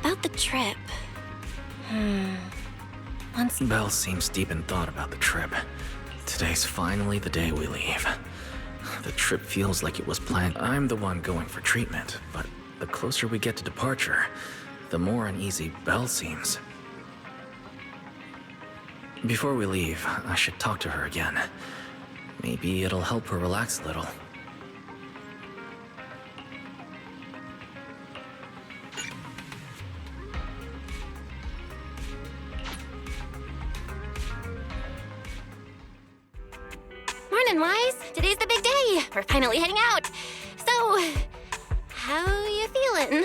About the trip. Belle seems deep in thought about the trip. Today's finally the day we leave. The trip feels like it was planned. I'm the one going for treatment, but the closer we get to departure, the more uneasy Belle seems. Before we leave, I should talk to her again. Maybe it'll help her relax a little. Morning, Wise. Today's the big day. We're finally heading out. So, how you feeling?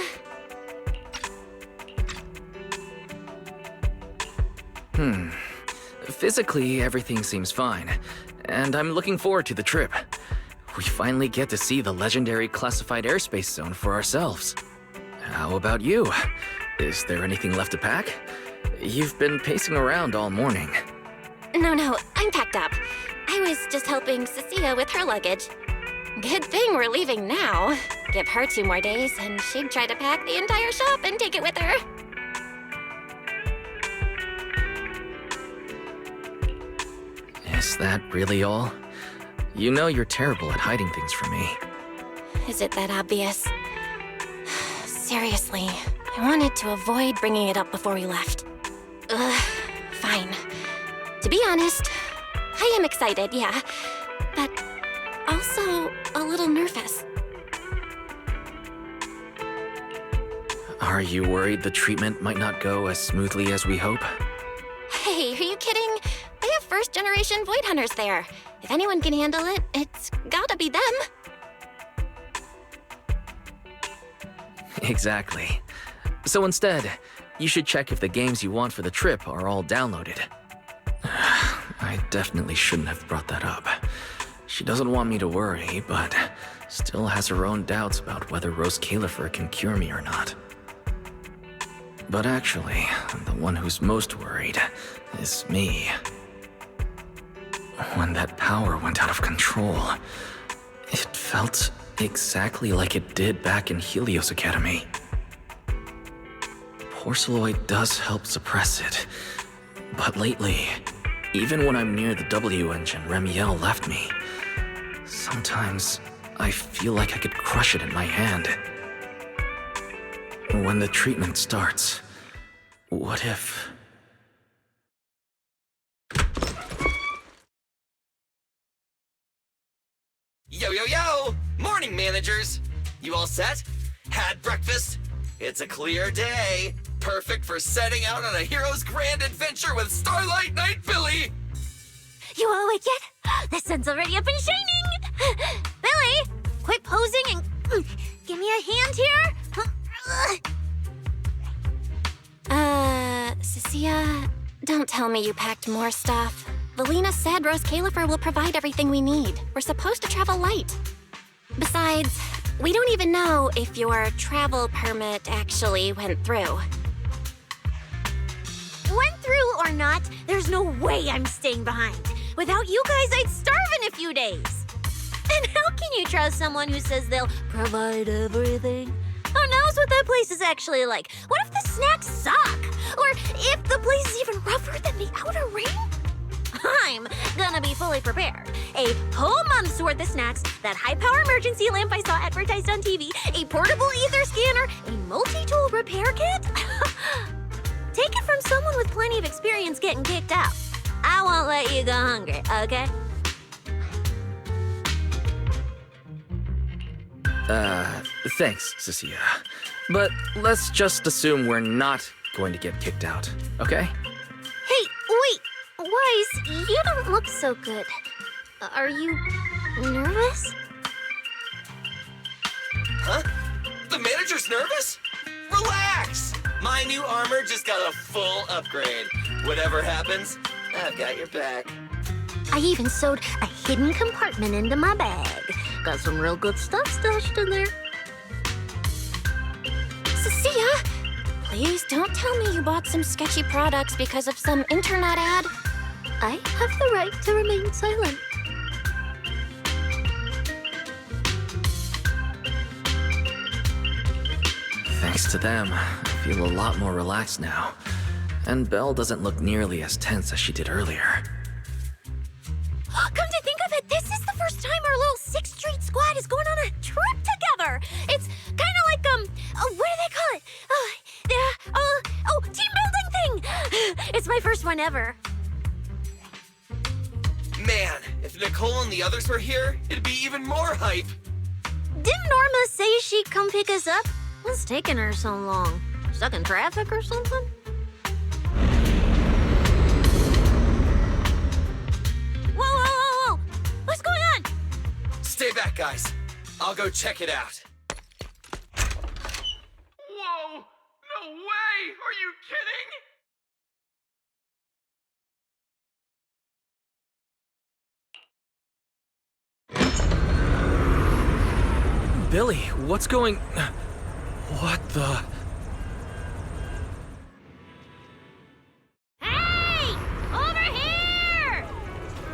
Physically, everything seems fine, and I'm looking forward to the trip. We finally get to see the legendary classified airspace zone for ourselves. How about you? Is there anything left to pack? You've been pacing around all morning. No, I'm packed up. I was just helping Cecilia with her luggage. Good thing we're leaving now. Give her 2 more days, and she'd try to pack the entire shop and take it with her. Is that really all? You know you're terrible at hiding things from me. Is it that obvious? Seriously, I wanted to avoid bringing it up before we left. Fine. To be honest, I am excited, yeah, but also a little nervous. Are you worried the treatment might not go as smoothly as we hope? Hey, are you kidding? They have first-generation Void Hunters there. If anyone can handle it, it's gotta be them. Exactly. So instead, you should check if the games you want for the trip are all downloaded. I definitely shouldn't have brought that up. She doesn't want me to worry, but still has her own doubts about whether Rose Califer can cure me or not. But actually, the one who's most worried is me. When that power went out of control, it felt exactly like it did back in Helios Academy. Porceloid does help suppress it, but lately, even when I'm near the W engine Remiel left me, sometimes I feel like I could crush it in my hand. When the treatment starts, what if... Yo! Morning, managers! You all set? Had breakfast? It's a clear day. Perfect for setting out on a hero's grand adventure with Starlight Knight Billy! You all awake yet? The sun's already up and shining! Billy, quit posing and give me a hand here! Cecilia, don't tell me you packed more stuff. Valina said Rose Califer will provide everything we need. We're supposed to travel light. Besides, we don't even know if your travel permit actually went through. Went through or not, there's no way I'm staying behind. Without you guys, I'd starve in a few days. And how can you trust someone who says they'll provide everything? Who knows what that place is actually like? What if the snacks suck? Or if the place is even rougher than the outer ring? I'm gonna be fully prepared. A whole month's worth of snacks, that high-power emergency lamp I saw advertised on TV, a portable ether scanner, a multi-tool repair kit. Take it from someone with plenty of experience getting kicked out. I won't let you go hungry, okay? Thanks, Cecilia. But let's just assume we're not going to get kicked out, okay? Hey, wait! Wise, you don't look so good. Are you nervous? Huh? The manager's nervous? Relax! My new armor just got a full upgrade. Whatever happens, I've got your back. I even sewed a hidden compartment into my bag. Got some real good stuff stashed in there. Cecilia, please don't tell me you bought some sketchy products because of some internet ad. I have the right to remain silent. Thanks to them, I feel a lot more relaxed now. And Belle doesn't look nearly as tense as she did earlier. Come to think of it, this is the first time our little 6th Street squad is going on a trip together. It's kind of like, what do they call it? Team building thing. It's my first one ever. Man, if Nicole and the others were here, it'd be even more hype. Didn't Norma say she'd come pick us up? What's taking her so long? Stuck in traffic or something? Whoa! What's going on? Stay back, guys. I'll go check it out. Whoa! No way! Are you kidding? Billy, what's going... What the... Hey! Over here!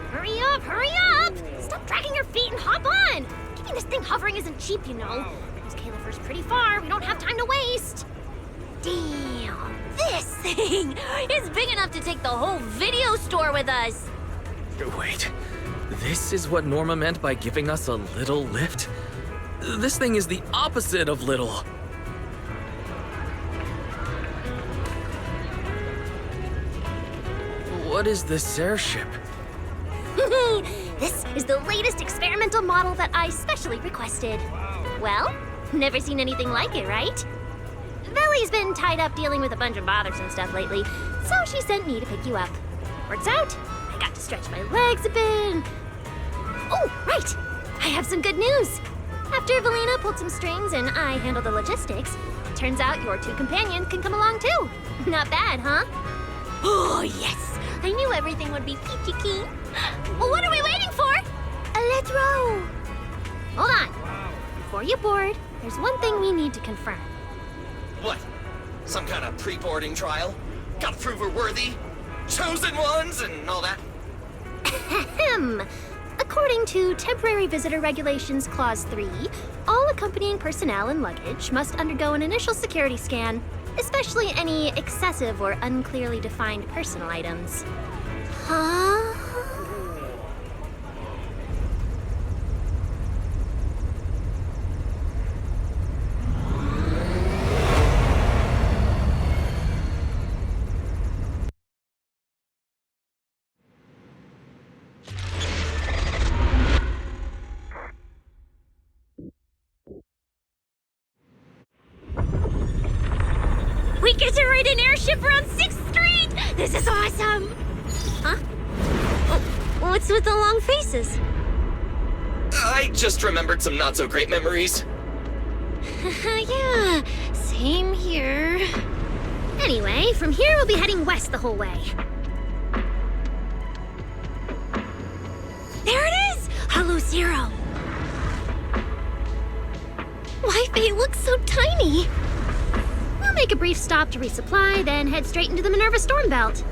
Hurry up! Stop dragging your feet and hop on! Keeping this thing hovering isn't cheap, you know. This Califer's pretty far. We don't have time to waste. Damn! This thing is big enough to take the whole video store with us. Wait, this is what Norma meant by giving us a little lift? This thing is the opposite of little. What is this airship? This is the latest experimental model that I specially requested. Well, never seen anything like it, right? Belly's been tied up dealing with a bunch of bothersome stuff lately, so she sent me to pick you up. Works out. I got to stretch my legs a bit. Oh, right! I have some good news. After Valina pulled some strings and I handled the logistics, it turns out your 2 companions can come along too. Not bad, huh? Oh, yes! I knew everything would be peachy keen. Well, what are we waiting for? Let's row. Hold on. Before you board, there's one thing we need to confirm. What? Some kind of pre-boarding trial? Gotta prove we're worthy? Chosen ones and all that? Ahem. According to Temporary Visitor Regulations Clause 3, all accompanying personnel and luggage must undergo an initial security scan, especially any excessive or unclearly defined personal items. Huh? We get to ride an airship around 6th Street! This is awesome! Huh? Oh, what's with the long faces? I just remembered some not-so-great memories. Yeah, same here. Anyway, from here we'll be heading west the whole way. There it is! Hollow Zero! Why, they look so tiny! We'll make a brief stop to resupply, then head straight into the Minerva Storm Belt.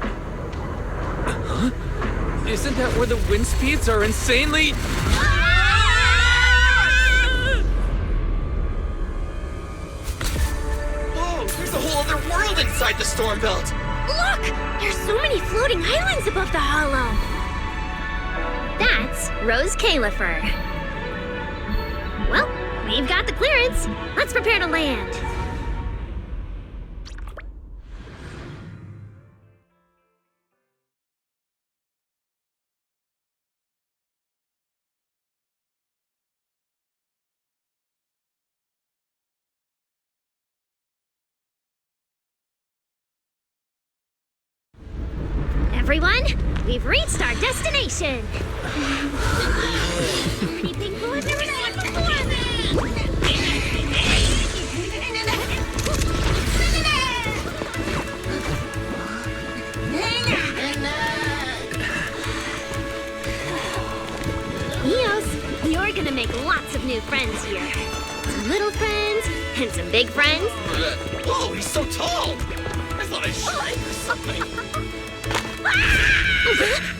Huh? Isn't that where the wind speeds are insanely... Whoa, there's a whole other world inside the Storm Belt! Look! There's so many floating islands above the hollow! That's Rose Califer. Well, we've got the clearance. Let's prepare to land. Everyone, we've reached our destination. Anything cool I've never seen before. Eos, you're gonna make lots of new friends here. Some little friends and some big friends. Whoa, he's so tall! I thought I shrank or something.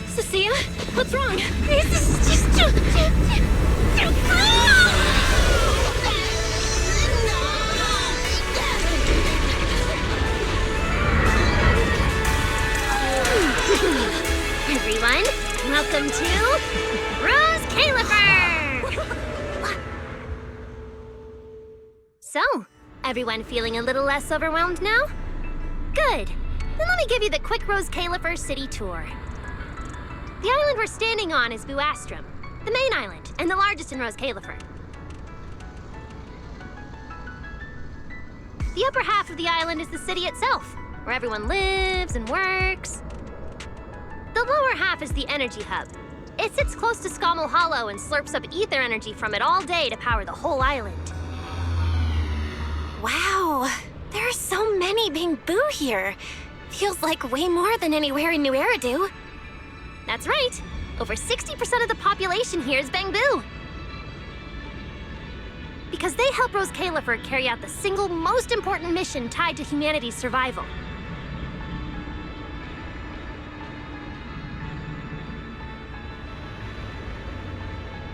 Cecilia, what's wrong? This is just too cool! Welcome to Rose Califer! So, everyone feeling a little less overwhelmed now? Good. Then let me give you the quick Rose Califer city tour. The island we're standing on is Buastrum, the main island, and the largest in Rose Califer. The upper half of the island is the city itself, where everyone lives and works. The lower half is the energy hub. It sits close to Scommel Hollow and slurps up ether energy from it all day to power the whole island. Wow, there are so many Bamboo here. Feels like way more than anywhere in New Eridu. That's right. Over 60% of the population here is Bamboo. Because they help Rose Califer carry out the single most important mission tied to humanity's survival.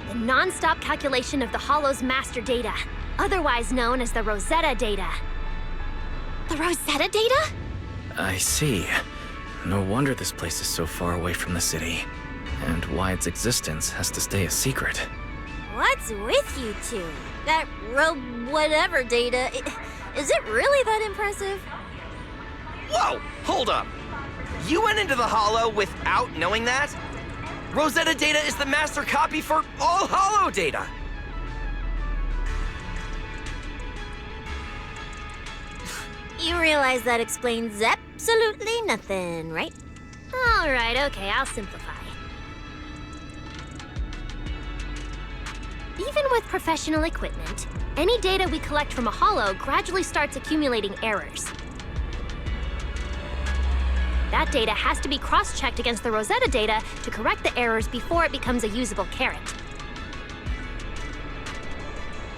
The non-stop calculation of the Hollow's master data, otherwise known as the Rosetta data. The Rosetta data? I see. No wonder this place is so far away from the city, and why its existence has to stay a secret. What's with you two? That whatever data, is it really that impressive? Whoa, hold up. You went into the Hollow without knowing that? Rosetta data is the master copy for all Hollow data. You realize that explains absolutely nothing, right? All right, okay, I'll simplify. Even with professional equipment, any data we collect from a Hollow gradually starts accumulating errors. That data has to be cross-checked against the Rosetta data to correct the errors before it becomes a usable carrot.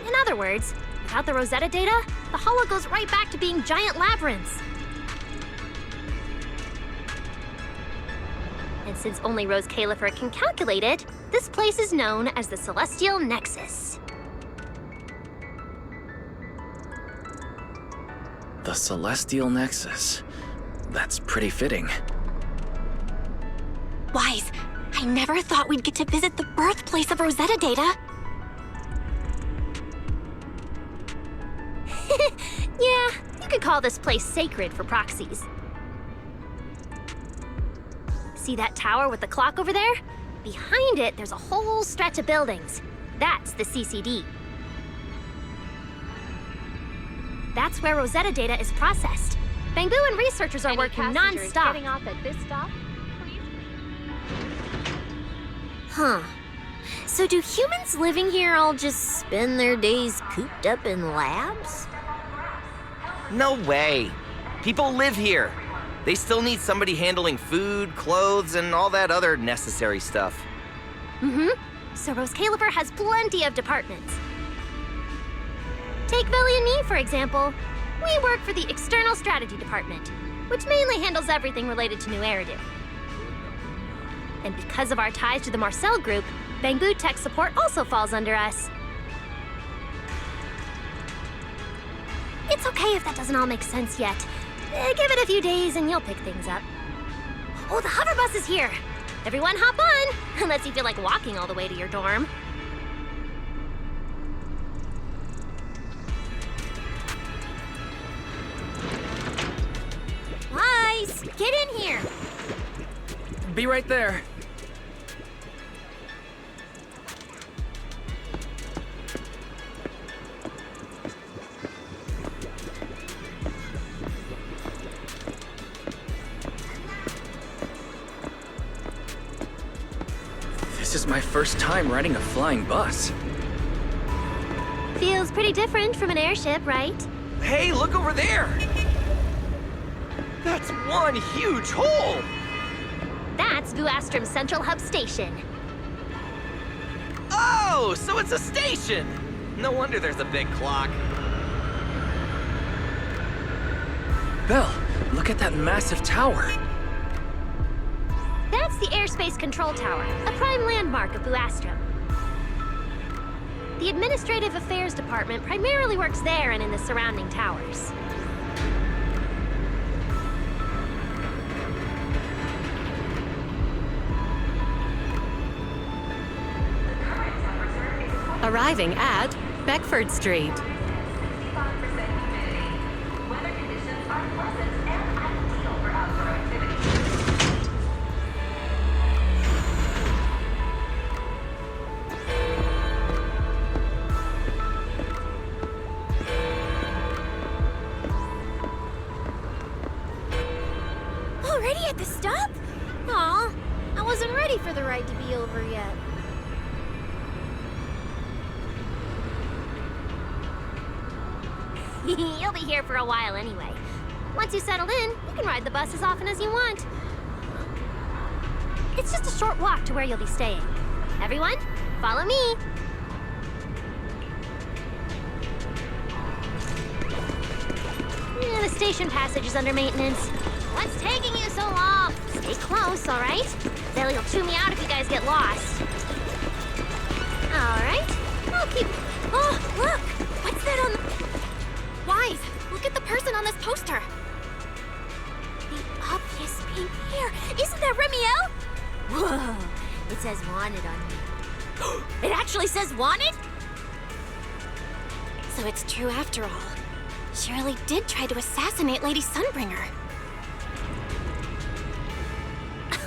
In other words, without the Rosetta data, the Hollow goes right back to being giant labyrinths. And since only Rose Califer can calculate it, this place is known as the Celestial Nexus. The Celestial Nexus. That's pretty fitting. Wise, I never thought we'd get to visit the birthplace of Rosetta data. Yeah, you could call this place sacred for proxies. See that tower with the clock over there? Behind it, there's a whole stretch of buildings. That's the CCD. That's where Rosetta data is processed. Bamboo and researchers are working non-stop. Getting off at this stop? Huh. So do humans living here all just spend their days cooped up in labs? No way. People live here. They still need somebody handling food, clothes, and all that other necessary stuff. Mm-hmm. So Rose Califer has plenty of departments. Take Billy and me, for example. We work for the External Strategy Department, which mainly handles everything related to New Eridu. And because of our ties to the Marcel Group, Bamboo Tech Support also falls under us. It's okay if that doesn't all make sense yet. Give it a few days and you'll pick things up. Oh, the hover bus is here! Everyone hop on, unless you feel like walking all the way to your dorm. Wise, get in here! Be right there. This is my first time riding a flying bus. Feels pretty different from an airship, right? Hey, look over there! That's one huge hole! That's Buastrum's Central Hub Station. Oh, so it's a station! No wonder there's a big clock. Belle, look at that massive tower. That's the Airspace Control Tower, a prime landmark of Buastrum. The Administrative Affairs Department primarily works there and in the surrounding towers. Arriving at Beckford Street. Weather conditions are pleasant and ideal for outdoor activities. Already at the stop? Aw, I wasn't ready for the ride to be over yet. You'll be here for a while anyway. Once you settled in, you can ride the bus as often as you want. It's just a short walk to where you'll be staying. Everyone, follow me. Yeah, the station passage is under maintenance. What's taking you so long? Stay close, all right? They'll chew me out if you guys get lost. All right, I'll keep... Oh, look! What's that on the... Wise, look at the person on this poster. The obvious pink hair. Isn't that Remiel? Whoa, it says wanted on me. It actually says wanted? So it's true after all. She really did try to assassinate Lady Sunbringer.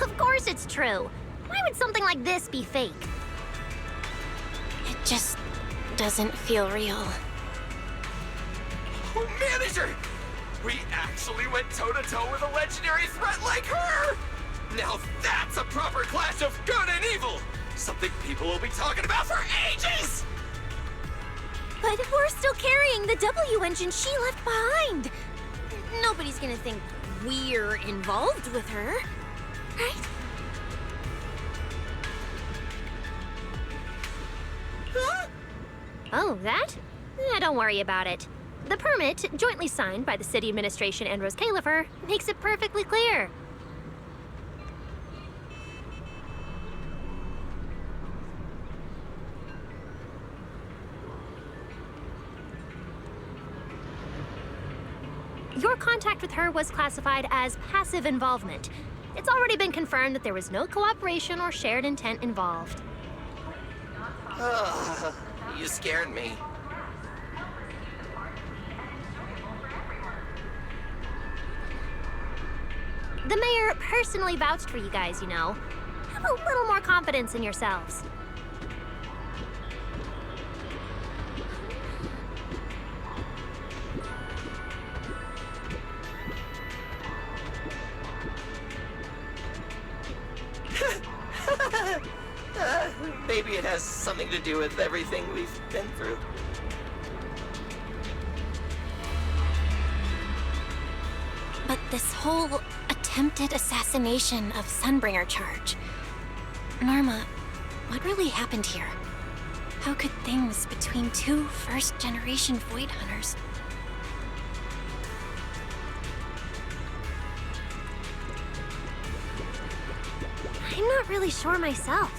Of course it's true. Why would something like this be fake? It just doesn't feel real. Oh, manager! We actually went toe-to-toe with a legendary threat like her! Now that's a proper clash of good and evil! Something people will be talking about for ages! But we're still carrying the W engine she left behind. Nobody's gonna think we're involved with her, right? Huh? Oh, that? Don't worry about it. The permit, jointly signed by the city administration and Rose Califer, makes it perfectly clear. Your contact with her was classified as passive involvement. It's already been confirmed that there was no cooperation or shared intent involved. You scared me. The mayor personally vouched for you guys, you know. Have a little more confidence in yourselves. Maybe it has something to do with everything we've been through. But this whole attempted assassination of Sunbringer charge. Norma, what really happened here? How could things between two first-generation Void Hunters... I'm not really sure myself.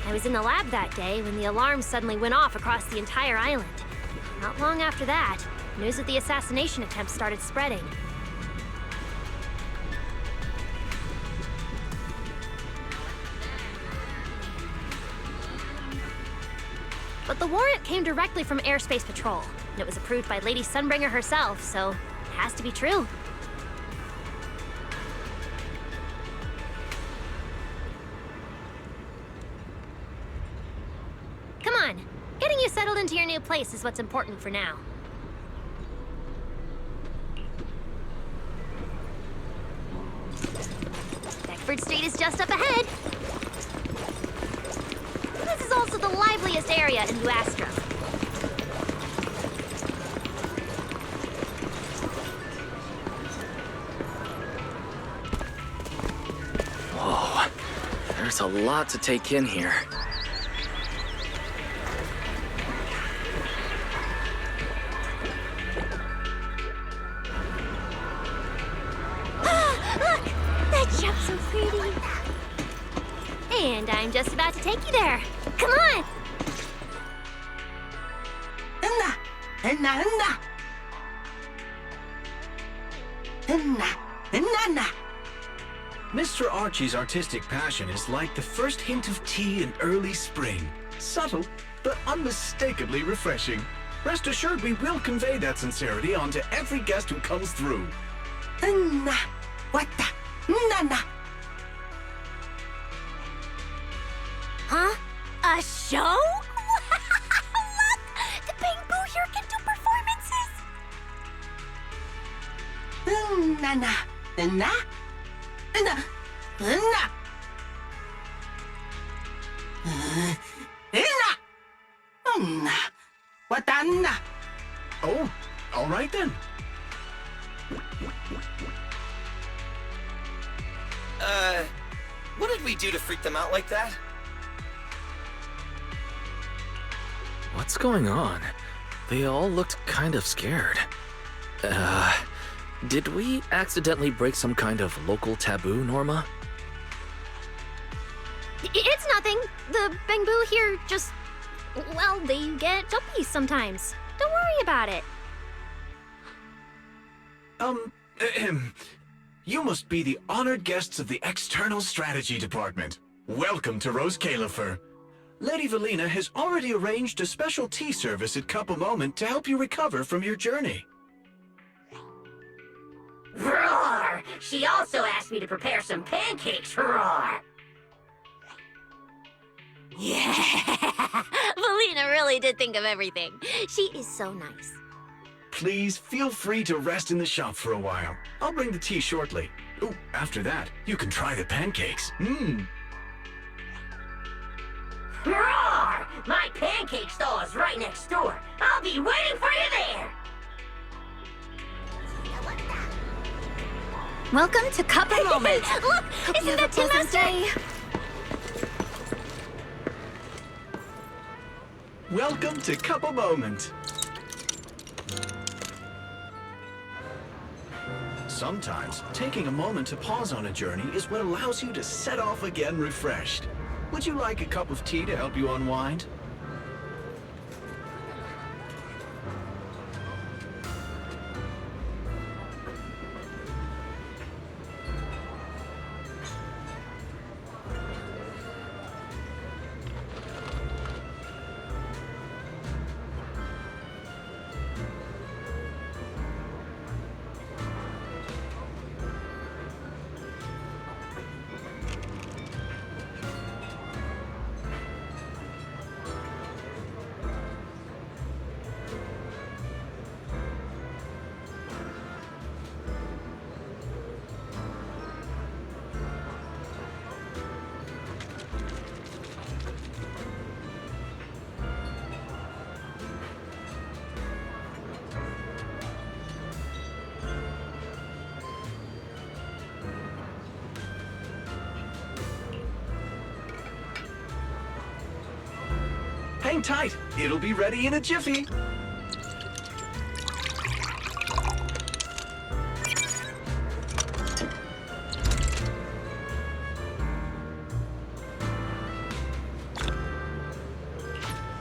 I was in the lab that day when the alarm suddenly went off across the entire island. Not long after that, news of the assassination attempt started spreading. But the warrant came directly from Airspace Patrol, and it was approved by Lady Sunbringer herself, so it has to be true. Come on, getting you settled into your new place is what's important for now. Beckford Street is just up ahead. This is also the liveliest area in New Astro. Whoa, there's a lot to take in here. Look! That jump's so pretty. And I'm just about to take you there. Come on! Mr. Archie's artistic passion is like the first hint of tea in early spring. Subtle, but unmistakably refreshing. Rest assured we will convey that sincerity onto every guest who comes through. Huh? A show? Look! The Bamboo here can do performances! Oh, all right then. What did we do to freak them out like that? What's going on? They all looked kind of scared. Did we accidentally break some kind of local taboo, Norma? It's nothing. The Bamboo here just... well, they get jumpy sometimes. Don't worry about it. You must be the honored guests of the External Strategy Department. Welcome to Rose Califer. Lady Valina has already arranged a special tea service at Cup a Moment to help you recover from your journey. Roar! She also asked me to prepare some pancakes, roar! Yeah! Valina really did think of everything. She is so nice. Please feel free to rest in the shop for a while. I'll bring the tea shortly. Ooh, after that, you can try the pancakes. Roar! My pancake stall is right next door. I'll be waiting for you there! Welcome to Cup a Moment. Look! Isn't that Tin Master? Welcome to Cup a Moment. Sometimes, taking a moment to pause on a journey is what allows you to set off again refreshed. Would you like a cup of tea to help you unwind? Hang tight, it'll be ready in a jiffy.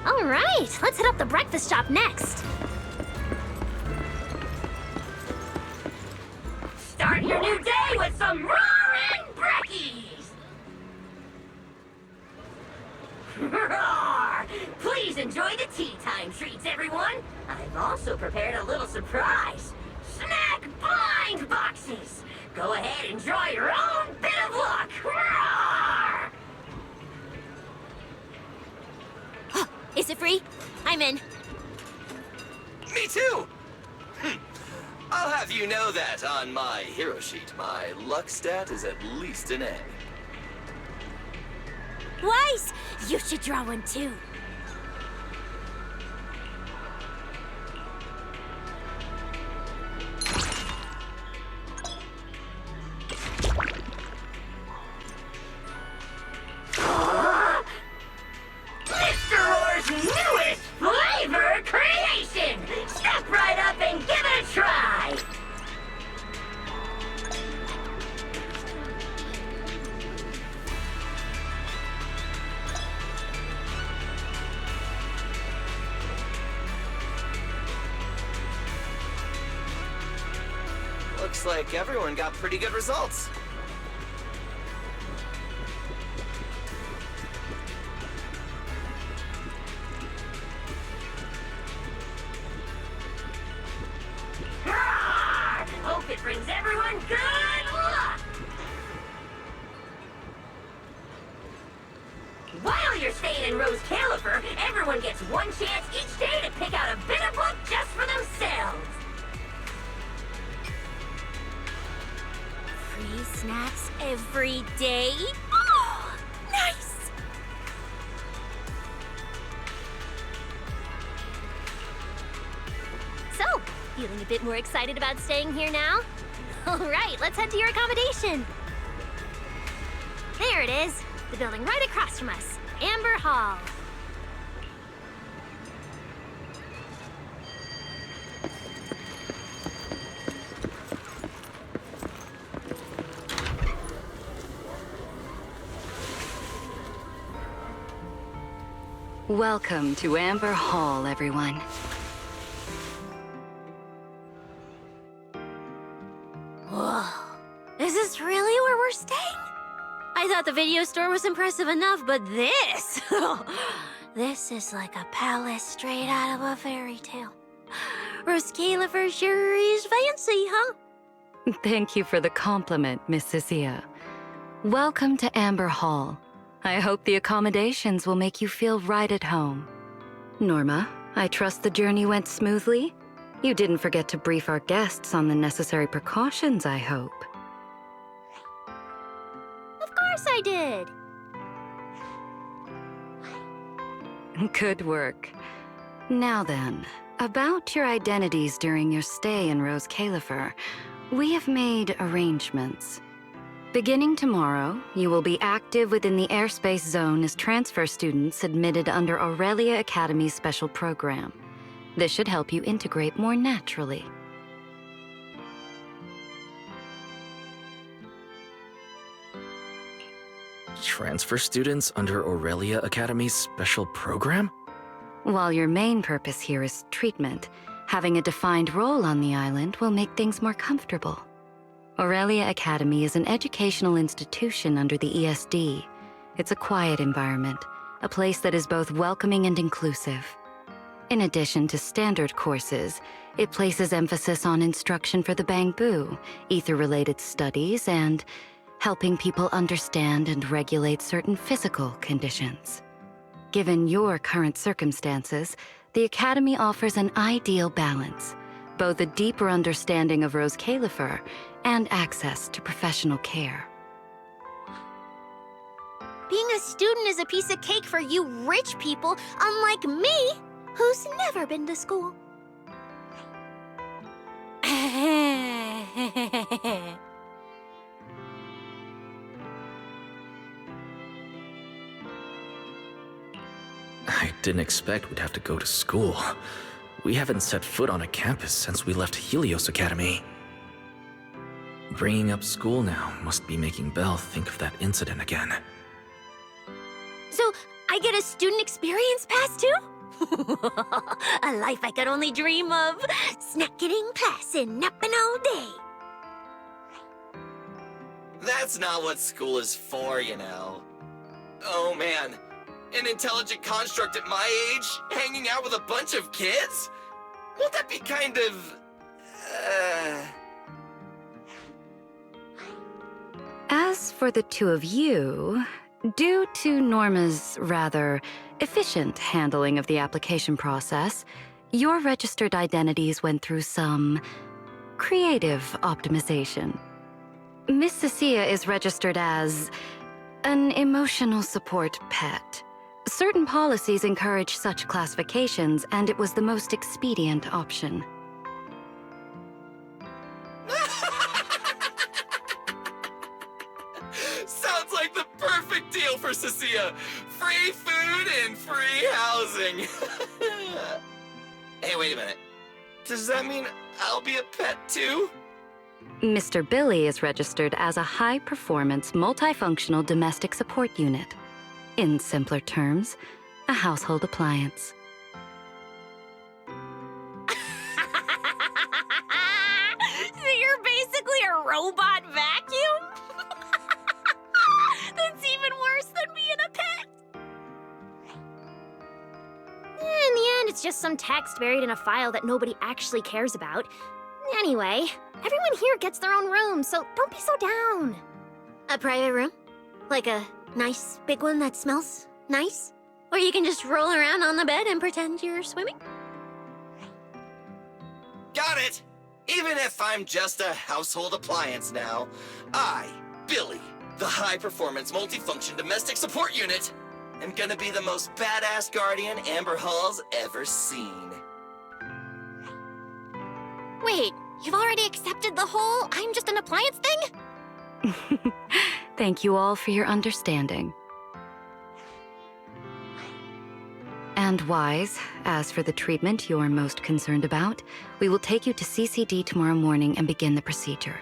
All right, let's hit up the breakfast shop next. Start your new day with some roaring brekkies! Roar! Please enjoy the tea time treats, everyone! I've also prepared a little surprise. Snack blind boxes! Go ahead and draw your own bit of luck! Roar! Is it free? I'm in. Me too! I'll have you know that on my hero sheet, my luck stat is at least an A. Weiss! You should draw one too. Mr. Roar's newest flavor creation! Step right up and give it a try! Looks like everyone got pretty good results. Hope it brings everyone good luck! While you're staying in Rose Califer, everyone gets one chance each day to pick out a bit of luck just for themselves. Free snacks every day? Oh, nice! So, feeling a bit more excited about staying here now? All right, let's head to your accommodation. There it is, the building right across from us, Amber Hall. Welcome to Amber Hall, everyone. Whoa, is this really where we're staying? I thought the video store was impressive enough, but this... this is like a palace straight out of a fairy tale. Rose Califer sure is fancy, huh? Thank you for the compliment, Miss Cecilia. Welcome to Amber Hall. I hope the accommodations will make you feel right at home. Norma, I trust the journey went smoothly? You didn't forget to brief our guests on the necessary precautions, I hope. Of course I did. Good work. Now then, about your identities during your stay in Rose Califer, we have made arrangements. Beginning tomorrow, you will be active within the airspace zone as transfer students admitted under Aurelia Academy's special program. This should help you integrate more naturally. Transfer students under Aurelia Academy's special program? While your main purpose here is treatment, having a defined role on the island will make things more comfortable. Aurelia Academy is an educational institution under the ESD. It's a quiet environment, a place that is both welcoming and inclusive. In addition to standard courses, it places emphasis on instruction for the Bangbu, ether-related studies, and helping people understand and regulate certain physical conditions. Given your current circumstances, the Academy offers an ideal balance, both a deeper understanding of Rose Califer and access to professional care. Being a student is a piece of cake for you rich people, unlike me, who's never been to school. I didn't expect we'd have to go to school. We haven't set foot on a campus since we left Helios Academy. Bringing up school now must be making Belle think of that incident again. So, I get a student experience pass too? A life I could only dream of. Snacking in class and napping all day. That's not what school is for, you know. Oh man, an intelligent construct at my age, hanging out with a bunch of kids? Won't that be kind of... As for the two of you, due to Norma's rather efficient handling of the application process, your registered identities went through some creative optimization. Miss Cecilia is registered as an emotional support pet. Certain policies encourage such classifications, and it was the most expedient option. Sounds like the perfect deal for Cecilia. Free food and free housing. Hey, wait a minute. Does that mean I'll be a pet too? Mr. Billy is registered as a high-performance, multifunctional domestic support unit. In simpler terms, a household appliance. So you're basically it's just some text buried in a file that nobody actually cares about. Anyway, everyone here gets their own room, so don't be so down. A private room? Like a nice big one that smells nice? Or you can just roll around on the bed and pretend you're swimming? Got it! Even if I'm just a household appliance now, I, Billy, the high-performance multifunction domestic support unit, am gonna be the most badass guardian Amber Hall's ever seen. Wait, you've already accepted the whole I'm just an appliance thing? Thank you all for your understanding. And Wise, as for the treatment you're most concerned about, we will take you to CCD tomorrow morning and begin the procedure.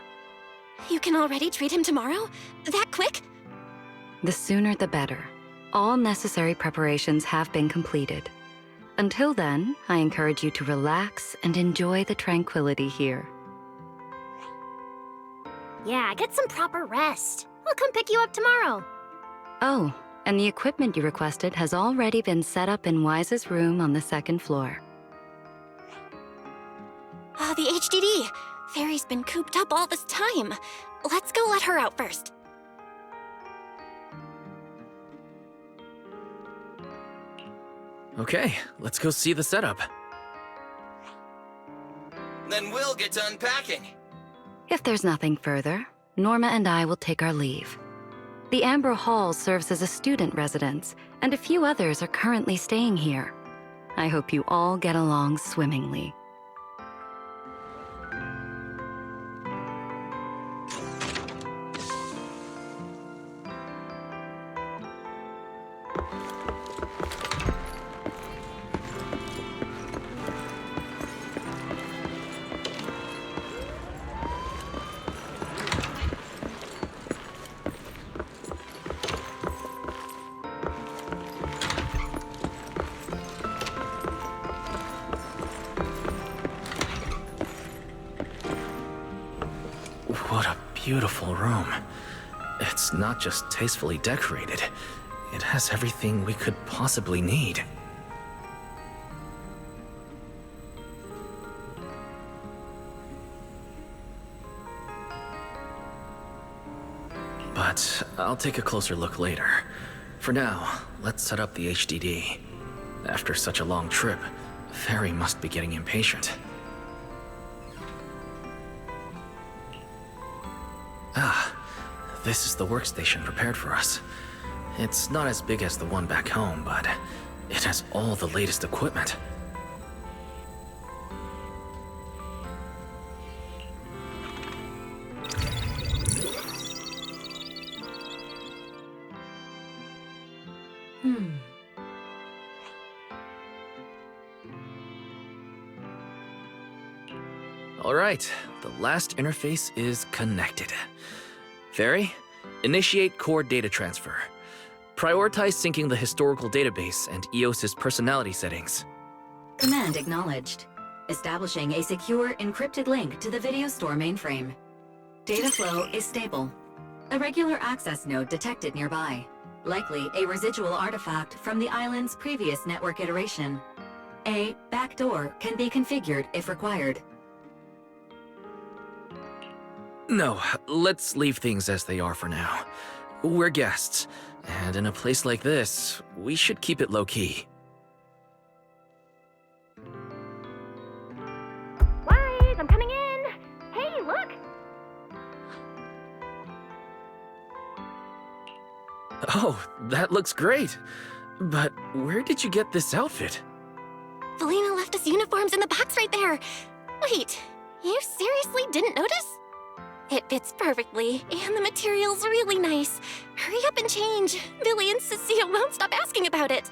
You can already treat him tomorrow? That quick? The sooner the better. All necessary preparations have been completed. Until then, I encourage you to relax and enjoy the tranquility here. Yeah, get some proper rest. We'll come pick you up tomorrow. Oh, and the equipment you requested has already been set up in Wise's room on the second floor. Oh, the HDD. Fairy's been cooped up all this time. Let's go let her out first. Okay, let's go see the setup. Then we'll get to unpacking. If there's nothing further, Norma and I will take our leave. The Amber Hall serves as a student residence, and a few others are currently staying here. I hope you all get along swimmingly. What a beautiful room. It's not just tastefully decorated, it has everything we could possibly need. But I'll take a closer look later. For now, let's set up the HDD. After such a long trip, Fairy must be getting impatient. Ah, this is the workstation prepared for us. It's not as big as the one back home, but it has all the latest equipment. All right, the last interface is connected. Fairy, initiate core data transfer. Prioritize syncing the historical database and EOS's personality settings. Command acknowledged. Establishing a secure encrypted link to the video store mainframe. Data flow is stable. A regular access node detected nearby. Likely a residual artifact from the island's previous network iteration. A backdoor can be configured if required. No, let's leave things as they are for now. We're guests, and in a place like this, we should keep it low-key. Wise, I'm coming in. Hey, look. Oh, that looks great. But where did you get this outfit? Valina left us uniforms in the box right there. Wait, you seriously didn't notice? It fits perfectly, and the material's really nice. Hurry up and change. Billy and Cecilia won't stop asking about it.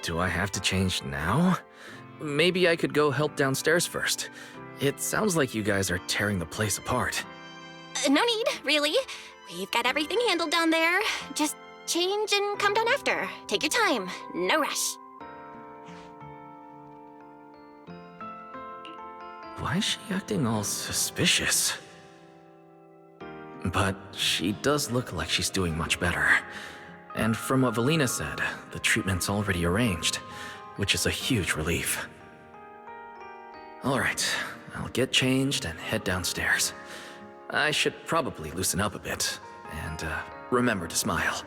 Do I have to change now? Maybe I could go help downstairs first. It sounds like you guys are tearing the place apart. No need, really. We've got everything handled down there. Just change and come down after. Take your time. No rush. Why is she acting all suspicious? But she does look like she's doing much better. And from what Valina said, the treatment's already arranged, which is a huge relief. Alright, I'll get changed and head downstairs. I should probably loosen up a bit, and remember to smile.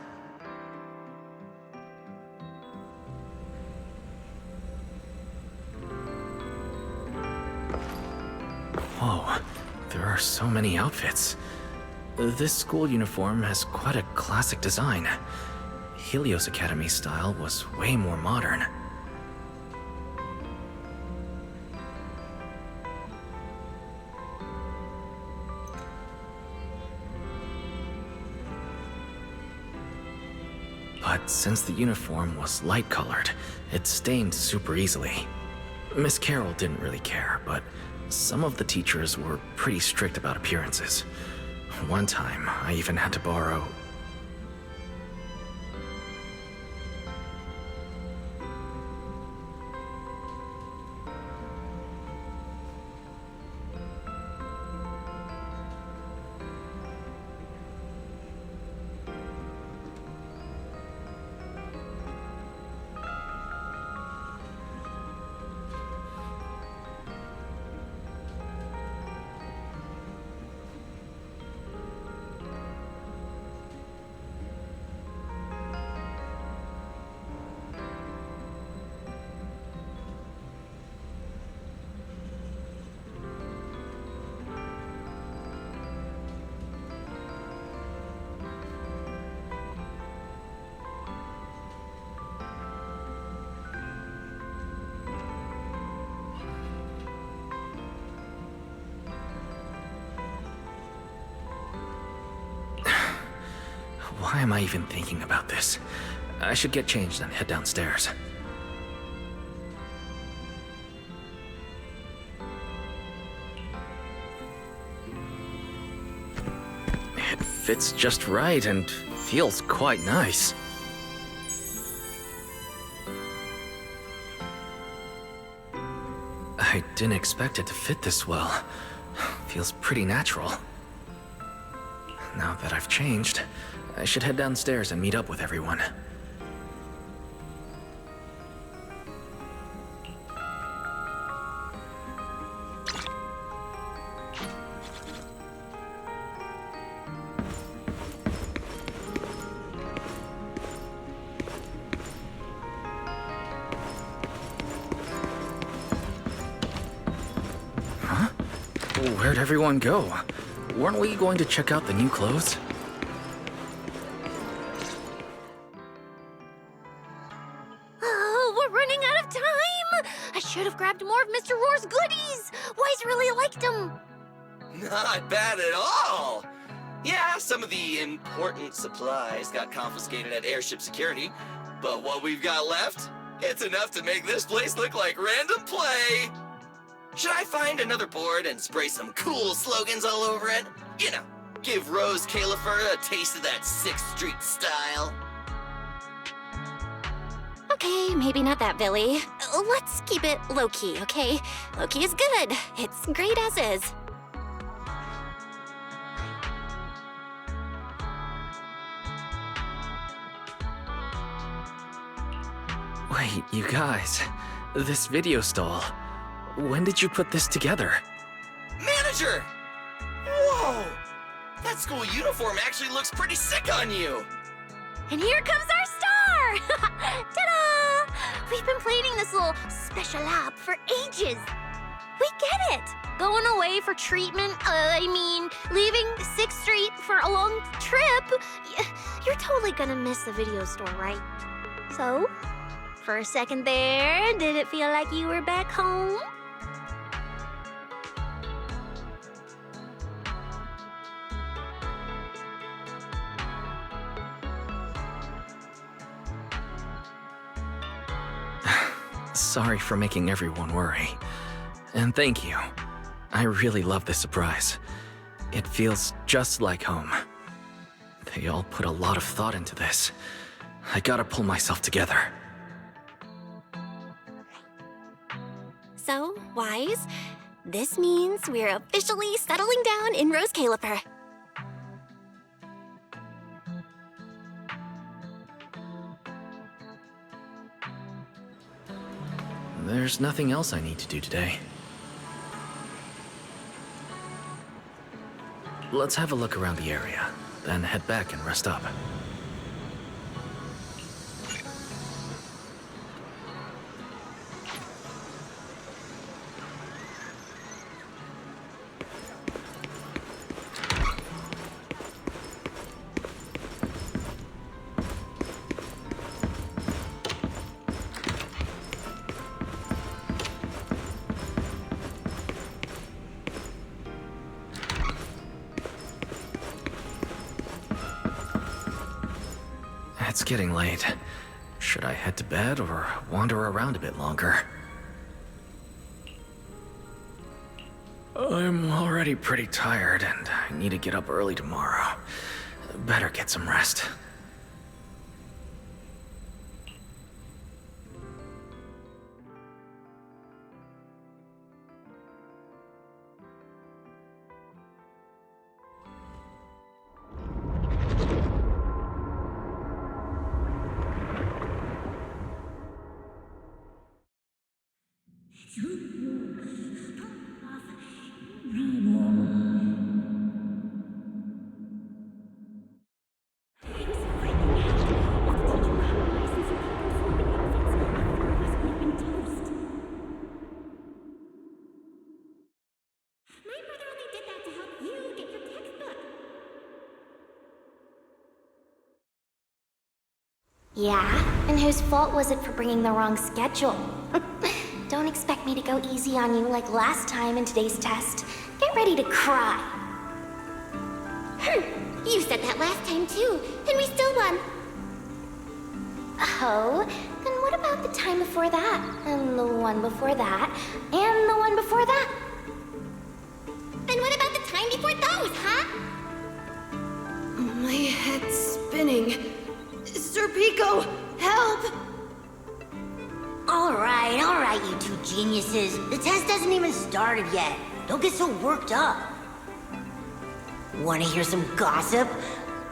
Whoa, there are so many outfits. This school uniform has quite a classic design. Helios Academy style was way more modern. But since the uniform was light-colored, it stained super easily. Miss Carroll didn't really care, but some of the teachers were pretty strict about appearances. One time, I even had to borrow... Why am I even thinking about this? I should get changed and head downstairs. It fits just right and feels quite nice. I didn't expect it to fit this well. Feels pretty natural. Now that I've changed, I should head downstairs and meet up with everyone. Huh? Where'd everyone go? Weren't we going to check out the new clothes? Oh, we're running out of time! I should have grabbed more of Mr. Roar's goodies! Wise really liked them! Not bad at all! Yeah, some of the important supplies got confiscated at airship security, but what we've got left, it's enough to make this place look like random play! Should I find another board and spray some cool slogans all over it? You know, give Rose Califer a taste of that 6th Street style. Okay, maybe not that, Billy. Let's keep it low-key, okay? Low-key is good. It's great as is. Wait, you guys. This video stall. When did you put this together? Manager! Whoa! That school uniform actually looks pretty sick on you! And here comes our star! Ta-da! We've been planning this little special app for ages. We get it. Going away for treatment, leaving 6th Street for a long trip. You're totally gonna miss the video store, right? So, for a second there, did it feel like you were back home? Sorry for making everyone worry. And thank you. I really love this surprise. It feels just like home. They all put a lot of thought into this. I gotta pull myself together. So, Wise, this means we're officially settling down in Rose Califer. There's nothing else I need to do today. Let's have a look around the area, then head back and rest up. It's getting late. Should I head to bed or wander around a bit longer? I'm already pretty tired and I need to get up early tomorrow. Better get some rest. Yeah? And whose fault was it for bringing the wrong schedule? Don't expect me to go easy on you like last time in today's test. Get ready to cry. You said that last time too, and we still won. Oh, then what about the time before that? And the one before that? And the one before that? And what about the time before those, huh? My head's spinning. Sir Pico, help! All right, you two geniuses. The test hasn't even started yet. Don't get so worked up. Want to hear some gossip?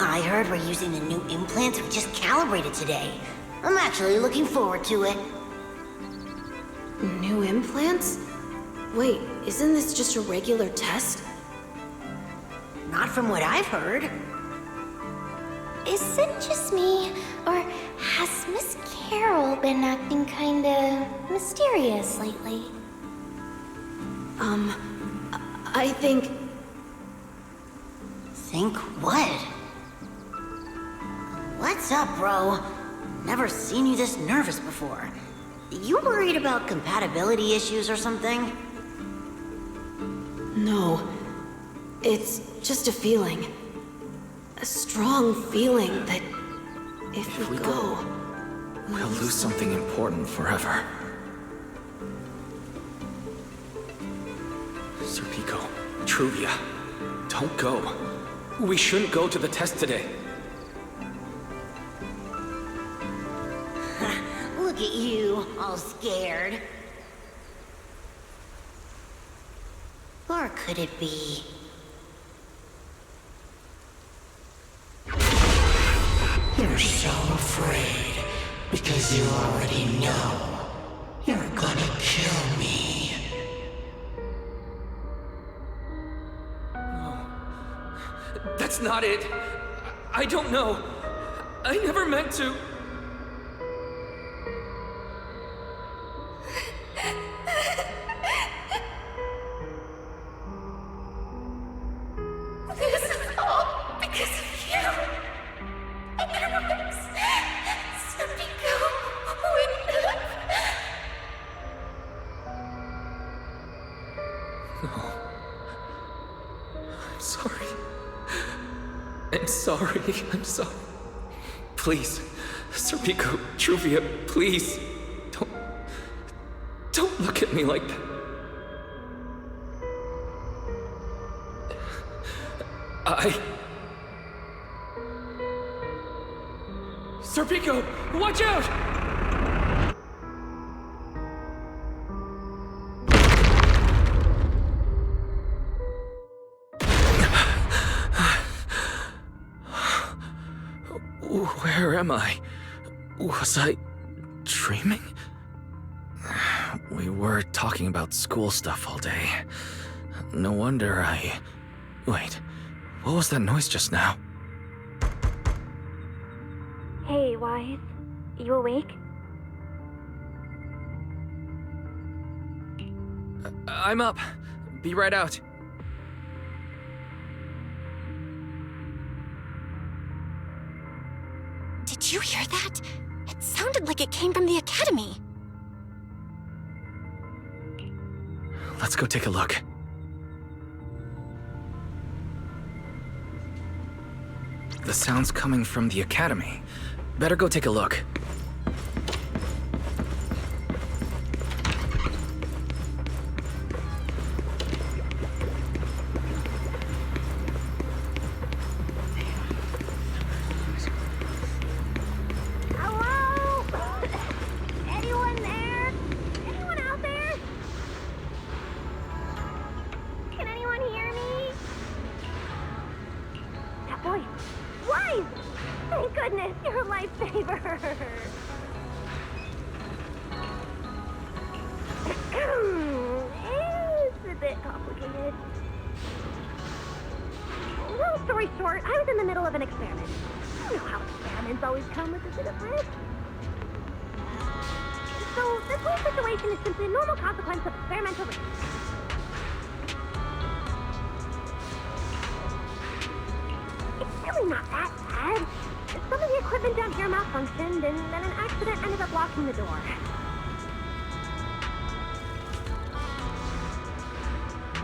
I heard we're using the new implants we just calibrated today. I'm actually looking forward to it. New implants? Wait, isn't this just a regular test? Not from what I've heard. Is it just me, or has Miss Carol been acting kinda mysterious lately? I think... Think what? What's up, bro? Never seen you this nervous before. You worried about compatibility issues or something? No. It's just a feeling. A strong feeling that if we go... We'll lose something important forever. Sir Pico, Truvia, don't go. We shouldn't go to the test today. Look at you, all scared. Or could it be... You're so afraid because you already know you're gonna kill me. No. That's not it. I don't know. I never meant to. I'm sorry. Please, Sir Pico, Truvia, please. Don't look at me like that. Sir Pico, watch out! Where am I? Was I dreaming? We were talking about school stuff all day. No wonder Wait, what was that noise just now? Hey, Wise. You awake? I'm up. Be right out. Did you hear that? It sounded like it came from the academy. Let's go take a look. The sound's coming from the academy. Better go take a look. Hello? Anyone there? Anyone out there? Can anyone hear me? That voice. Wise! Thank goodness, you're a lifesaver. It's a bit complicated. Long story short, I was in the middle of an experiment. You know how experiments always come with a bit of risk. So this whole situation is simply a normal consequence of experimental risk. It's really not that bad. Some of the equipment down here malfunctioned, and then an accident ended up locking the door.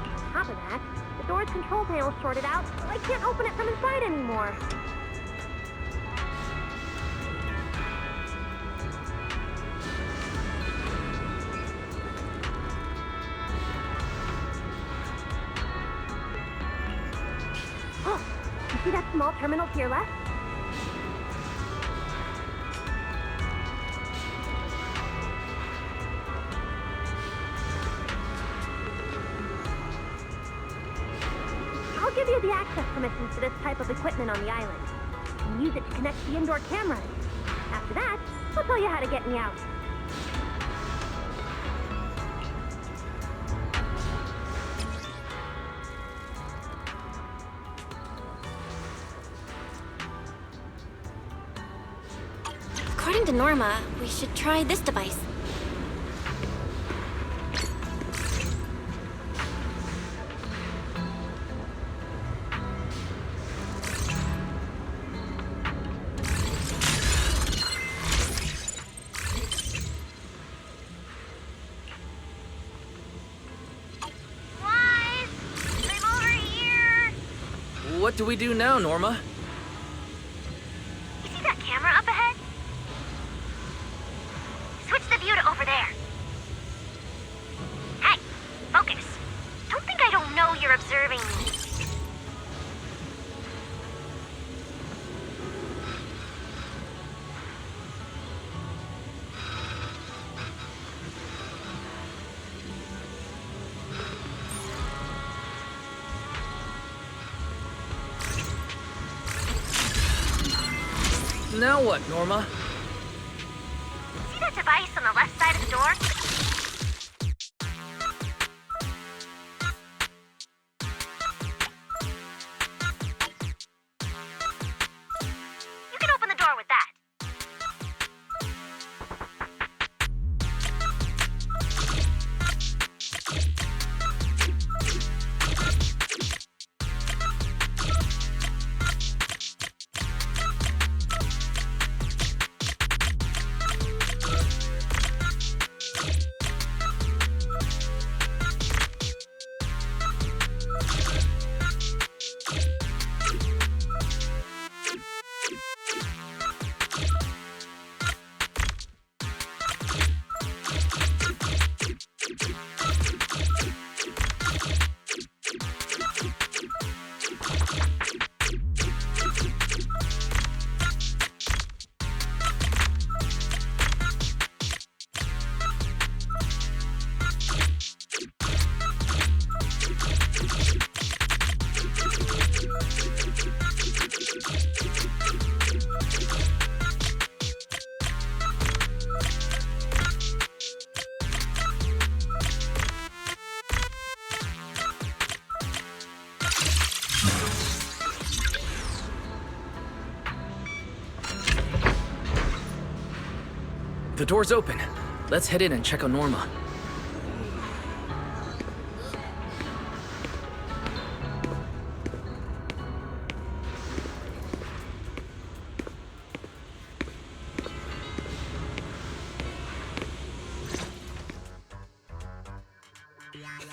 On top of that, the door's control panel shorted out, so I can't open it from inside anymore. Oh, you see that small terminal to your left? I'll give you the access permissions to this type of equipment on the island. You can use it to connect the indoor cameras. After that, I'll tell you how to get me out. According to Norma, we should try this device. Wise! I'm over here! What do we do now, Norma? You see that camera up ahead? Switch the view to over there. Hey, focus. Don't think I don't know you're observing me. Now what, Norma? See that device on the left side of the door? You can open the door with that. The door's open. Let's head in and check on Norma.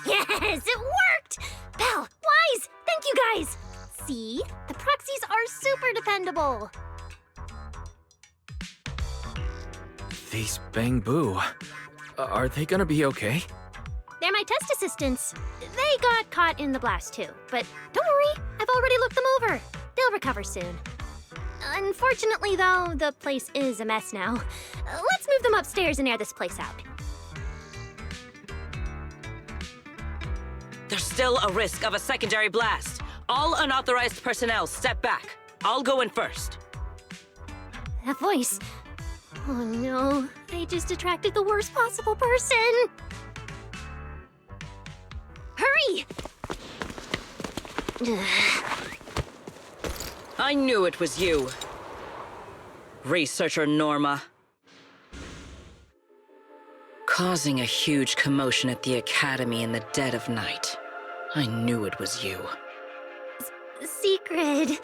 Yes, it worked! Belle, Wise, thank you guys! See? The proxies are super dependable. These Bang Boo. Are they gonna be okay? They're my test assistants. They got caught in the blast too, but don't worry, I've already looked them over. They'll recover soon. Unfortunately, though, the place is a mess now. Let's move them upstairs and air this place out. There's still a risk of a secondary blast. All unauthorized personnel step back. I'll go in first. That voice. Oh no, I just attracted the worst possible person. Hurry! I knew it was you. Researcher Norma. Causing a huge commotion at the Academy in the dead of night. I knew it was you. Secret.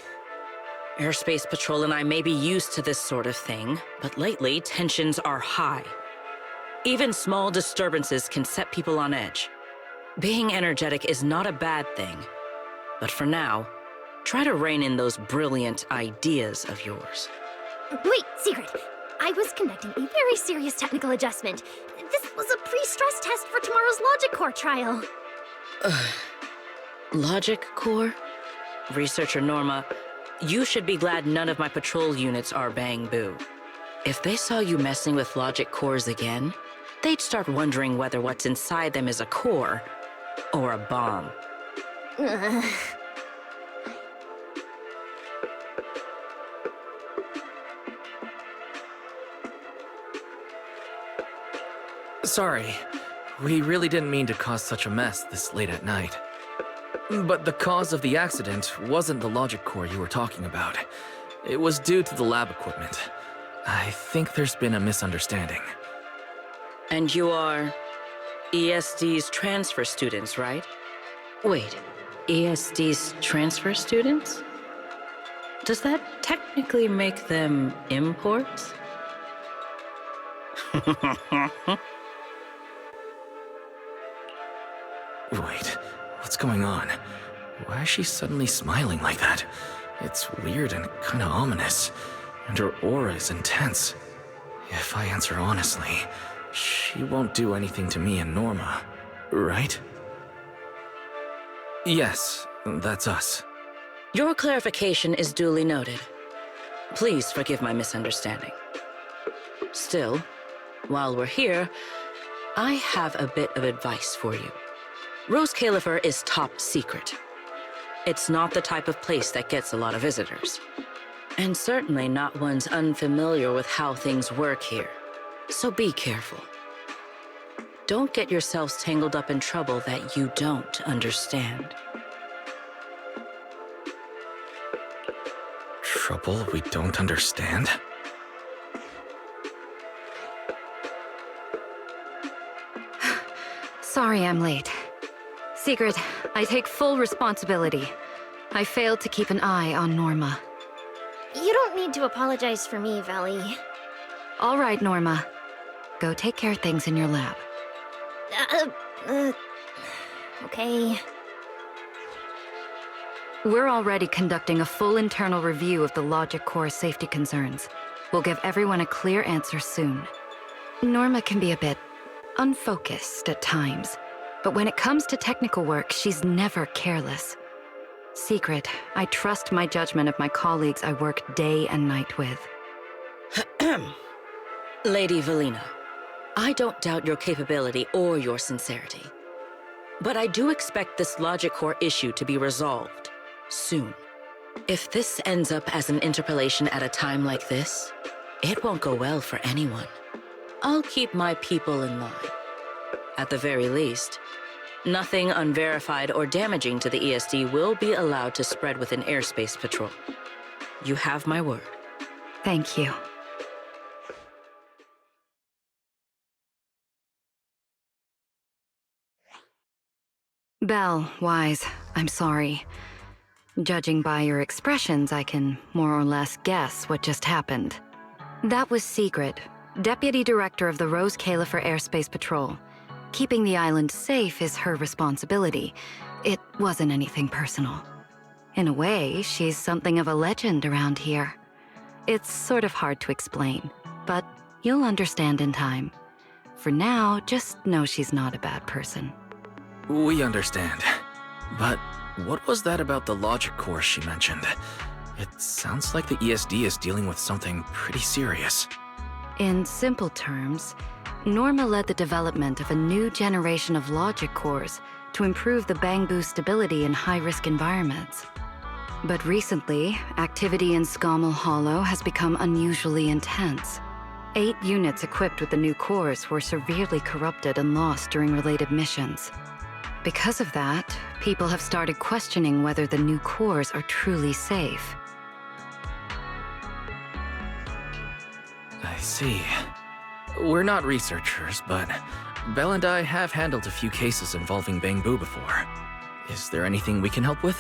Airspace Patrol and I may be used to this sort of thing, but lately tensions are high. Even small disturbances can set people on edge. Being energetic is not a bad thing, but for now, try to rein in those brilliant ideas of yours. Wait, Secret. I was conducting a very serious technical adjustment. This was a pre-stress test for tomorrow's Logic Core trial. Logic Core? Researcher Norma, you should be glad none of my patrol units are Bang Boo. If they saw you messing with Logic Cores again, they'd start wondering whether what's inside them is a core or a bomb. Sorry. We really didn't mean to cause such a mess this late at night. But the cause of the accident wasn't the logic core you were talking about. It was due to the lab equipment. I think there's been a misunderstanding. And you are ESD's transfer students, right? Wait, ESD's transfer students? Does that technically make them imports? Wait, what's going on? Why is she suddenly smiling like that? It's weird and kinda ominous, and her aura is intense. If I answer honestly, she won't do anything to me and Norma, right? Yes, that's us. Your clarification is duly noted. Please forgive my misunderstanding. Still, while we're here, I have a bit of advice for you. Rose Califer is top secret. It's not the type of place that gets a lot of visitors. And certainly not ones unfamiliar with how things work here. So be careful. Don't get yourselves tangled up in trouble that you don't understand. Trouble we don't understand? Sorry I'm late. Secret, I take full responsibility. I failed to keep an eye on Norma. You don't need to apologize for me, Valley. All right, Norma. Go take care of things in your lab. Okay. We're already conducting a full internal review of the Logic Core safety concerns. We'll give everyone a clear answer soon. Norma can be a bit unfocused at times, but when it comes to technical work, she's never careless. Secret, I trust my judgment of my colleagues I work day and night with. Lady Valina, I don't doubt your capability or your sincerity. But I do expect this Logic Core issue to be resolved soon. If this ends up as an interpolation at a time like this, it won't go well for anyone. I'll keep my people in line. At the very least, nothing unverified or damaging to the ESD will be allowed to spread within Airspace Patrol. You have my word. Thank you. Belle, Wise, I'm sorry. Judging by your expressions, I can more or less guess what just happened. That was Sigrid, Deputy Director of the Rose Califer Airspace Patrol. Keeping the island safe is her responsibility. It wasn't anything personal. In a way, she's something of a legend around here. It's sort of hard to explain, but you'll understand in time. For now, just know she's not a bad person. We understand. But what was that about the logic course she mentioned? It sounds like the ESD is dealing with something pretty serious. In simple terms, Norma led the development of a new generation of logic cores to improve the Bangbu stability in high-risk environments. But recently, activity in Scommel Hollow has become unusually intense. 8 units equipped with the new cores were severely corrupted and lost during related missions. Because of that, people have started questioning whether the new cores are truly safe. I see. We're not researchers, but Belle and I have handled a few cases involving Bangbu before. Is there anything we can help with?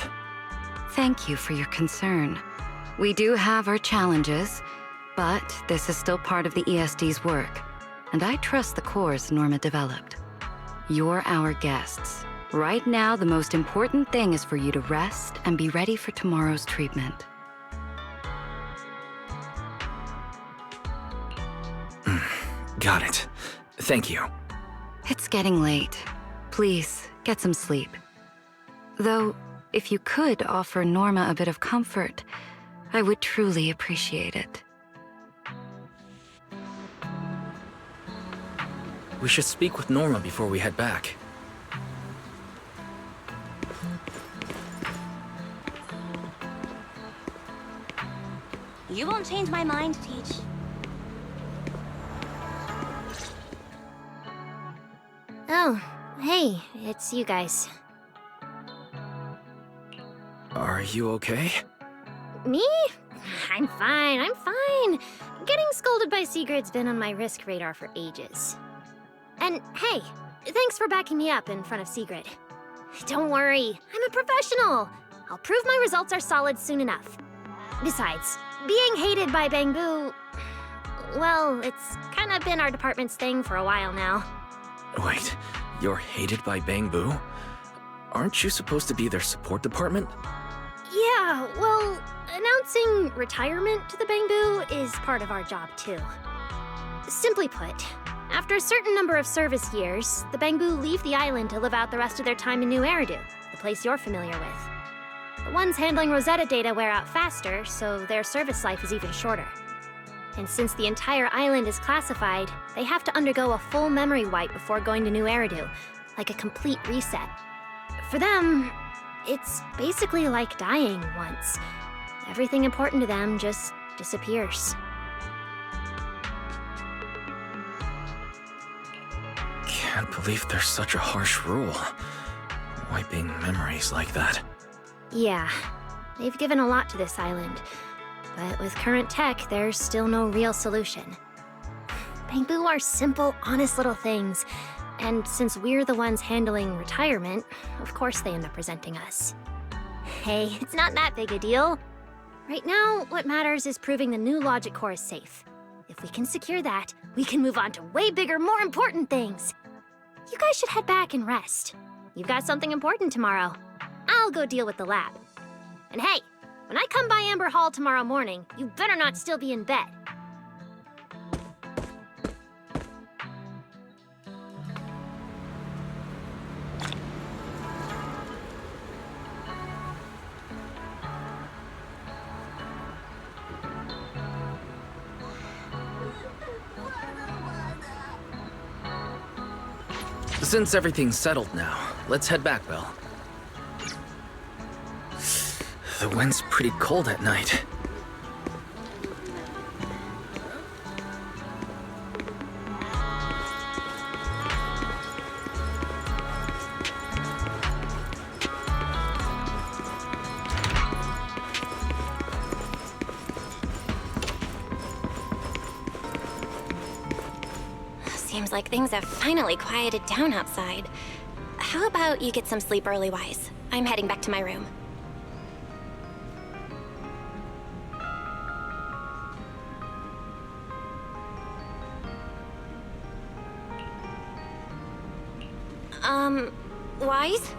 Thank you for your concern. We do have our challenges, but this is still part of the ESD's work, and I trust the cores Norma developed. You're our guests. Right now, the most important thing is for you to rest and be ready for tomorrow's treatment. Got it. Thank you. It's getting late. Please, get some sleep. Though, if you could offer Norma a bit of comfort, I would truly appreciate it. We should speak with Norma before we head back. You won't change my mind, Teach. Oh, hey, it's you guys. Are you okay? Me? I'm fine, I'm fine. Getting scolded by Sigrid's been on my risk radar for ages. And hey, thanks for backing me up in front of Sigrid. Don't worry, I'm a professional. I'll prove my results are solid soon enough. Besides, being hated by Bangbu, well, it's kind of been our department's thing for a while now. Wait, you're hated by Bangbu? Aren't you supposed to be their support department? Yeah, well, announcing retirement to the Bangbu is part of our job too. Simply put, after a certain number of service years, the Bangbu leave the island to live out the rest of their time in New Eridu, the place you're familiar with. The ones handling Rosetta data wear out faster, so their service life is even shorter. And since the entire island is classified, they have to undergo a full memory wipe before going to New Eridu, like a complete reset. For them, it's basically like dying once. Everything important to them just disappears. Can't believe there's such a harsh rule. Wiping memories like that. Yeah, they've given a lot to this island. But with current tech, there's still no real solution. Bangbu are simple, honest little things. And since we're the ones handling retirement, of course they end up resenting us. Hey, it's not that big a deal. Right now, what matters is proving the new logic core is safe. If we can secure that, we can move on to way bigger, more important things. You guys should head back and rest. You've got something important tomorrow. I'll go deal with the lab. And hey, when I come by Amber Hall tomorrow morning, you better not still be in bed. Since everything's settled now, let's head back, Belle. The wind's pretty cold at night. Seems like things have finally quieted down outside. how about you get some sleep early, Wise? I'm heading back to my room. Wise?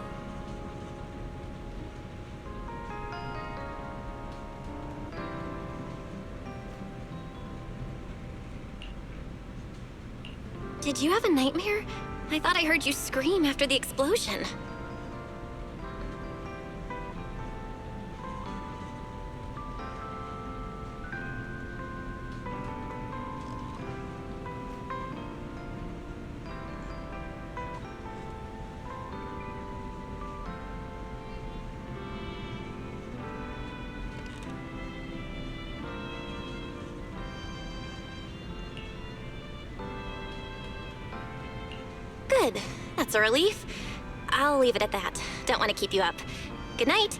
Did you have a nightmare? I thought I heard you scream after the explosion. Good. That's a relief. I'll leave it at that. Don't want to keep you up. Good night.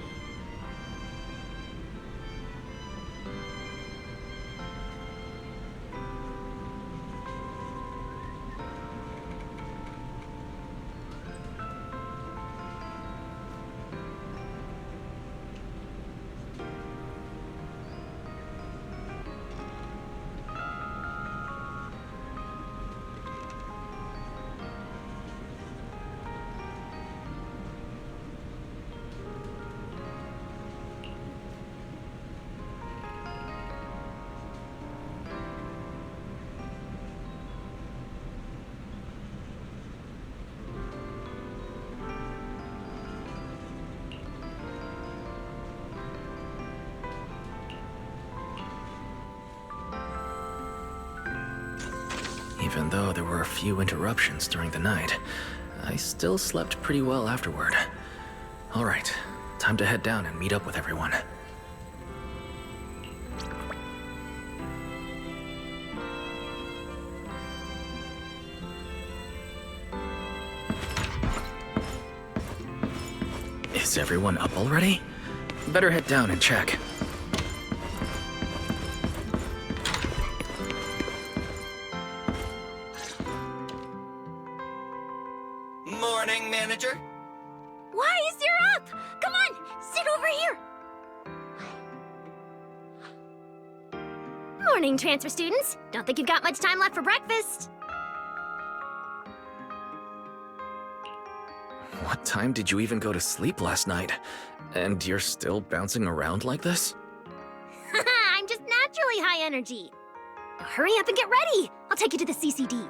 Even though there were a few interruptions during the night, I still slept pretty well afterward. All right, time to head down and meet up with everyone. Is everyone up already? Better head down and check. Morning, manager. Wise, you're up! Come on, sit over here! Morning, transfer students. Don't think you've got much time left for breakfast. What time did you even go to sleep last night? And you're still bouncing around like this? I'm just naturally high energy. Hurry up and get ready. I'll take you to the CCD.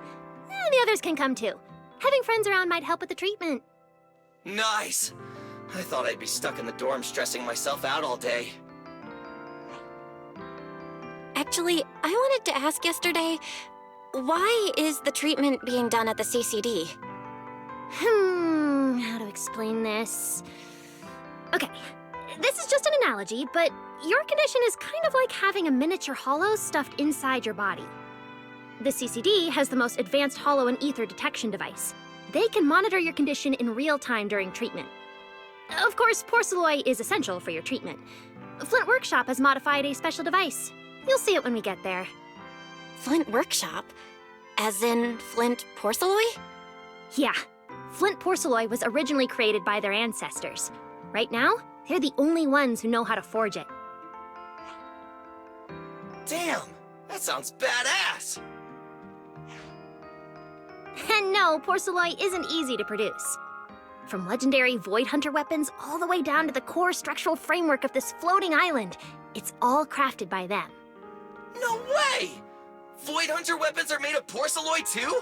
The others can come too. Having friends around might help with the treatment. Nice. I thought I'd be stuck in the dorm stressing myself out all day. Actually, I wanted to ask yesterday, why is the treatment being done at the CCD? How to explain this? Okay, this is just an analogy, but your condition is kind of like having a miniature hollow stuffed inside your body. The CCD has the most advanced hollow and ether detection device. They can monitor your condition in real time during treatment. Of course, porcelloi is essential for your treatment. Flint Workshop has modified a special device. You'll see it when we get there. Flint Workshop? As in Flint porcelloi? Yeah. Flint porcelloi was originally created by their ancestors. Right now, they're the only ones who know how to forge it. Damn, that sounds badass. And no, porcelloi isn't easy to produce. From legendary Void Hunter weapons all the way down to the core structural framework of this floating island, it's all crafted by them. No way! Void Hunter weapons are made of porcelloi too?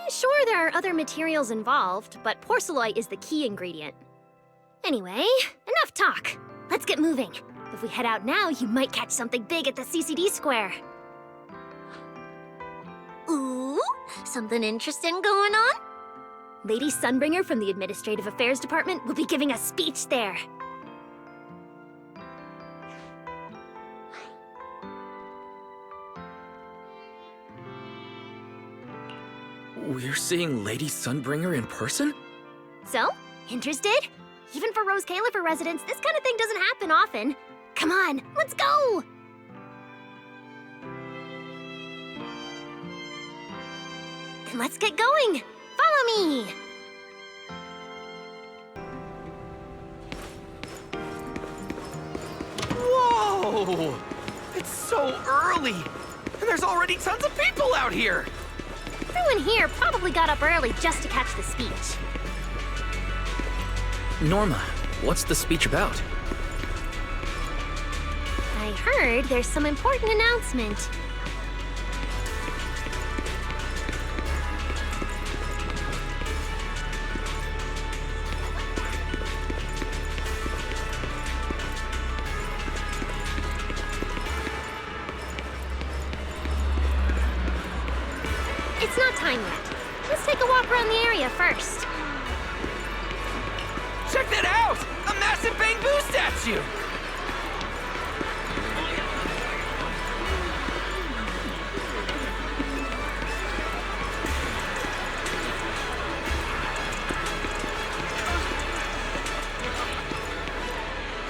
Sure, there are other materials involved, but porcelloi is the key ingredient. Anyway, enough talk. Let's get moving. If we head out now, you might catch something big at the CCD square. Ooh, something interesting going on? Lady Sunbringer from the Administrative Affairs Department will be giving a speech there. We're seeing Lady Sunbringer in person? So, interested? Even for Rose Califer residents, this kind of thing doesn't happen often. Come on, let's go! And let's get going! Follow me! Whoa! It's so early! And there's already tons of people out here! Everyone here probably got up early just to catch the speech. Norma, what's the speech about? I heard there's some important announcement. It's not time yet. Let's take a walk around the area first. Check that out! A massive bamboo statue!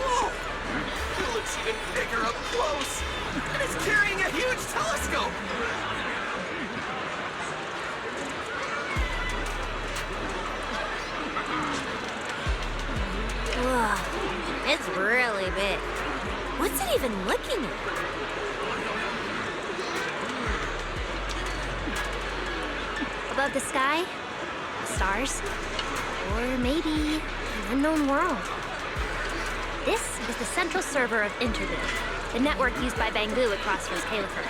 Whoa! It looks even bigger up close! And it's carrying a huge telescope! Whoa, it's really big. What's it even looking at? Above the sky, stars, or maybe an unknown world. This is the central server of Interview, the network used by Bangbu across Rose Califer.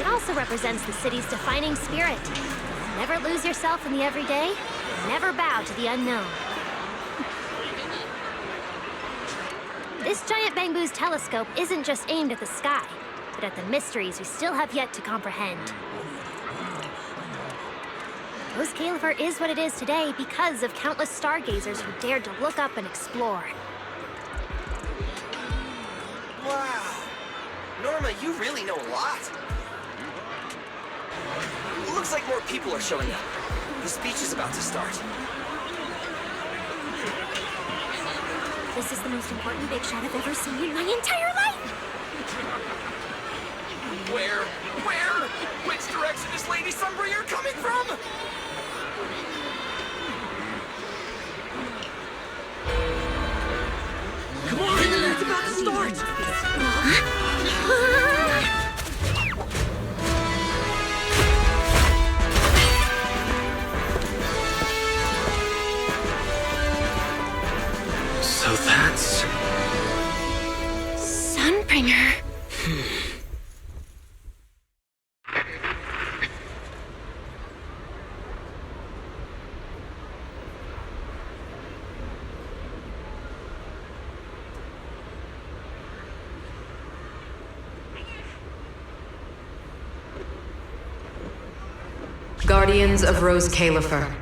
It also represents the city's defining spirit. Never lose yourself in the everyday, never bow to the unknown. This giant Bangbu's telescope isn't just aimed at the sky, but at the mysteries we still have yet to comprehend. Rose Califer is what it is today because of countless stargazers who dared to look up and explore. Wow! Norma, you really know a lot. Looks like more people are showing up. The speech is about to start. This is the most important big shot I've ever seen in my entire life! Where? Which direction is Lady Sunbringer coming from? Come on! It's about to start! So that's... Sunbringer. Guardians of Rose Califer.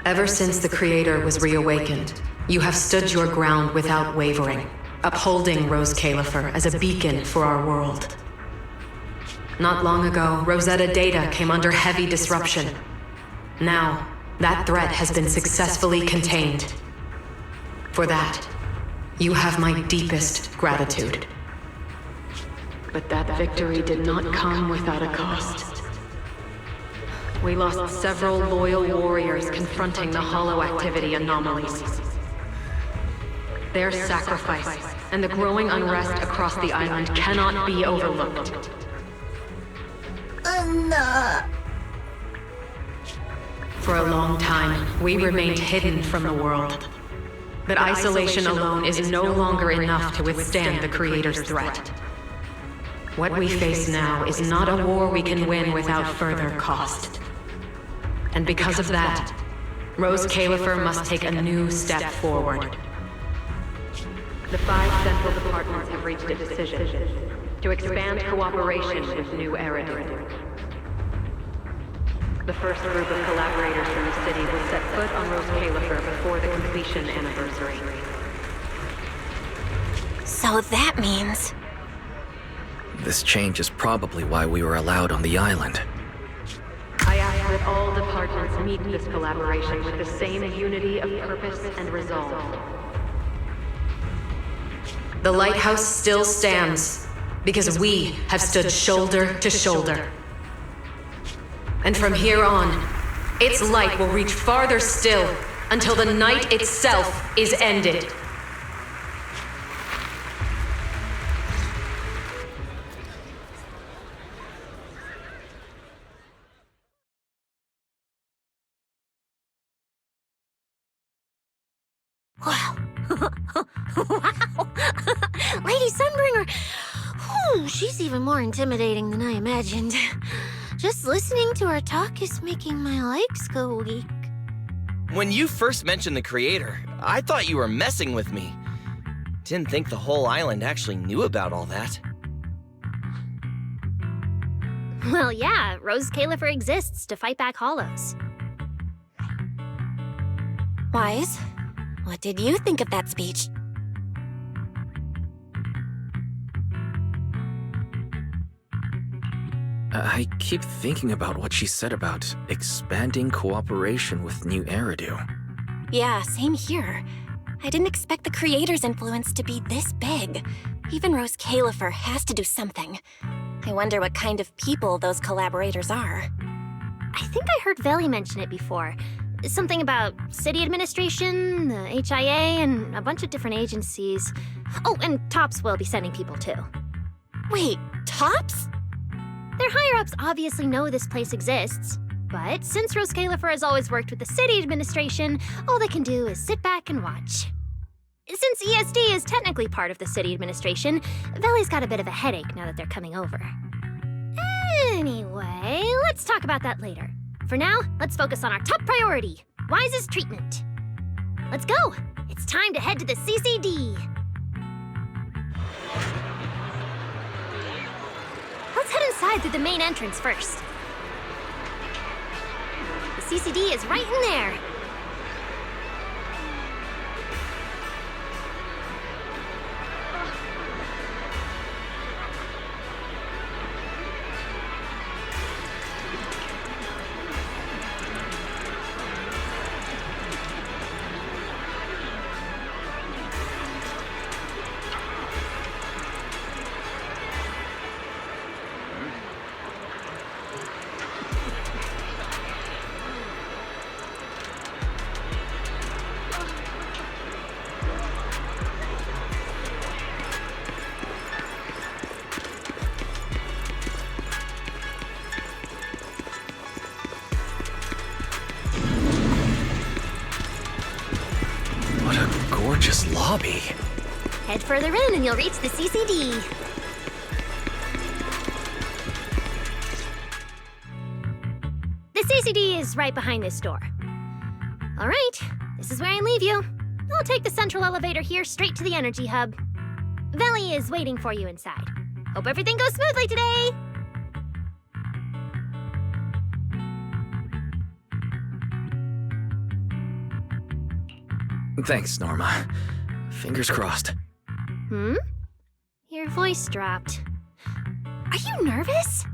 Ever since the Creator was reawakened, you have stood your ground without wavering, upholding Rose Califer as a beacon for our world. Not long ago, Rosetta data came under heavy disruption. Now, that threat has been successfully contained. For that, you have my deepest gratitude. But that victory did not come without a cost. We lost several loyal warriors confronting the hollow activity anomalies. Their sacrifice and the growing unrest across the island cannot be overlooked. For a long time, we remained hidden from the world. But isolation alone is no longer enough to withstand the Creator's threat. What we face now is not a war we can win without further cost. And because of that, Rose Califer must take a new step forward. The 5 central departments have reached a decision to expand cooperation with New Eridan. The first group of collaborators from the city will set foot on Rose Califer before the completion anniversary. So that means... This change is probably why we were allowed on the island. I ask that all departments meet this collaboration with the same unity of purpose and resolve. The lighthouse still stands because we have stood shoulder to shoulder. And from here on, its light will reach farther still until the night itself is ended. Wow. Wow. Lady Sunbringer. Whew, she's even more intimidating than I imagined. Just listening to her talk is making my legs go weak. When you first mentioned the creator, I thought you were messing with me. Didn't think the whole island actually knew about all that. Well, yeah, Rose Califer exists to fight back hollows. Wise, what did you think of that speech? I keep thinking about what she said about expanding cooperation with New Eridu. Yeah, same here. I didn't expect the creator's influence to be this big. Even Rose Califer has to do something. I wonder what kind of people those collaborators are. I think I heard Veli mention it before. Something about city administration, the HIA, and a bunch of different agencies. Oh, and TOPS will be sending people too. Wait, TOPS? Their higher-ups obviously know this place exists, but since Rose Califer has always worked with the city administration, all they can do is sit back and watch. Since ESD is technically part of the city administration, Veli's got a bit of a headache now that they're coming over. Anyway, let's talk about that later. For now, let's focus on our top priority, Wise's treatment. Let's go! It's time to head to the CCD. Let's head inside through the main entrance first. The CCD is right in there. Gorgeous lobby. Head further in and you'll reach the CCD. The CCD is right behind this door. All right, this is where I leave you. I'll take the central elevator here straight to the energy hub. Veli is waiting for you inside. Hope everything goes smoothly today. Thanks, Norma. Fingers crossed. Your voice dropped. Are you nervous?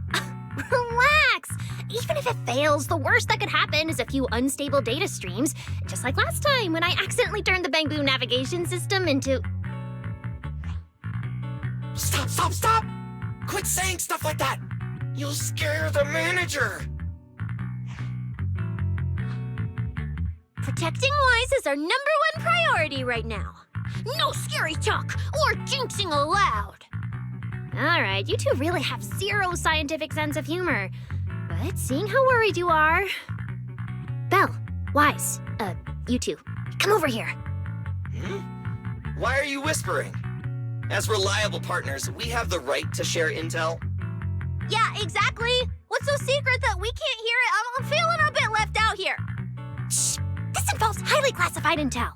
Relax! Even if it fails, the worst that could happen is a few unstable data streams, just like last time when I accidentally turned the Bangbu navigation system into... Stop! Quit saying stuff like that! You'll scare the manager! Protecting Wise is our #1 priority right now. No scary talk or jinxing allowed. All right, you two really have zero scientific sense of humor. But seeing how worried you are... Belle, Wise, you two, come over here. Why are you whispering? As reliable partners, we have the right to share intel. Yeah, exactly. What's so secret that we can't hear it? I'm feeling a bit left out here. Shh! This involves highly classified intel.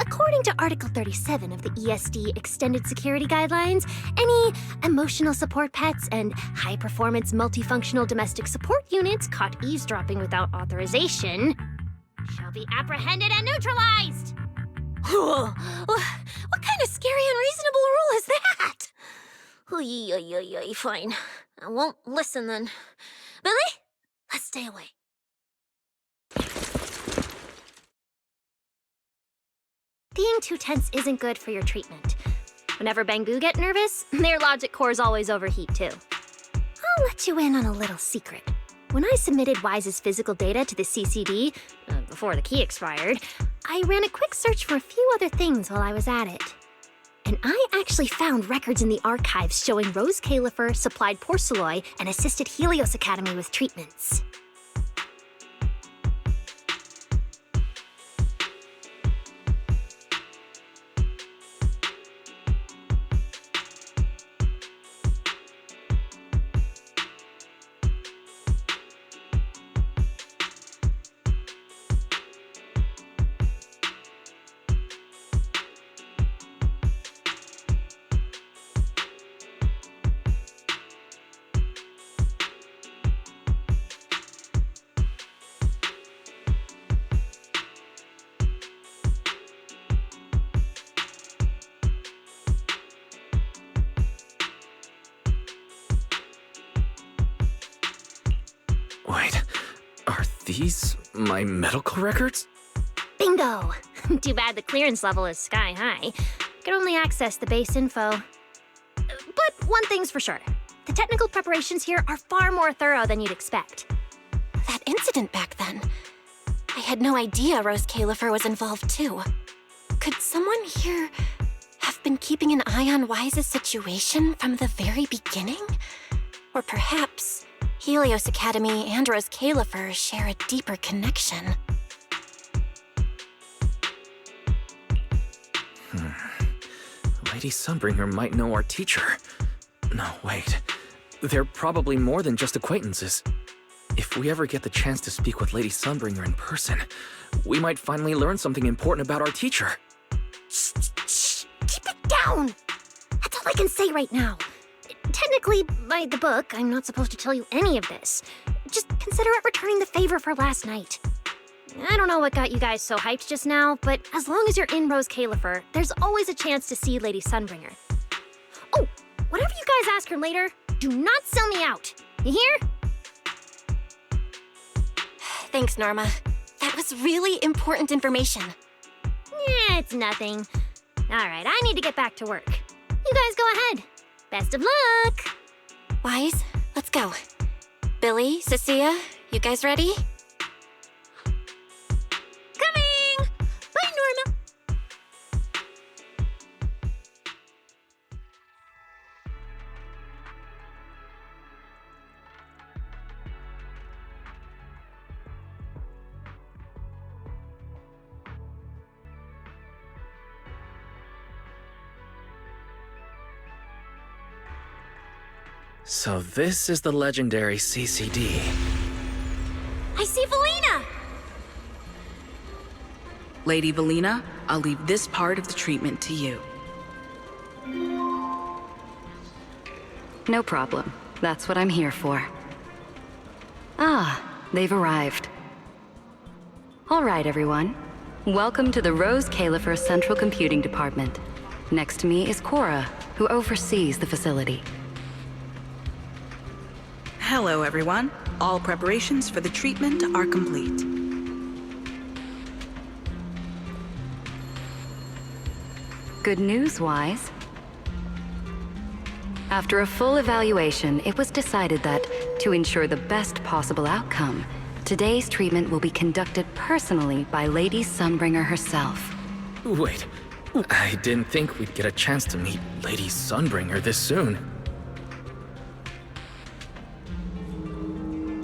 According to Article 37 of the ESD Extended Security Guidelines, any emotional support pets and high-performance multifunctional domestic support units caught eavesdropping without authorization shall be apprehended and neutralized. What kind of scary, unreasonable rule is that? Fine. I won't listen then. Billy, let's stay away. Being too tense isn't good for your treatment. Whenever Bangbu get nervous, their logic cores always overheat too. I'll let you in on a little secret. When I submitted Wise's physical data to the CCD, before the key expired, I ran a quick search for a few other things while I was at it. And I actually found records in the archives showing Rose Califer supplied Porceloy and assisted Helios Academy with treatments. Wait, are these my medical records? Bingo! Too bad the clearance level is sky high. Can only access the base info. But one thing's for sure. The technical preparations here are far more thorough than you'd expect. That incident back then. I had no idea Rose Califer was involved too. Could someone here have been keeping an eye on Wise's situation from the very beginning? Or perhaps Helios Academy and Rose Califer share a deeper connection. Lady Sunbringer might know our teacher. No, wait. They're probably more than just acquaintances. If we ever get the chance to speak with Lady Sunbringer in person, we might finally learn something important about our teacher. Shh! Keep it down! That's all I can say right now. Technically, by the book, I'm not supposed to tell you any of this. Just consider it returning the favor for last night. I don't know what got you guys so hyped just now, but as long as you're in Rose Califer, there's always a chance to see Lady Sunbringer. Oh, whatever you guys ask her later, do not sell me out. You hear? Thanks, Norma. That was really important information. Yeah, it's nothing. All right, I need to get back to work. You guys go ahead. Best of luck! Wise, let's go. Billy, Cecilia, you guys ready? Coming! Bye, Norma! So this is the legendary CCD. I see Valina! Lady Valina, I'll leave this part of the treatment to you. No problem. That's what I'm here for. Ah, they've arrived. All right, everyone. Welcome to the Rose Califer Central Computing Department. Next to me is Cora, who oversees the facility. Hello, everyone. All preparations for the treatment are complete. Good news, Wise. After a full evaluation, it was decided that, to ensure the best possible outcome, today's treatment will be conducted personally by Lady Sunbringer herself. Wait, I didn't think we'd get a chance to meet Lady Sunbringer this soon.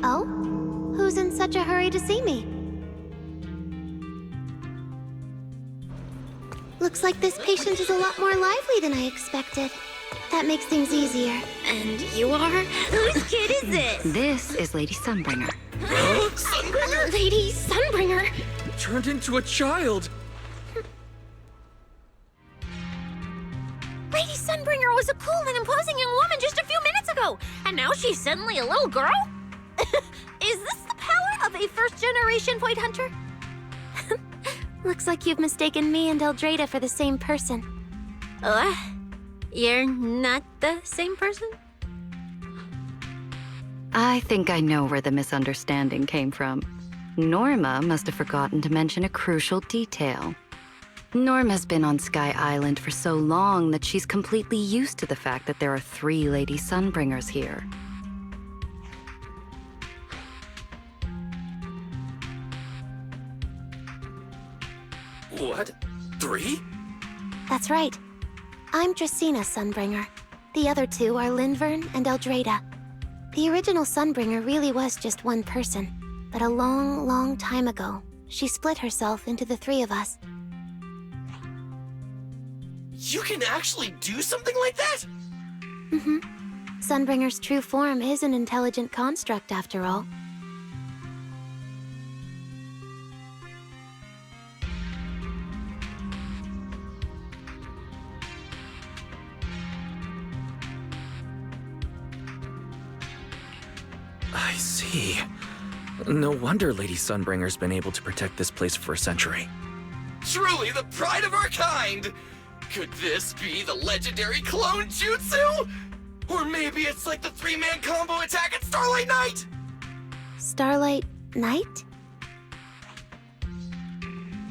Oh? Who's in such a hurry to see me? Looks like this patient is a lot more lively than I expected. That makes things easier. And you are? Whose kid is this? This is Lady Sunbringer. Sunbringer? Lady Sunbringer! Turned into a child! Lady Sunbringer was a cool and imposing young woman just a few minutes ago, and now she's suddenly a little girl? Is this the power of a first-generation point hunter? Looks like you've mistaken me and Eldrada for the same person. What? You're not the same person? I think I know where the misunderstanding came from. Norma must have forgotten to mention a crucial detail. Norma's been on Sky Island for so long that she's completely used to the fact that there are 3 Lady Sunbringers here. What? 3? That's right. I'm Dracena Sunbringer. The other 2 are Linvern and Eldrada. The original Sunbringer really was just one person, but a long, long time ago, she split herself into the 3 of us. You can actually do something like that? Mm-hmm. Sunbringer's true form is an intelligent construct, after all. I see. No wonder Lady Sunbringer's been able to protect this place for a century. Truly the pride of our kind! Could this be the legendary clone jutsu? Or maybe it's like the 3-man combo attack at Starlight Night? Starlight Night?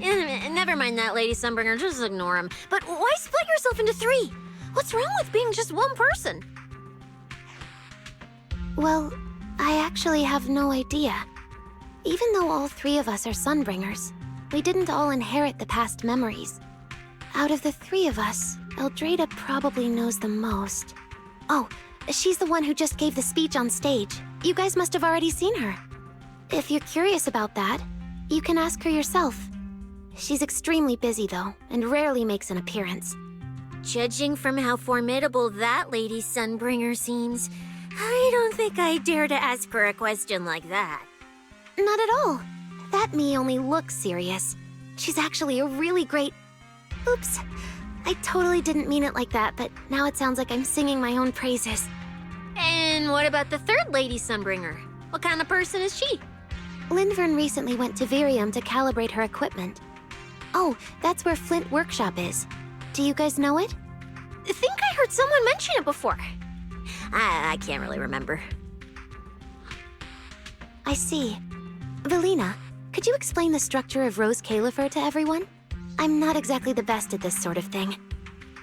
Never mind that, Lady Sunbringer. Just ignore him. But why split yourself into 3? What's wrong with being just one person? Well, I actually have no idea. Even though all 3 of us are Sunbringers, we didn't all inherit the past memories. Out of the 3 of us, Eldrada probably knows the most. Oh, she's the one who just gave the speech on stage. You guys must have already seen her. If you're curious about that, you can ask her yourself. She's extremely busy, though, and rarely makes an appearance. Judging from how formidable that Lady Sunbringer seems, I don't think I dare to ask her a question like that. Not at all. That me only looks serious. She's actually a really great... Oops. I totally didn't mean it like that, but now it sounds like I'm singing my own praises. And what about the 3rd Lady Sunbringer? What kind of person is she? Lindvern recently went to Virium to calibrate her equipment. Oh, that's where Flint Workshop is. Do you guys know it? I think I heard someone mention it before. I can't really remember. I see. Velina, could you explain the structure of Rose Califer to everyone? I'm not exactly the best at this sort of thing.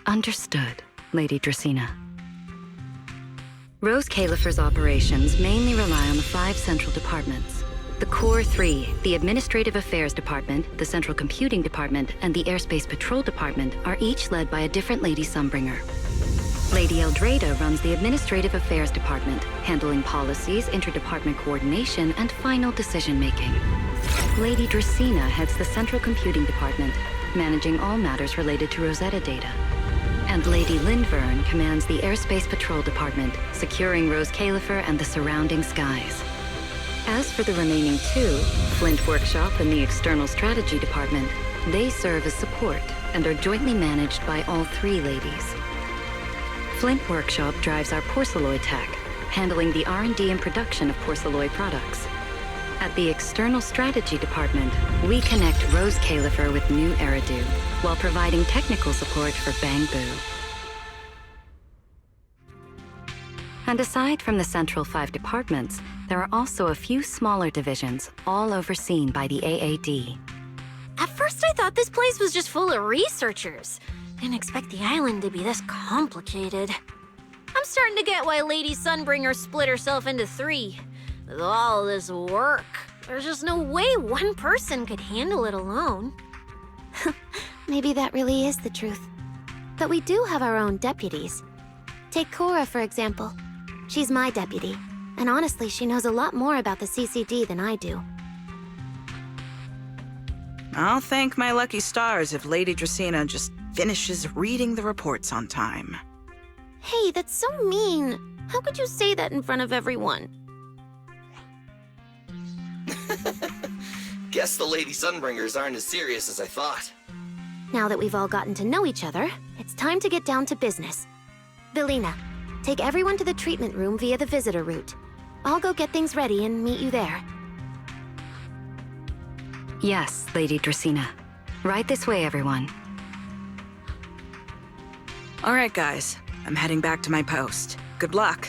Understood, Lady Dracena. Rose Califer's operations mainly rely on the 5 central departments. The Core 3, the Administrative Affairs Department, the Central Computing Department, and the Airspace Patrol Department are each led by a different Lady Sunbringer. Lady Eldrada runs the Administrative Affairs Department, handling policies, interdepartment coordination, and final decision-making. Lady Dracena heads the Central Computing Department, managing all matters related to Rosetta data. And Lady Lindvern commands the Airspace Patrol Department, securing Rose Califer and the surrounding skies. As for the remaining 2, Flint Workshop and the External Strategy Department, they serve as support and are jointly managed by all 3 ladies. Flint Workshop drives our porcelloid tech, handling the R&D and production of porcelloid products. At the External Strategy Department, we connect Rose Califer with new Eridu, while providing technical support for Bangbu. And aside from the central 5 departments, there are also a few smaller divisions, all overseen by the AAD. At first I thought this place was just full of researchers. Didn't expect the island to be this complicated. I'm starting to get why Lady Sunbringer split herself into 3. With all this work, there's just no way one person could handle it alone. Maybe that really is the truth. But we do have our own deputies. Take Cora, for example. She's my deputy, and honestly, she knows a lot more about the CCD than I do. I'll thank my lucky stars if Lady Dracena just finishes reading the reports on time. Hey, that's so mean. How could you say that in front of everyone? Guess the Lady Sunbringers aren't as serious as I thought. Now that we've all gotten to know each other, it's time to get down to business. Velina, take everyone to the treatment room via the visitor route. I'll go get things ready and meet you there. Yes, Lady Dracena. Right this way, everyone. All right, guys. I'm heading back to my post. Good luck.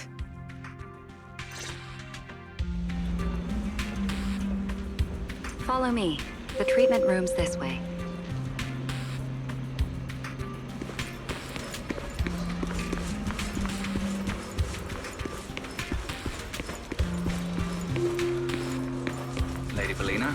Follow me. The treatment room's this way. Lady Velina?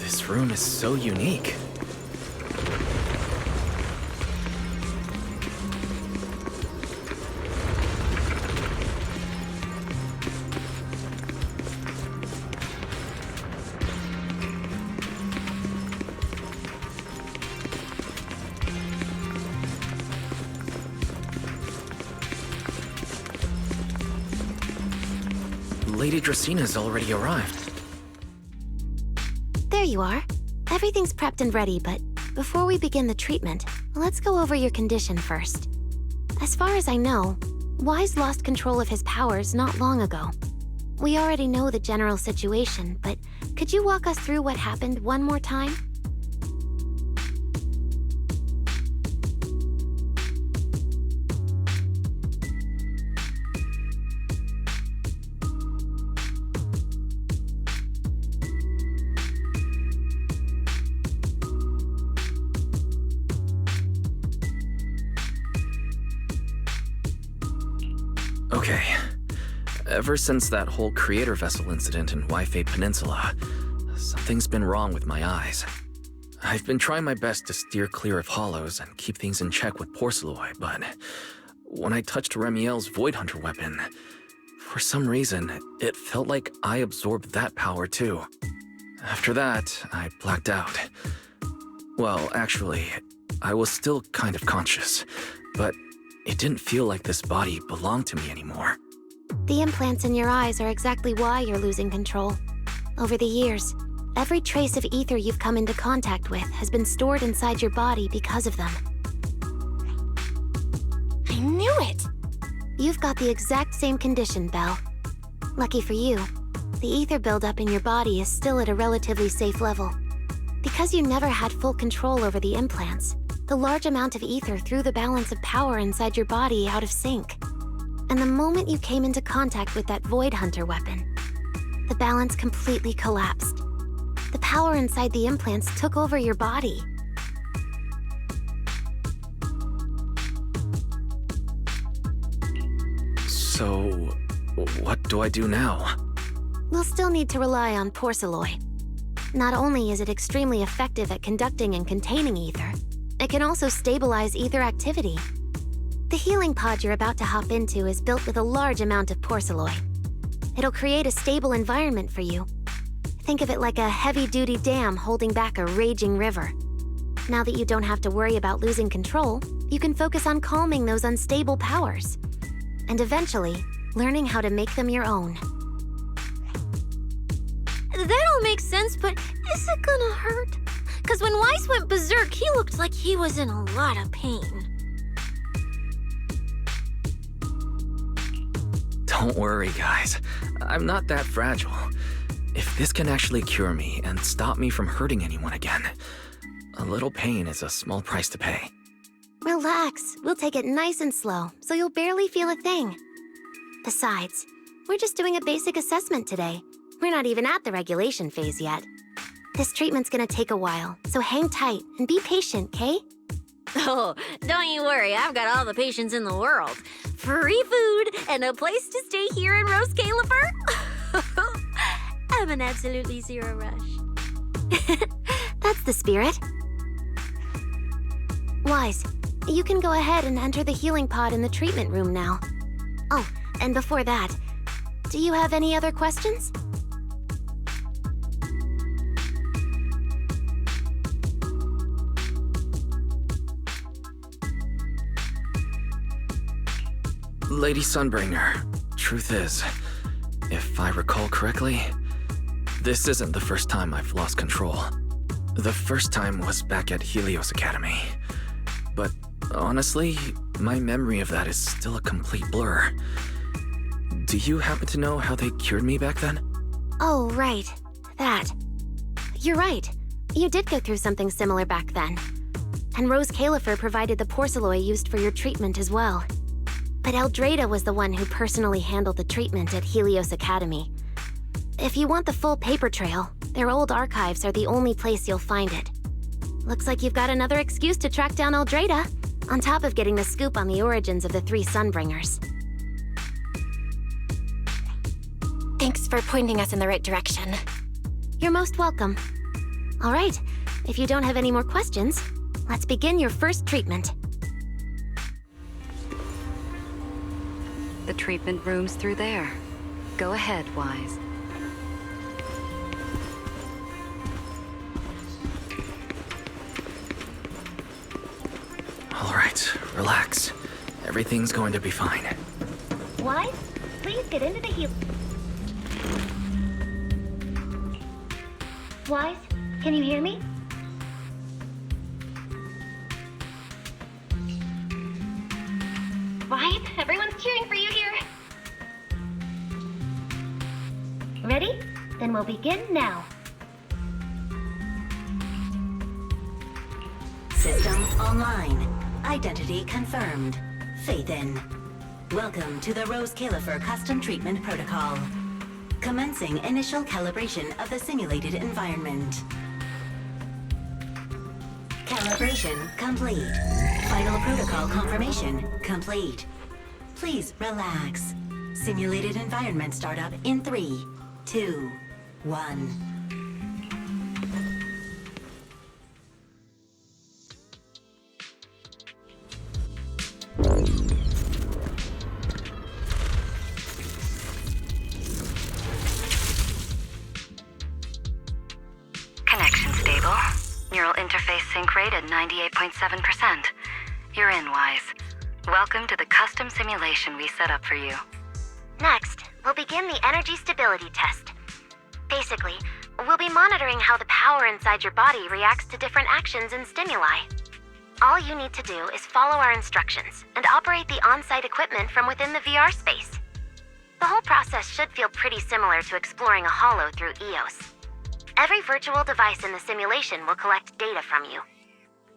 This room is so unique. Lady Dracena's already arrived. There you are. Everything's prepped and ready, but before we begin the treatment, let's go over your condition first. As far as I know, Wise lost control of his powers not long ago. We already know the general situation, but could you walk us through what happened one more time? Okay. Ever since that whole creator vessel incident in Waifei Peninsula, something's been wrong with my eyes. I've been trying my best to steer clear of hollows and keep things in check with Porceloi, but when I touched Remiel's Void Hunter weapon, for some reason, it felt like I absorbed that power too. After that, I blacked out. Well, actually, I was still kind of conscious, but it didn't feel like this body belonged to me anymore. The implants in your eyes are exactly why you're losing control. Over the years, every trace of ether you've come into contact with has been stored inside your body because of them. I knew it! You've got the exact same condition, Belle. Lucky for you, the ether buildup in your body is still at a relatively safe level. Because you never had full control over the implants, the large amount of ether threw the balance of power inside your body out of sync. And the moment you came into contact with that Void Hunter weapon, the balance completely collapsed. The power inside the implants took over your body. So, what do I do now? We'll still need to rely on Porceloi. Not only is it extremely effective at conducting and containing ether, it can also stabilize ether activity. The healing pod you're about to hop into is built with a large amount of Porceloi. It'll create a stable environment for you. Think of it like a heavy-duty dam holding back a raging river. Now that you don't have to worry about losing control, you can focus on calming those unstable powers. And eventually, learning how to make them your own. That all makes sense, but is it gonna hurt? Because when Weiss went berserk, he looked like he was in a lot of pain. Don't worry, guys. I'm not that fragile. If this can actually cure me and stop me from hurting anyone again, a little pain is a small price to pay. Relax. We'll take it nice and slow, so you'll barely feel a thing. Besides, we're just doing a basic assessment today. We're not even at the regulation phase yet. This treatment's gonna take a while, so hang tight and be patient, Kay? Oh, don't you worry, I've got all the patience in the world. Free food and a place to stay here in Rose Califer. I'm an absolutely zero rush. That's the spirit. Wise, you can go ahead and enter the healing pod in the treatment room now. Oh, and before that, do you have any other questions? Lady Sunbringer, truth is, if I recall correctly, this isn't the first time I've lost control. The first time was back at Helios Academy. But honestly, my memory of that is still a complete blur. Do you happen to know how they cured me back then? Oh, right. That. You're right. You did go through something similar back then. And Rose Califer provided the Porceloi used for your treatment as well. But Eldrada was the one who personally handled the treatment at Helios Academy. If you want the full paper trail, their old archives are the only place you'll find it. Looks like you've got another excuse to track down Eldrada, on top of getting the scoop on the origins of the three Sunbringers. Thanks for pointing us in the right direction. You're most welcome. All right, if you don't have any more questions, let's begin your first treatment. The treatment room's through there. Go ahead, Wise. All right, relax. Everything's going to be fine. Wise, please get into the heal. Wise, can you hear me? Wise, everyone's cheering for you here. Ready? Then we'll begin now. System online. Identity confirmed. Faith in. Welcome to the Rose Califer Custom Treatment Protocol. Commencing initial calibration of the simulated environment. Calibration complete. Final protocol confirmation complete. Please relax. Simulated environment startup in 3, 2, 1. Connection stable. Neural interface sync rate at 98.7%. You're in, Wise. Welcome to the custom simulation we set up for you. Next, we'll begin the energy stability test. Basically, we'll be monitoring how the power inside your body reacts to different actions and stimuli. All you need to do is follow our instructions and operate the on-site equipment from within the VR space. The whole process should feel pretty similar to exploring a holo through EOS. Every virtual device in the simulation will collect data from you.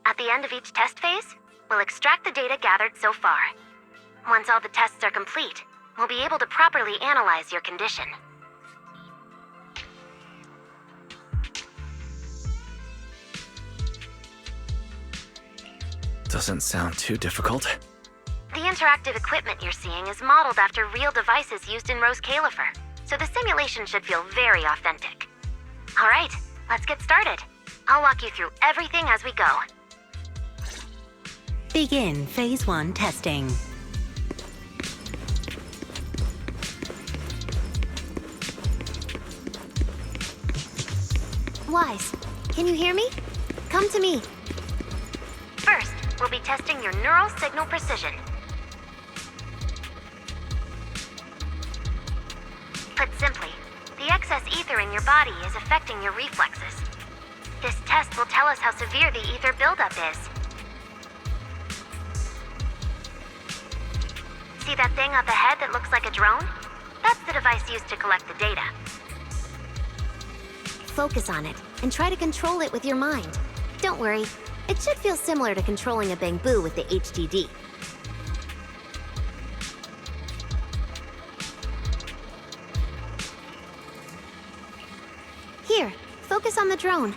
At the end of each test phase, we'll extract the data gathered so far. Once all the tests are complete, we'll be able to properly analyze your condition. Doesn't sound too difficult. The interactive equipment you're seeing is modeled after real devices used in Rose Califer, so the simulation should feel very authentic. All right, let's get started. I'll walk you through everything as we go. Begin Phase 1 testing. Wise, can you hear me? Come to me. First, we'll be testing your neural signal precision. Put simply, the excess ether in your body is affecting your reflexes. This test will tell us how severe the ether buildup is. See that thing up ahead that looks like a drone? That's the device used to collect the data. Focus on it and try to control it with your mind. Don't worry, it should feel similar to controlling a bamboo with the HDD. Here, focus on the drone.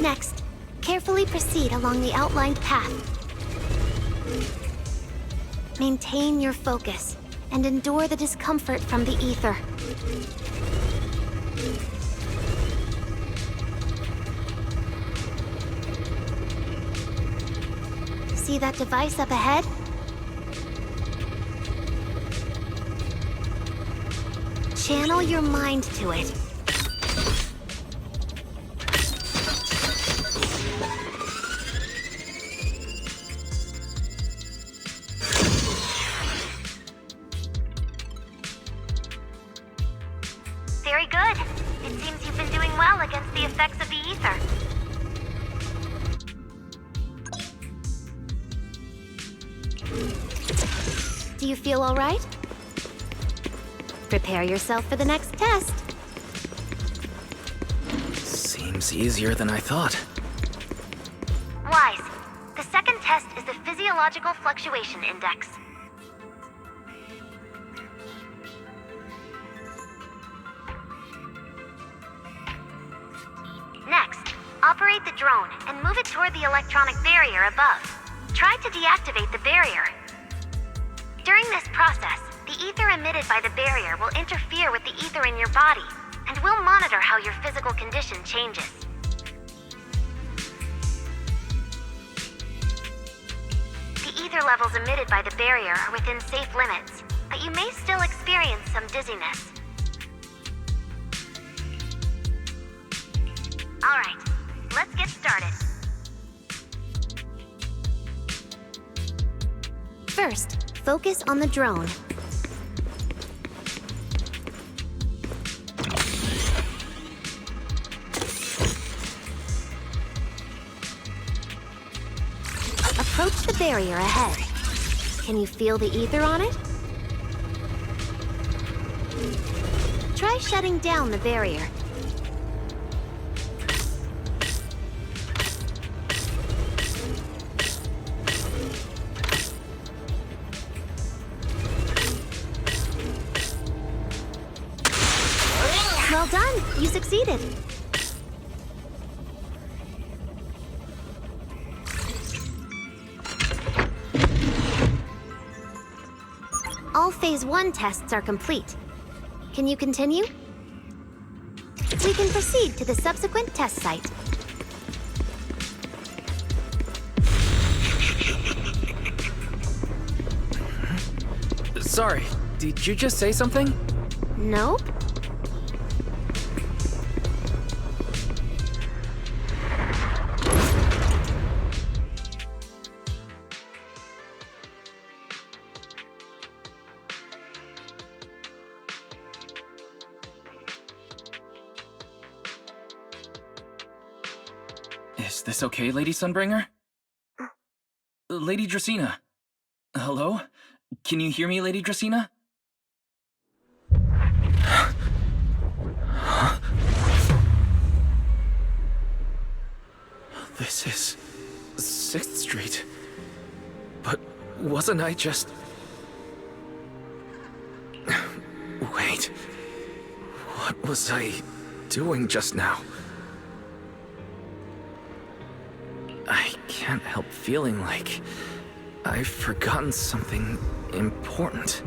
Next, carefully proceed along the outlined path. Maintain your focus and endure the discomfort from the ether. See that device up ahead? Channel your mind to it. Very good. It seems you've been doing well against the effects of the ether. Do you feel all right? Prepare yourself for the next test. Seems easier than I thought. Wise. The second test is the physiological fluctuation index. Next, operate the drone and move it toward the electronic barrier above. Try to deactivate the barrier. During this process, the ether emitted by the barrier will interfere with the ether in your body, and we'll monitor how your physical condition changes. The ether levels emitted by the barrier are within safe limits. but you may still experience some dizziness. Alright, let's get started. First, focus on the drone. Approach the barrier ahead. Can you feel the ether on it? Try shutting down the barrier. Well done, you succeeded. All Phase 1 tests are complete. Can you continue? We can proceed to the subsequent test site. Sorry, did you just say something? Nope. Is this okay, Lady Sunbringer? Lady Dracaena? Hello? Can you hear me, Lady Dracaena? This is 6th Street. But wasn't I just... Wait. What was I doing just now? I can't help feeling like I've forgotten something important.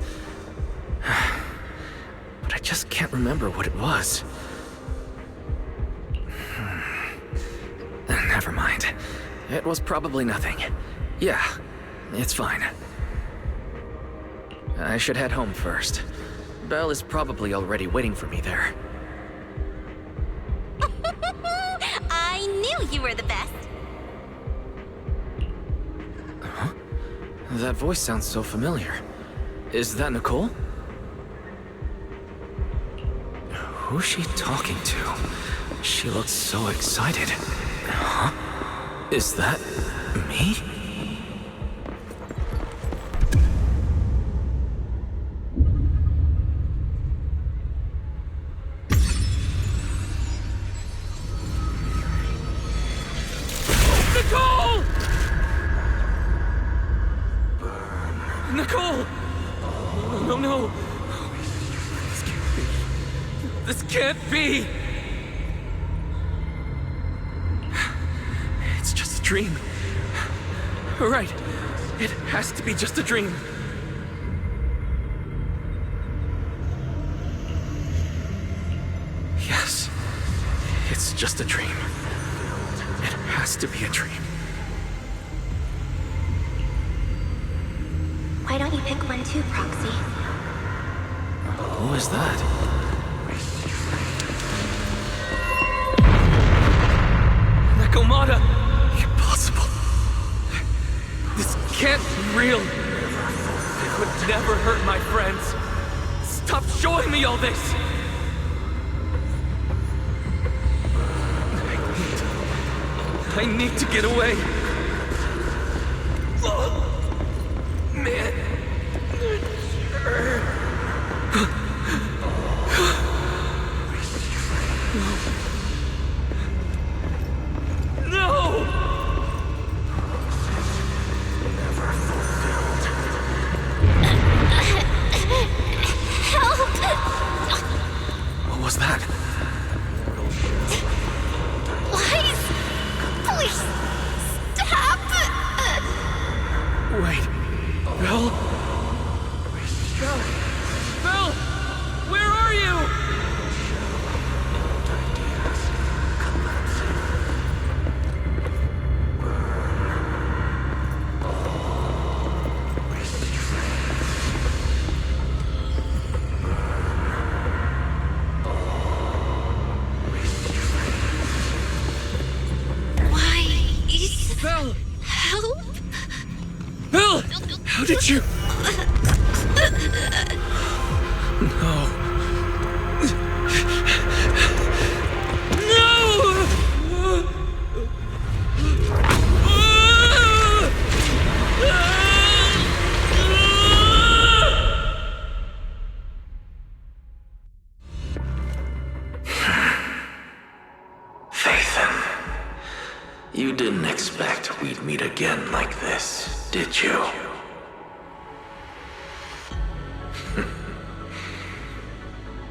But I just can't remember what it was. Never mind. It was probably nothing. Yeah, it's fine. I should head home first. Belle is probably already waiting for me there. I knew you were the best. Huh? That voice sounds so familiar. Is that Nicole? Who's she talking to? She looks so excited. Huh? Is that me? Nicole! Nicole! No, no. This can't be. It's just a dream. Right. It has to be just a dream. Yes. It's just a dream. It has to be a dream. Why don't you pick one too, Proxy? Who is that? Nakomata! Impossible. This can't be real. It would never hurt my friends. Stop showing me all this! I need to get away. Oh, man. No! Help! What was that? Please, stop! Wait, Belle? Belle! Belle! Where are you? How did you... No. You didn't expect we'd meet again like this, did you?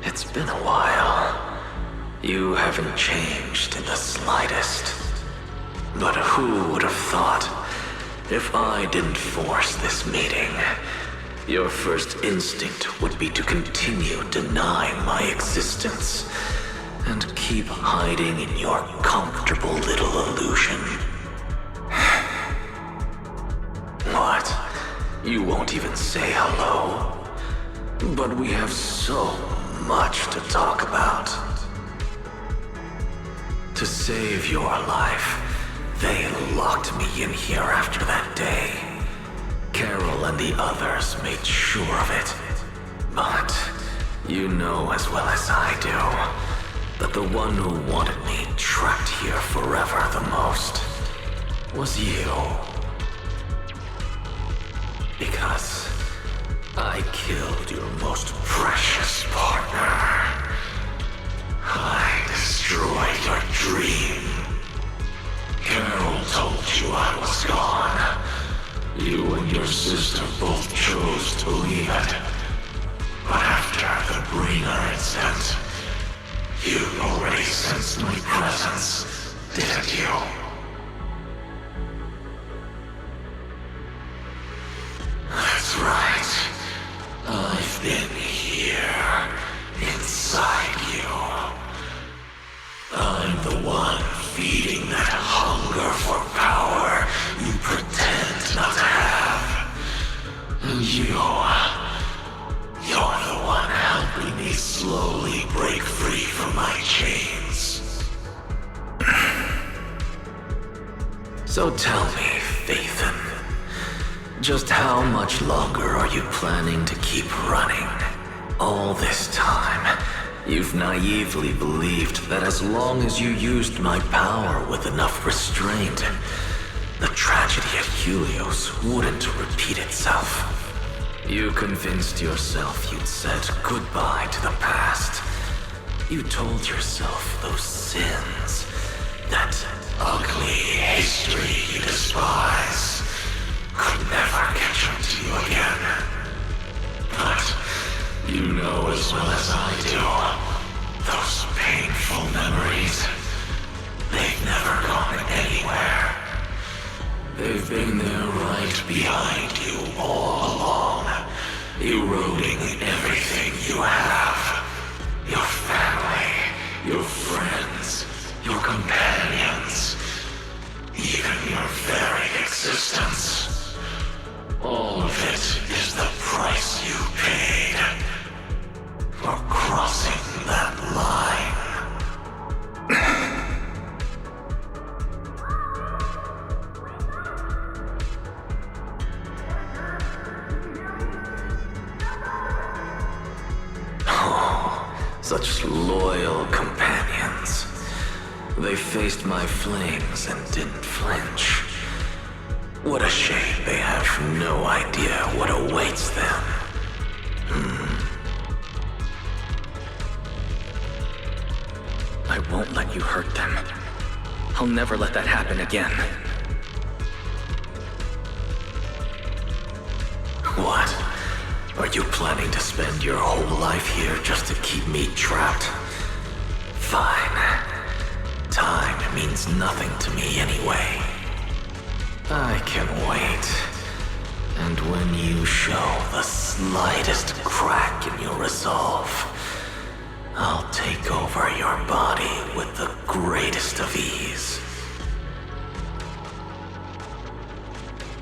It's been a while. You haven't changed in the slightest. But who would have thought, if I didn't force this meeting, your first instinct would be to continue denying my existence and keep hiding in your comfortable little illusion. What? You won't even say hello? But we have so much to talk about. To save your life, they locked me in here after that day. Carol and the others made sure of it. But you know as well as I do that the one who wanted me trapped here forever the most was you. Because I killed your most precious partner. I destroyed your dream. Carol told you I was gone. You and your sister both chose to leave it. But after the bringer incident, you already sensed my presence, didn't you? That's right. I've been here, inside you. I'm the one feeding that hunger for power you pretend not to have. And you're the one helping me slowly break free from my chains. So tell me, Phaethon, just how much longer are you planning to keep running? All this time, you've naively believed that as long as you used my power with enough restraint, the tragedy at Helios wouldn't repeat itself. You convinced yourself you'd said goodbye to the past. You told yourself those sins, that ugly history you despise, could never catch up to you again. But you know as well as I do, those painful memories, they've never gone anywhere. They've been there right behind you all along, eroding everything you have. Your family, your friends, your companions, even your very existence. All of it is the price you paid for crossing that line. Such loyal companions. They faced my flames and didn't flinch. What a shame they have no idea what awaits them. I won't let you hurt them. I'll never let that happen again. What? Are you planning to spend your whole life here just to keep me trapped? Fine. Time means nothing to me anyway. I can wait. And when you show the slightest crack in your resolve, I'll take over your body with the greatest of ease.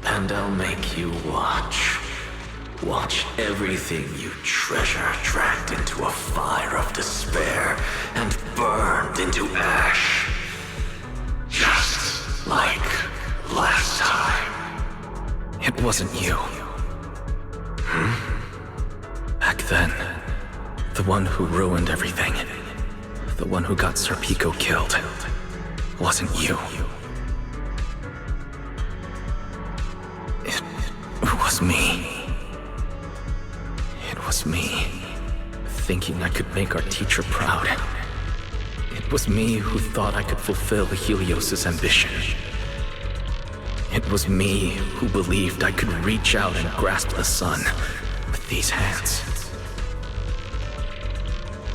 And I'll make you watch. Watch everything you treasure dragged into a fire of despair and burned into ash. Just like last time. It wasn't you. then, the one who ruined everything, the one who got Sir Pico killed, wasn't you. It was me. It was me, thinking I could make our teacher proud. It was me who thought I could fulfill Helios's ambition. It was me who believed I could reach out and grasp the sun with these hands.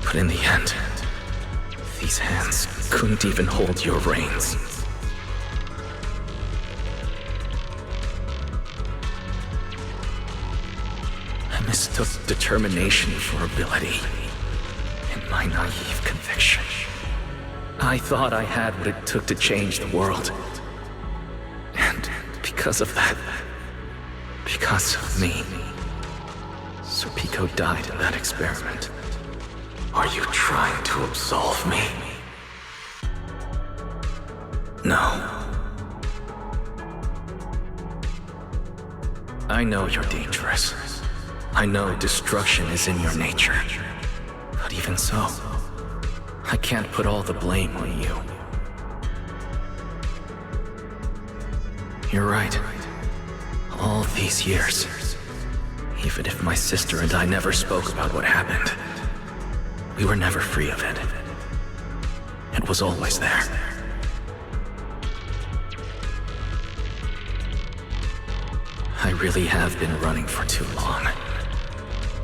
But in the end, these hands couldn't even hold your reins. I mistook determination for ability in my naive conviction. I thought I had what it took to change the world. And because of that, because of me, Sir Pico died in that experiment. Are you trying to absolve me? No. I know you're dangerous. I know destruction is in your nature. But even so, I can't put all the blame on you. You're right. All these years, even if my sister and I never spoke about what happened, we were never free of it. It was always there. I really have been running for too long.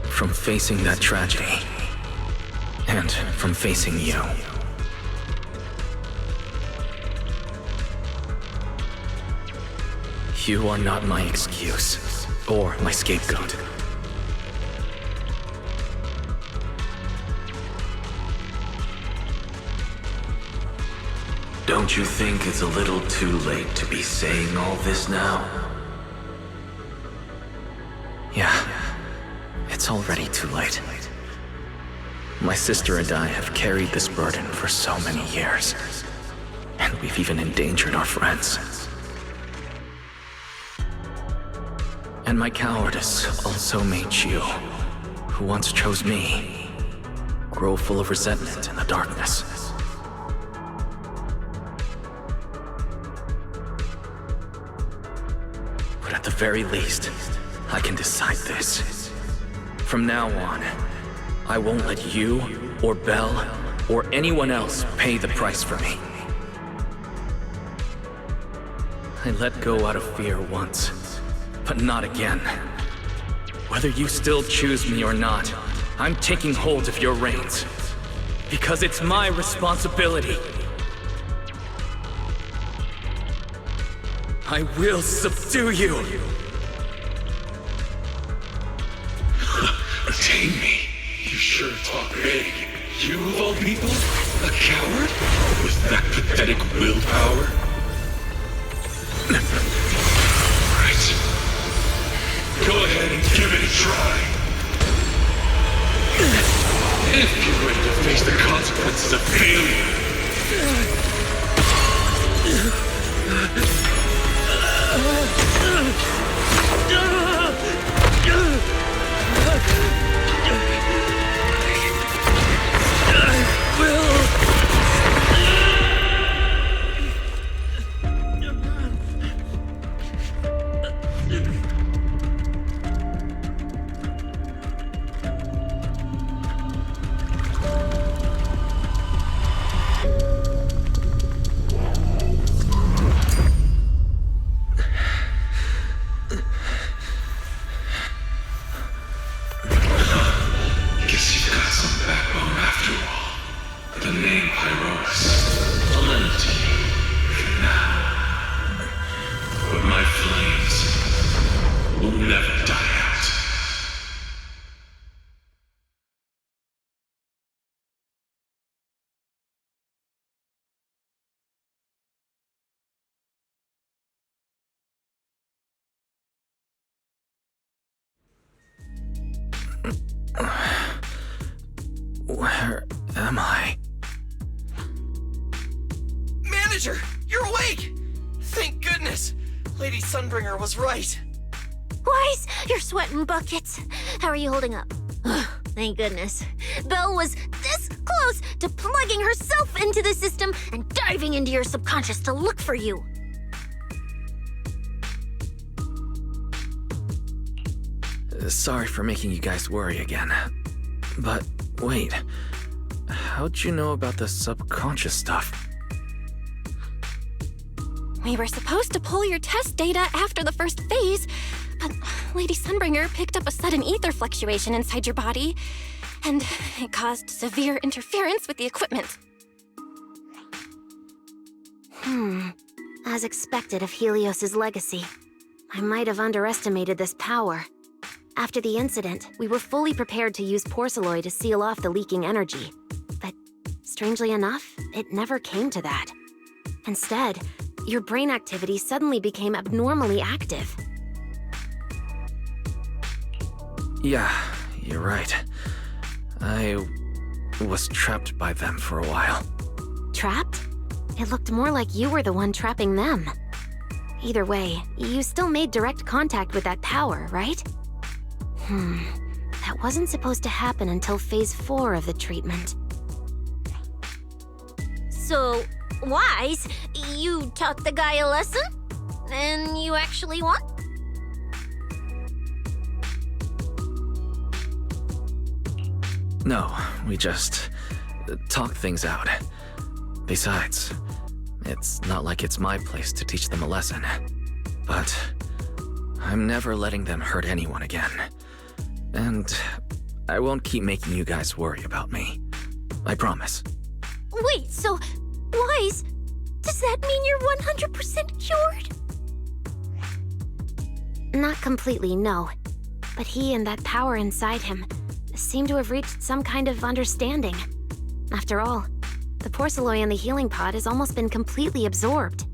From facing that tragedy, and from facing you. You are not my excuse, or my scapegoat. Don't you think it's a little too late to be saying all this now? Yeah, it's already too late. My sister and I have carried this burden for so many years, and we've even endangered our friends. And my cowardice also made you, who once chose me, grow full of resentment in the darkness. But at the very least, I can decide this. From now on, I won't let you, or Belle, or anyone else pay the price for me. I let go out of fear once, but not again. Whether you still choose me or not, I'm taking hold of your reins. Because it's my responsibility. I will subdue you. Retain me? You sure talk big. You of all people? A coward? With that pathetic willpower? Right. Go ahead and give it a try. If you're ready to face the consequences of failure. Where am I? Manager, you're awake! Thank goodness! Lady Sunbringer was right. Weiss, you're sweating buckets. How are you holding up? Thank goodness. Belle was this close to plugging herself into the system and diving into your subconscious to look for you. Sorry for making you guys worry again. But wait, how'd you know about the subconscious stuff? We were supposed to pull your test data after the first phase, but Lady Sunbringer picked up a sudden ether fluctuation inside your body, and it caused severe interference with the equipment. As expected of Helios's legacy, I might have underestimated this power. After the incident, we were fully prepared to use porcelain to seal off the leaking energy. But strangely enough, it never came to that. Instead, your brain activity suddenly became abnormally active. Yeah, you're right. I was trapped by them for a while. Trapped? It looked more like you were the one trapping them. Either way, you still made direct contact with that power, right? That wasn't supposed to happen until phase 4 of the treatment. So, Wise, you taught the guy a lesson? And you actually won? No, we just talked things out. Besides, it's not like it's my place to teach them a lesson. But I'm never letting them hurt anyone again. And I won't keep making you guys worry about me. I promise. Wait, so, Wise, does that mean you're 100% cured? Not completely, no. But he and that power inside him seem to have reached some kind of understanding. After all, the porcelain in the healing pod has almost been completely absorbed.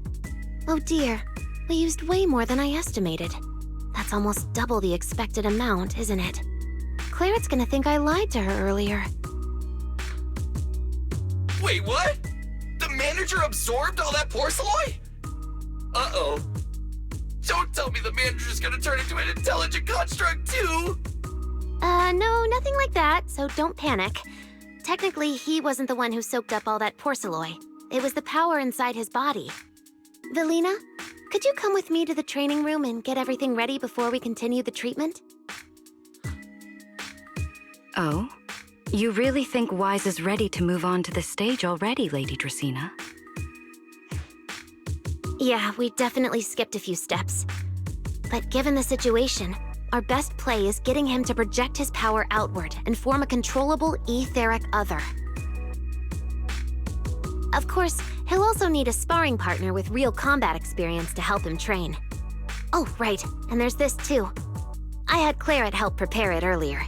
Oh dear, we used way more than I estimated. That's almost double the expected amount, isn't it? Clarette's gonna think I lied to her earlier. Wait, what? The manager absorbed all that porcelain? Uh-oh. Don't tell me the manager's gonna turn into an intelligent construct too! No, nothing like that, so don't panic. Technically, he wasn't the one who soaked up all that porcelain. It was the power inside his body. Velina, could you come with me to the training room and get everything ready before we continue the treatment? Oh? You really think Wise is ready to move on to the stage already, Lady Dracaena? Yeah, we definitely skipped a few steps. But given the situation, our best play is getting him to project his power outward and form a controllable etheric other. Of course, he'll also need a sparring partner with real combat experience to help him train. Oh, right, and there's this too. I had Clarette help prepare it earlier.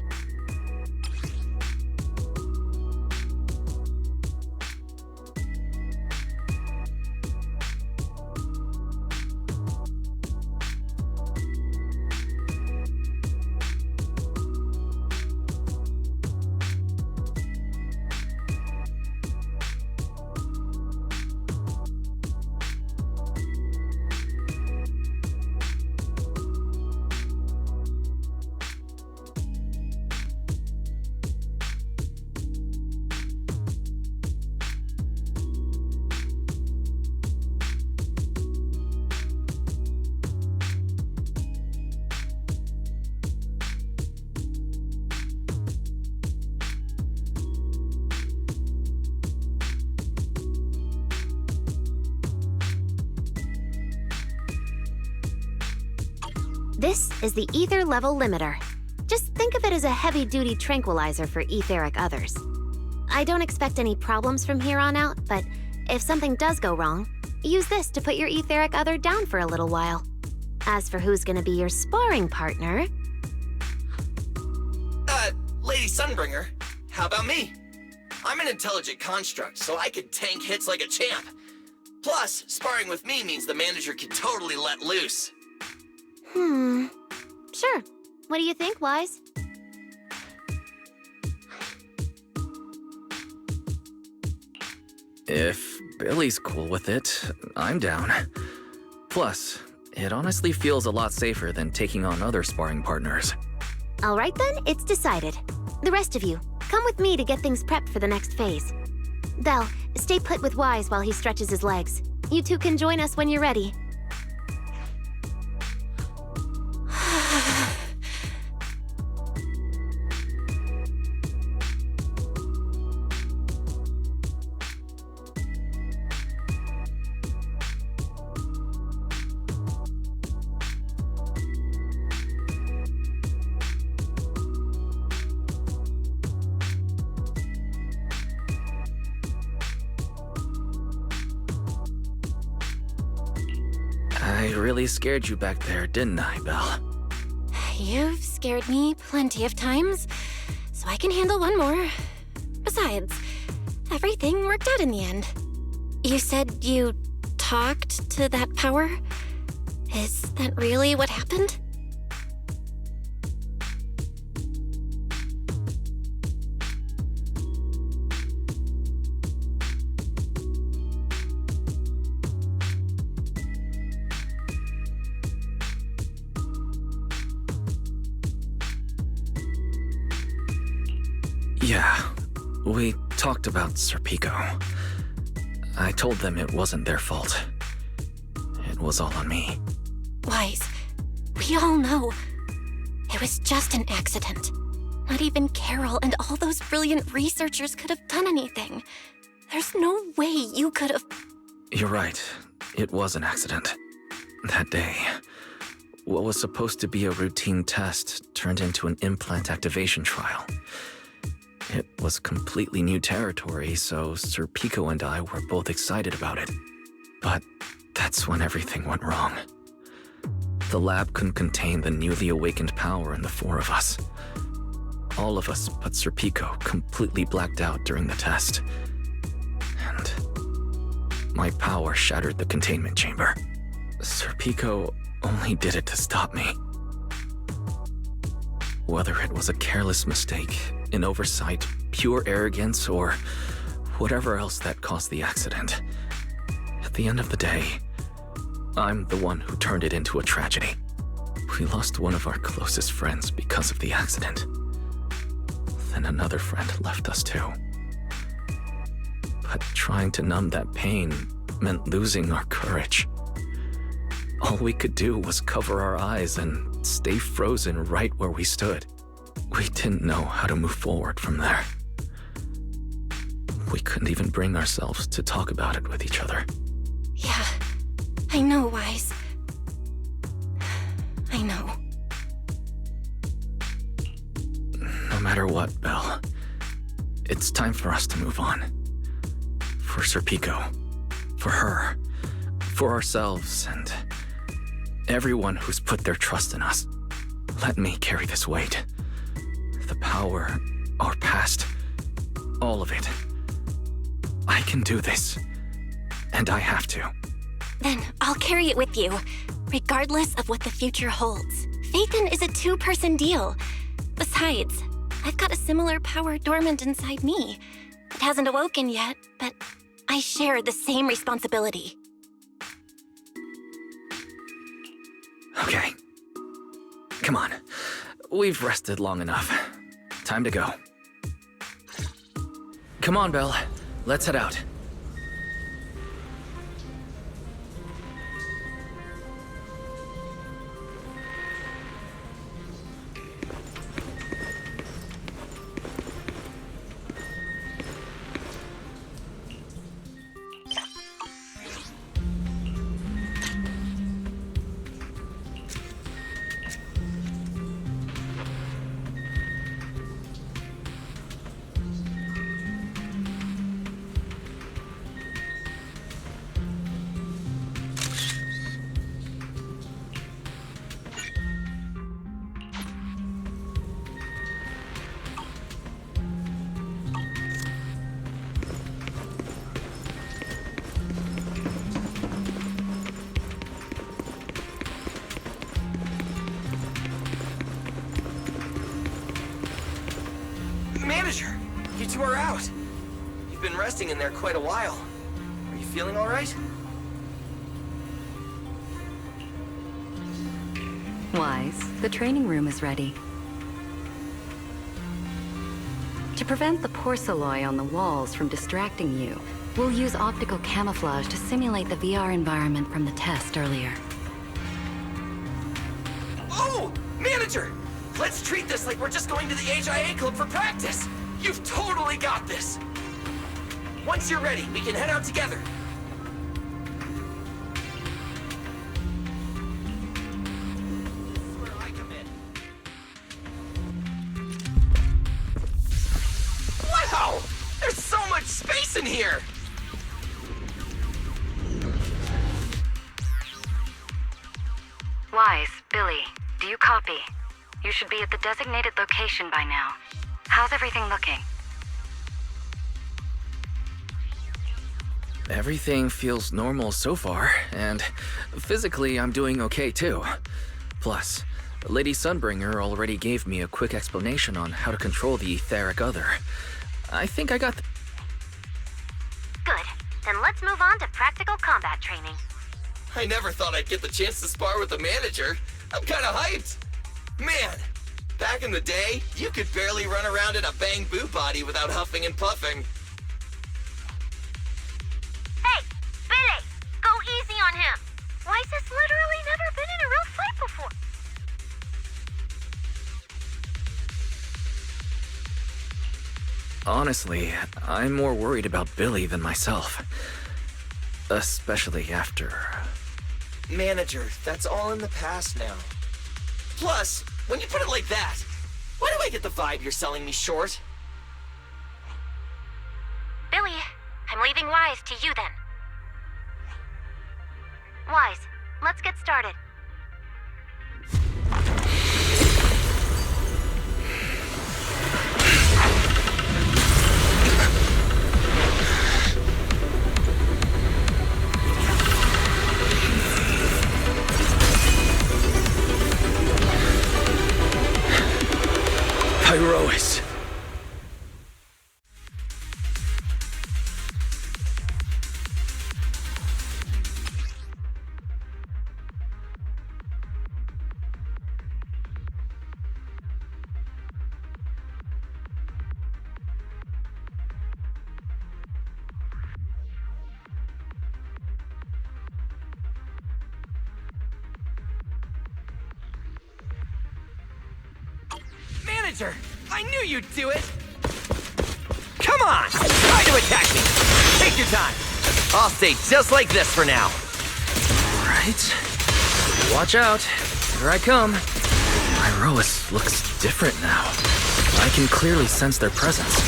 This is the ether level limiter. Just think of it as a heavy-duty tranquilizer for etheric others. I don't expect any problems from here on out, but if something does go wrong, use this to put your etheric other down for a little while. As for who's gonna be your sparring partner... Lady Sunbringer, how about me? I'm an intelligent construct, so I can tank hits like a champ. Plus, sparring with me means the manager can totally let loose. Sure. What do you think, Wise? If Billy's cool with it, I'm down. Plus, it honestly feels a lot safer than taking on other sparring partners. All right then, it's decided. The rest of you, come with me to get things prepped for the next phase. Belle, stay put with Wise while he stretches his legs. You two can join us when you're ready. I really scared you back there, didn't I, Belle? You've scared me plenty of times, so I can handle one more. Besides, everything worked out in the end. You said you talked to that power? Is that really what happened? Yeah, we talked about Serpico. I told them it wasn't their fault. It was all on me. Wise, we all know. It was just an accident. Not even Carol and all those brilliant researchers could have done anything. There's no way you could have... You're right. It was an accident. That day, what was supposed to be a routine test turned into an implant activation trial. It was completely new territory, so Serpico and I were both excited about it. But that's when everything went wrong. The lab couldn't contain the newly awakened power in the four of us. All of us but Serpico completely blacked out during the test. And my power shattered the containment chamber. Serpico only did it to stop me. Whether it was a careless mistake, an oversight, pure arrogance, or whatever else that caused the accident, at the end of the day, I'm the one who turned it into a tragedy. We lost one of our closest friends because of the accident. Then another friend left us too. But trying to numb that pain meant losing our courage. All we could do was cover our eyes and stay frozen right where we stood. We didn't know how to move forward from there. We couldn't even bring ourselves to talk about it with each other. Yeah, I know, Wise. I know. No matter what, Belle, it's time for us to move on. For Serpico, for her, for ourselves, and everyone who's put their trust in us. Let me carry this weight. The power, our past, all of it. I can do this, and I have to. Then I'll carry it with you, regardless of what the future holds. Phaethon is a two-person deal. Besides, I've got a similar power dormant inside me. It hasn't awoken yet, but I share the same responsibility. Okay. Come on. We've rested long enough. Time to go. Come on, Belle. Let's head out. Manager, you two are out. You've been resting in there quite a while. Are you feeling all right? Wise, the training room is ready. To prevent the porcelain on the walls from distracting you, we'll use optical camouflage to simulate the VR environment from the test earlier. Oh! Manager! Let's treat this like we're just going to the HIA club for practice! You've totally got this! Once you're ready, we can head out together. That's where I come in. Wow! There's so much space in here! Wise, Billy, do you copy? You should be at the designated location by now. How's everything looking? Everything feels normal so far, and physically I'm doing okay too. Plus, Lady Sunbringer already gave me a quick explanation on how to control the etheric other. I think I got Good. Then let's move on to practical combat training. I never thought I'd get the chance to spar with the manager. I'm kinda hyped. Man, back in the day, you could barely run around in a bang boo body without huffing and puffing. Hey, Billy! Go easy on him! Wise has literally never been in a real fight before. Honestly, I'm more worried about Billy than myself. Especially after... Manager, that's all in the past now. Plus, when you put it like that, why do I get the vibe you're selling me short? Billy, I'm leaving Wise to you then. Wise, let's get started. Pyrois. Manager, I knew you'd do it! Come on! Try to attack me! Take your time! I'll stay just like this for now. Right. Watch out. Here I come. Pyrois looks different now. I can clearly sense their presence.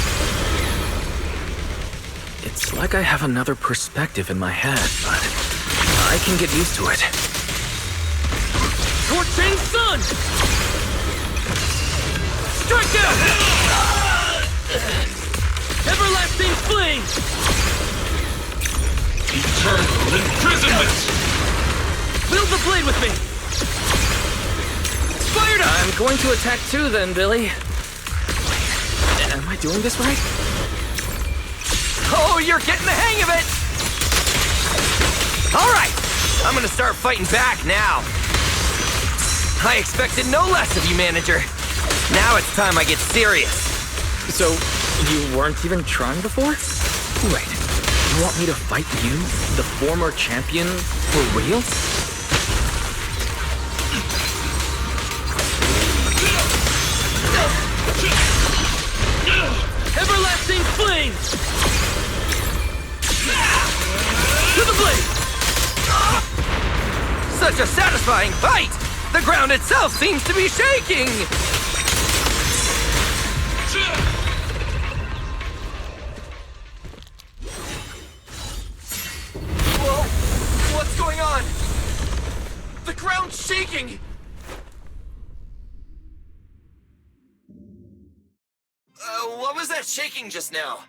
It's like I have another perspective in my head, but I can get used to it. Torching Sun! Strike out! Everlasting Flame! Eternal imprisonment! Wield the blade with me! Fired up! I'm going to attack too then, Billy. Wait, am I doing this right? Oh, you're getting the hang of it! Alright, I'm gonna start fighting back now. I expected no less of you, Manager. Now it's time I get serious. So, you weren't even trying before? Wait, you want me to fight you, the former champion, for real? Everlasting Flame! To the blade! Such a satisfying fight! The ground itself seems to be shaking! Whoa! What's going on? The ground's shaking! What was that shaking just now?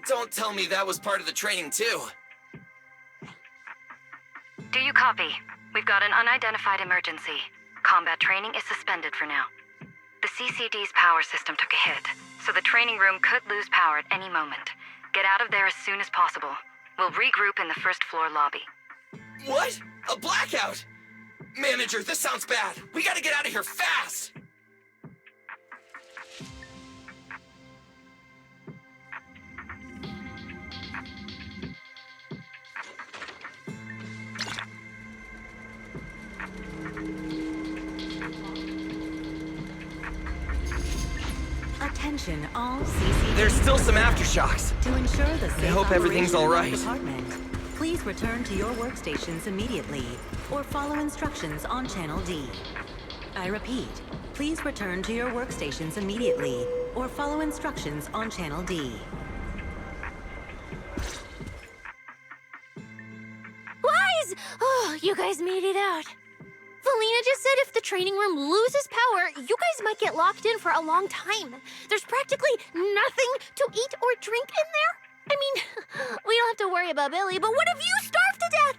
Don't tell me that was part of the training too. Do you copy? We've got an unidentified emergency. Combat training is suspended for now. The CCD's power system took a hit, so the training room could lose power at any moment. Get out of there as soon as possible. We'll regroup in the first floor lobby. What? A blackout? Manager, this sounds bad. We gotta get out of here fast! Attention, all CCTV. There's still some aftershocks. To ensure the safe I hope everything's all right. Department, please return to your workstations immediately, or follow instructions on Channel D. I repeat, please return to your workstations immediately, or follow instructions on Channel D. Wise! Oh, you guys made it out. Valina just said if the training room loses power, you guys might get locked in for a long time. There's practically nothing to eat or drink in there. I mean, we don't have to worry about Billy, but what if you starve to death?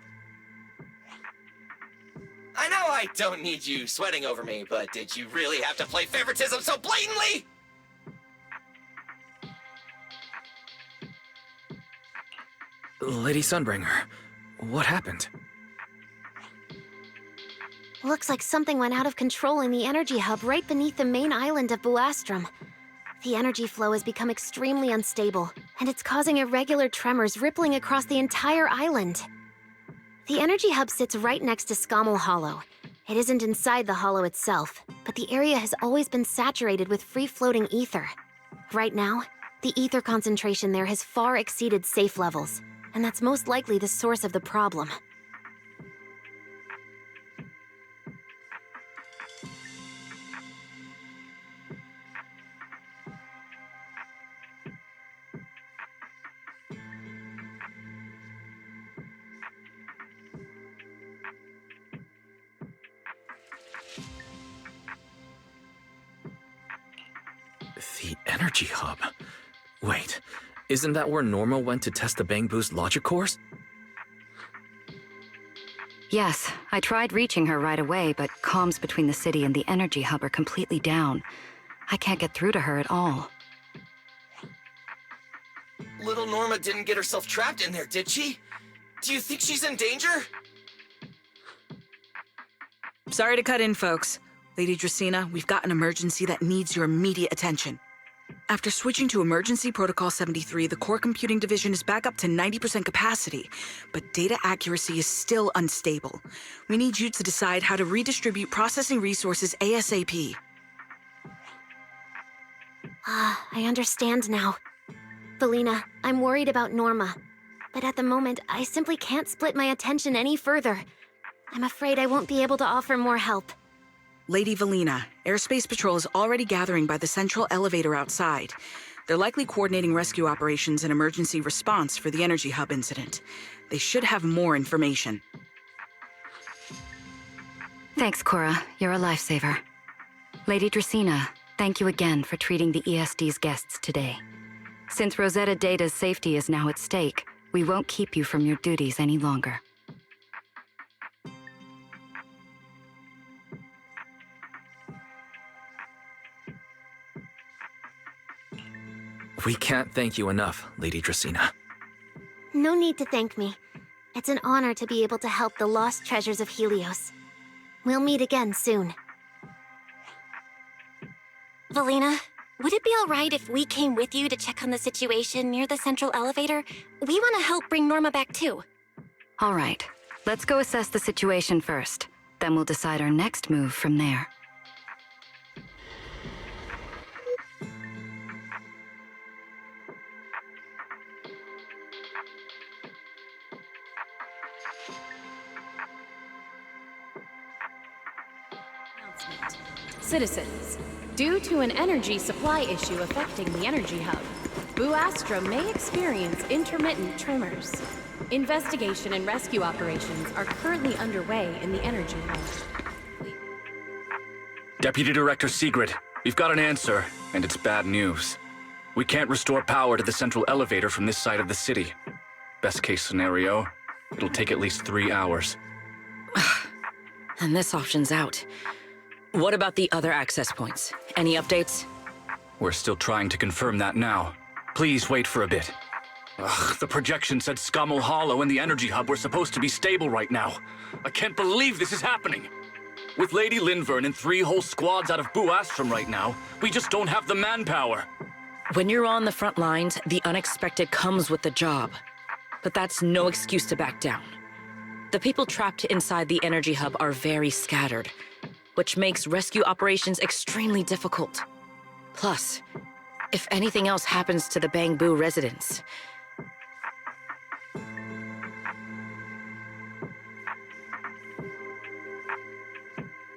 I know I don't need you sweating over me, but did you really have to play favoritism so blatantly? Lady Sunbringer, what happened? Looks like something went out of control in the energy hub right beneath the main island of Buastrum. The energy flow has become extremely unstable, and it's causing irregular tremors rippling across the entire island. The energy hub sits right next to Scommel Hollow. It isn't inside the hollow itself, but the area has always been saturated with free-floating ether. Right now, the ether concentration there has far exceeded safe levels, and that's most likely the source of the problem. The energy hub? Wait, isn't that where Norma went to test the Bang Boo's logic cores? Yes, I tried reaching her right away, but comms between the city and the energy hub are completely down. I can't get through to her at all. Little Norma didn't get herself trapped in there, did she? Do you think she's in danger? Sorry to cut in, folks. Lady Dracena, we've got an emergency that needs your immediate attention. After switching to Emergency Protocol 73, the core computing division is back up to 90% capacity, but data accuracy is still unstable. We need you to decide how to redistribute processing resources ASAP. I understand now. Valina, I'm worried about Norma, but at the moment, I simply can't split my attention any further. I'm afraid I won't be able to offer more help. Lady Valina, Airspace Patrol is already gathering by the central elevator outside. They're likely coordinating rescue operations and emergency response for the energy hub incident. They should have more information. Thanks, Cora. You're a lifesaver. Lady Dracena, thank you again for treating the ESD's guests today. Since Rosetta Data's safety is now at stake, we won't keep you from your duties any longer. We can't thank you enough, Lady Dracena. No need to thank me. It's an honor to be able to help the lost treasures of Helios. We'll meet again soon. Valina, would it be all right if we came with you to check on the situation near the central elevator? We want to help bring Norma back too. All right, let's go assess the situation first. Then we'll decide our next move from there. Citizens, due to an energy supply issue affecting the energy hub, Buastrum may experience intermittent tremors. Investigation and rescue operations are currently underway in the energy hub. Deputy Director Sigrid, we've got an answer, and it's bad news. We can't restore power to the central elevator from this side of the city. Best case scenario, it'll take at least 3 hours. And this option's out. What about the other access points? Any updates? We're still trying to confirm that now. Please wait for a bit. Ugh, the projection said Scommel Hollow and the energy hub were supposed to be stable right now. I can't believe this is happening. With Lady Linvern and 3 whole squads out of Buastrum right now, we just don't have the manpower. When you're on the front lines, the unexpected comes with the job. But that's no excuse to back down. The people trapped inside the energy hub are very scattered, which makes rescue operations extremely difficult. Plus, if anything else happens to the Bangbu residents.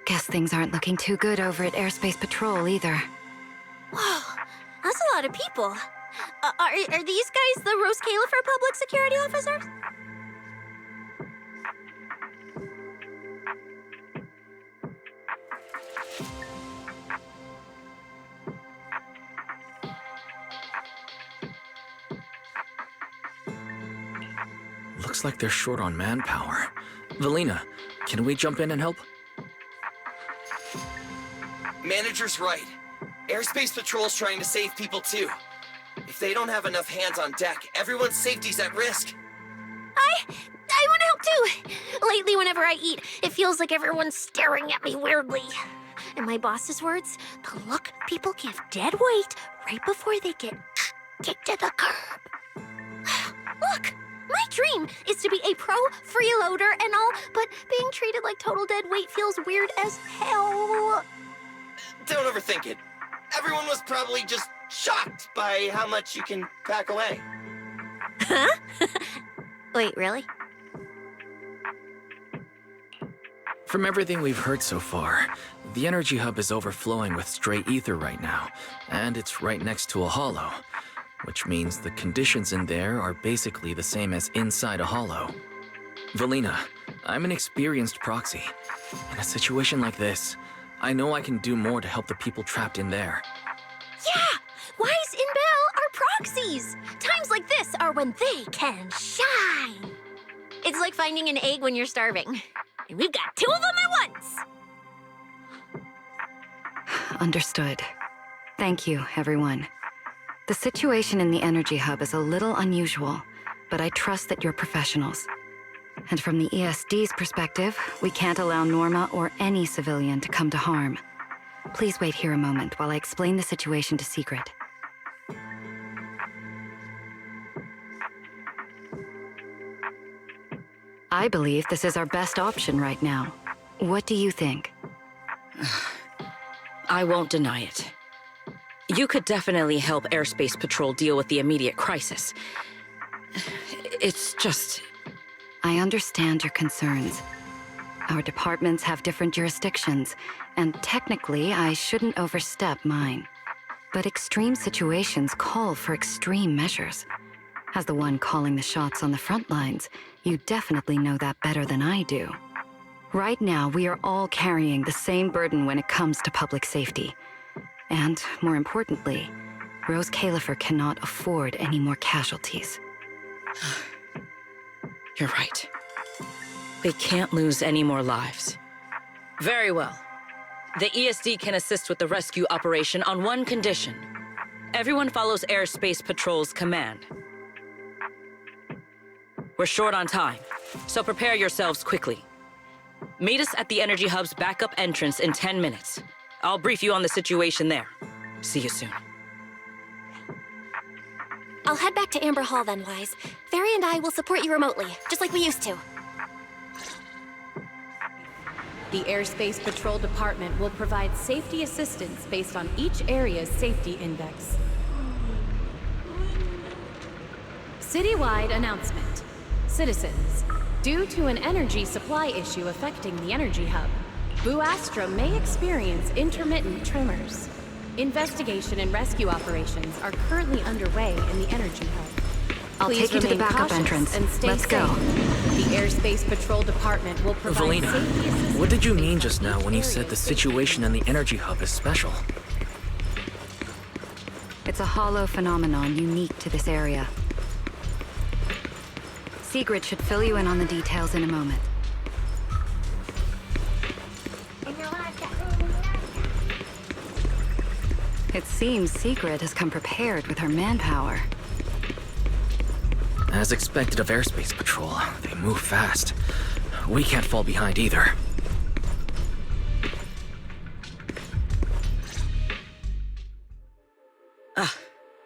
Guess things aren't looking too good over at Airspace Patrol either. Whoa, that's a lot of people. Are these guys the Rose Califer public security officers? Looks like they're short on manpower. Valina, can we jump in and help? Manager's right. Airspace Patrol's trying to save people too. If they don't have enough hands on deck, everyone's safety's at risk. I want to help too. Lately, whenever I eat, it feels like everyone's staring at me weirdly. In my boss's words, the look people give dead weight right before they get kicked to the curb. Look, my dream is to be a pro freeloader and all, but being treated like total dead weight feels weird as hell. Don't overthink it. Everyone was probably just shocked by how much you can pack away. Huh? Wait, really? From everything we've heard so far, the energy hub is overflowing with stray ether right now, and it's right next to a hollow, which means the conditions in there are basically the same as inside a hollow. Valina, I'm an experienced proxy. In a situation like this, I know I can do more to help the people trapped in there. Yeah! Wise and Bell are proxies! Times like this are when they can shine! It's like finding an egg when you're starving. And we've got two of them at once! Understood. Thank you, everyone. The situation in the energy hub is a little unusual, but I trust that you're professionals. And from the ESD's perspective, we can't allow Norma or any civilian to come to harm. Please wait here a moment while I explain the situation to Secret. I believe this is our best option right now. What do you think? I won't deny it. You could definitely help Airspace Patrol deal with the immediate crisis. It's just... I understand your concerns. Our departments have different jurisdictions, and technically, I shouldn't overstep mine. But extreme situations call for extreme measures. As the one calling the shots on the front lines, you definitely know that better than I do. Right now, we are all carrying the same burden when it comes to public safety. And, more importantly, Rose Califer cannot afford any more casualties. You're right. They can't lose any more lives. Very well. The ESD can assist with the rescue operation on one condition. Everyone follows Airspace Patrol's command. We're short on time, so prepare yourselves quickly. Meet us at the Energy Hub's backup entrance in 10 minutes. I'll brief you on the situation there. See you soon. I'll head back to Amber Hall then, Wise. Fairy and I will support you remotely, just like we used to. The Airspace Patrol Department will provide safety assistance based on each area's safety index. Citywide announcement. Citizens, due to an energy supply issue affecting the energy hub, Boo Astra may experience intermittent tremors. Investigation and rescue operations are currently underway in the energy hub. I'll Please take you to the remain backup cautious entrance. And stay Let's safe. go. The Airspace Patrol Department will provide Valina, safety assistance. what did you mean just now when you said the situation in the energy hub is special? It's a hollow phenomenon unique to this area. Sigrid should fill you in on the details in a moment. It seems Sigrid has come prepared with her manpower. As expected of Airspace Patrol, they move fast. We can't fall behind either.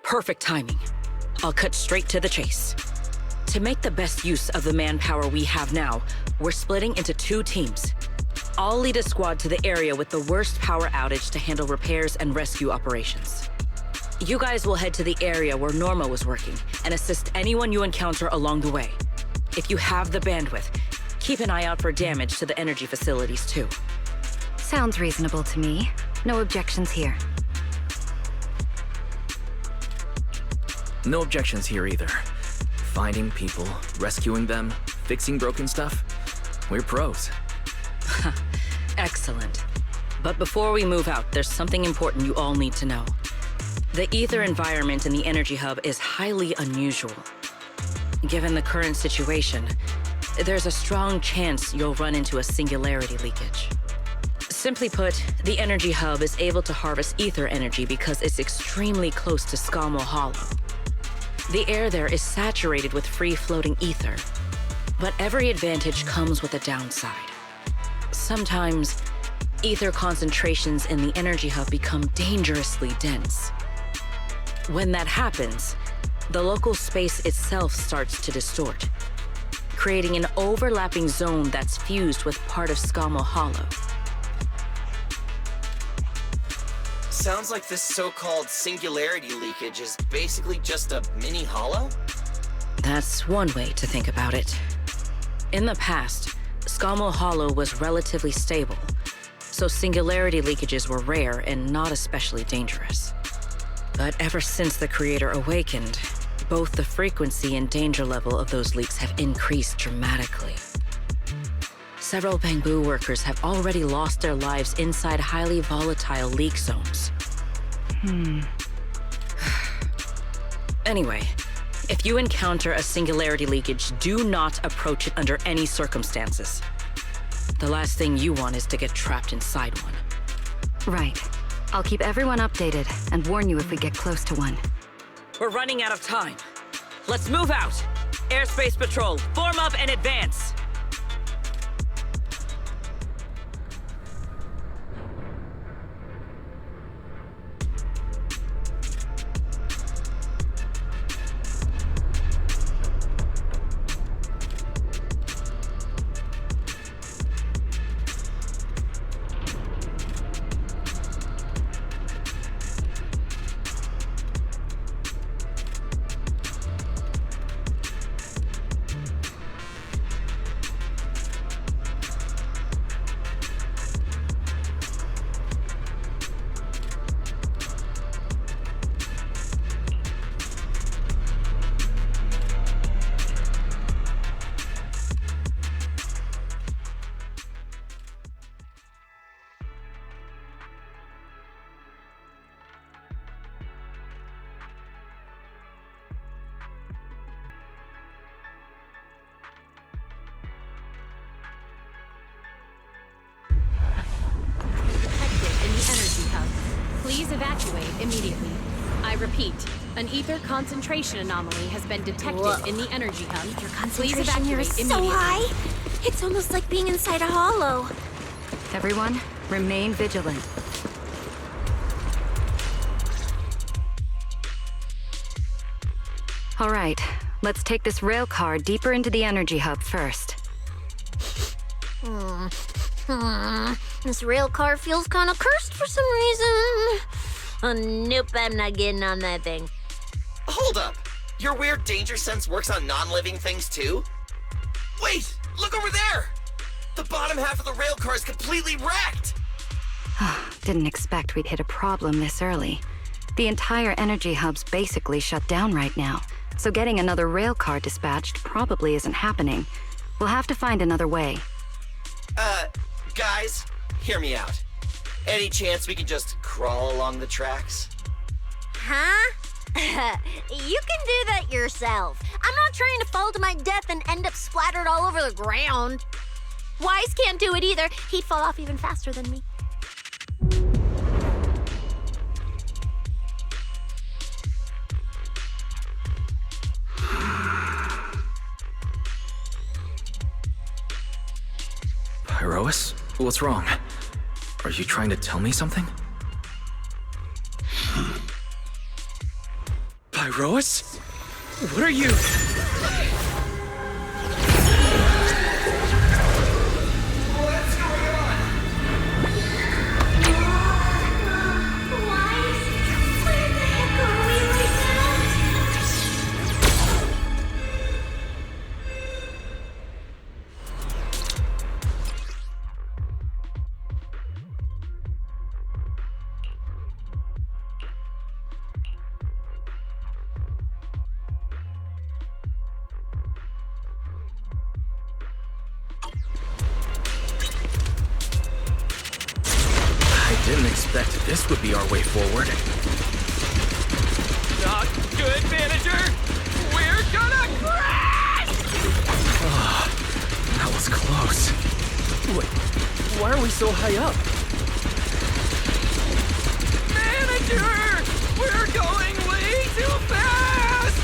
Perfect timing. I'll cut straight to the chase. To make the best use of the manpower we have now, we're splitting into 2 teams. I'll lead a squad to the area with the worst power outage to handle repairs and rescue operations. You guys will head to the area where Norma was working and assist anyone you encounter along the way. If you have the bandwidth, keep an eye out for damage to the energy facilities too. Sounds reasonable to me. No objections here. No objections here either. Finding people, rescuing them, fixing broken stuff. We're pros. Excellent. But before we move out, there's something important you all need to know. The ether environment in the energy hub is highly unusual. Given the current situation, there's a strong chance you'll run into a singularity leakage. Simply put, the energy hub is able to harvest ether energy because it's extremely close to Skammo Hollow. The air there is saturated with free-floating ether, but every advantage comes with a downside. Sometimes, ether concentrations in the energy hub become dangerously dense. When that happens, the local space itself starts to distort, creating an overlapping zone that's fused with part of Skammo Hollow. Sounds like this so-called singularity leakage is basically just a mini hollow? That's one way to think about it. In the past, Skammo Hollow was relatively stable, so singularity leakages were rare and not especially dangerous. But ever since the Creator awakened, both the frequency and danger level of those leaks have increased dramatically. Several Bangbu workers have already lost their lives inside highly volatile leak zones. Anyway, if you encounter a singularity leakage, do not approach it under any circumstances. The last thing you want is to get trapped inside one. Right. I'll keep everyone updated and warn you if we get close to one. We're running out of time. Let's move out! Airspace patrol, form up and advance! Please evacuate immediately. I repeat, an ether concentration anomaly has been detected in the energy hub. Please Concentration here evacuate is so immediately. high. It's almost like being inside a hollow. Everyone, remain vigilant. All right, let's take this rail car deeper into the energy hub first. This rail car feels kind of cursed for some reason. Nope, I'm not getting on that thing. Hold up! Your weird danger sense works on non-living things too? Wait! Look over there! The bottom half of the rail car is completely wrecked! Didn't expect we'd hit a problem this early. The entire energy hub's basically shut down right now, so getting another rail car dispatched probably isn't happening. We'll have to find another way. Guys, hear me out. Any chance we can just crawl along the tracks? Huh? You can do that yourself. I'm not trying to fall to my death and end up splattered all over the ground. Wise can't do it either. He'd fall off even faster than me. Pyrois? What's wrong? Are you trying to tell me something? Pyrois? What are you? What's going on? Wise? Where the heck are Didn't expect this would be our way forward. Not good, manager! We're gonna crash! That was close. Wait, why are we so high up? Manager! We're going way too fast!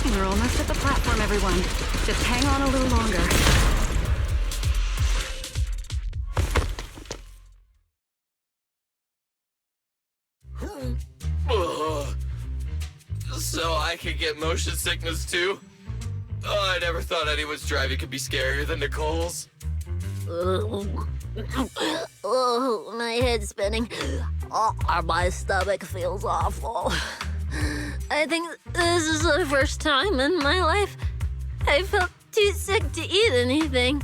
We're almost at the platform, everyone. Just hang on a little longer. So I could get motion sickness too? Oh, I never thought anyone's driving could be scarier than Nicole's. Oh, my head's spinning. Oh, my stomach feels awful. I think this is the first time in my life I felt too sick to eat anything.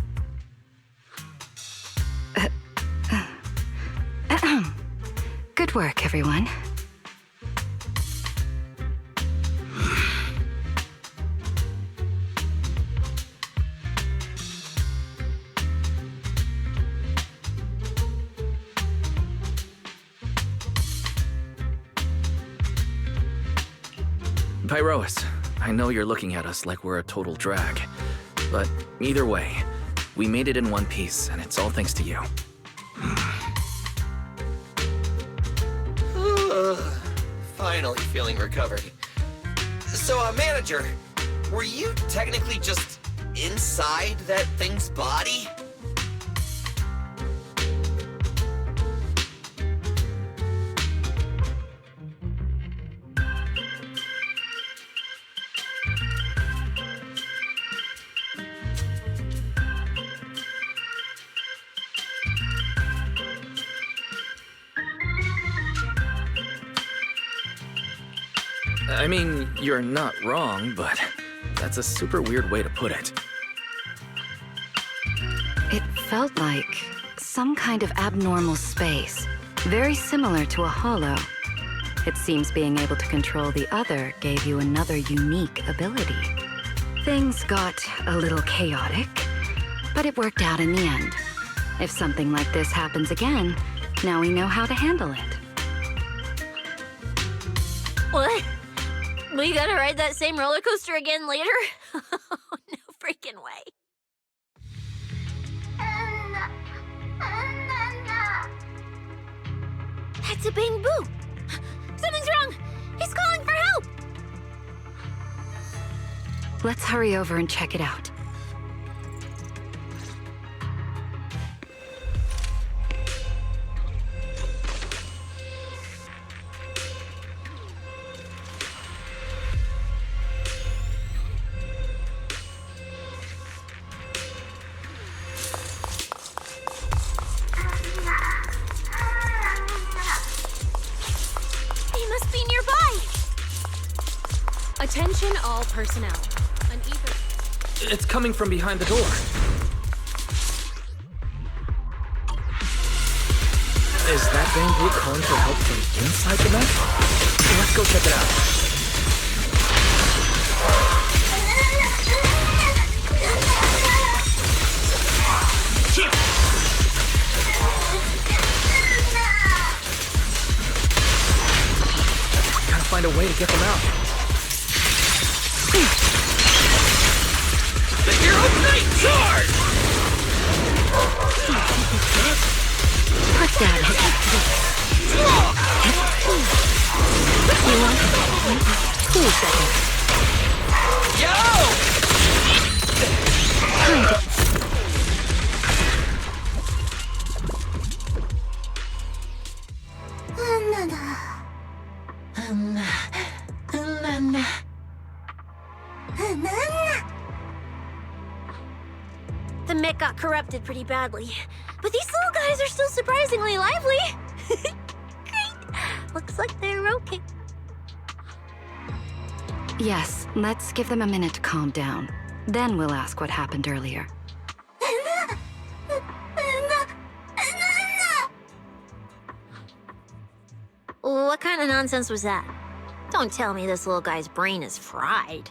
Good work, everyone. Pyrois, I know you're looking at us like we're a total drag, but either way, we made it in one piece, and it's all thanks to you. Finally feeling recovered. So, manager, were you technically just inside that thing's body? I mean, you're not wrong, but that's a super weird way to put it. It felt like some kind of abnormal space, very similar to a hollow. It seems being able to control the other gave you another unique ability. Things got a little chaotic, but it worked out in the end. If something like this happens again, now we know how to handle it. What? We gotta ride that same roller coaster again later? No freaking way. That's a Bang Boo! Something's wrong! He's calling for help! Let's hurry over and check it out. Attention all personnel. An ether... It's coming from behind the door. Is that bamboo calling for help from inside the mech? Let's go check it out. Gotta find a way to get them out. The Hero Knight Charge! What's that? Wait a second. Yo! The mech got corrupted pretty badly, but these little guys are still surprisingly lively. Great. Looks like they're okay. Yes, let's give them a minute to calm down. Then we'll ask what happened earlier. What kind of nonsense was that? Don't tell me this little guy's brain is fried.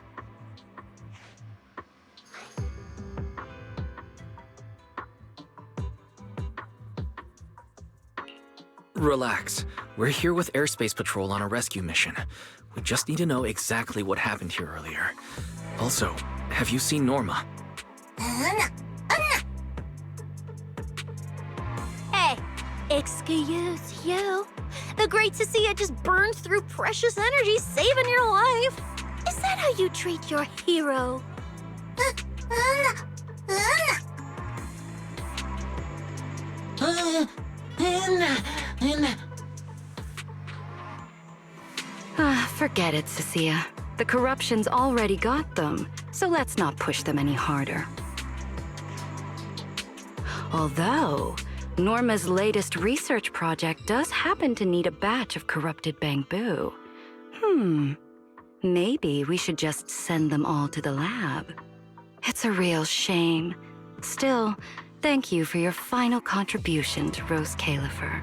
Relax. We're here with Airspace Patrol on a rescue mission. We just need to know exactly what happened here earlier. Also, have you seen Norma? Hey, excuse you. The great Cecilia just burned through precious energy saving your life. Is that how you treat your hero? Forget it, Cecilia. The corruption's already got them, so let's not push them any harder. Although, Norma's latest research project does happen to need a batch of corrupted bamboo. Maybe we should just send them all to the lab. It's a real shame. Still, thank you for your final contribution to Rose Califer.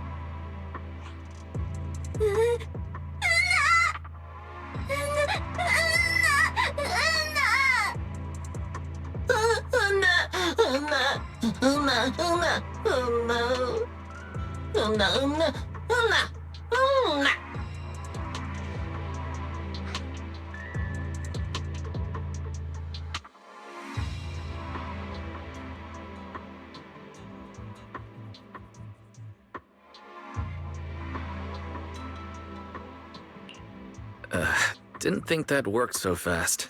Didn't think that worked so fast.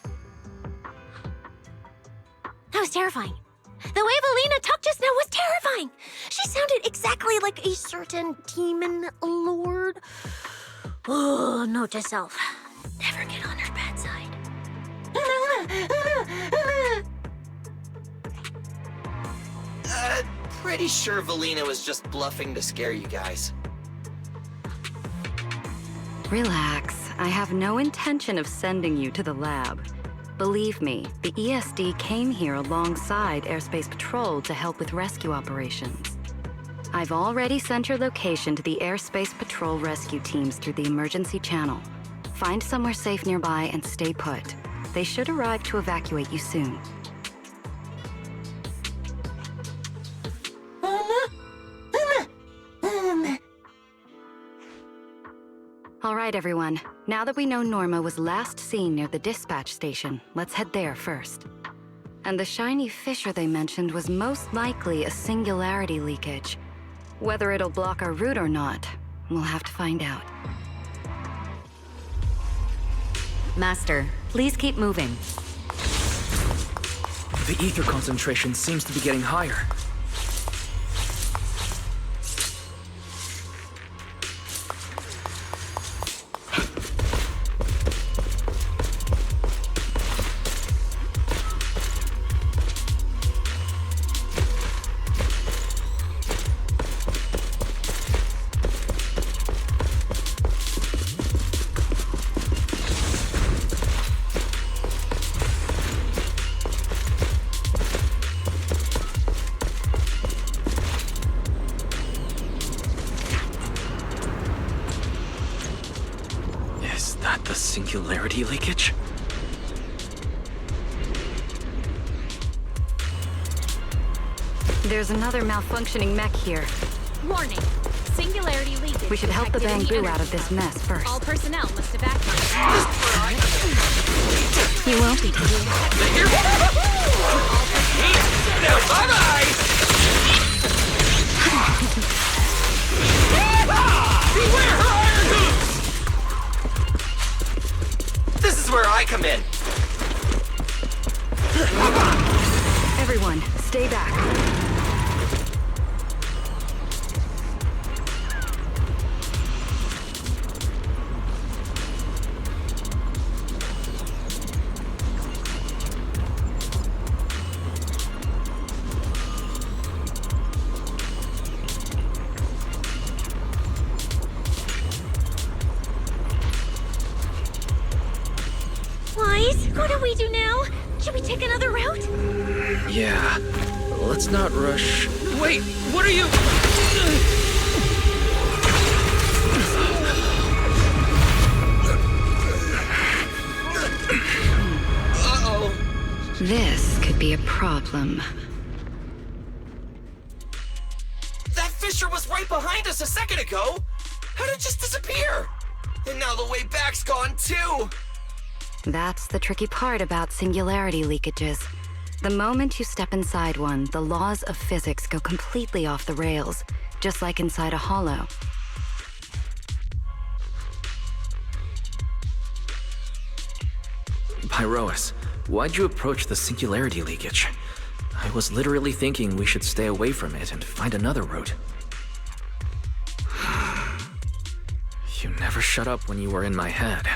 That was terrifying. The way Valina talked just now was terrifying. She sounded exactly like a certain demon lord. Oh, note to self. Never get on her bad side. Pretty sure Valina was just bluffing to scare you guys. Relax. I have no intention of sending you to the lab. Believe me, the ESD came here alongside Airspace Patrol to help with rescue operations. I've already sent your location to the Airspace Patrol rescue teams through the emergency channel. Find somewhere safe nearby and stay put. They should arrive to evacuate you soon. All right, everyone. Now that we know Norma was last seen near the dispatch station, let's head there first. And the shiny fissure they mentioned was most likely a singularity leakage. Whether it'll block our route or not, we'll have to find out. Master, please keep moving. The ether concentration seems to be getting higher. Singularity leakage? There's another malfunctioning mech here. Warning. Singularity leakage. We should help the detected in bamboo out of this mess first. All personnel must evacuate. You won't be. Now, bye-bye! Beware her iron hoops! This is where I come in. Everyone, stay back. What do we do now? Should we take another route? Yeah. Let's not rush. Wait, what are you? Uh-oh. This could be a problem. That fissure was right behind us a second ago. How'd it just disappear? And now the way back's gone too! That's the tricky part about singularity leakages. The moment you step inside one, the laws of physics go completely off the rails, just like inside a hollow. Pyrois, why'd you approach the singularity leakage? I was literally thinking we should stay away from it and find another route. You never shut up when you were in my head.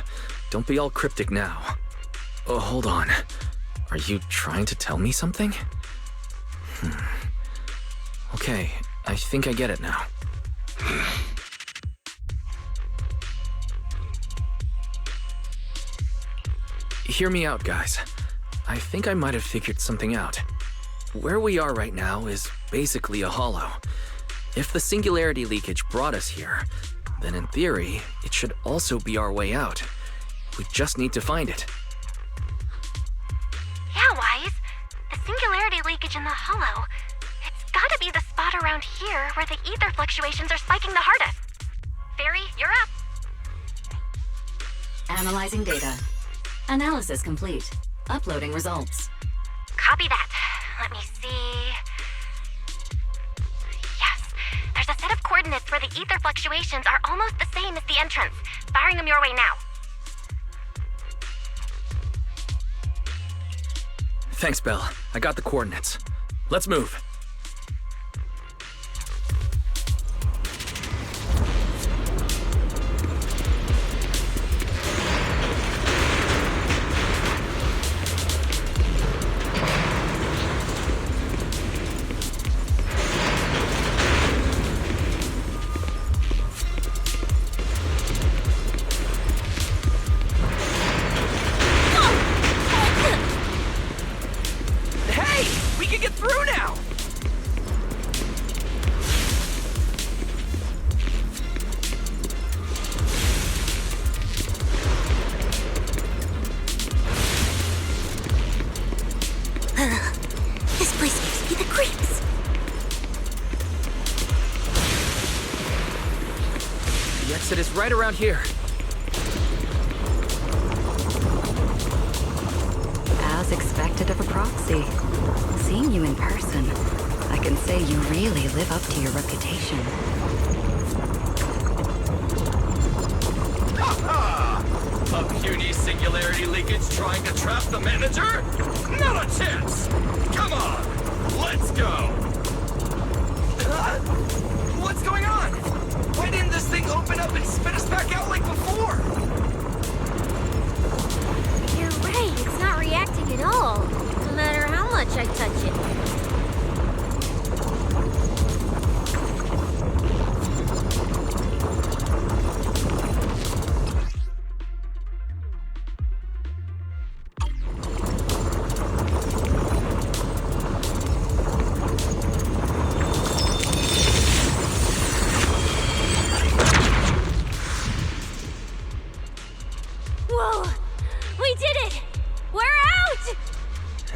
Don't be all cryptic now. Oh, hold on. Are you trying to tell me something? Okay, I think I get it now. Hear me out, guys. I think I might have figured something out. Where we are right now is basically a hollow. If the singularity leakage brought us here, then in theory, it should also be our way out. We just need to find it. Yeah, Wise. The singularity leakage in the hollow. It's gotta be the spot around here where the ether fluctuations are spiking the hardest. Fairy, you're up. Analyzing data. Analysis complete. Uploading results. Copy that. Let me see. Yes, there's a set of coordinates where the ether fluctuations are almost the same as the entrance. Firing them your way now. Thanks, Belle. I got the coordinates. Let's move. This place gives me the creeps. The exit is right around here. As expected of a proxy. Seeing you in person, I can say you really live up to your reputation. A puny singularity leakage trying to trap the manager? Not a chance! Come on, let's go! What's going on? Why didn't this thing open up and spit us back out like before? You're right, it's not reacting at all. No matter how much I touch it.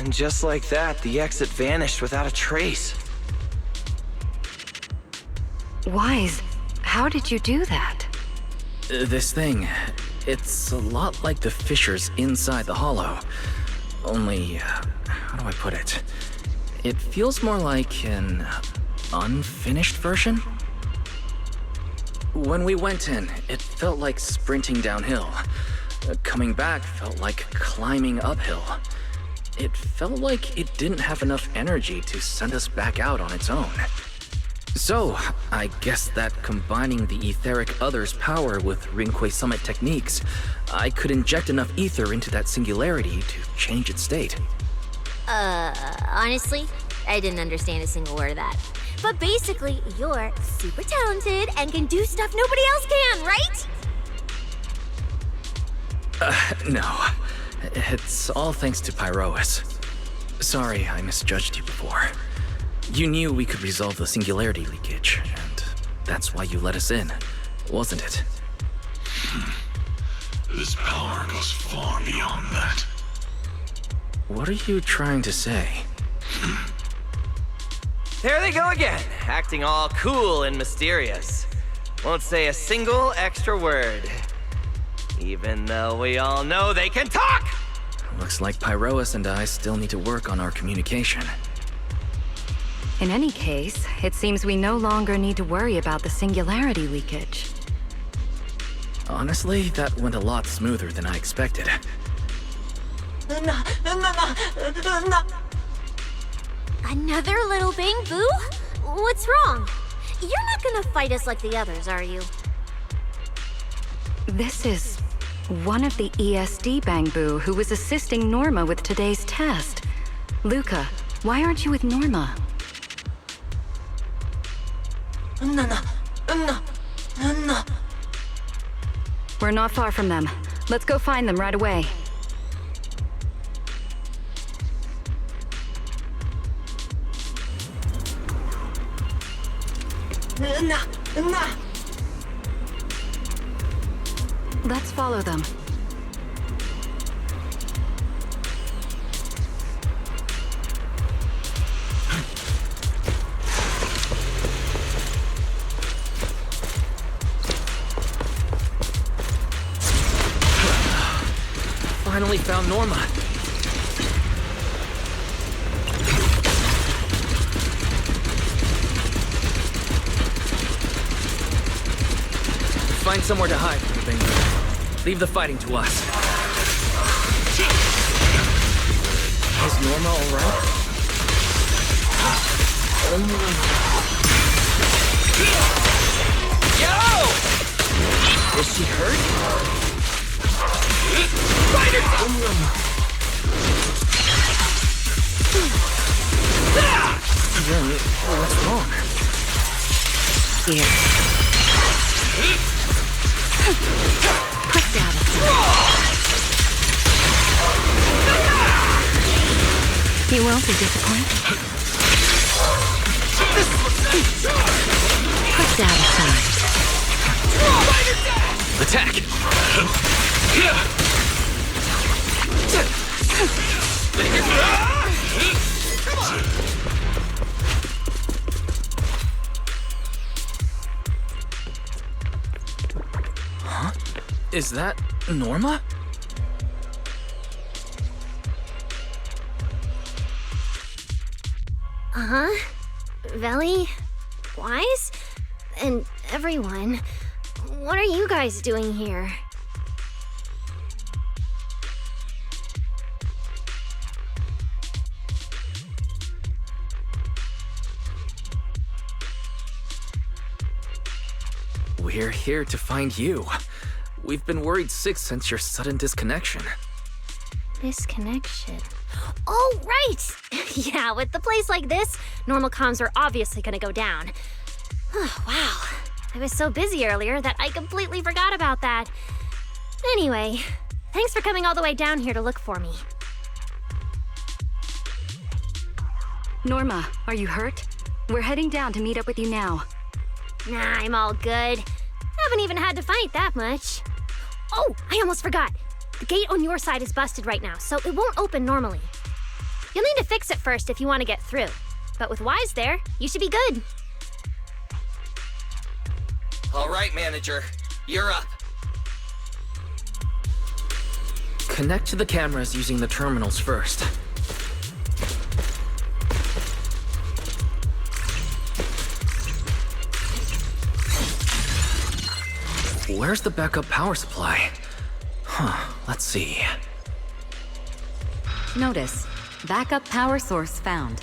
Just like that, the exit vanished without a trace. Wise, how did you do that? This thing, it's a lot like the fissures inside the hollow. Only, how do I put it? It feels more like an unfinished version? When we went in, it felt like sprinting downhill. Coming back felt like climbing uphill. It felt like it didn't have enough energy to send us back out on its own. So, I guess that combining the etheric other's power with Rinque Summit techniques, I could inject enough ether into that singularity to change its state. Honestly, I didn't understand a single word of that. But basically, you're super talented and can do stuff nobody else can, right? No. It's all thanks to Pyrois. Sorry I misjudged you before. You knew we could resolve the singularity leakage, and that's why you let us in, wasn't it? This power goes far beyond that. What are you trying to say? There they go again, acting all cool and mysterious. won't say a single extra word. Even though we all know they can talk! Looks like Pyroas and I still need to work on our communication. In any case, it seems we no longer need to worry about the singularity leakage. Honestly, that went a lot smoother than I expected. Another little bang boo? What's wrong? You're not gonna fight us like the others, are you? This is one of the ESD Bangboo who was assisting Norma with today's test. Luca, why aren't you with Norma? We're not far from them. Let's go find them right away. Let's follow them. Finally found Norma. Find somewhere to hide, Bangboo. Leave the fighting to us. Is Norma alright? Yo! Is she hurt? Spider! What's wrong? Here. Quick dab. You won't be disappointed. Quick dab aside. Attack! Huh? Is that Norma? Veli, Wise, and everyone. What are you guys doing here? We're here to find you. We've been worried sick since your sudden disconnection. Disconnection? Oh, right! Yeah, with the place like this, normal comms are obviously gonna go down. Wow. I was so busy earlier that I completely forgot about that. Anyway, thanks for coming all the way down here to look for me. Norma, are you hurt? We're heading down to meet up with you now. Nah, I'm all good. Haven't even had to fight that much. Oh, I almost forgot. The gate on your side is busted right now, so it won't open normally. You'll need to fix it first if you want to get through. But with Wise there, you should be good. All right, manager. You're up. Connect to the cameras using the terminals first. Where's the backup power supply? Let's see. Notice, backup power source found.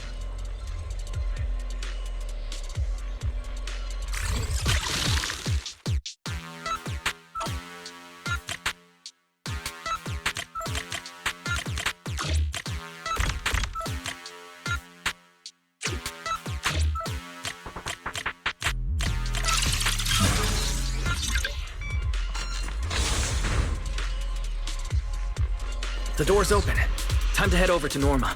The door's open. Time to head over to Norma.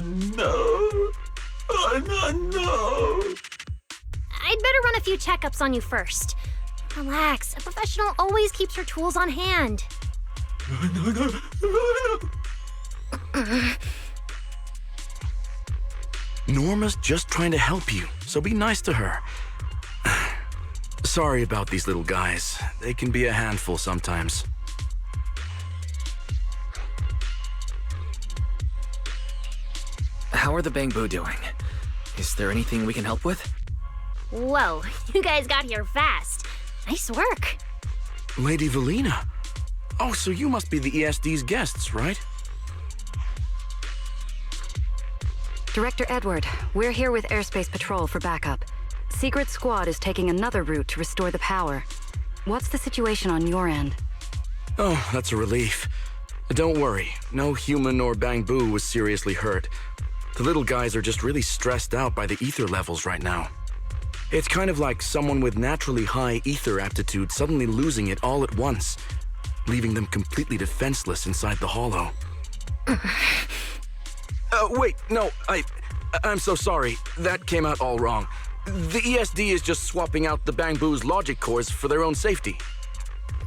No. I'd better run a few checkups on you first. Relax. A professional always keeps her tools on hand. Norma's just trying to help you, so be nice to her. Sorry about these little guys. They can be a handful sometimes. How are the Bangbu doing? Is there anything we can help with? Whoa, you guys got here fast. Nice work. Lady Valina. Oh, so you must be the ESD's guests, right? Director Edward, we're here with Airspace Patrol for backup. Secret Squad is taking another route to restore the power. What's the situation on your end? Oh, that's a relief. Don't worry, no human or Bangbu was seriously hurt. The little guys are just really stressed out by the ether levels right now. It's kind of like someone with naturally high ether aptitude suddenly losing it all at once, leaving them completely defenseless inside the hollow. Wait, no, I'm so sorry. That came out all wrong. The ESD is just swapping out the Bangbu's logic cores for their own safety.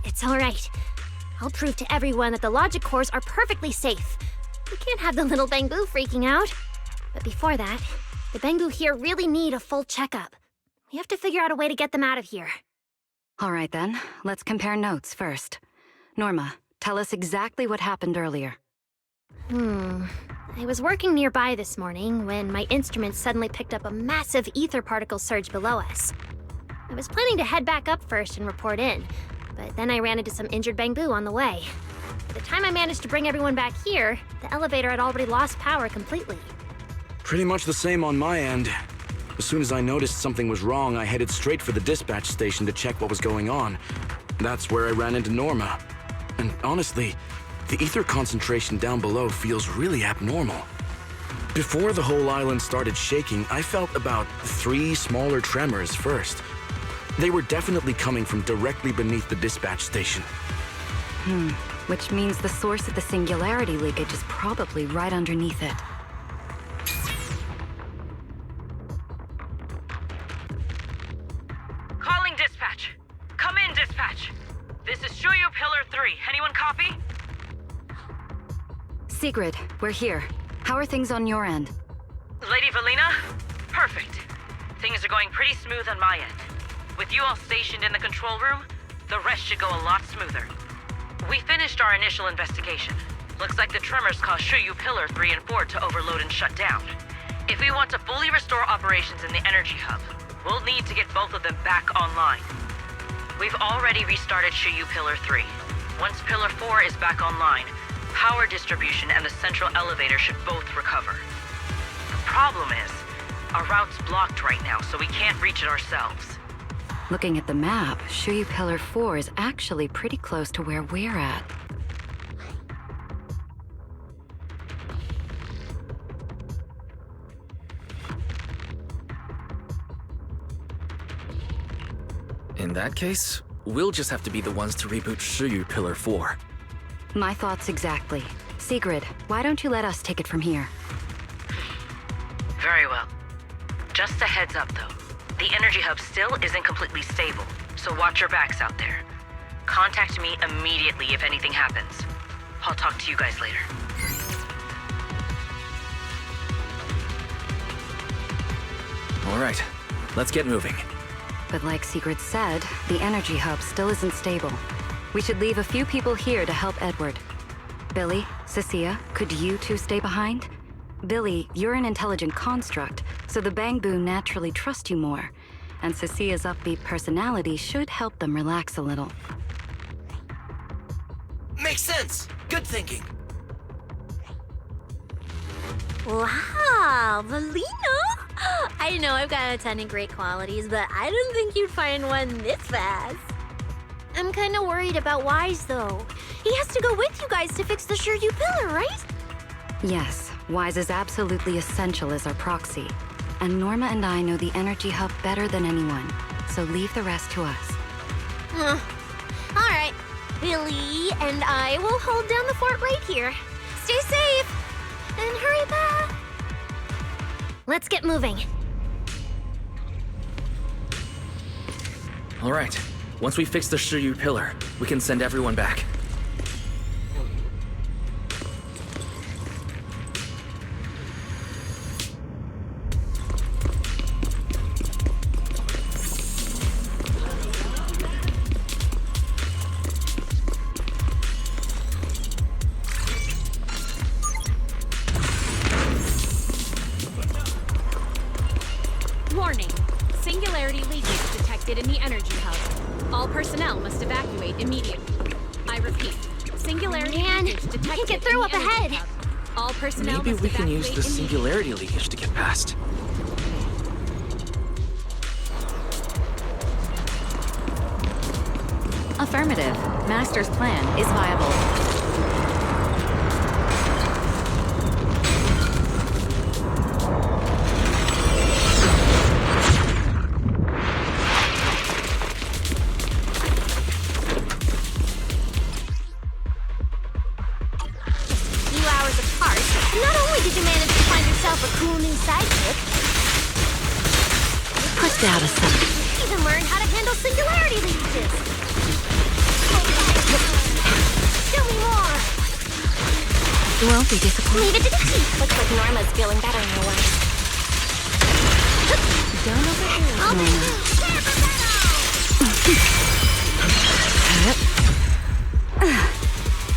It's all right. I'll prove to everyone that the logic cores are perfectly safe. We can't have the little Bangbu freaking out. But before that, the Bangbu here really need a full checkup. We have to figure out a way to get them out of here. All right then, let's compare notes first. Norma, tell us exactly what happened earlier. I was working nearby this morning when my instruments suddenly picked up a massive ether particle surge below us. I was planning to head back up first and report in, but then I ran into some injured Bangbu on the way. By the time I managed to bring everyone back here, the elevator had already lost power completely. Pretty much the same on my end. As soon as I noticed something was wrong, I headed straight for the dispatch station to check what was going on. That's where I ran into Norma. And honestly, the ether concentration down below feels really abnormal. Before the whole island started shaking, I felt about 3 smaller tremors first. They were definitely coming from directly beneath the dispatch station. Which means the source of the singularity leakage is probably right underneath it. Calling dispatch. Come in, dispatch. This is Shuyu Pillar 3. Anyone copy? Sigrid, we're here. How are things on your end? Lady Valina? Perfect. Things are going pretty smooth on my end. With you all stationed in the control room, the rest should go a lot smoother. We finished our initial investigation. Looks like the tremors caused Shuyu Pillar 3 and 4 to overload and shut down. If we want to fully restore operations in the energy hub, we'll need to get both of them back online. We've already restarted Shuyu Pillar 3. Once Pillar 4 is back online, power distribution and the central elevator should both recover. The problem is, our route's blocked right now, so we can't reach it ourselves. Looking at the map, Shuyu Pillar 4 is actually pretty close to where we're at. In that case, we'll just have to be the ones to reboot Shuyu Pillar 4. My thoughts exactly. Sigrid, why don't you let us take it from here? Very well. Just a heads up, though. The energy hub still isn't completely stable, so watch your backs out there. Contact me immediately if anything happens. I'll talk to you guys later. All right, let's get moving. But like Sigrid said, the energy hub still isn't stable. We should leave a few people here to help Edward. Billy, Cecilia, could you two stay behind? Billy, you're an intelligent construct, so the Bangbu naturally trust you more. And Cecilia's upbeat personality should help them relax a little. Makes sense. Good thinking. Wow, Valina! I know I've got a ton of great qualities, but I didn't think you'd find one this fast. I'm kind of worried about Wise, though. He has to go with you guys to fix the Shuyu Pillar, right? Yes, Wise is absolutely essential as our proxy. And Norma and I know the energy hub better than anyone, so leave the rest to us. All right, Billy and I will hold down the fort right here. Stay safe, and hurry back. Let's get moving. All right. Once we fix the Shiryu pillar, we can send everyone back. Warning. Singularity leakage detected in the energy hub. All personnel must evacuate immediately. I repeat, singularity leakage detected can't get through in up the energy ahead. hub. All personnel Maybe must we can use evacuate the immediately. singularity leakage to get past. Affirmative. Master's plan is viable. Few hours apart, not only did you manage to find yourself a cool new sidekick, Put down a sun. you even learned how to handle singularity leakages. Tell me more. Won't be disappointed. Leave it to the chief. Looks like Norma's feeling better now. Don't overdo it. I'll be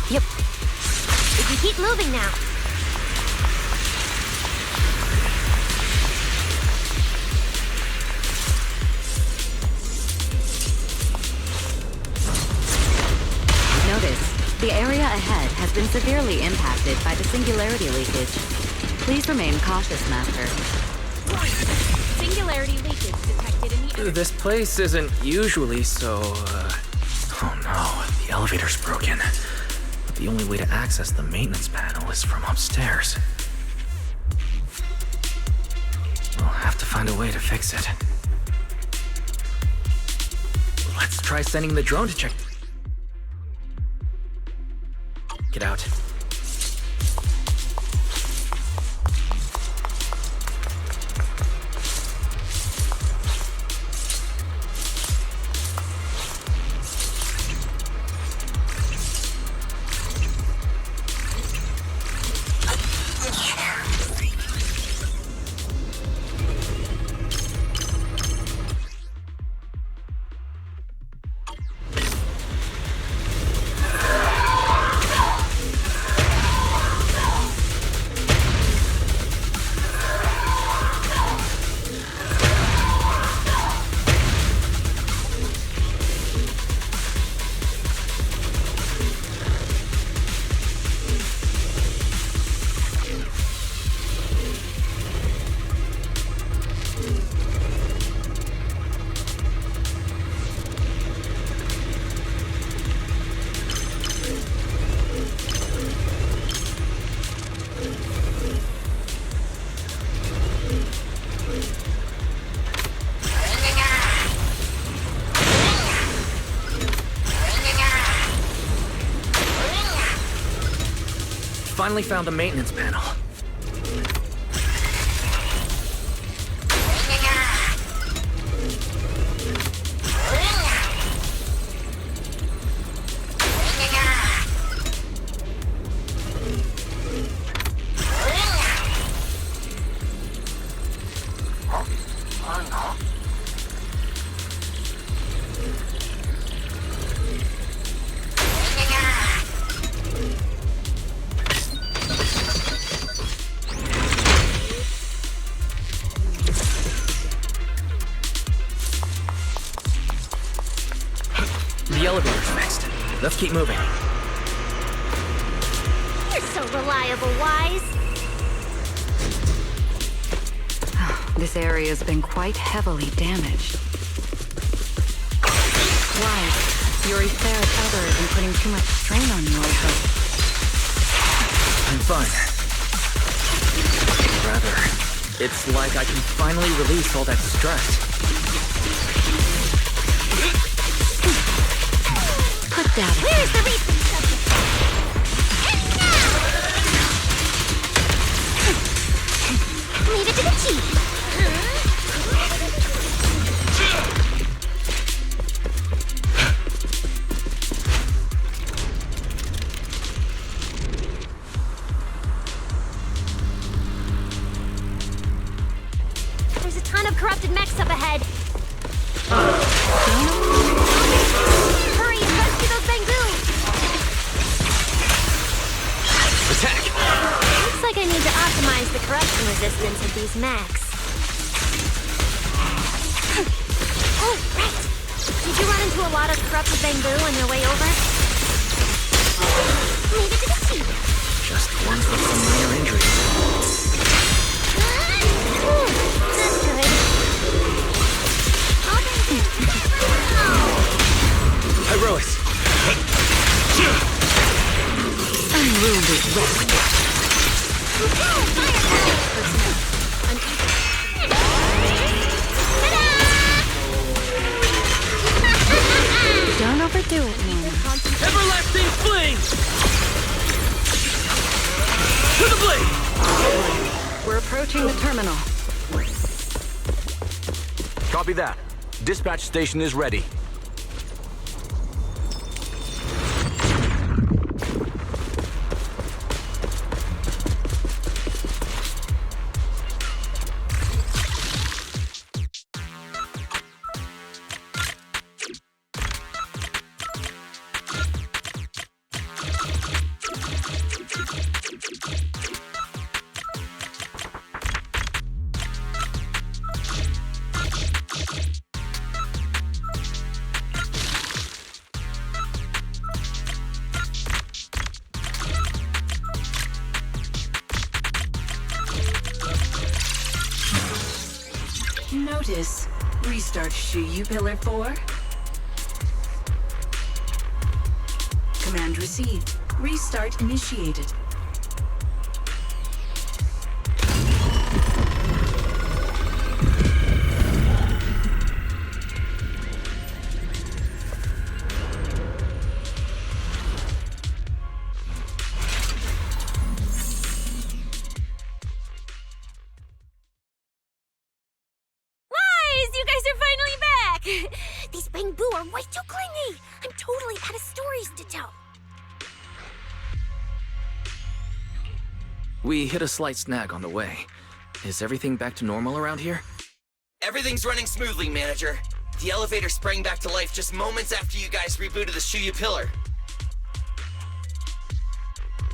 Yep. We can keep moving now. Notice, the area ahead has been severely impacted by the singularity leakage. Please remain cautious, Master. Singularity leakage detected in the energy This place isn't usually so, Oh no, the elevator's broken. But the only way to access the maintenance panel is from upstairs. We'll have to find a way to fix it. Let's try sending the drone to check. Get out. Finally found the maintenance panel. The elevator's fixed. Let's keep moving. You're so reliable, Wise. This area's been quite heavily damaged. Right. Your etheric other has been putting too much strain on you, I hope. I'm fine. Rather, it's like I can finally release all that stress. Put down. Where's the reason? Leave it to to the cheek. There's a ton of corrupted mechs up ahead. Hurry and rescue those Bangu! Attack! Looks like I need to optimize the corruption resistance of these mechs. Oh, right! Did you run into a lot of corrupted Bangu on your way over? Made it to the cheek! Just ones with some minor injuries. That's good. Heroics! Unruly rest. Don't overdo it, man. Everlasting fling! To the blade! We're approaching the terminal. Copy that. Dispatch station is ready. Notice. Restart Shuyu Pillar 4. Command received. Restart initiated. These Bangu are way too clingy! I'm totally out of stories to tell. We hit a slight snag on the way. Is everything back to normal around here? Everything's running smoothly, Manager. The elevator sprang back to life just moments after you guys rebooted the Shuyu Pillar.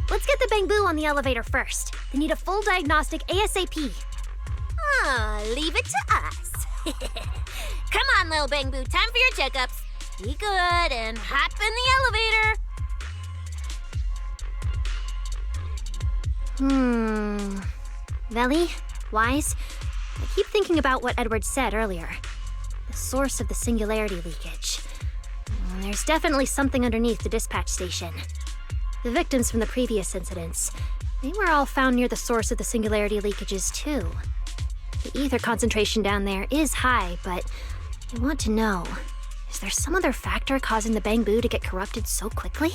Let's get the Bangu on the elevator first. They need a full diagnostic ASAP. Leave it to us. Come on, little Bangu, time for your checkups. Be good and hop in the elevator. Veli, Wise, I keep thinking about what Edward said earlier. The source of the singularity leakage. There's definitely something underneath the dispatch station. The victims from the previous incidents, they were all found near the source of the singularity leakages too. The ether concentration down there is high, but I want to know, is there some other factor causing the Bangu to get corrupted so quickly?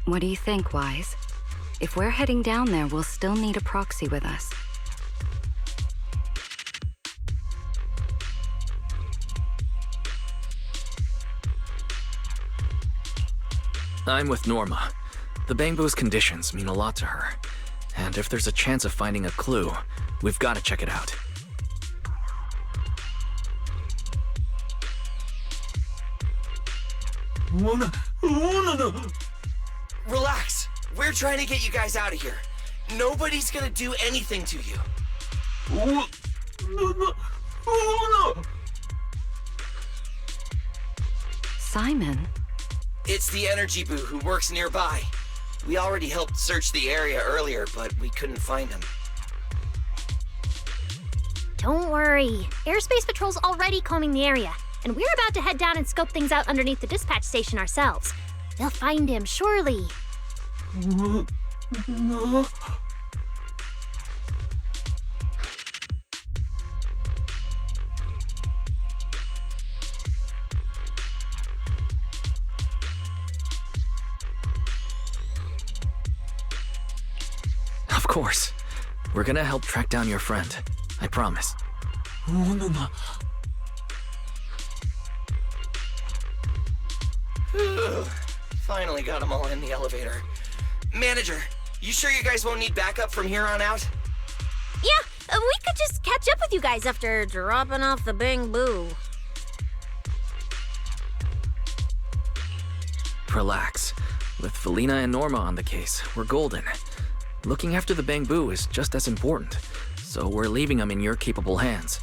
What do you think, Wise? If we're heading down there, we'll still need a proxy with us. I'm with Norma. The Bangu's conditions mean a lot to her. And if there's a chance of finding a clue, we've got to check it out. Relax. We're trying to get you guys out of here. Nobody's gonna do anything to you. Simon? It's the Energy Boo who works nearby. We already helped search the area earlier, but we couldn't find him. Don't worry. Airspace Patrol's already combing the area, and we're about to head down and scope things out underneath the dispatch station ourselves. They'll find him, surely. Of course. We're gonna help track down your friend. I promise. Finally got them all in the elevator. Manager, you sure you guys won't need backup from here on out? Yeah, we could just catch up with you guys after dropping off the Bang Boo. Relax. With Valina and Norma on the case, we're golden. Looking after the Bang Boo is just as important, so we're leaving them in your capable hands.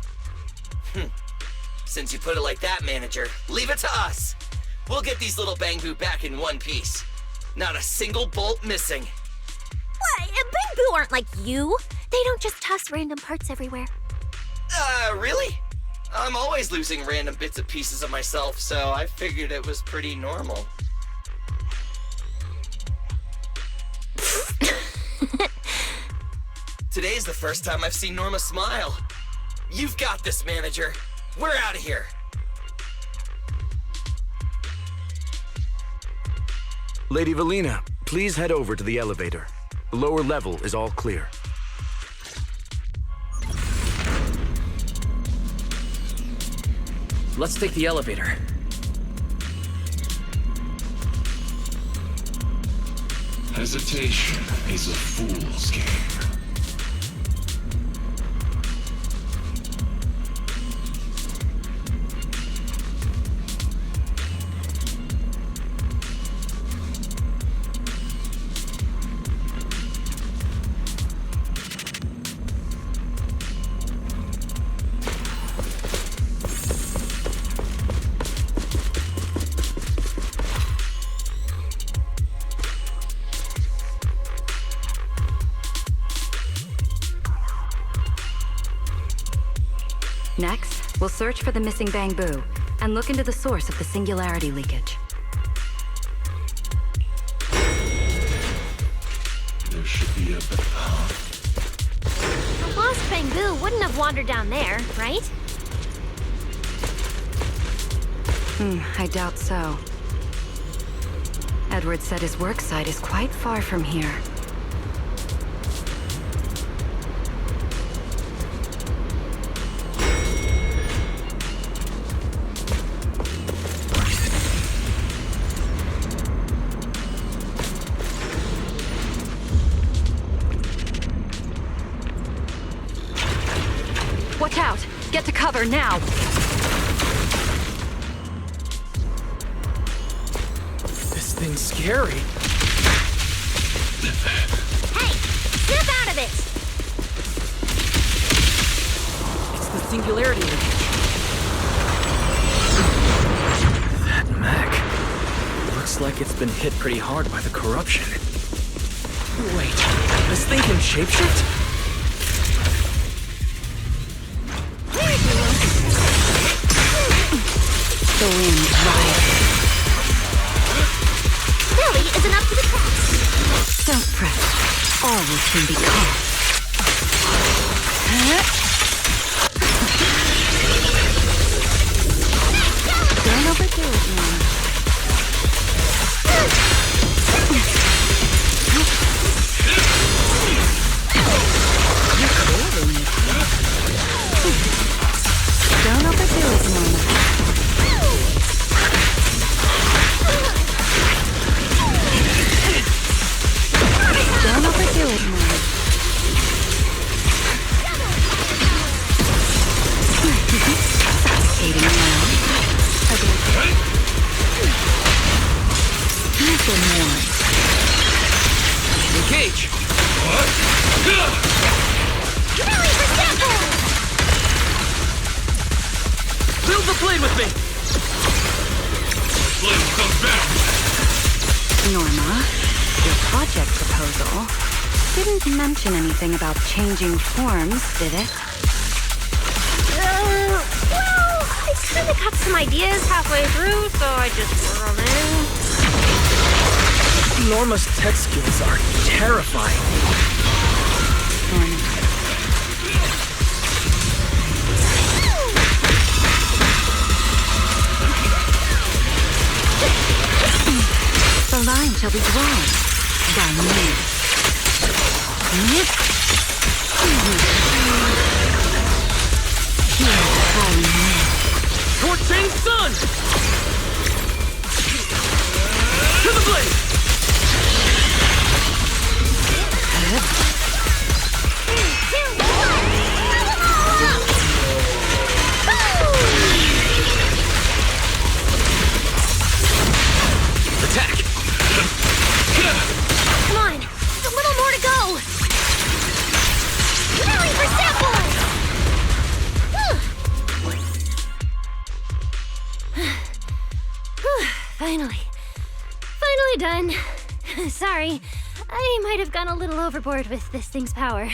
Since you put it like that, Manager, leave it to us. We'll get these little Bang Boo back in one piece. Not a single bolt missing. What? Bang Boo aren't like you. They don't just toss random parts everywhere. Really? I'm always losing random bits and pieces of myself, so I figured it was pretty normal. Today's the first time I've seen Norma smile. You've got this, Manager. We're out of here. Lady Valina, please head over to the elevator. The lower level is all clear. Let's take the elevator. Hesitation is a fool's game. Next, we'll search for the missing Bang Boo and look into the source of the singularity leakage. There should be a The lost Bang Boo wouldn't have wandered down there, right? I doubt so. Edward said his work site is quite far from here. Watch out! Get to cover now! This thing's scary. Hey, snap out of it! It's the singularity leakage. That mech. Looks like it's been hit pretty hard by the corruption. Wait, this thing can shapeshift? The wind rises. Billy isn't up to the task. Don't fret. All will soon be calm. Don't overdo it, Mom. You clearly need to. Don't overdo it, Mama. Don't overdo it, Mom. Suffocating now. A bit. Nothing more. Engage! Billy, for sample! Build the blade with me! Blade comes back! Norma, your project proposal didn't mention anything about changing forms, did it? Well, I kind of got some ideas halfway through, so I just threw them in. Norma's tech skills are terrifying. The line shall be drawn by me. Torching Sun! To the blade! Attack! Come on, a little more to go. Rally for samples! Finally done. Sorry, I might have gone a little overboard with this thing's power.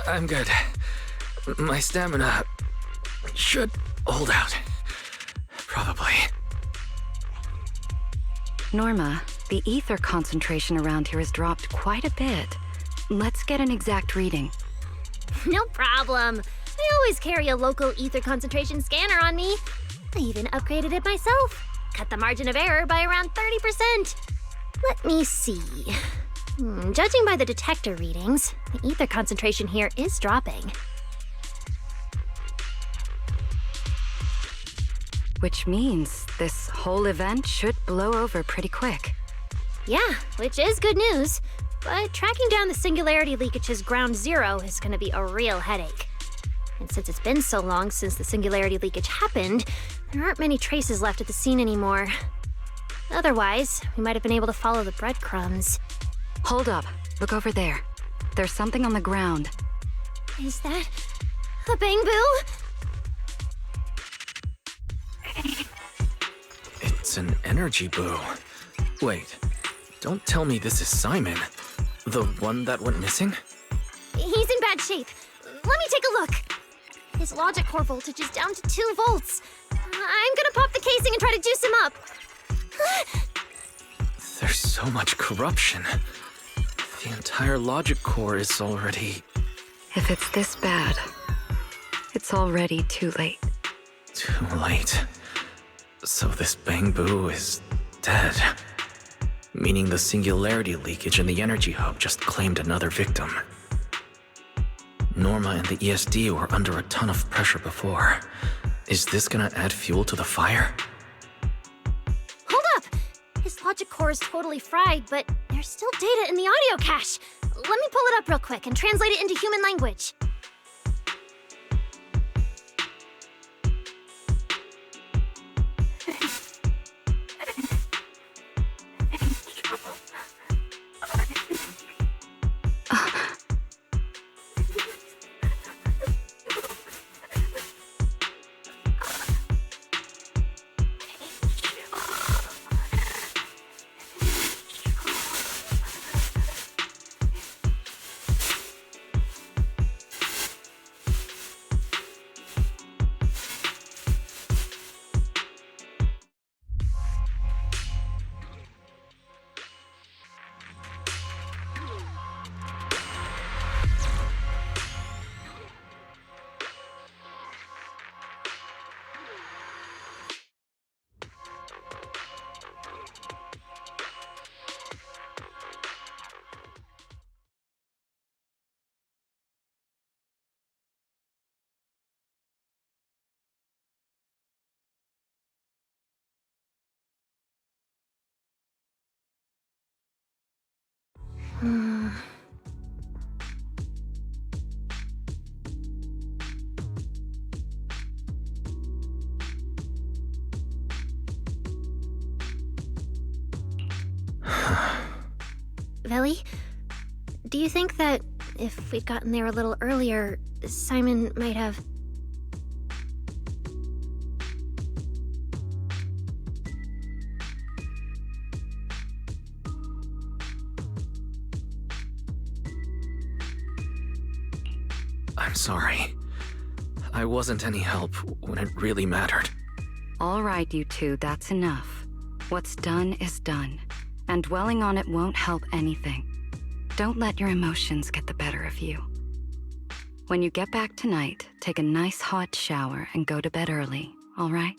I'm good. My stamina should hold out. Probably. Norma, the ether concentration around here has dropped quite a bit. Let's get an exact reading. No problem. I always carry a local ether concentration scanner on me. I even upgraded it myself. Cut the margin of error by around 30%. Let me see. Judging by the detector readings, the ether concentration here is dropping. Which means this whole event should blow over pretty quick. Yeah, which is good news. But tracking down the singularity leakage's ground zero is going to be a real headache. And since it's been so long since the singularity leakage happened, there aren't many traces left at the scene anymore. Otherwise, we might have been able to follow the breadcrumbs. Hold up. Look over there. There's something on the ground. Is that a bamboo? It's an energy boo. Wait, don't tell me this is Simon. The one that went missing? He's in bad shape. Let me take a look. His logic core voltage is down to 2 volts. I'm gonna pop the casing and try to juice him up. There's so much corruption. The entire logic core is already... If it's this bad, it's already too late. Too late. So this bamboo is dead. Meaning the singularity leakage in the energy hub just claimed another victim. Norma and the ESD were under a ton of pressure before. Is this gonna add fuel to the fire? Hold up! His logic core is totally fried, but there's still data in the audio cache. Let me pull it up real quick and translate it into human language. Veli, do you think that if we'd gotten there a little earlier, Simon might have... I'm sorry. I wasn't any help when it really mattered. All right, you two, that's enough. What's done is done, and dwelling on it won't help anything. Don't let your emotions get the better of you. When you get back tonight, take a nice hot shower and go to bed early, all right?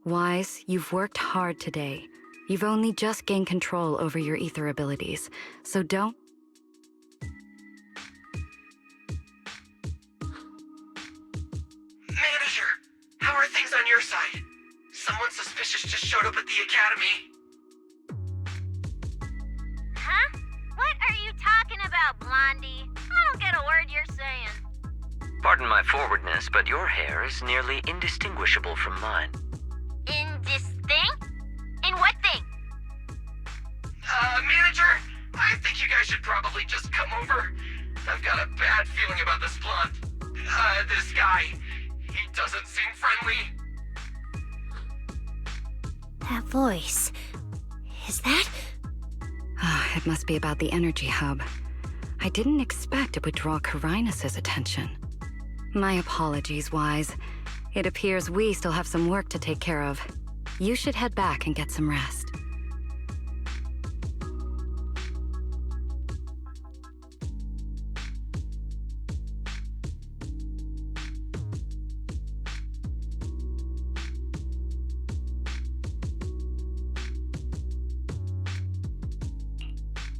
Wise, you've worked hard today. You've only just gained control over your ether abilities, so don't... up at the academy. Huh? What are you talking about, Blondie? I don't get a word you're saying. Pardon my forwardness, but your hair is nearly indistinguishable from mine. In this thing? In what thing? Manager, I think you guys should probably just come over. I've got a bad feeling about this blonde. This guy. He doesn't seem friendly. That voice. Is that? It must be about the energy hub. I didn't expect it would draw Carinus' attention. My apologies, Wise. It appears we still have some work to take care of. You should head back and get some rest.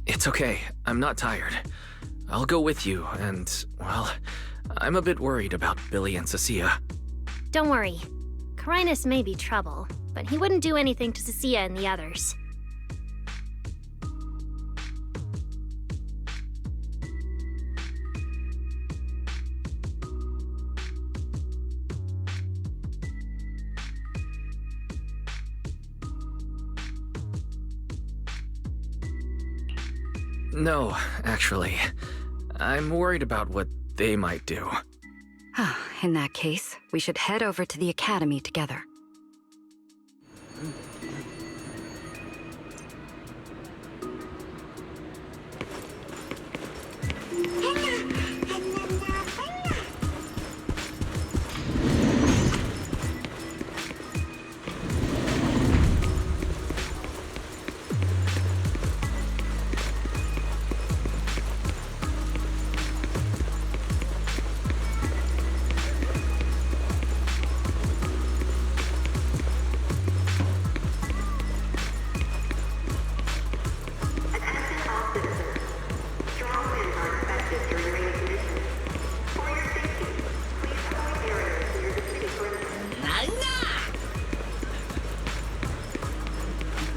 It's okay. I'm not tired. I'll go with you, and, well, I'm a bit worried about Billy and Cecilia. Don't worry. Carinus may be trouble, but he wouldn't do anything to Cecilia and the others. No, actually. I'm worried about what they might do. In that case, we should head over to the academy together.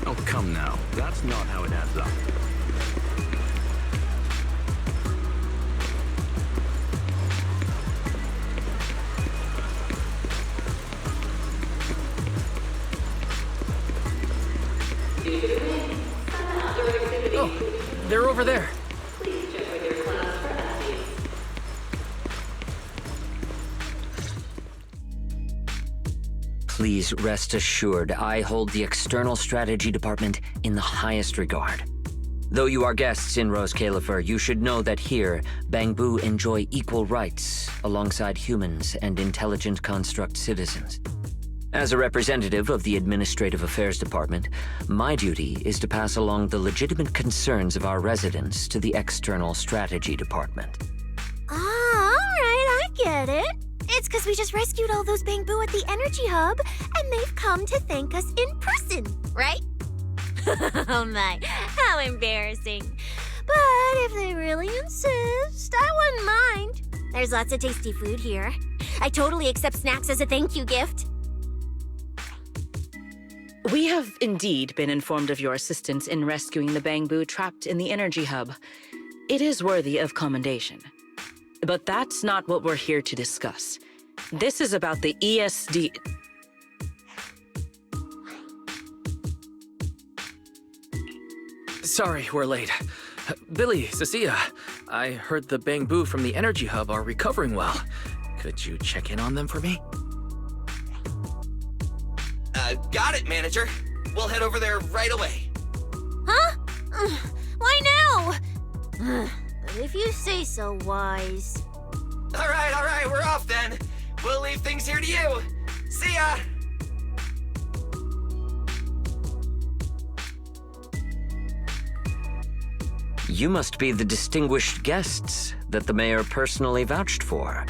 Oh, come now. That's not how it adds up. Oh, they're over there. Please rest assured, I hold the External Strategy Department in the highest regard. Though you are guests in Rose Califer, you should know that here, Bangbu enjoy equal rights alongside humans and intelligent construct citizens. As a representative of the Administrative Affairs Department, my duty is to pass along the legitimate concerns of our residents to the External Strategy Department. Ah, all right, I get it. It's because we just rescued all those Bangbu at the Energy Hub, and they've come to thank us in person, right? Oh my, how embarrassing. But if they really insist, I wouldn't mind. There's lots of tasty food here. I totally accept snacks as a thank you gift. We have indeed been informed of your assistance in rescuing the Bangbu trapped in the Energy Hub. It is worthy of commendation. But that's not what we're here to discuss. This is about the ESD... Sorry, we're late. Billy, Cecilia, I heard the Bangbu from the Energy Hub are recovering well. Could you check in on them for me? Got it, Manager. We'll head over there right away. Huh? Why now? But if you say so, Wise. All right, we're off then. We'll leave things here to you. See ya! You must be the distinguished guests that the mayor personally vouched for.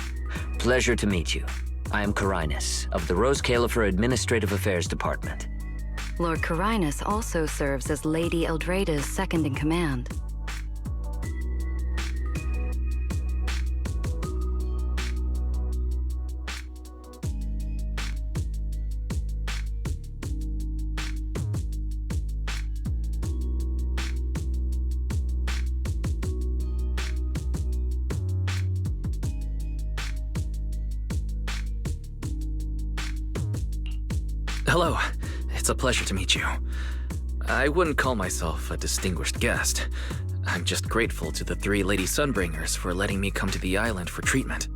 Pleasure to meet you. I am Carinus of the Rose Califer Administrative Affairs Department. Lord Carinus also serves as Lady Eldrada's second-in-command. Hello. It's a pleasure to meet you. I wouldn't call myself a distinguished guest. I'm just grateful to the 3 Lady Sunbringers for letting me come to the island for treatment.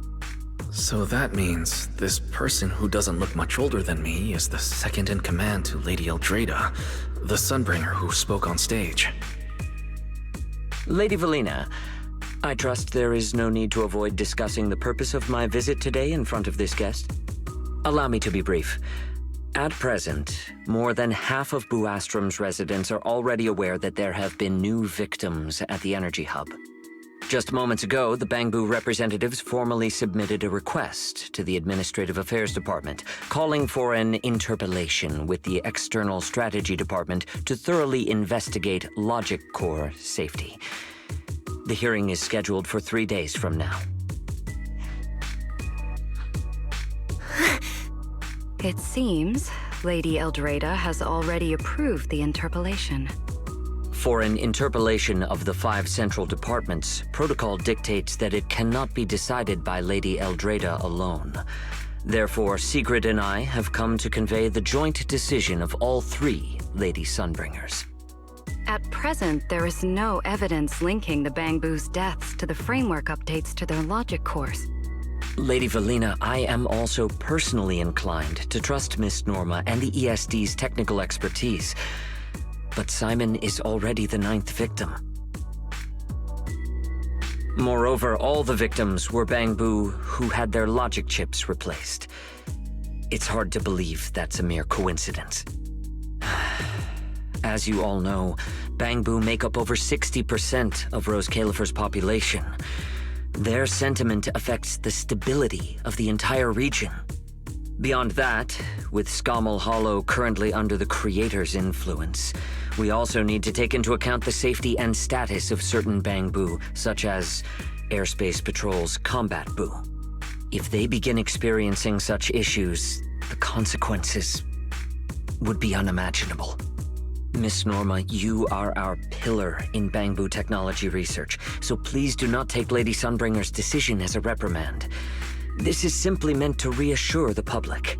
So that means this person who doesn't look much older than me is the second in command to Lady Eldrada, the Sunbringer who spoke on stage. Lady Valina, I trust there is no need to avoid discussing the purpose of my visit today in front of this guest. Allow me to be brief. At present, more than half of Buastrom's residents are already aware that there have been new victims at the Energy Hub. Just moments ago, the Bangbu representatives formally submitted a request to the Administrative Affairs Department, calling for an interpellation with the External Strategy Department to thoroughly investigate Logic Core safety. The hearing is scheduled for 3 days from now. It seems Lady Eldrada has already approved the interpellation. For an interpellation of the 5 central departments, protocol dictates that it cannot be decided by Lady Eldrada alone. Therefore, Sigrid and I have come to convey the joint decision of all 3 Lady Sunbringers. At present, there is no evidence linking the Bangbu's deaths to the framework updates to their logic cores. Lady Valina, I am also personally inclined to trust Miss Norma and the ESD's technical expertise. But Simon is already the 9th victim. Moreover, all the victims were Bangbu who had their logic chips replaced. It's hard to believe that's a mere coincidence. As you all know, Bangbu make up over 60% of Rose Califer's population. Their sentiment affects the stability of the entire region. Beyond that, with Scommel Hollow currently under the Creator's influence, we also need to take into account the safety and status of certain Bangbu, such as Airspace Patrol's Combat Bu. If they begin experiencing such issues, the consequences would be unimaginable. Miss Norma, you are our pillar in Bangbu technology research, so please do not take Lady Sunbringer's decision as a reprimand. This is simply meant to reassure the public.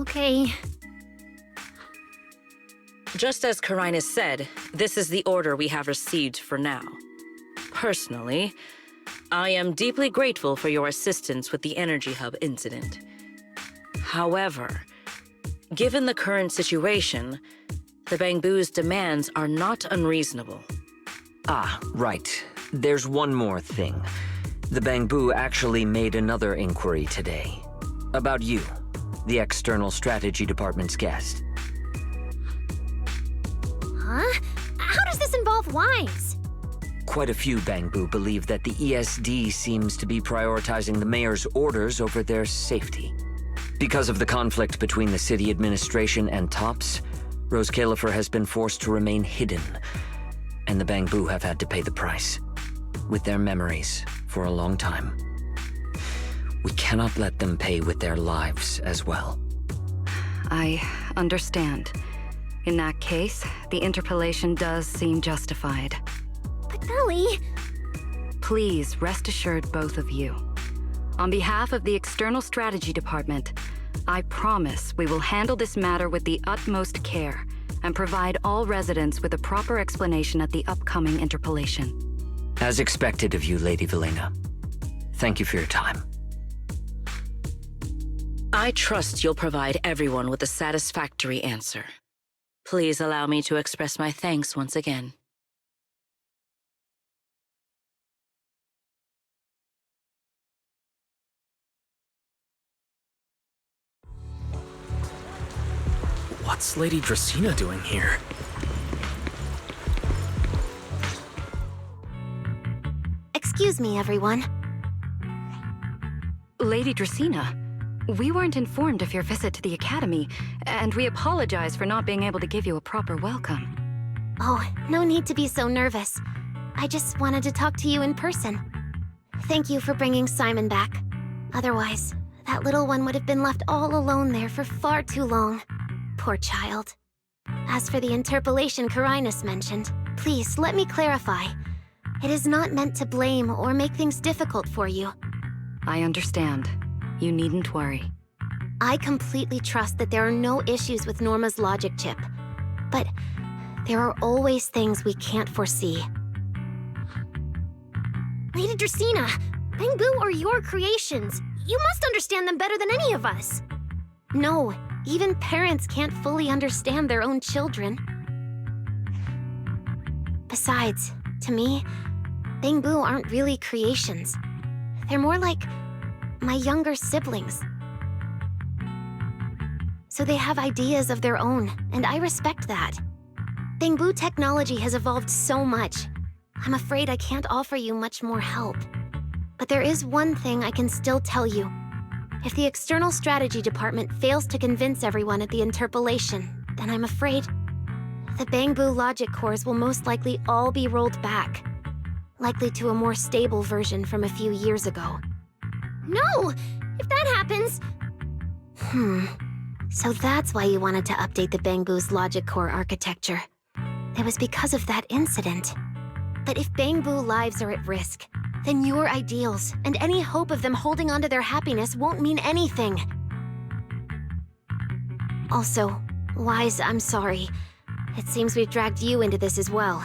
Okay. Just as Karinus said, this is the order we have received for now. Personally, I am deeply grateful for your assistance with the Energy Hub incident. However, given the current situation, the Bangbu's demands are not unreasonable. Ah, right. There's one more thing. The Bangbu actually made another inquiry today. About you, the External Strategy Department's guest. Huh? How does this involve wives? Quite a few Bangbu believe that the ESD seems to be prioritizing the mayor's orders over their safety. Because of the conflict between the city administration and TOPS, Rose Califer has been forced to remain hidden, and the Bangbu have had to pay the price, with their memories, for a long time. We cannot let them pay with their lives as well. I understand. In that case, the interpellation does seem justified. But Ellie... Please rest assured, both of you. On behalf of the External Strategy Department, I promise we will handle this matter with the utmost care and provide all residents with a proper explanation at the upcoming interpellation. As expected of you, Lady Valina. Thank you for your time. I trust you'll provide everyone with a satisfactory answer. Please allow me to express my thanks once again. What's Lady Dracena doing here? Excuse me, everyone. Lady Dracena, we weren't informed of your visit to the Academy, and we apologize for not being able to give you a proper welcome. Oh, no need to be so nervous. I just wanted to talk to you in person. Thank you for bringing Simon back. Otherwise, that little one would have been left all alone there for far too long. Poor child. As for the interpellation Karinus mentioned, please let me clarify. It is not meant to blame or make things difficult for you. I understand. You needn't worry. I completely trust that there are no issues with Norma's logic chip. But there are always things we can't foresee. Lady Dracaena, Bangboo are your creations. You must understand them better than any of us. No, even parents can't fully understand their own children. Besides, to me, Bangboo aren't really creations. They're more like my younger siblings. So they have ideas of their own, and I respect that. Bangboo technology has evolved so much. I'm afraid I can't offer you much more help. But there is one thing I can still tell you. If the External Strategy Department fails to convince everyone at the interpolation, then I'm afraid the Bangboo logic cores will most likely all be rolled back. Likely to a more stable version from a few years ago. No! If that happens... So that's why you wanted to update the Bangboo's logic core architecture. It was because of that incident. But if Bangboo lives are at risk, then your ideals and any hope of them holding onto their happiness won't mean anything. Also, Wise, I'm sorry. It seems we've dragged you into this as well.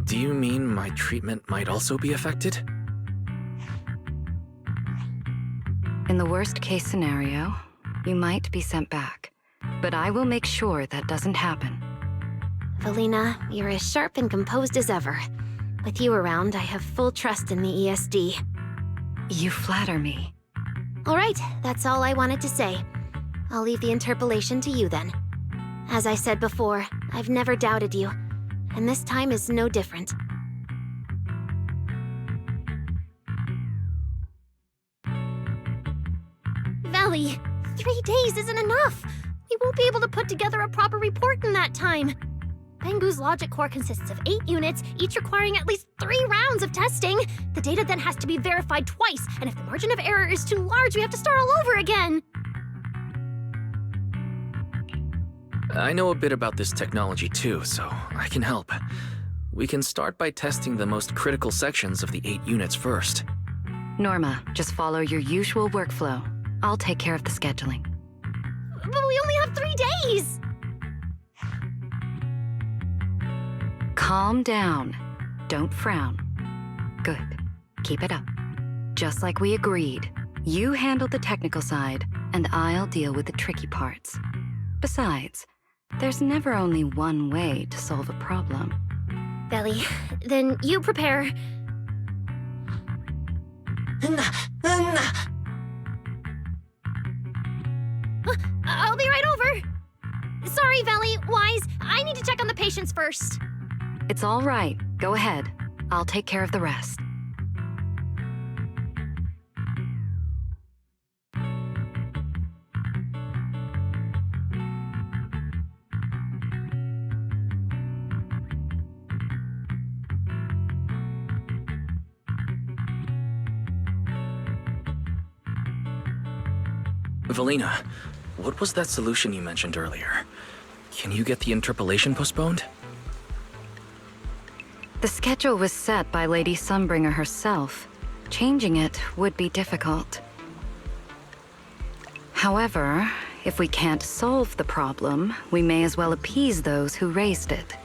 Do you mean my treatment might also be affected? In the worst-case scenario, you might be sent back. But I will make sure that doesn't happen. Valina, you're as sharp and composed as ever. With you around, I have full trust in the ESD. You flatter me. All right, that's all I wanted to say. I'll leave the interpolation to you then. As I said before, I've never doubted you, and this time is no different. Valley, 3 days isn't enough. We won't be able to put together a proper report in that time. Bangboo's logic core consists of 8 units, each requiring at least 3 rounds of testing. The data then has to be verified twice, and if the margin of error is too large, we have to start all over again. I know a bit about this technology too, so I can help. We can start by testing the most critical sections of the 8 units first. Norma, just follow your usual workflow. I'll take care of the scheduling. But we only have 3 days! Calm down. Don't frown. Good. Keep it up. Just like we agreed. You handle the technical side, and I'll deal with the tricky parts. Besides, there's never only one way to solve a problem. Belly, then you prepare. I'll be right over. Sorry, Valley, Wise, I need to check on the patients first. It's all right. Go ahead. I'll take care of the rest. Valina, what was that solution you mentioned earlier? Can you get the interpolation postponed? The schedule was set by Lady Sunbringer herself. Changing it would be difficult. However, if we can't solve the problem, we may as well appease those who raised it.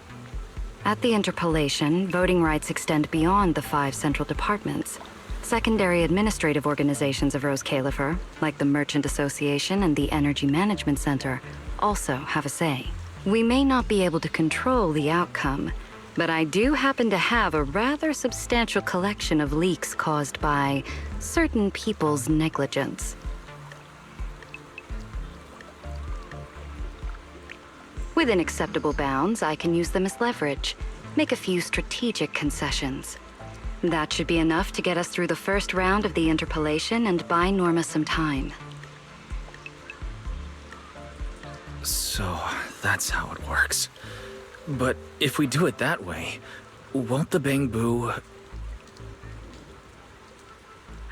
At the interpolation, voting rights extend beyond the 5 central departments. Secondary administrative organizations of Rose Califer, like the Merchant Association and the Energy Management Center, also have a say. We may not be able to control the outcome, but I do happen to have a rather substantial collection of leaks caused by certain people's negligence. Within acceptable bounds, I can use them as leverage, make a few strategic concessions. That should be enough to get us through the first round of the interpolation and buy Norma some time. So, that's how it works. But if we do it that way, won't the bamboo...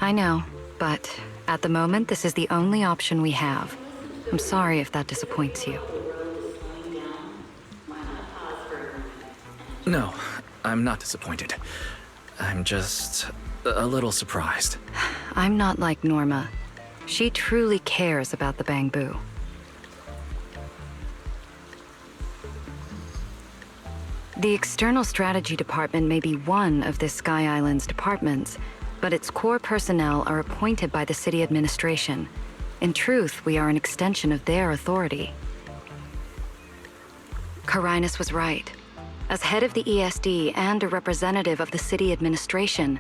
I know, but at the moment, this is the only option we have. I'm sorry if that disappoints you. No, I'm not disappointed. I'm just a little surprised. I'm not like Norma. She truly cares about the bamboo. The External Strategy Department may be one of this Sky Island's departments, but its core personnel are appointed by the city administration. In truth, we are an extension of their authority. Carinus was right. As head of the ESD and a representative of the city administration,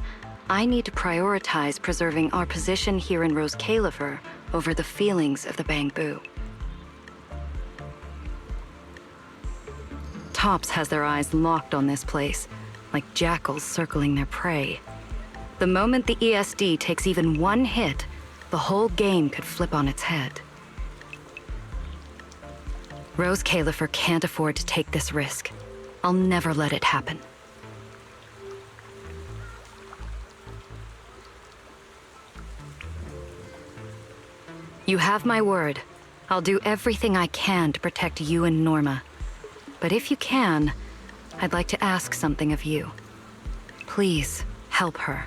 I need to prioritize preserving our position here in Rose Califer over the feelings of the bamboo. Tops has their eyes locked on this place, like jackals circling their prey. The moment the ESD takes even one hit, the whole game could flip on its head. Rose Califer can't afford to take this risk. I'll never let it happen. You have my word. I'll do everything I can to protect you and Norma. But if you can, I'd like to ask something of you. Please, help her.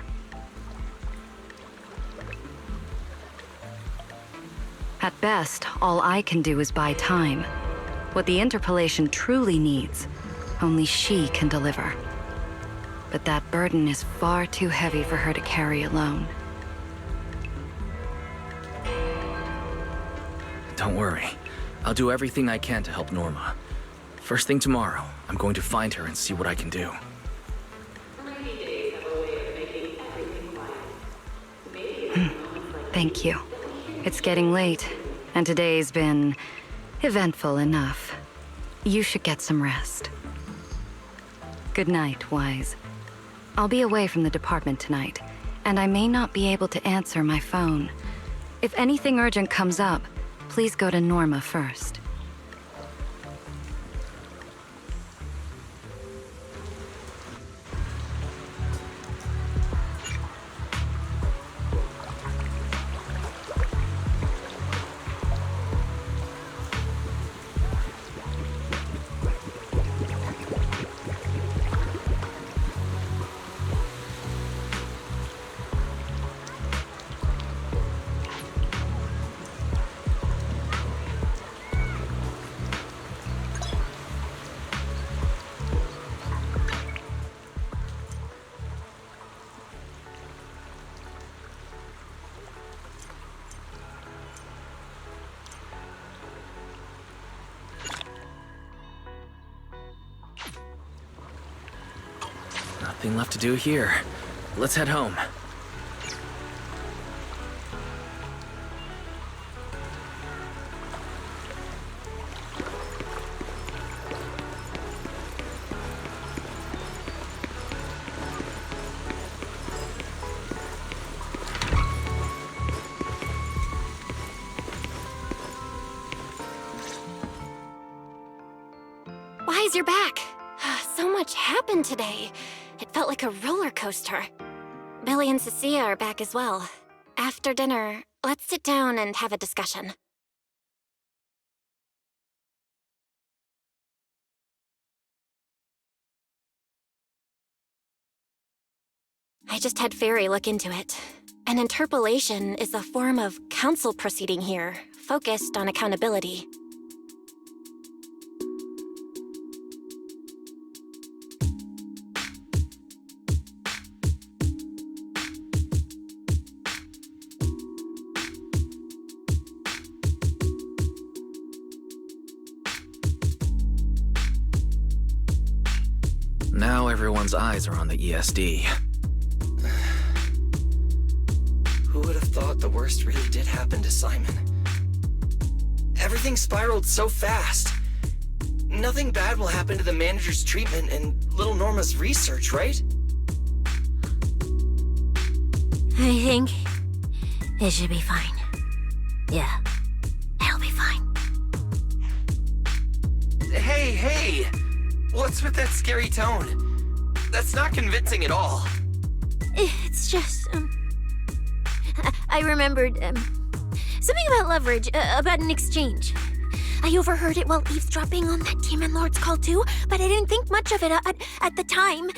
At best, all I can do is buy time. What the interpolation truly needs, only she can deliver. But that burden is far too heavy for her to carry alone. Don't worry. I'll do everything I can to help Norma. First thing tomorrow, I'm going to find her and see what I can do. Thank you. It's getting late, and today's been eventful enough. You should get some rest. Good night, Wise. I'll be away from the department tonight, and I may not be able to answer my phone. If anything urgent comes up, please go to Norma first. Nothing left to do here. Let's head home. Wise, you're back. So much happened today. It felt like a roller coaster. Billy and Cecilia are back as well. After dinner, let's sit down and have a discussion. I just had Fairy look into it. An interpolation is a form of council proceeding here, focused on accountability. Now everyone's eyes are on the ESD. Who would have thought the worst really did happen to Simon? Everything spiraled so fast. Nothing bad will happen to the manager's treatment and little Norma's research, right? I think it should be fine. Yeah, it'll be fine. Hey! What's with that scary tone? That's not convincing at all. It's just, I remembered, something about leverage, about an exchange. I overheard it while eavesdropping on that Demon Lord's call too, but I didn't think much of it at the time.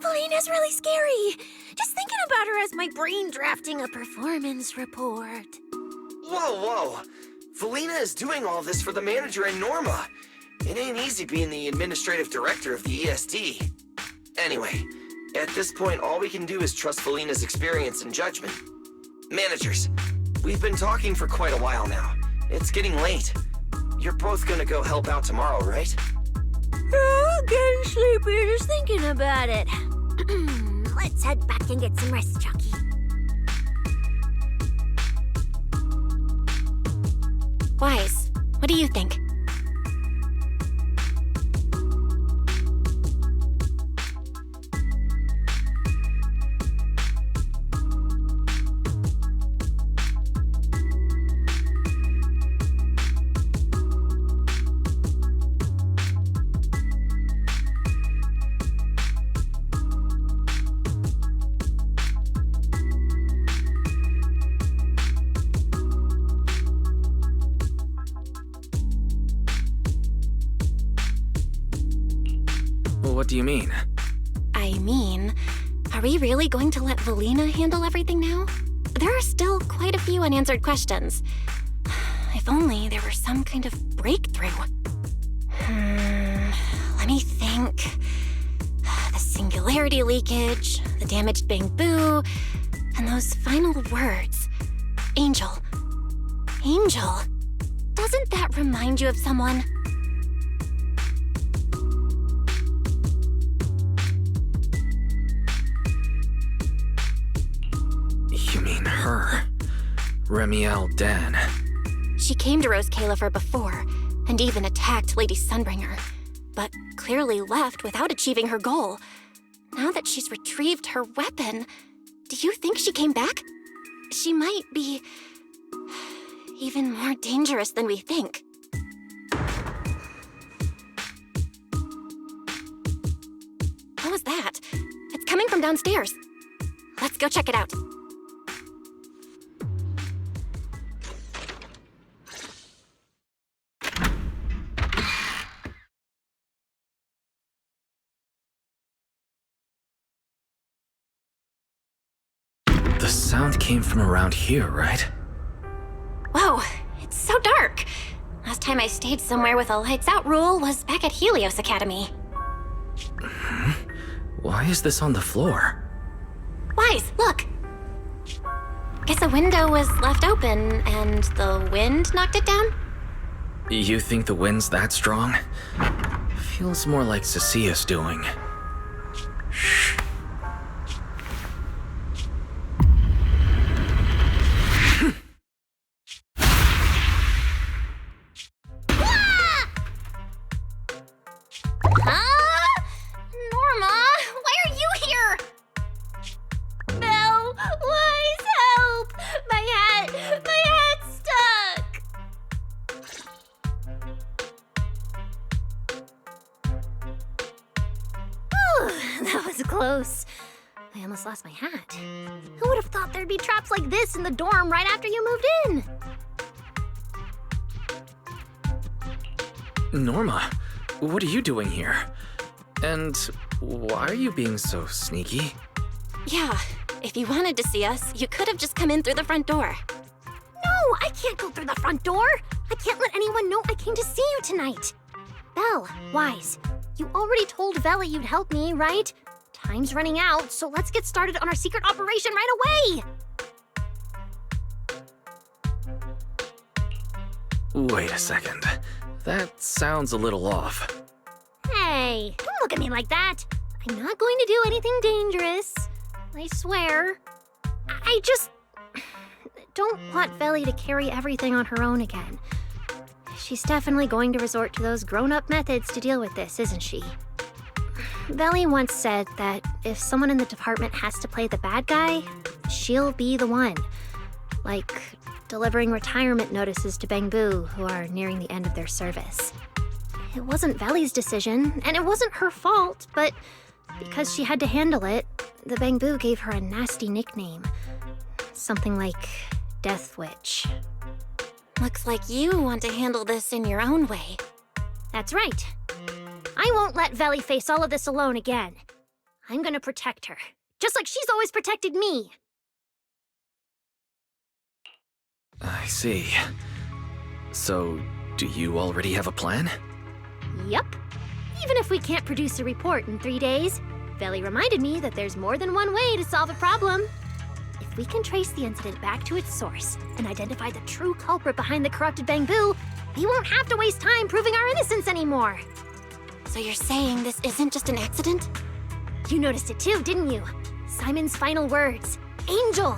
Valina's really scary. Just thinking about her as my brain drafting a performance report. Whoa. Valina is doing all this for the manager and Norma. It ain't easy being the administrative director of the ESD. Anyway, at this point, all we can do is trust Valina's experience and judgment. Managers, we've been talking for quite a while now. It's getting late. You're both gonna go help out tomorrow, right? Oh, getting sleepy just thinking about it. Let's head back and get some rest, Chucky. Wise, what do you think? What do you mean? I mean, are we really going to let Valina handle everything now? There are still quite a few unanswered questions. If only there were some kind of breakthrough. Let me think. The singularity leakage, the damaged bamboo, and those final words. Angel. Angel. Doesn't that remind you of someone? You mean her? Remiel Dan. She came to Rose Califer before, and even attacked Lady Sunbringer, but clearly left without achieving her goal. Now that she's retrieved her weapon, do you think she came back? She might be even more dangerous than we think. What was that? It's coming from downstairs. Let's go check it out. The sound came from around here, right? Whoa, it's so dark. Last time I stayed somewhere with a lights out rule was back at Helios Academy. Why is this on the floor? Wise, look. Guess a window was left open and the wind knocked it down? You think the wind's that strong? Feels more like Cecia's doing. Shh. Close. I almost lost my hat. Who would have thought there'd be traps like this in the dorm right after you moved in? Norma, what are you doing here? And why are you being so sneaky? Yeah, if you wanted to see us, you could have just come in through the front door. No, I can't go through the front door. I can't let anyone know I came to see you tonight. Belle, Wise, you already told Vela you'd help me, right? Time's running out, so let's get started on our secret operation right away! Wait a second. That sounds a little off. Hey, don't look at me like that. I'm not going to do anything dangerous. I swear. I just don't want Veli to carry everything on her own again. She's definitely going to resort to those grown-up methods to deal with this, isn't she? Veli once said that if someone in the department has to play the bad guy, she'll be the one. Like delivering retirement notices to Bangbu who are nearing the end of their service. It wasn't Veli's decision, and it wasn't her fault, but because she had to handle it, the Bangbu gave her a nasty nickname. Something like Death Witch. Looks like you want to handle this in your own way. That's right. I won't let Veli face all of this alone again. I'm gonna protect her, just like she's always protected me. I see. So, do you already have a plan? Yup. Even if we can't produce a report in 3 days, Veli reminded me that there's more than one way to solve a problem. If we can trace the incident back to its source and identify the true culprit behind the corrupted Bangbu, we won't have to waste time proving our innocence anymore. So you're saying this isn't just an accident? You noticed it too, didn't you? Simon's final words. Angel!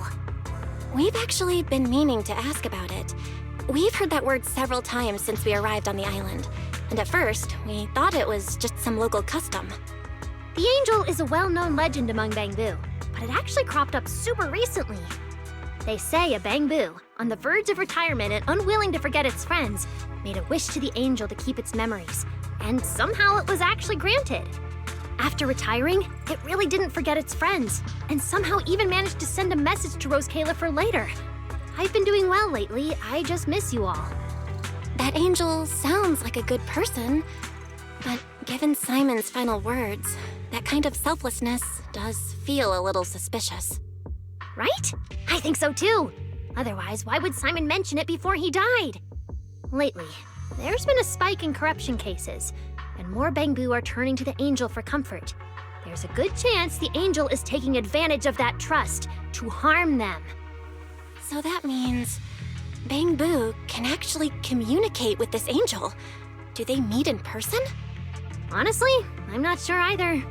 We've actually been meaning to ask about it. We've heard that word several times since we arrived on the island. And at first, we thought it was just some local custom. The angel is a well-known legend among Bangbu, but it actually cropped up super recently. They say a Bangbu, on the verge of retirement and unwilling to forget its friends, made a wish to the angel to keep its memories, and somehow it was actually granted. After retiring, it really didn't forget its friends, and somehow even managed to send a message to Rose Califer later. I've been doing well lately, I just miss you all. That angel sounds like a good person, but given Simon's final words, that kind of selflessness does feel a little suspicious. Right? I think so too. Otherwise, why would Simon mention it before he died? Lately, there's been a spike in corruption cases, and more Bangbu are turning to the angel for comfort. There's a good chance the angel is taking advantage of that trust to harm them. So that means Bangbu can actually communicate with this angel. Do they meet in person? Honestly, I'm not sure either.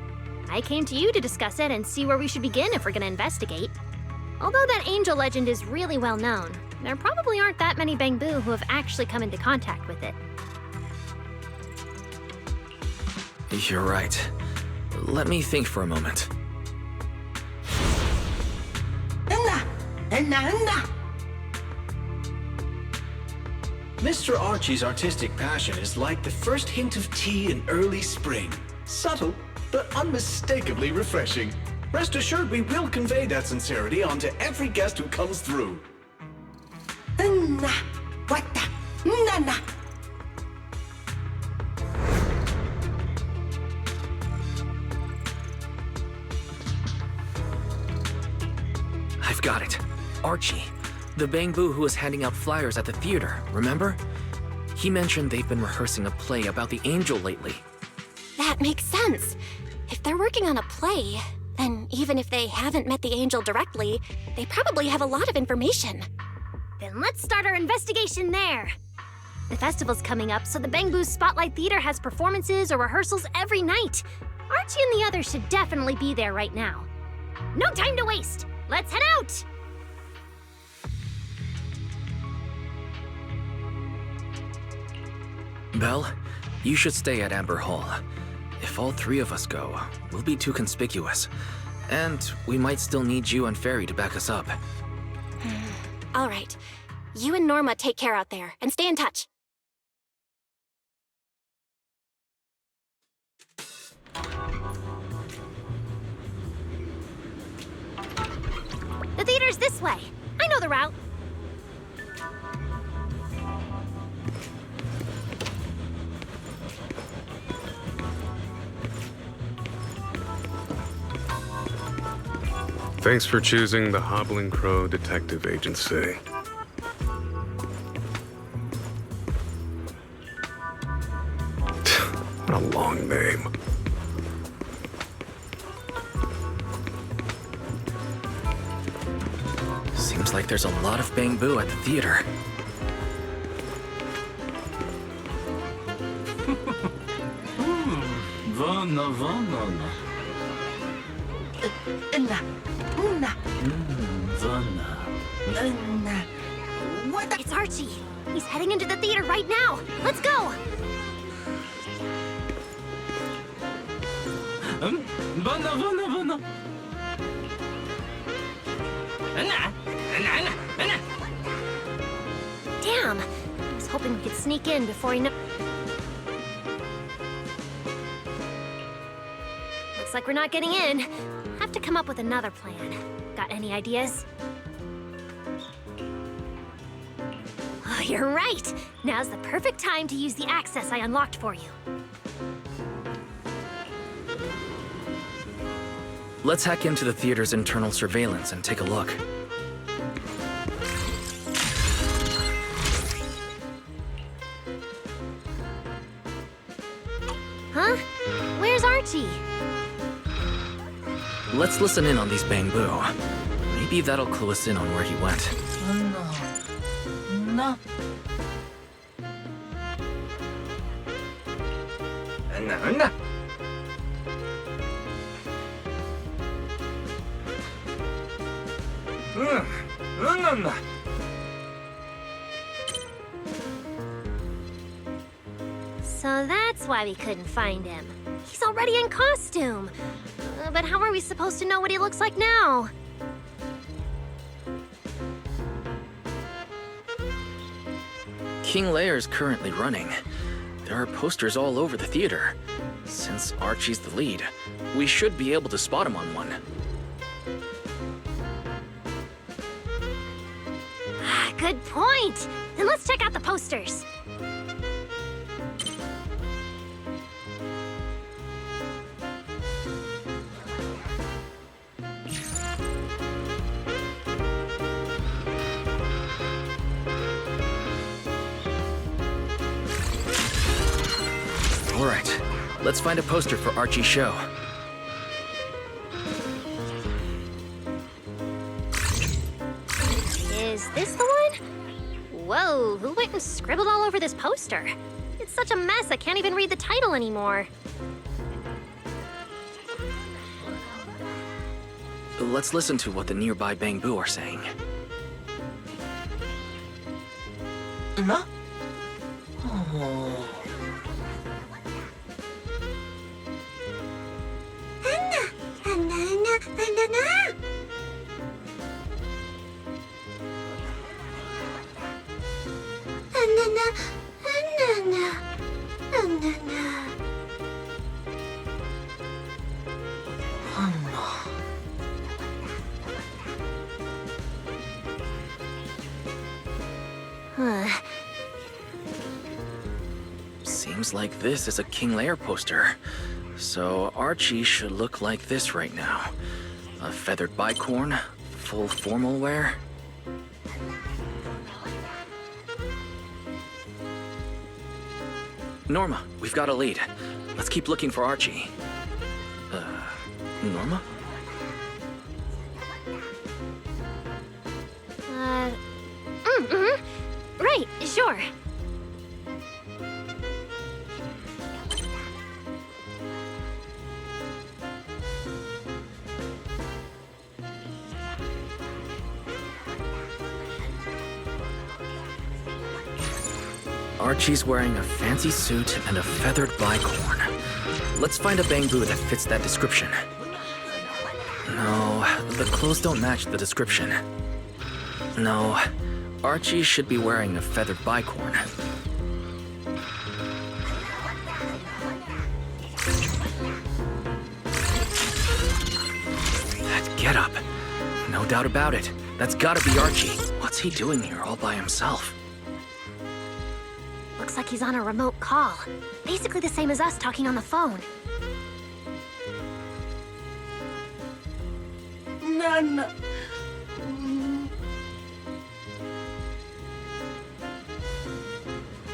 I came to you to discuss it and see where we should begin if we're gonna investigate. Although that angel legend is really well known, there probably aren't that many Bangbu who have actually come into contact with it. You're right. Let me think for a moment. Mr. Archie's artistic passion is like the first hint of tea in early spring. Subtle, but unmistakably refreshing. Rest assured we will convey that sincerity onto every guest who comes through. I've got it. Archie, the Bangbu who was handing out flyers at the theater, remember? He mentioned they've been rehearsing a play about the angel lately. That makes sense. If they're working on a play, then even if they haven't met the angel directly, they probably have a lot of information. Then let's start our investigation there. The festival's coming up, so the Bangbu Spotlight Theater has performances or rehearsals every night. Archie and the others should definitely be there right now. No time to waste! Let's head out! Belle, you should stay at Amber Hall. If all three of us go, we'll be too conspicuous. And we might still need you and Fairy to back us up. All right. You and Norma take care out there, and stay in touch. The theater's this way. I know the route. Thanks for choosing the Hobbling Crow Detective Agency. What a long name. Seems like there's a lot of Bangbu at the theater. It's Archie. He's heading into the theater right now. Let's go. Damn. I was hoping we could sneak in before he Looks like we're not getting in. Have to come up with another plan. Got any ideas? Oh, you're right! Now's the perfect time to use the access I unlocked for you. Let's hack into the theater's internal surveillance and take a look. Huh? Where's Archie? Let's listen in on these Bangbu. Maybe that'll clue us in on where he went. No. No. So that's why we couldn't find him. He's already in costume. But how are we supposed to know what he looks like now? King Lear is currently running. There are posters all over the theater. Since Archie's the lead, we should be able to spot him on one. Good point! Then let's check out the posters. All right, let's find a poster for Archie's show. Is this the one? Whoa, who went and scribbled all over this poster? It's such a mess, I can't even read the title anymore. Let's listen to what the nearby Bangbu are saying. No? Oh. Seems like this is a King Lear poster. So Archie should look like this right now. A feathered bicorn, full formal wear. Norma, we've got a lead. Let's keep looking for Archie. Norma? Right, sure. Archie's wearing a fancy suit and a feathered bicorn. Let's find a Bangbu that fits that description. No, the clothes don't match the description. No, Archie should be wearing a feathered bicorn. That getup. No doubt about it. That's gotta be Archie. What's he doing here all by himself? Looks like he's on a remote call. Basically the same as us talking on the phone. No.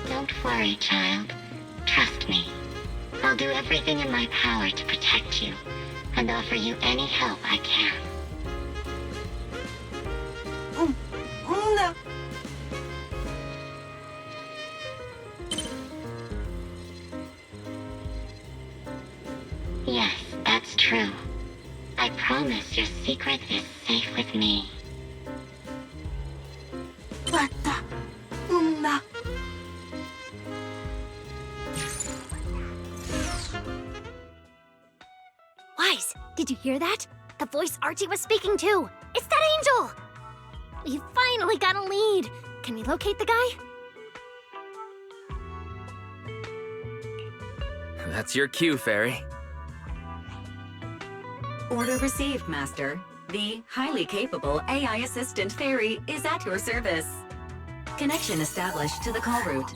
Don't worry, child. Trust me. I'll do everything in my power to protect you, and offer you any help I can. No. Yes, that's true. I promise your secret is safe with me. What the? No. Wise, did you hear that? The voice Archie was speaking to. It's that angel! We finally got a lead. Can we locate the guy? That's your cue, Fairy. Order received, Master. The highly capable AI assistant fairy is at your service. Connection established to the call route.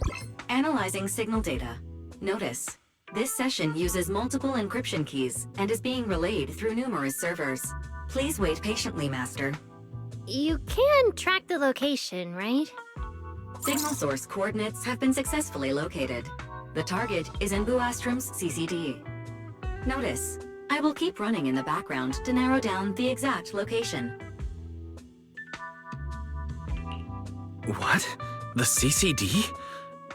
Analyzing signal data. Notice, this session uses multiple encryption keys and is being relayed through numerous servers. Please wait patiently, Master. You can track the location, right? Signal source coordinates have been successfully located. The target is in Buastrom's CCD. Notice, I will keep running in the background to narrow down the exact location. What? The CCD?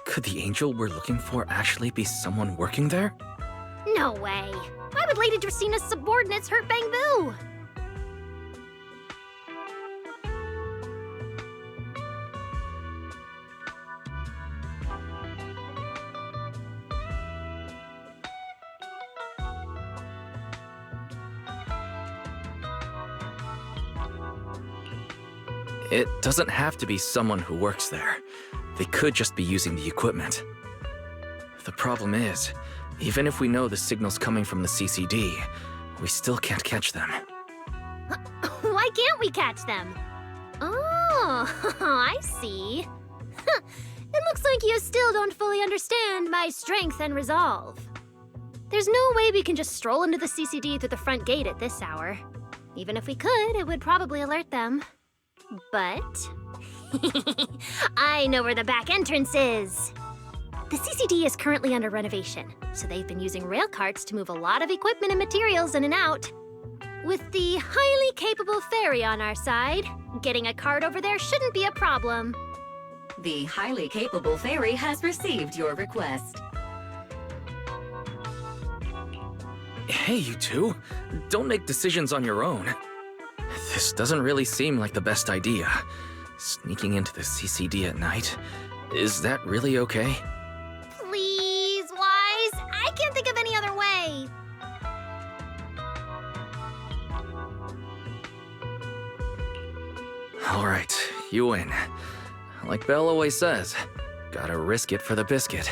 Could the angel we're looking for actually be someone working there? No way. Why would Lady Dracena's subordinates hurt Bangbu? It doesn't have to be someone who works there. They could just be using the equipment. The problem is, even if we know the signal's coming from the CCD, we still can't catch them. Why can't we catch them? Oh, I see. It looks like you still don't fully understand my strength and resolve. There's no way we can just stroll into the CCD through the front gate at this hour. Even if we could, it would probably alert them. But I know where the back entrance is. The CCD is currently under renovation, so they've been using rail carts to move a lot of equipment and materials in and out. With the highly capable fairy on our side, getting a cart over there shouldn't be a problem. The highly capable fairy has received your request. Hey, you two. Don't make decisions on your own. This doesn't really seem like the best idea. Sneaking into the CCD at night. Is that really okay? Please, Wise. I can't think of any other way. All right, you win. Like Belle always says, gotta risk it for the biscuit.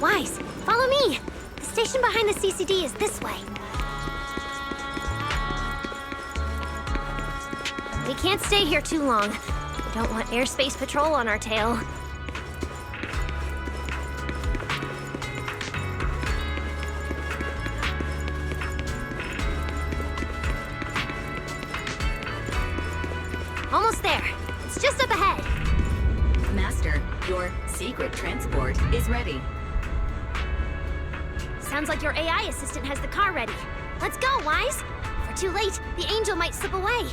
Wise, follow me. The station behind the CCD is this way. We can't stay here too long. We don't want airspace patrol on our tail. Almost there. It's just up ahead. Master, your secret transport is ready. Sounds like your AI assistant has the car ready. Let's go, Wise. If we're too late, the angel might slip away.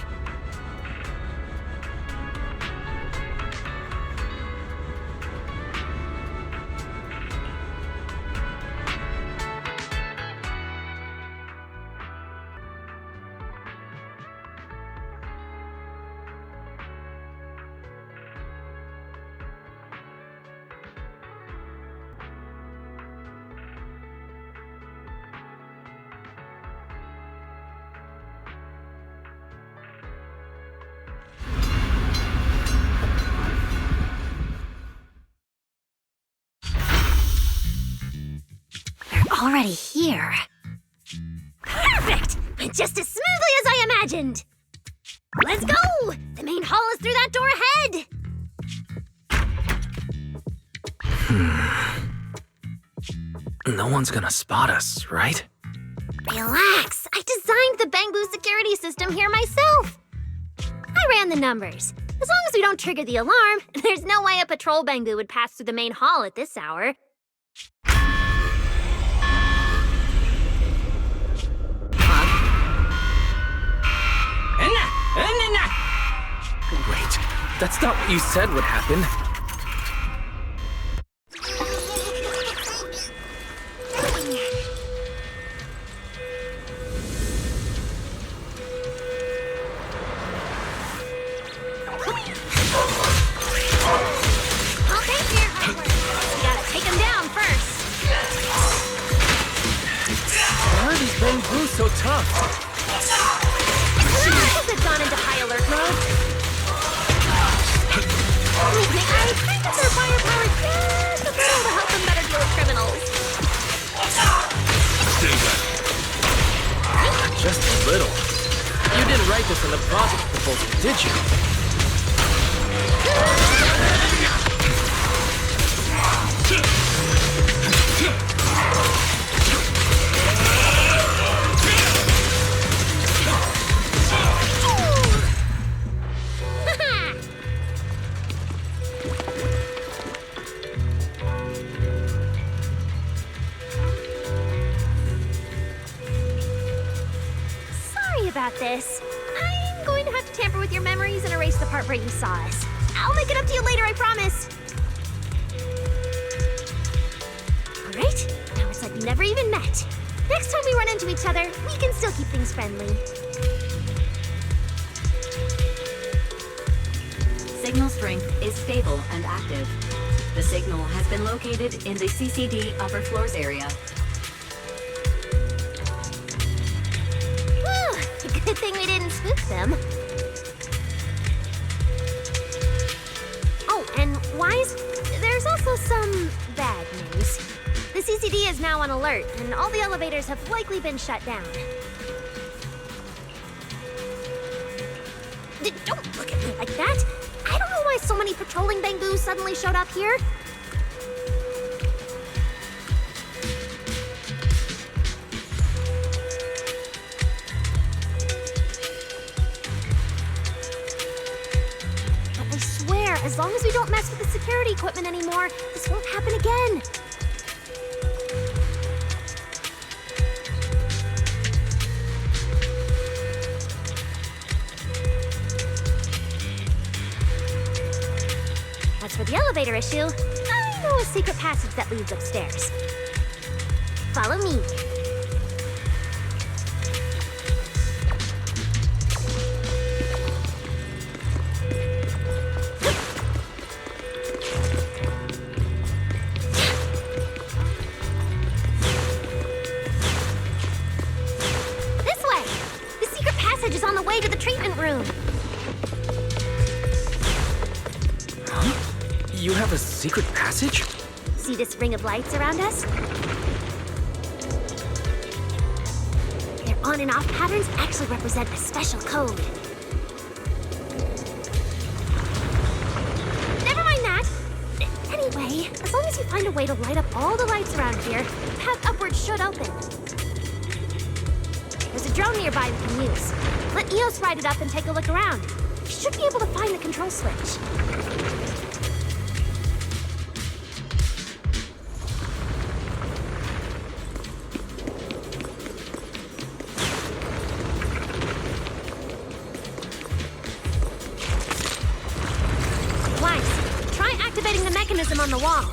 Already here. Perfect! Just as smoothly as I imagined! Let's go! The main hall is through that door ahead! No one's gonna spot us, right? Relax! I designed the Bangbu security system here myself! I ran the numbers. As long as we don't trigger the alarm, there's no way a patrol Bangbu would pass through the main hall at this hour. Wait, that's not what you said would happen. proposal, did you? Sorry about this. I'm going to have to tamper with your memories and erase the part where you saw us. I'll make it up to you later, I promise. Alright, now it's like we never even met. Next time we run into each other, we can still keep things friendly. Signal strength is stable and active. The signal has been located in the CCD upper floors area. Whew, good thing we didn't spook them. Oh, and Wise, there's also some bad news. The CCD is now on alert, and all the elevators have likely been shut down. Don't look at me like that. I don't know why so many patrolling Bangbus suddenly showed up here. But I swear, as long as we don't mess with the security equipment anymore, this won't happen again. As for the elevator issue, I know a secret passage that leads upstairs. Follow me. This way! The secret passage is on the way to the treatment room. You have a secret passage? See this ring of lights around us? Their on and off patterns actually represent a special code. Never mind that. Anyway, as long as you find a way to light up all the lights around here, the path upwards should open. There's a drone nearby we can use. Let Eos ride it up and take a look around. You should be able to find the control switch. Activating the mechanism on the wall.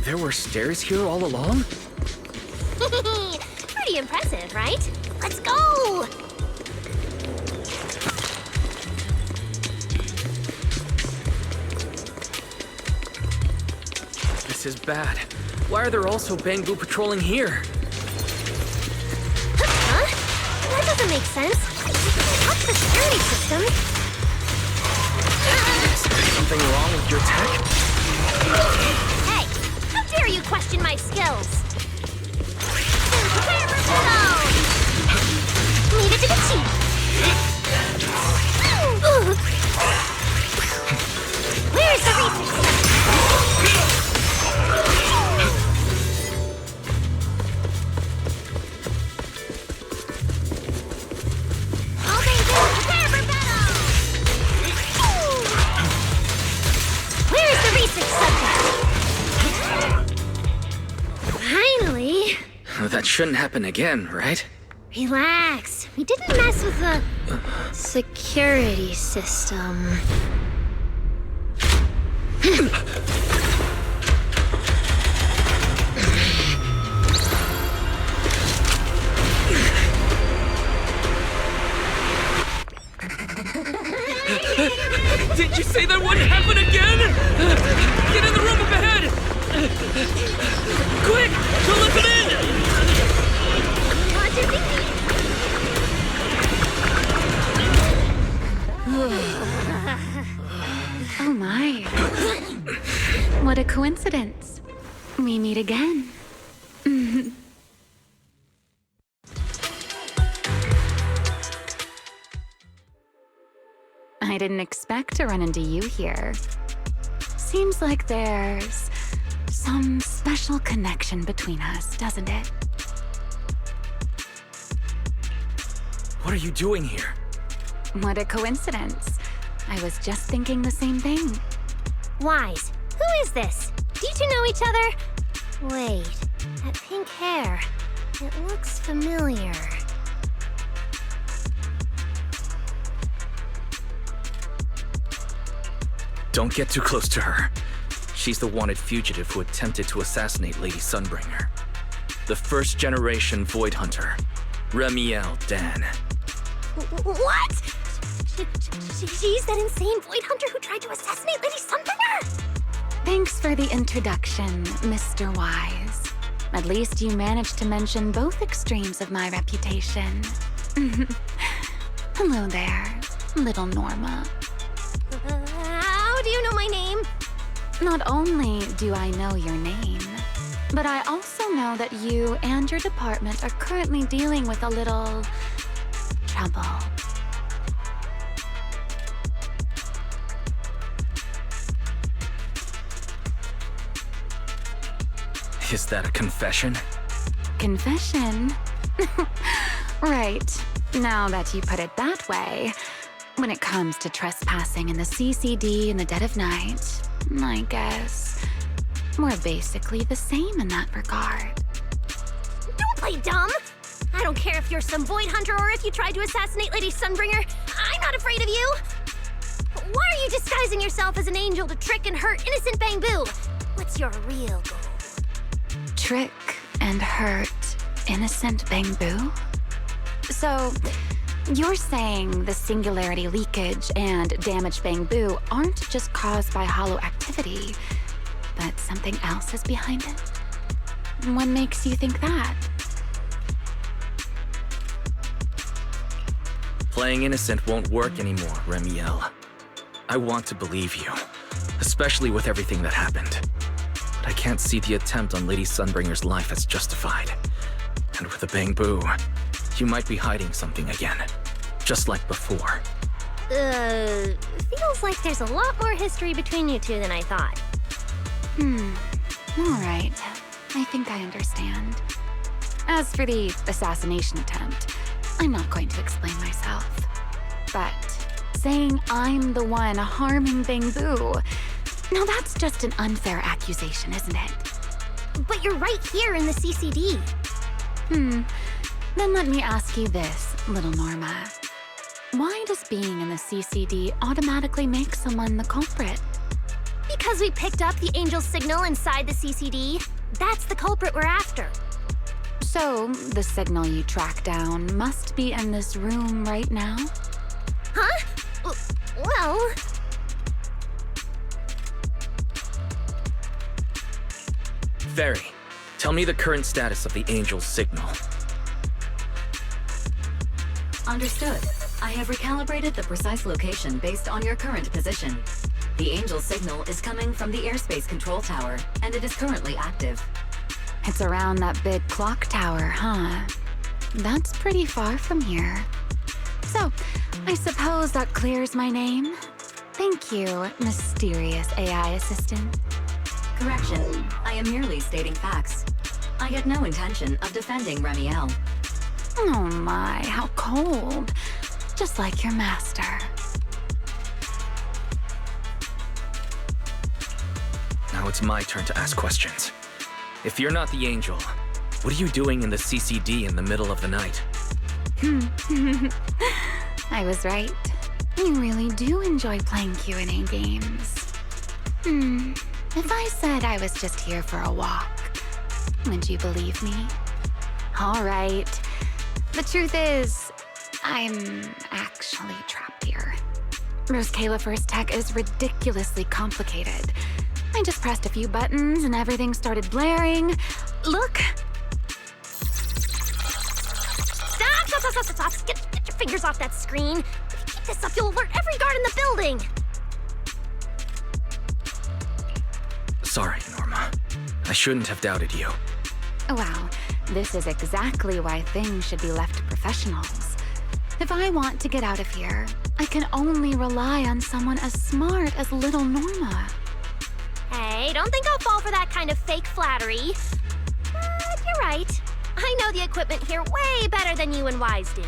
There were stairs here all along? Pretty impressive, right? Let's go! This is bad. Why are there also Bangbu patrolling here? Huh? That doesn't make sense. What's the security system? Is there something wrong with your tech? Hey, how dare you question my skills? Prepare for battle! Leave it to the chief. Where's the research? Finally! That shouldn't happen again, right? Relax. We didn't mess with the security system. Did you say that wouldn't happen again? Get in the room up ahead! Quick! Don't let them in! Oh my. What a coincidence. We meet again. I didn't expect to run into you here. Seems like there's some special connection between us, doesn't it? What are you doing here? What a coincidence. I was just thinking the same thing. Wise, who is this? Do you two know each other? Wait, that pink hair. It looks familiar. Don't get too close to her. She's the wanted fugitive who attempted to assassinate Lady Sunbringer. The first generation Void Hunter, Remiel Dan. What? She's that insane Void Hunter who tried to assassinate Lady Sunbringer? Thanks for the introduction, Mr. Wise. At least you managed to mention both extremes of my reputation. Hello there, little Norma. How do you know my name? Not only do I know your name, but I also know that you and your department are currently dealing with a little trouble. Is that a confession? Confession? Right. Now that you put it that way, when it comes to trespassing in the CCD in the dead of night, I guess we're basically the same in that regard. Don't play dumb! I don't care if you're some Void Hunter or if you tried to assassinate Lady Sunbringer. I'm not afraid of you! Why are you disguising yourself as an angel to trick and hurt innocent Bangbu? What's your real goal? Trick and hurt innocent Bangbu? So, you're saying the singularity leakage and damaged Bangbu aren't just caused by hollow activity, but something else is behind it? What makes you think that? Playing innocent won't work anymore, Remiel. I want to believe you, especially with everything that happened. But I can't see the attempt on Lady Sunbringer's life as justified. And with the Bangbu, you might be hiding something again, just like before. Feels like there's a lot more history between you two than I thought. All right. I think I understand. As for the assassination attempt, I'm not going to explain myself. But saying I'm the one harming Bangbu, now that's just an unfair accusation, isn't it? But you're right here in the CCD. Then let me ask you this, little Norma. Why does being in the CCD automatically make someone the culprit? Because we picked up the angel's signal inside the CCD. That's the culprit we're after. So, the signal you track down must be in this room right now? Huh? Well... Very, tell me the current status of the Angel's signal. Understood. I have recalibrated the precise location based on your current position. The Angel signal is coming from the airspace control tower, and it is currently active. It's around that big clock tower, huh? That's pretty far from here. So, I suppose that clears my name? Thank you, mysterious AI assistant. Correction. I am merely stating facts. I had no intention of defending Remiel. Oh my, how cold. Just like your master. Now it's my turn to ask questions. If you're not the Angel, what are you doing in the CCD in the middle of the night? I was right. You really do enjoy playing Q&A games. If I said I was just here for a walk, would you believe me? All right. The truth is, I'm actually trapped here. Rose Califer's tech is ridiculously complicated. I just pressed a few buttons and everything started blaring. Look! Stop! Get your fingers off that screen. If you keep this up, you'll alert every guard in the building. Sorry, Norma. I shouldn't have doubted you. Wow, this is exactly why things should be left to professionals. If I want to get out of here, I can only rely on someone as smart as little Norma. Hey, don't think I'll fall for that kind of fake flattery. But you're right. I know the equipment here way better than you and Wise do.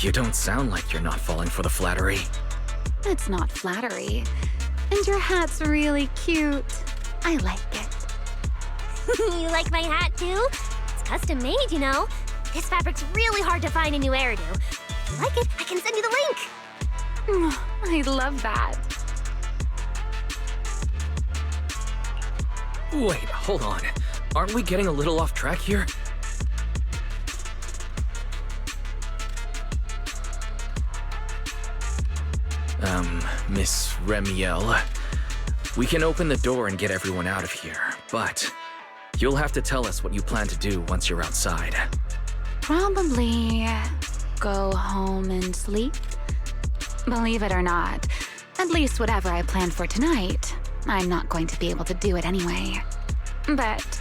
You don't sound like you're not falling for the flattery. It's not flattery. And your hat's really cute. I like it. You like my hat too? It's custom made, you know. This fabric's really hard to find in New Eridu. If you like it, I can send you the link. I love that. Wait, hold on. Aren't we getting a little off track here? Miss Remiel, we can open the door and get everyone out of here, but you'll have to tell us what you plan to do once you're outside. Probably go home and sleep. Believe it or not, at least whatever I planned for tonight, I'm not going to be able to do it anyway. But,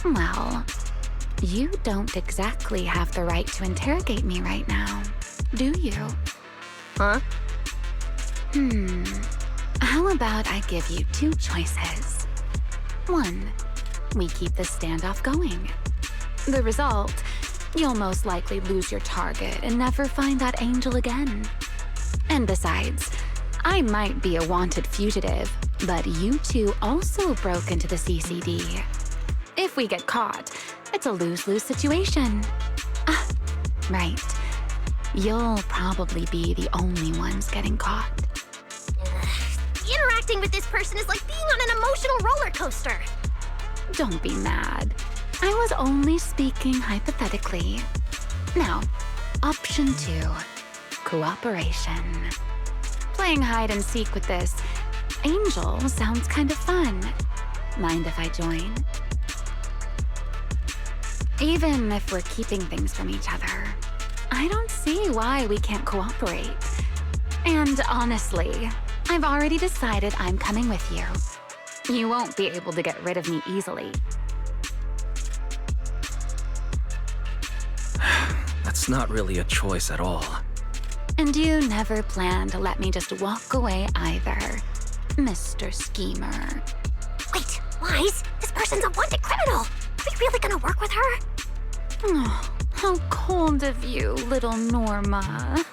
well, you don't exactly have the right to interrogate me right now, do you? Huh? How about I give you two choices? One, we keep the standoff going. The result, you'll most likely lose your target and never find that angel again. And besides, I might be a wanted fugitive, but you two also broke into the CCD. If we get caught, it's a lose-lose situation. Ah, right. You'll probably be the only ones getting caught. Interacting with this person is like being on an emotional roller coaster. Don't be mad. I was only speaking hypothetically. Now, option 2. Cooperation. Playing hide and seek with this angel sounds kind of fun. Mind if I join? Even if we're keeping things from each other, I don't see why we can't cooperate. And honestly, I've already decided I'm coming with you. You won't be able to get rid of me easily. That's not really a choice at all. And you never plan to let me just walk away either, Mr. Schemer. Wait, Wise, this person's a wanted criminal. Are we really gonna work with her? Oh, how cold of you, little Norma.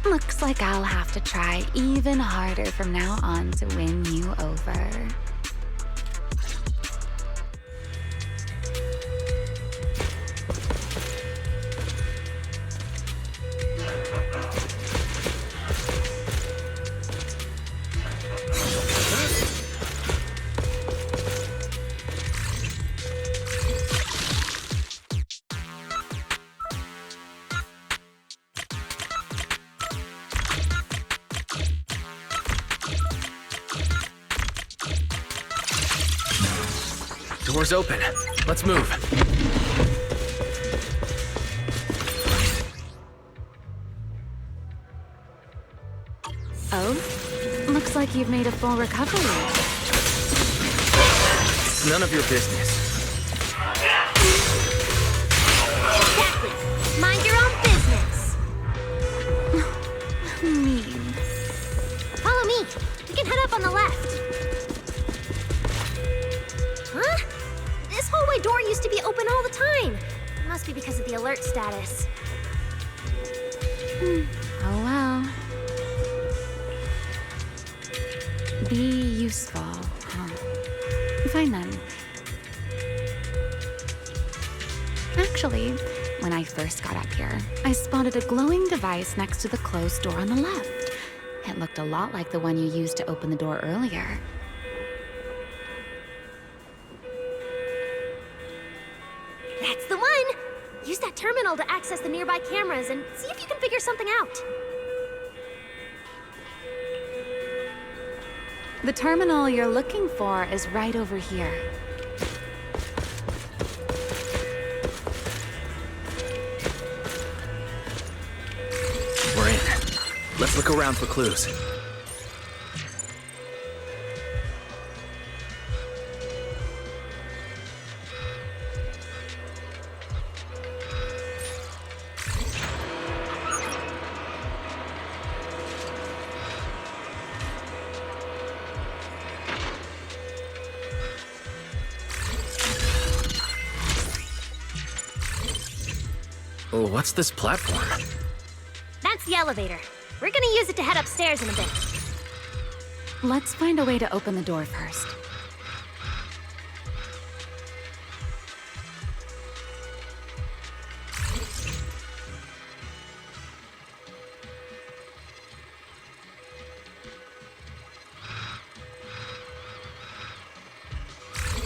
Looks like I'll have to try even harder from now on to win you over. Door's open. Let's move. Oh? Looks like you've made a full recovery. It's none of your business. Exactly. Mind your own business. Mean. Follow me. We can head up on the left. Huh? This hallway door used to be open all the time. It must be because of the alert status. Oh well. Be useful. Fine then. Actually, when I first got up here, I spotted a glowing device next to the closed door on the left. It looked a lot like the one you used to open the door earlier. That's the one! Use that terminal to access the nearby cameras and see if you can figure something out. The terminal you're looking for is right over here. We're in. Let's look around for clues. Oh, what's this platform? That's the elevator. We're gonna use it to head upstairs in a bit. Let's find a way to open the door first.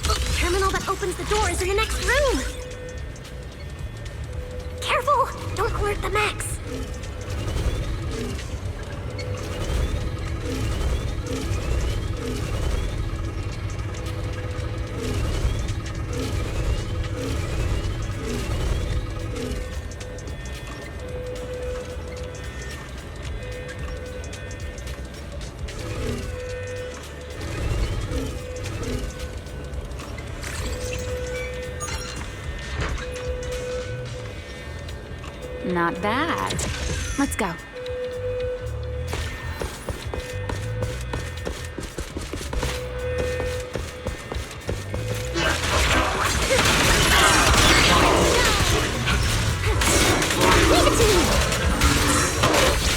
The terminal that opens the door is in the next room. Careful! Don't alert the Max. Not bad. Let's go.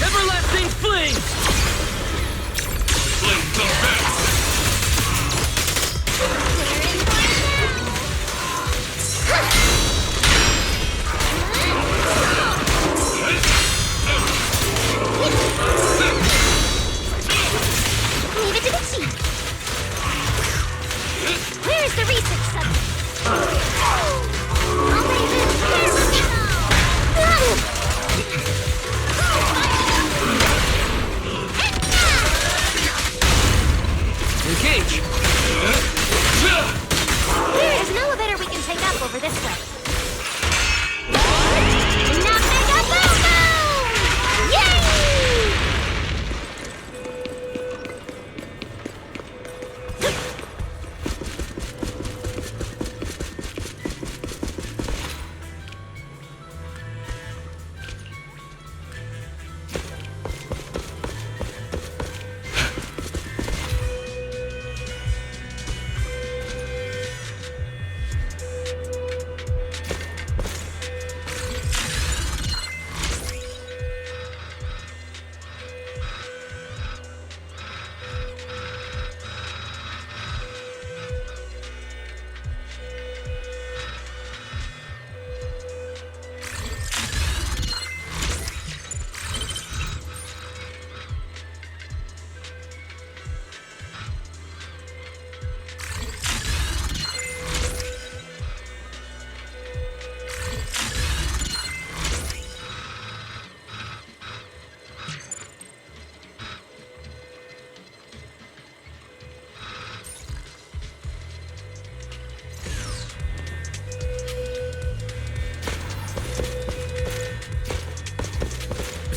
Everlasting fling! Flames are back!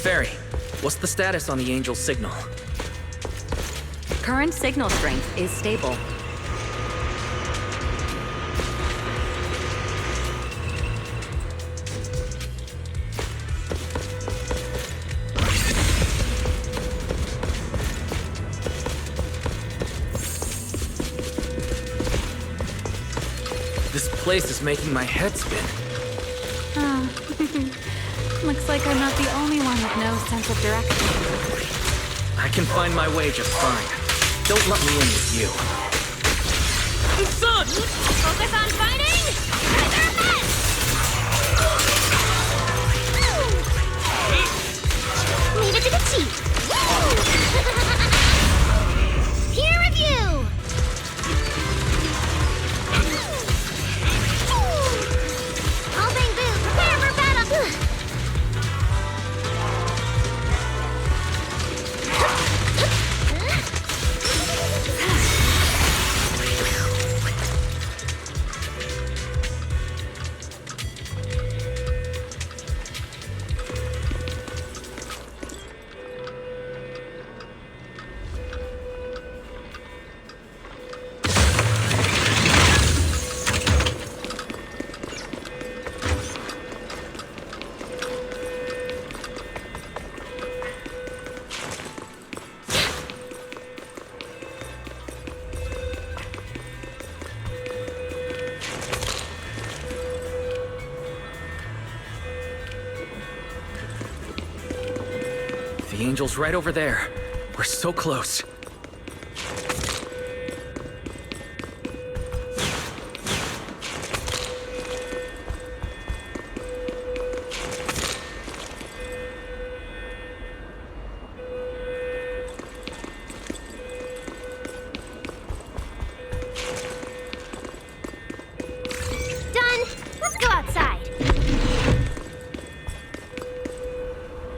Fairy, what's the status on the Angel's signal? Current signal strength is stable. This place is making my head spin. Oh. Looks like I'm not the only one with no sense of direction. I can find my way just fine. Don't let me in with you. Sun! Focus on fighting! They're a mess! Leave it to the chief. Peer review! All Bangbu, prepare for battle! The Angel's right over there. We're so close.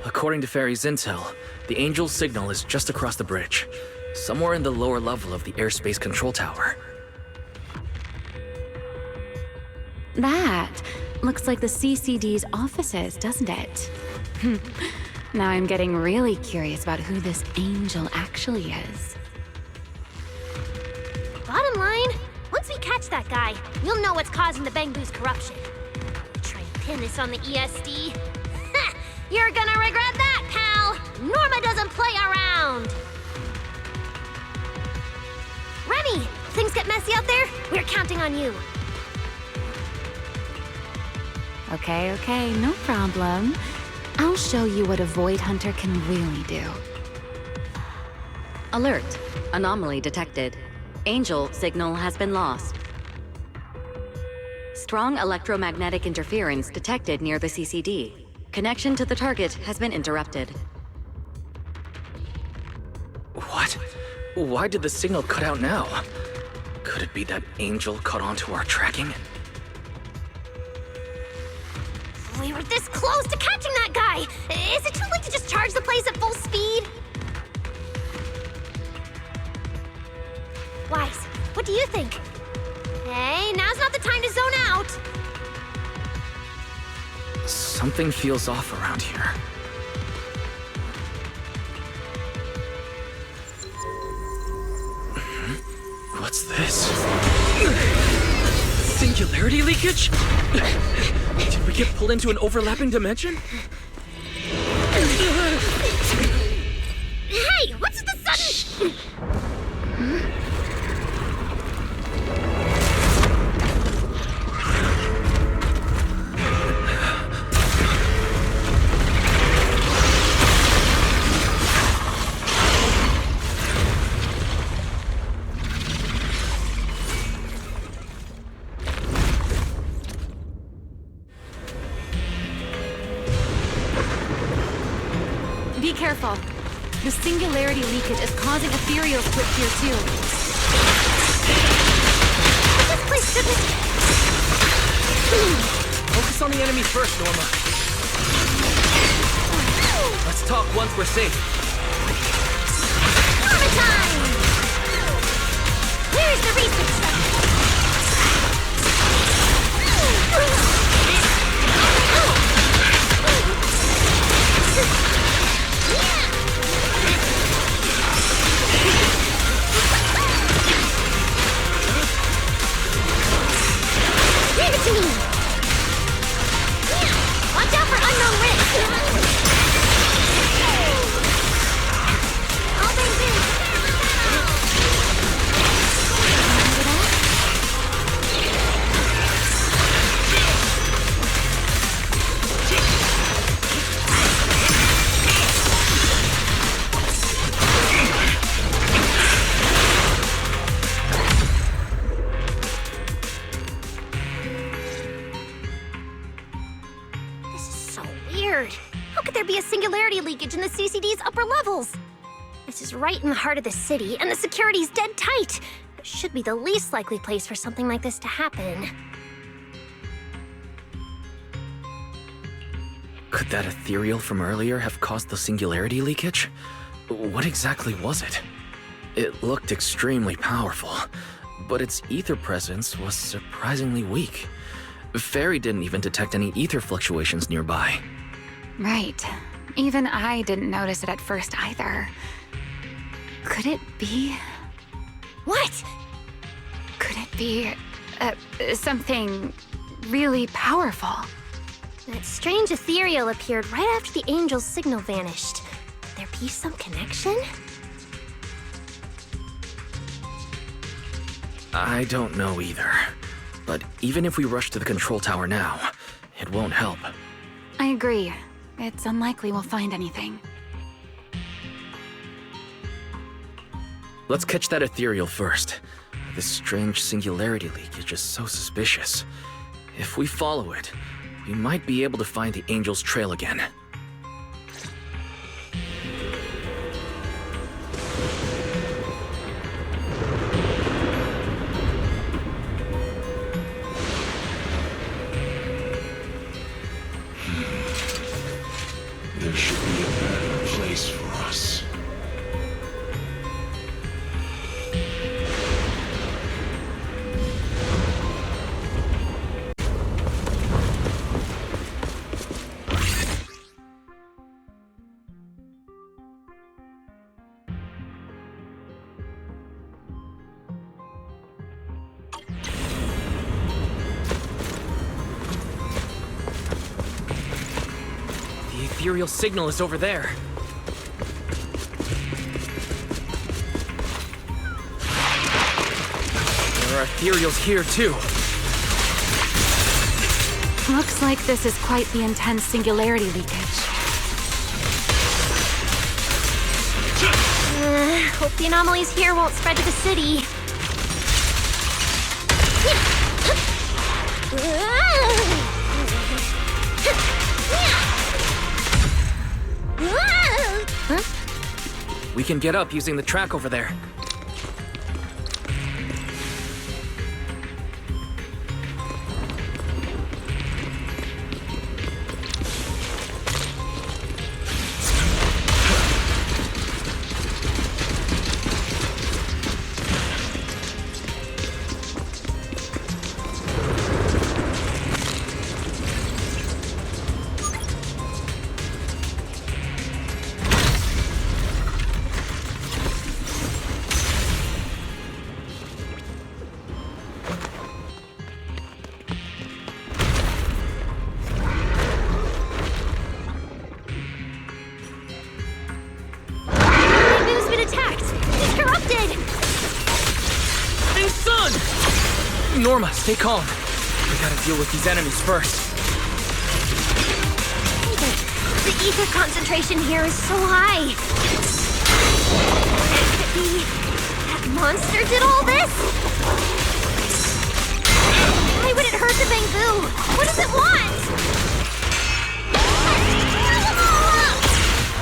According to Fairy's intel, the Angel's signal is just across the bridge, somewhere in the lower level of the airspace control tower. That looks like the CCD's offices, doesn't it? Now I'm getting really curious about who this Angel actually is. Bottom line, once we catch that guy, we'll know what's causing the Bangbu's corruption. Try and pin this on the ESD. You're gonna regret that, pal! Norma doesn't play around! Remy, things get messy out there? We're counting on you. Okay, no problem. I'll show you what a Void Hunter can really do. Alert. Anomaly detected. Angel signal has been lost. Strong electromagnetic interference detected near the CCD. Connection to the target has been interrupted. What? Why did the signal cut out now? Could it be that Angel caught on to our tracking? We were this close to catching that guy! Is it too late to just charge the place at full speed? Wise, what do you think? Hey, now's not the time to zone out! Something feels off around here. What's this? Singularity leakage? Did we get pulled into an overlapping dimension? Hey, what's the sudden... Be careful. The singularity leakage is causing ethereal split here too. This place shouldn't... Focus on the enemy first, Norma. Let's talk once we're safe. Norma time! Where's the research center? weird. How could there be a singularity leakage in the CCD's upper levels? This is right in the heart of the city, and the security's dead tight. It should be the least likely place for something like this to happen. Could that ethereal from earlier have caused the singularity leakage? What exactly was it? It looked extremely powerful, but its ether presence was surprisingly weak. Fairy didn't even detect any ether fluctuations nearby. Right. Even I didn't notice it at first either. Could it be... What? Could it be... something really powerful? That strange ethereal appeared right after the angel's signal vanished. Could there be some connection? I don't know either. But even if we rush to the control tower now, it won't help. I agree. It's unlikely we'll find anything. Let's catch that ethereal first. This strange singularity leakage is so suspicious. If we follow it, we might be able to find the angel's trail again. There should be a better place for us. The ethereal signal is over there. There are ethereals here too. Looks like this is quite the intense singularity leakage. Hope the anomalies here won't spread to the city. Huh? We can get up using the track over there. Norma, stay calm. We gotta deal with these enemies first. The ether concentration here is so high. Could it be that monster did all this? Why would it hurt the bamboo? What does it want?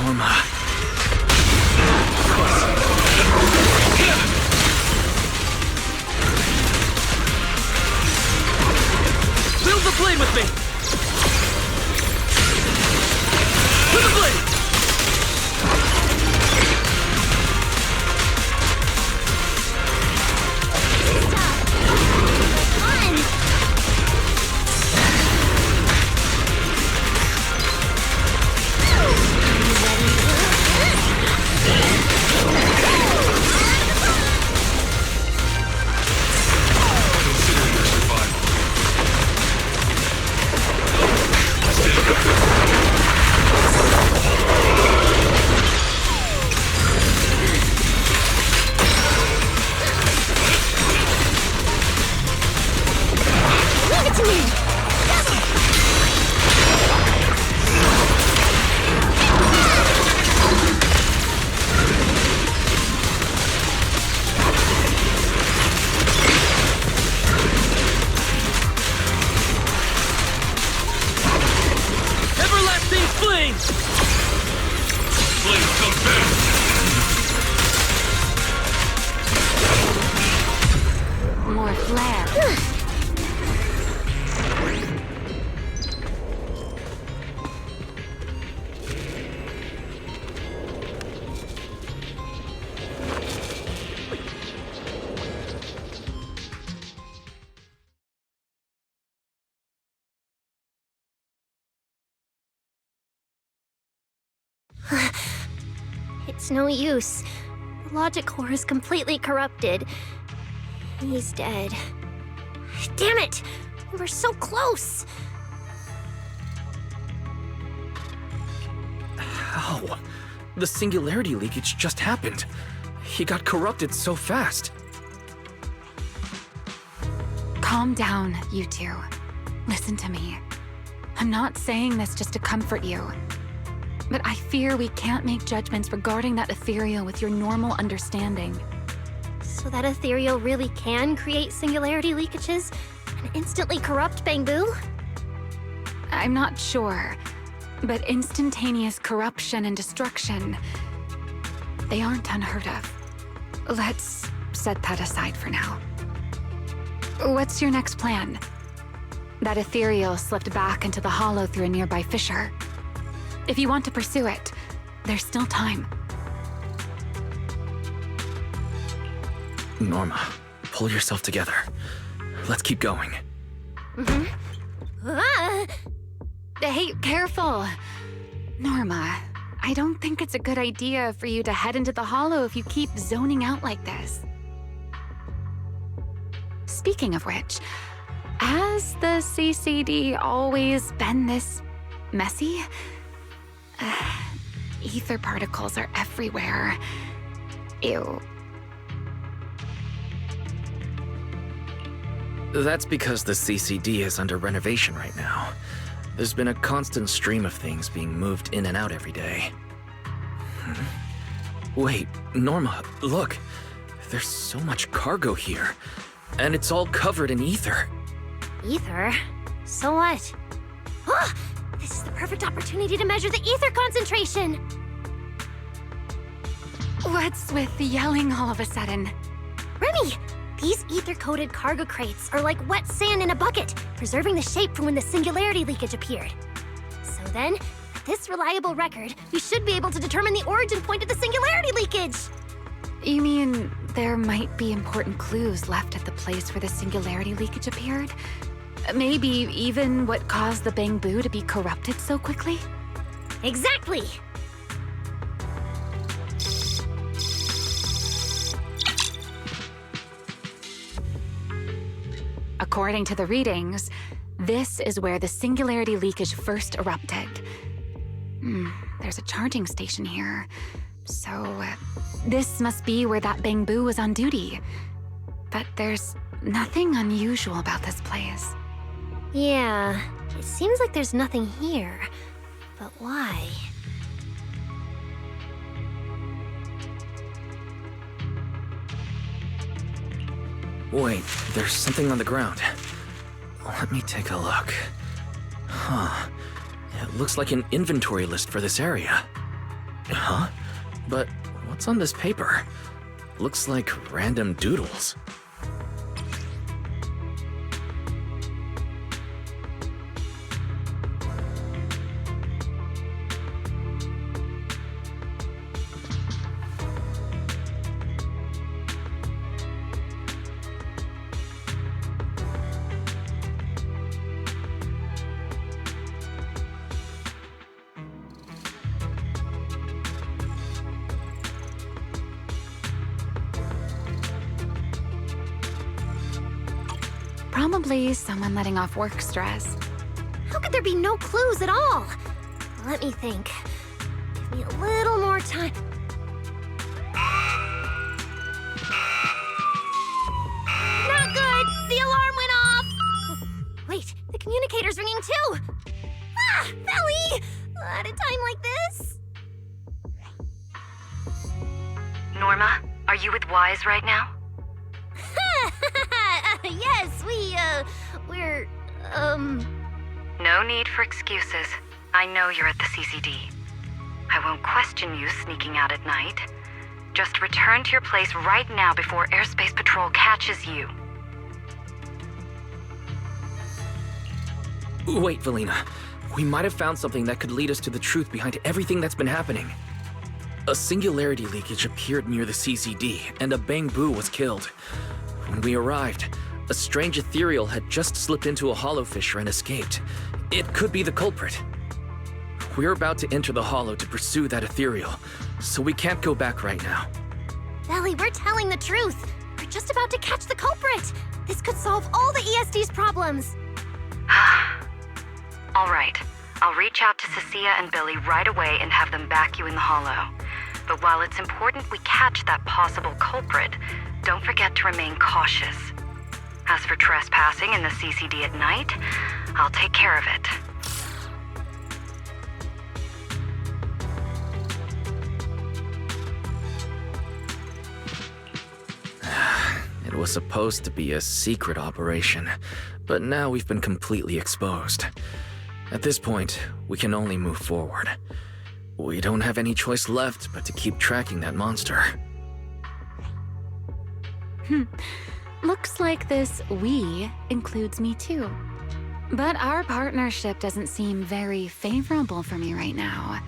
Norma. Build the blade with me! To the blade! Flames! Flames come back! More flare. It's no use. The logic core is completely corrupted. He's dead. Damn it! We were so close! How? The singularity leakage just happened. He got corrupted so fast. Calm down, you two. Listen to me. I'm not saying this just to comfort you. But I fear we can't make judgments regarding that ethereal with your normal understanding. So that ethereal really can create singularity leakages and instantly corrupt Bangbu? I'm not sure, but instantaneous corruption and destruction, they aren't unheard of. Let's set that aside for now. What's your next plan? That ethereal slipped back into the hollow through a nearby fissure. If you want to pursue it, there's still time. Norma, pull yourself together. Let's keep going. Hey, careful! Norma, I don't think it's a good idea for you to head into the hollow if you keep zoning out like this. Speaking of which, has the CCD always been this messy? Ether particles are everywhere. Ew. That's because the CCD is under renovation right now. There's been a constant stream of things being moved in and out every day. Wait, Norma, look. There's so much cargo here. And it's all covered in ether. Ether? So what? Ah! This is the perfect opportunity to measure the ether concentration! What's with the yelling all of a sudden? Remy! These ether-coated cargo crates are like wet sand in a bucket, preserving the shape from when the singularity leakage appeared. So then, with this reliable record, we should be able to determine the origin point of the singularity leakage! You mean there might be important clues left at the place where the singularity leakage appeared? Maybe even what caused the Bangbu to be corrupted so quickly? Exactly! According to the readings, this is where the singularity leakage first erupted. There's a charging station here. So, this must be where that Bangbu was on duty. But there's nothing unusual about this place. Yeah, it seems like there's nothing here. But why? Wait, there's something on the ground. Let me take a look. Huh. It looks like an inventory list for this area. Huh? But what's on this paper? Looks like random doodles. Probably someone letting off work stress. How could there be no clues at all? Let me think. Give me a little more time. Not good! The alarm went off! Wait, the communicator's ringing too! Ah! Felly! At a time like this? Norma, are you with Wise right now? Yes, we're, No need for excuses. I know you're at the CCD. I won't question you sneaking out at night. Just return to your place right now before Airspace Patrol catches you. Wait, Valina. We might have found something that could lead us to the truth behind everything that's been happening. A singularity leakage appeared near the CCD, and a Bangbu was killed. When we arrived, a strange ethereal had just slipped into a hollow fissure and escaped. It could be the culprit. We're about to enter the hollow to pursue that ethereal, so we can't go back right now. Ellie, we're telling the truth. We're just about to catch the culprit. This could solve all the ESD's problems. All right. I'll reach out to Cecilia and Billy right away and have them back you in the hollow. But while it's important we catch that possible culprit, don't forget to remain cautious. As for trespassing in the CCD at night, I'll take care of it. It was supposed to be a secret operation, but now we've been completely exposed. At this point, we can only move forward. We don't have any choice left but to keep tracking that monster. Looks like this "we" includes me too. But our partnership doesn't seem very favorable for me right now.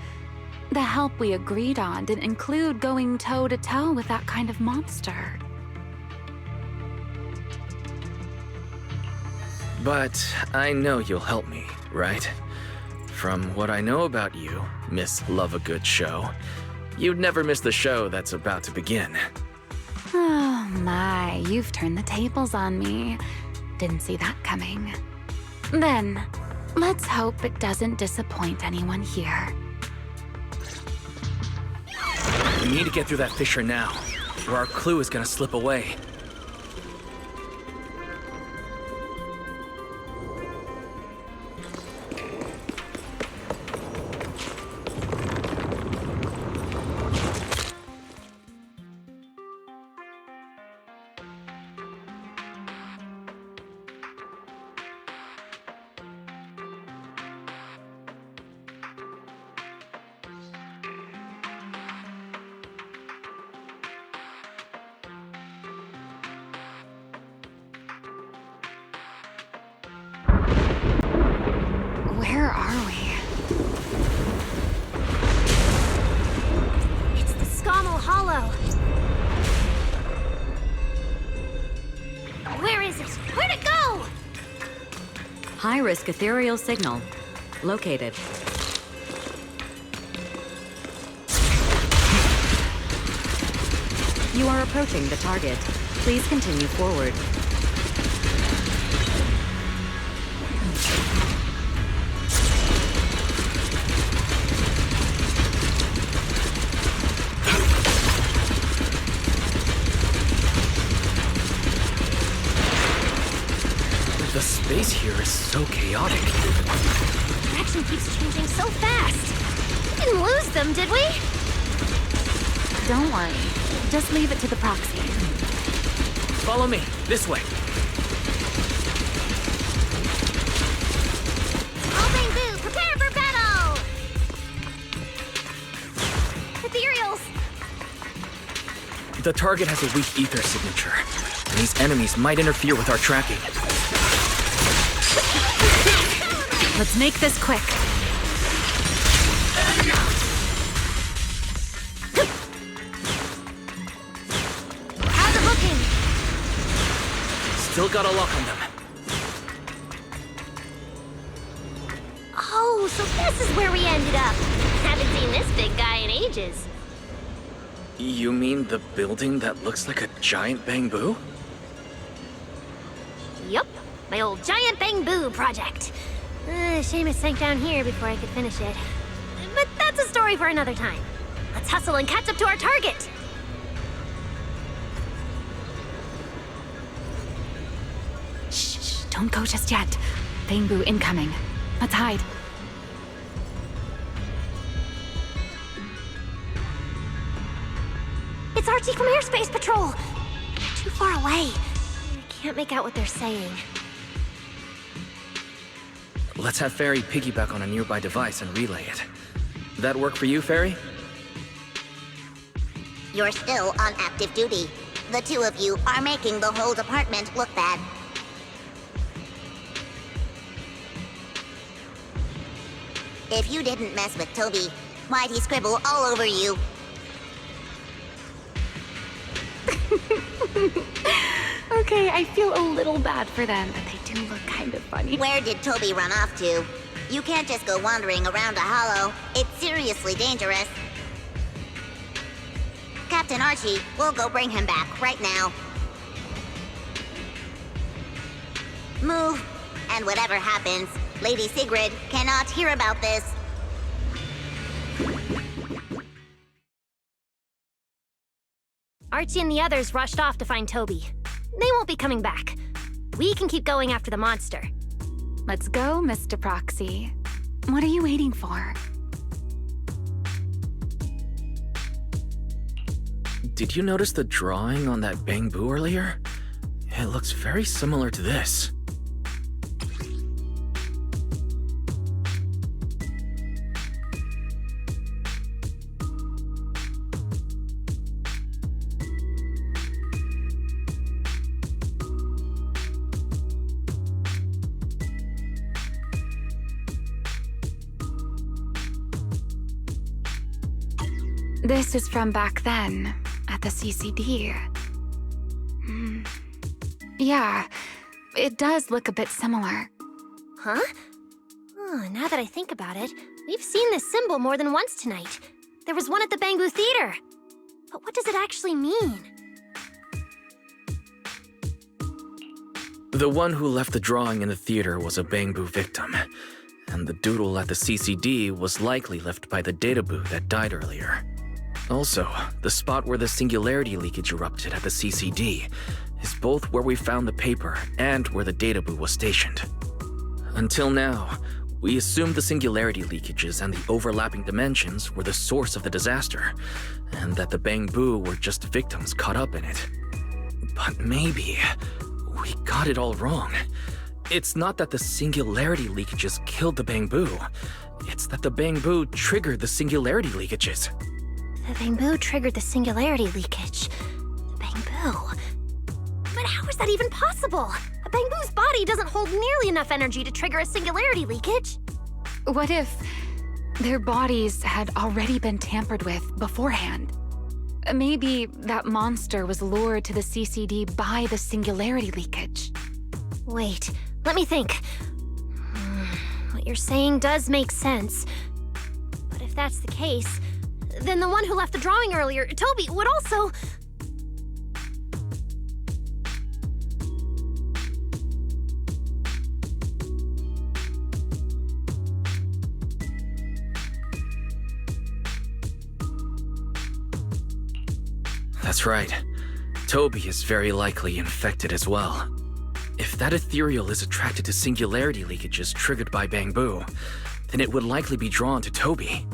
The help we agreed on didn't include going toe-to-toe with that kind of monster. But I know you'll help me, right? From what I know about you, Miss Love a Good Show, you'd never miss the show that's about to begin. Oh my, you've turned the tables on me. Didn't see that coming. Then, let's hope it doesn't disappoint anyone here. We need to get through that fissure now, or our clue is gonna slip away. Where are we? It's the Scommel Hollow. Where is it? Where'd it go? High-risk ethereal signal. Located. You are approaching the target. Please continue forward. The space here is so chaotic. Direction keeps changing so fast. We didn't lose them, did we? Don't worry. Just leave it to the proxy. Follow me, this way. All Bangbu, prepare for battle! Ethereals! The target has a weak ether signature, and these enemies might interfere with our tracking. Let's make this quick. How's it looking? Still got a lock on them. Oh, so this is where we ended up. Haven't seen this big guy in ages. You mean the building that looks like a giant Bangbu? Yup, my old giant Bangbu project. Shame it sank down here before I could finish it. But that's a story for another time. Let's hustle and catch up to our target. Shh, don't go just yet. Bangbu incoming. Let's hide. It's Archie from Airspace Patrol. They're too far away. I can't make out what they're saying. Let's have Fairy piggyback on a nearby device and relay it. That work for you, Fairy? You're still on active duty. The two of you are making the whole department look bad. If you didn't mess with Toby, why'd he scribble all over you? Okay, I feel a little bad for them, but they do look kind of funny. Where did Toby run off to? You can't just go wandering around a hollow. It's seriously dangerous. Captain Archie, we'll go bring him back right now. Move, and whatever happens, Lady Sigrid cannot hear about this. Archie and the others rushed off to find Toby. They won't be coming back. We can keep going after the monster. Let's go, Mr. Proxy. What are you waiting for? Did you notice the drawing on that bamboo earlier? It looks very similar to this. This is from back then, at the CCD. Yeah, it does look a bit similar. Huh? Oh, now that I think about it, we've seen this symbol more than once tonight. There was one at the Bamboo Theater. But what does it actually mean? The one who left the drawing in the theater was a bamboo victim, and the doodle at the CCD was likely left by the databoo that died earlier. Also, the spot where the singularity leakage erupted at the CCD is both where we found the paper and where the databoo was stationed. Until now, we assumed the singularity leakages and the overlapping dimensions were the source of the disaster, and that the bamboo were just victims caught up in it. But maybe we got it all wrong. It's not that the singularity leakages killed the bamboo. It's that the bamboo triggered the singularity leakages. The bamboo triggered the singularity leakage. The bamboo. But how is that even possible? A bamboo's body doesn't hold nearly enough energy to trigger a singularity leakage. What if their bodies had already been tampered with beforehand? Maybe that monster was lured to the CCD by the singularity leakage. Wait, let me think. What you're saying does make sense. But if that's the case, then the one who left the drawing earlier, Toby, would also... That's right. Toby is very likely infected as well. If that ethereal is attracted to singularity leakages triggered by bamboo, then it would likely be drawn to Toby.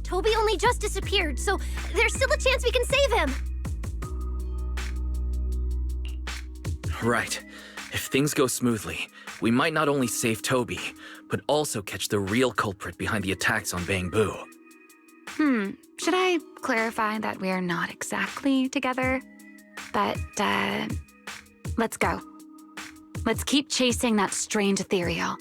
Toby only just disappeared, so there's still a chance we can save him. Right. If things go smoothly, we might not only save Toby, but also catch the real culprit behind the attacks on bamboo. Should I clarify that we're not exactly together? But, let's go. Let's keep chasing that strange ethereal.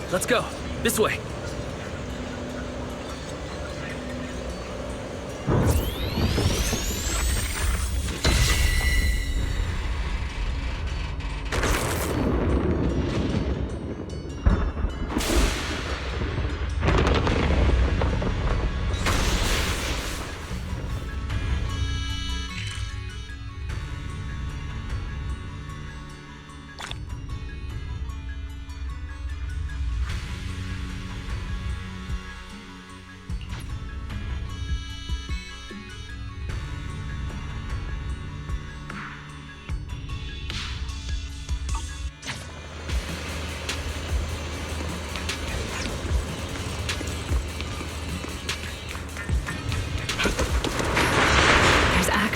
Let's go. This way.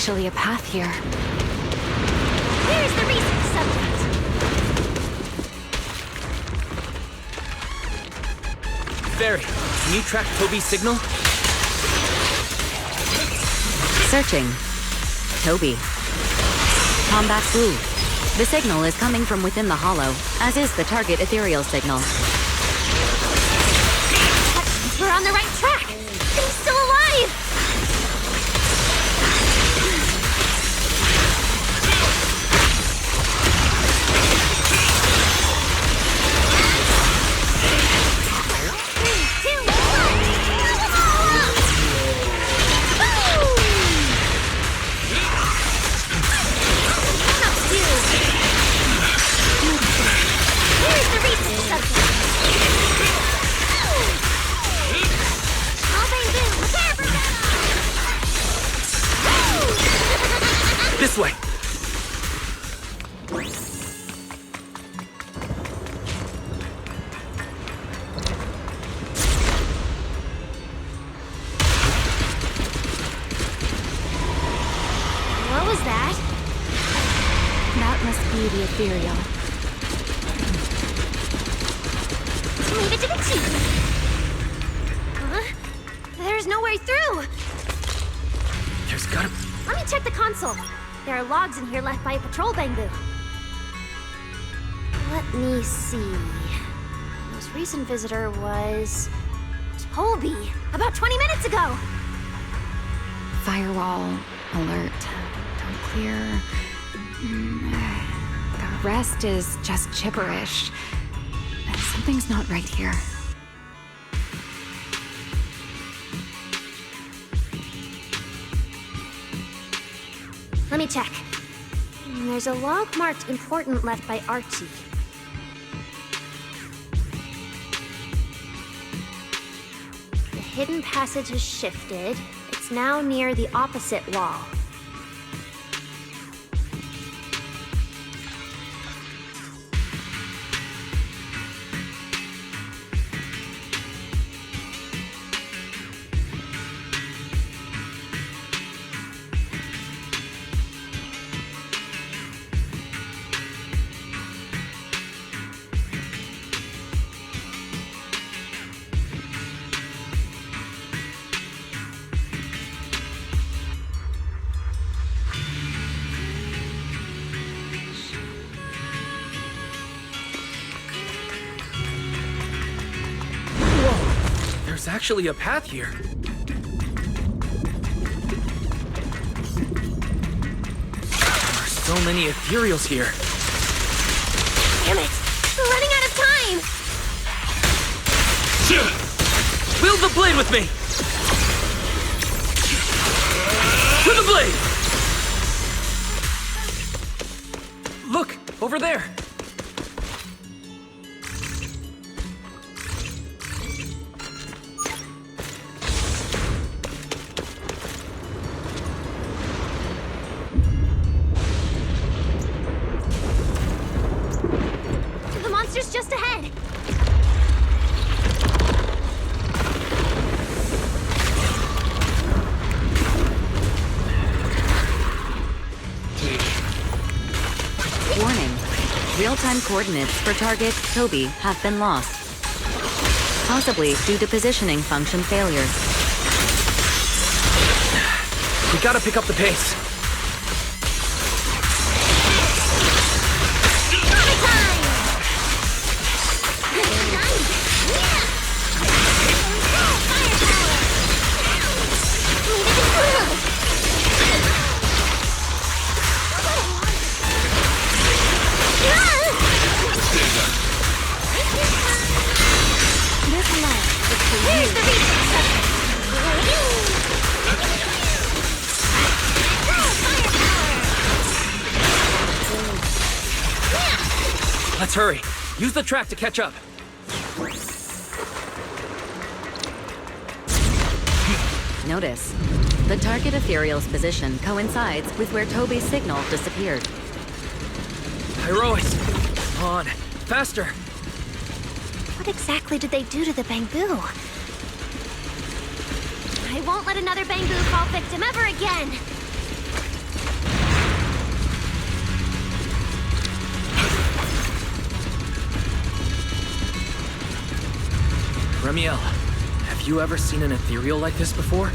actually a path here. Here's the research subject. Barry, can you track Toby's signal? Searching. Toby. Combat Blue. The signal is coming from within the hollow, as is the target ethereal signal. We're on the right track. He's still alive. This way! What was that? That must be the ethereal. Leave it to the chief. Huh? There's no way through. There's gotta... Let me check the console. There are logs in here left by a patrol bamboo. Let me see. Most recent visitor was... Toby, about 20 minutes ago. Firewall alert. Don't clear. The rest is just gibberish. Something's not right here. Let me check. There's a log marked important left by Archie. The hidden passage has shifted. It's now near the opposite wall. There's actually a path here. There are so many ethereals here. Damn it! We're running out of time! Wield the blade with me! To the blade! Look, over there! Just ahead. Warning. Real-time coordinates for target Toby have been lost. Possibly due to positioning function failure. We gotta pick up the pace. Let's hurry. Use the track to catch up. Notice, the target ethereal's position coincides with where Toby's signal disappeared. Heroics! Come on, faster! What exactly did they do to the bamboo? I won't let another bamboo fall victim ever again! Remiel, have you ever seen an ethereal like this before?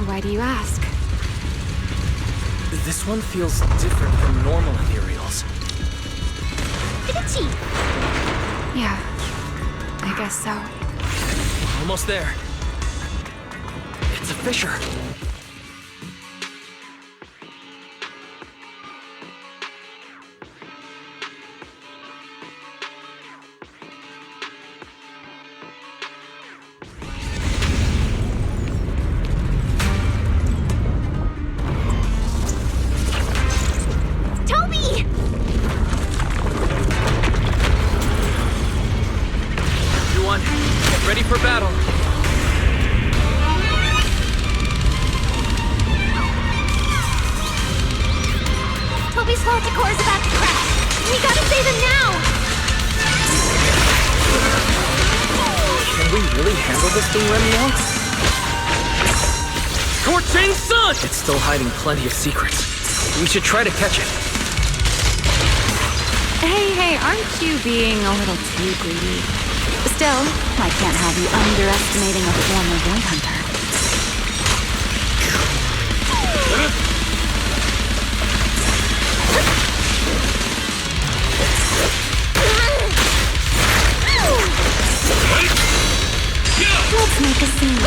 Why do you ask? This one feels different from normal ethereals. Yeah, I guess so. Almost there. It's a fissure. Ready for battle. Toby's Volticore is about to crash. We gotta save him now! Can we really handle this thing, Remiel? Scorching Sun! It's still hiding plenty of secrets. We should try to catch it. Hey, aren't you being a little too greedy? Still, I can't have you underestimating a former Void Hunter. Let's make a scene.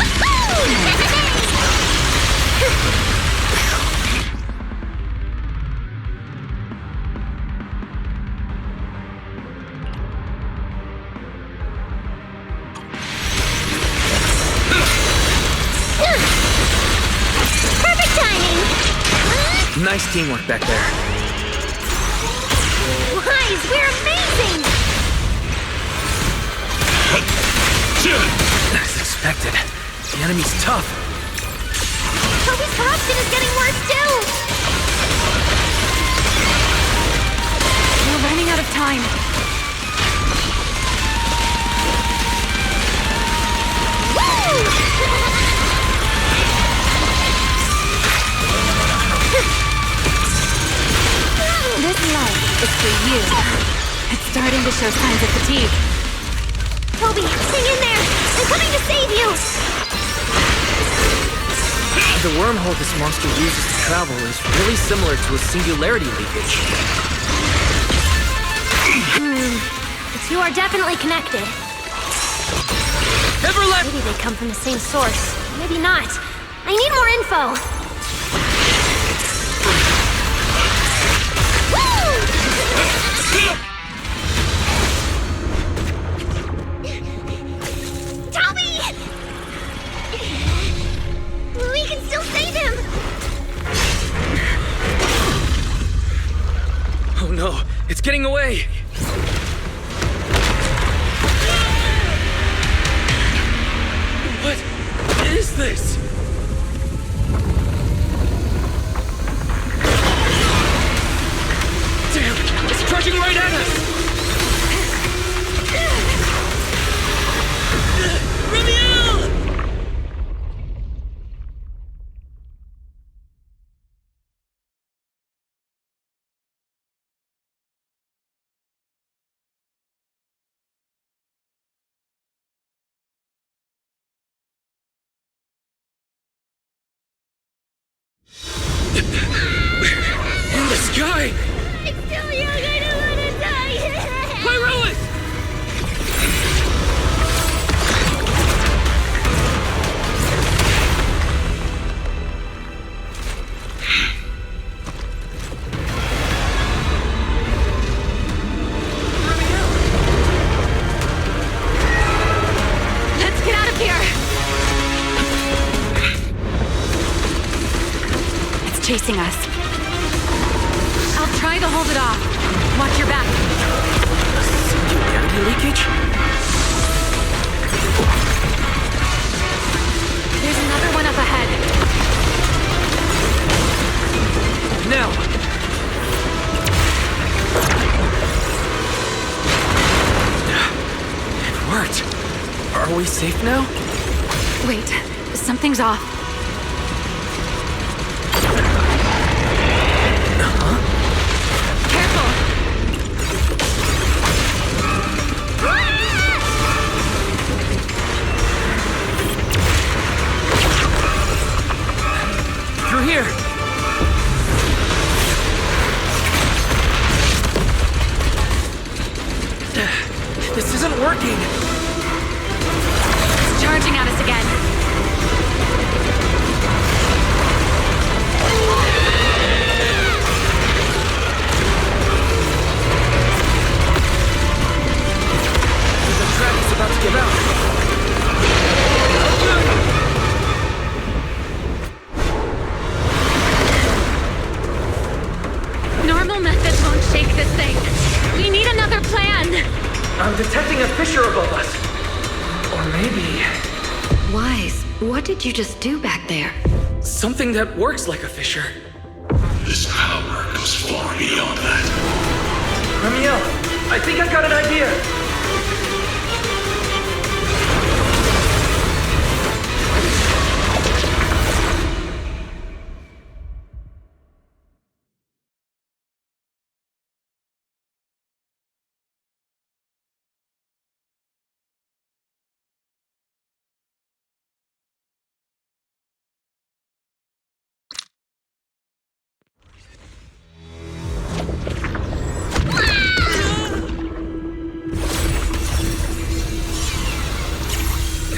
Nice teamwork back there. Wise, we're amazing! As expected, the enemy's tough. Toby's corruption is getting worse too! We're running out of time. This life is for you. It's starting to show signs of fatigue. Toby, hang in there! I'm coming to save you! The wormhole this monster uses to travel is really similar to a singularity leakage. The two are definitely connected. Maybe they come from the same source. Maybe not. I need more info! Toby! We can still save him! Oh no, it's getting away! What is this? Damn, it's charging right at us! Remiel! In the sky! It's still young, I don't wanna die! Pyrolis! Let's get out of here! It's chasing us. I'll try to hold it off. Watch your back. Singularity leakage? There's another one up ahead. Now! It worked. Are we safe now? Wait, something's off. Careful! working! It's charging at us again. The track is about to give out. Normal methods won't shake this thing. We need another plan. I'm detecting a fissure above us. Or maybe... Wise, what did you just do back there? something that works like a fissure. This power goes far beyond that. Ramiel, I think I've got an idea.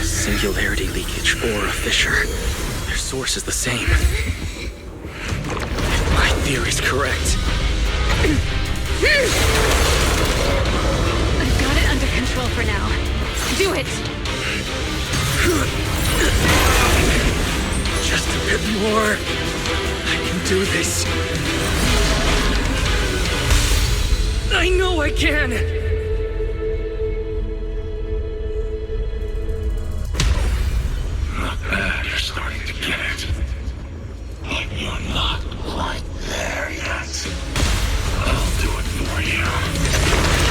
Singularity leakage or a fissure. Their source is the same. If my theory's correct. I've got it under control for now. Do it! Just a bit more. I can do this. I know I can! Not bad, you're starting to get it. But you're not quite there yet. I'll do it for you.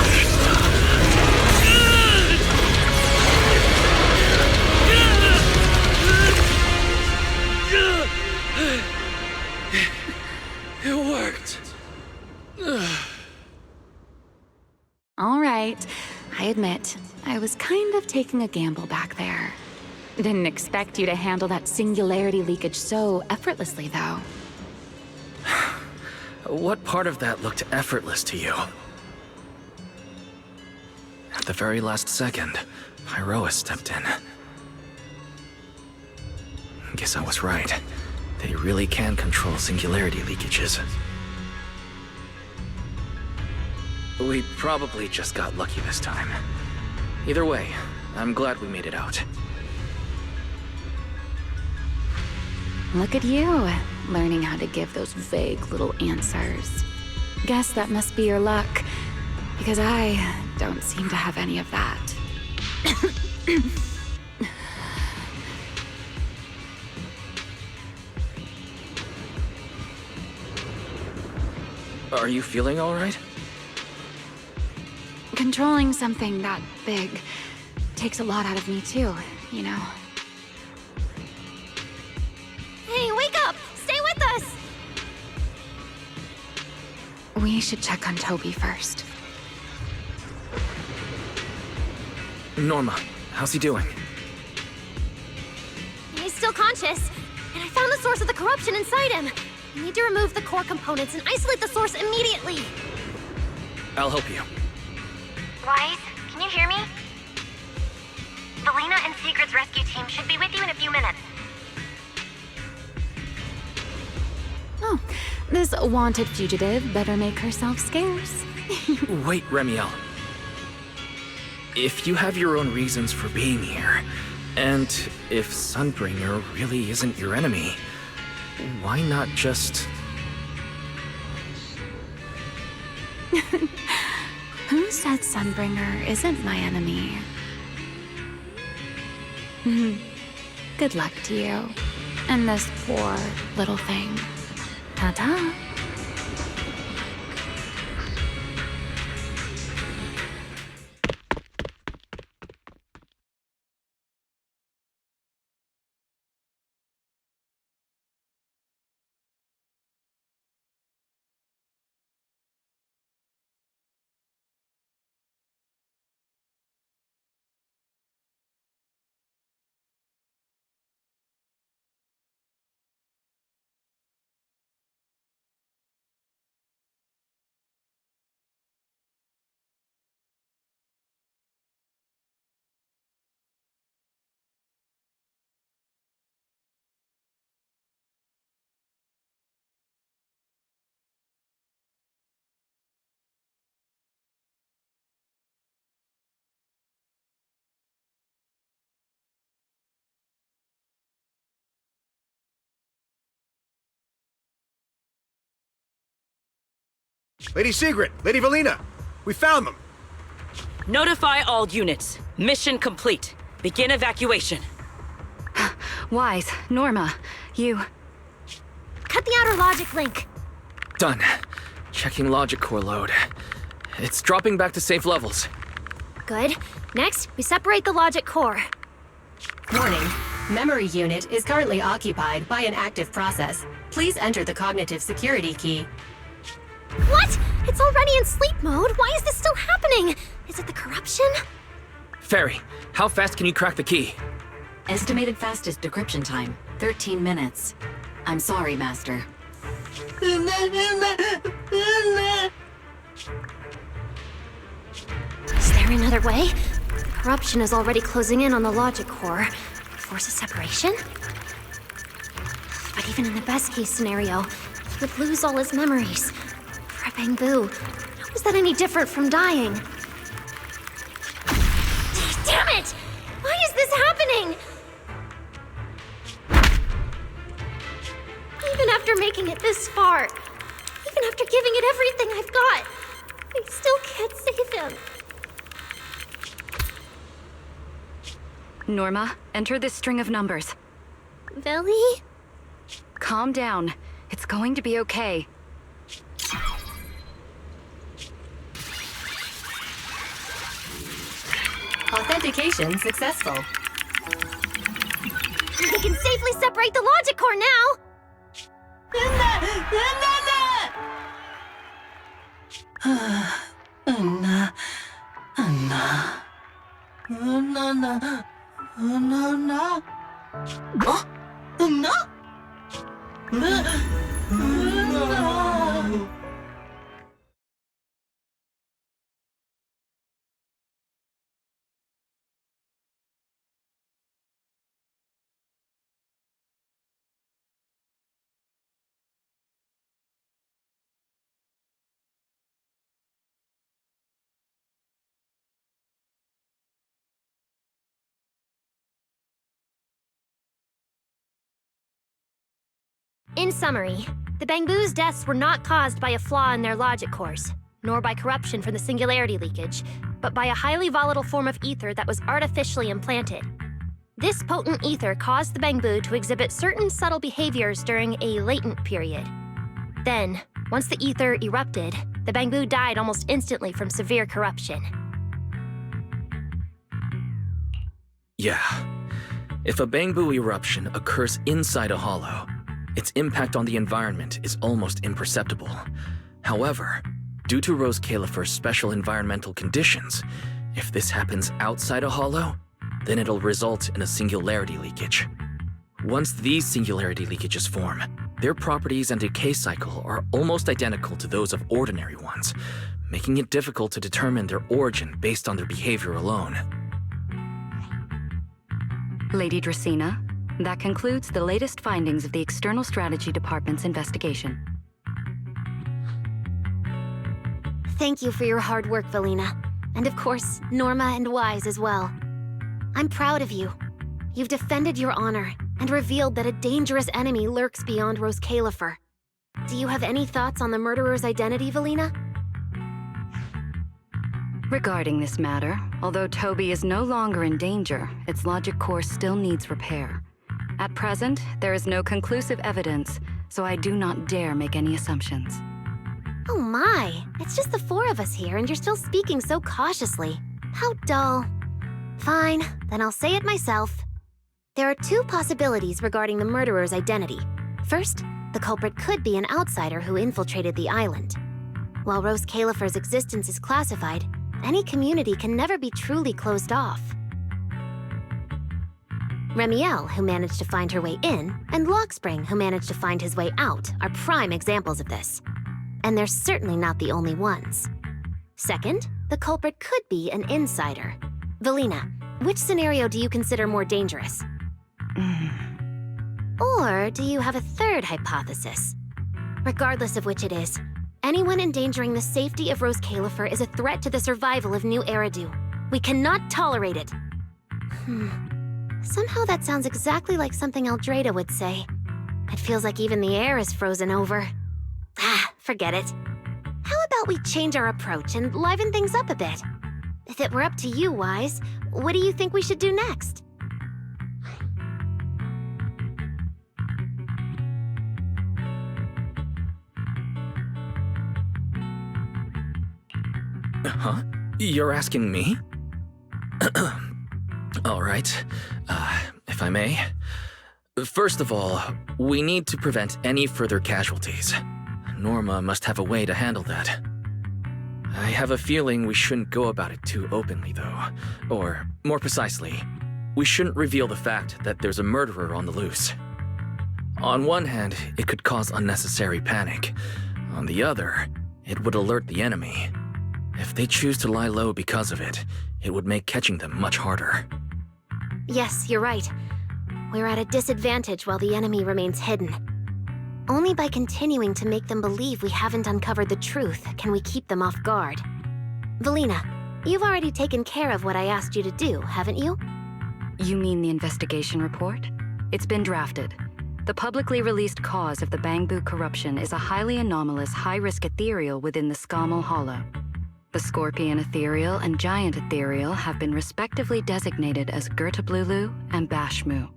This time. It worked. All right. I admit, I was kind of taking a gamble back there. Didn't expect you to handle that singularity leakage so effortlessly, though. What part of that looked effortless to you? At the very last second, Pyroa stepped in. Guess I was right. They really can control singularity leakages. We probably just got lucky this time. Either way, I'm glad we made it out. Look at you, learning how to give those vague little answers. Guess that must be your luck, because I don't seem to have any of that. Are you feeling all right? Controlling something that big takes a lot out of me too, you know. Hey, wake up! Stay with us! We should check on Toby first. Norma, how's he doing? He's still conscious, and I found the source of the corruption inside him. We need to remove the core components and isolate the source immediately. I'll help you. Wise, can you hear me? Valina and Sigrid's rescue team should be with you in a few minutes. Oh, this wanted fugitive better make herself scarce. Wait, Ramiel. If you have your own reasons for being here, and if Sunbringer really isn't your enemy, why not just... Who said Sunbringer isn't my enemy? Good luck to you. And this poor little thing. Ta-ta. Lady Sigrid, Lady Valina, we found them. Notify all units. Mission complete. Begin evacuation. Wise, Norma, you... Cut the outer logic link. Done. Checking logic core load. It's dropping back to safe levels. Good. Next, we separate the logic core. Warning. Memory unit is currently occupied by an active process. Please enter the cognitive security key. What? It's already in sleep mode. Why is this still happening? Is it the corruption? Fairy, how fast can you crack the key? Estimated fastest decryption time, 13 minutes. I'm sorry, Master. Is there another way? The corruption is already closing in on the logic core. Force a separation? But even in the best case scenario, he would lose all his memories. For a Bangbu, how is that any different from dying? Damn it! Why is this happening? Even after making it this far, even after giving it everything I've got, I still can't save him. Norma, enter this string of numbers. Villy? Calm down. It's going to be okay. Authentication successful. We can safely separate the logic core now! In summary, the Bangbu's deaths were not caused by a flaw in their logic cores, nor by corruption from the singularity leakage, but by a highly volatile form of ether that was artificially implanted. This potent ether caused the Bangbu to exhibit certain subtle behaviors during a latent period. Then, once the ether erupted, the Bangbu died almost instantly from severe corruption. Yeah. If a Bangbu eruption occurs inside a hollow, its impact on the environment is almost imperceptible. However, due to Rose Califer's special environmental conditions, if this happens outside a hollow, then it'll result in a singularity leakage. Once these singularity leakages form, their properties and decay cycle are almost identical to those of ordinary ones, making it difficult to determine their origin based on their behavior alone. Lady Dracena, that concludes the latest findings of the External Strategy Department's investigation. Thank you for your hard work, Valina. And of course, Norma and Wise as well. I'm proud of you. You've defended your honor and revealed that a dangerous enemy lurks beyond Rose Califer. Do you have any thoughts on the murderer's identity, Valina? Regarding this matter, although Toby is no longer in danger, its logic core still needs repair. At present, there is no conclusive evidence, so I do not dare make any assumptions. Oh my, it's just the four of us here and you're still speaking so cautiously. How dull. Fine, then I'll say it myself. There are two possibilities regarding the murderer's identity. First, the culprit could be an outsider who infiltrated the island. While Rose Califer's existence is classified, any community can never be truly closed off. Remiel, who managed to find her way in, and Lockspring, who managed to find his way out, are prime examples of this. And they're certainly not the only ones. Second, the culprit could be an insider. Valina, which scenario do you consider more dangerous? Or do you have a third hypothesis? Regardless of which it is, anyone endangering the safety of Rose Califer is a threat to the survival of New Eridu. We cannot tolerate it. Somehow that sounds exactly like something Eldrada would say. It feels like even the air is frozen over. Forget it. How about about we change our approach and liven things up a bit? If it were up to you, Wise, what do you think we should do next? Huh? You're asking me? All right. If I may. First of all, we need to prevent any further casualties. Norma must have a way to handle that. I have a feeling we shouldn't go about it too openly, though. Or, more precisely, we shouldn't reveal the fact that there's a murderer on the loose. On one hand, it could cause unnecessary panic. On the other, it would alert the enemy. If they choose to lie low because of it, it would make catching them much harder. Yes, you're right. We're at a disadvantage while the enemy remains hidden. Only by continuing to make them believe we haven't uncovered the truth can we keep them off guard. Valina, you've already taken care of what I asked you to do, haven't you? You mean the investigation report? It's been drafted. The publicly released cause of the Bangbu corruption is a highly anomalous, high-risk ethereal within the Skamal Hollow. The Scorpion Ethereal and Giant Ethereal have been respectively designated as Gertablulu and Bashmu.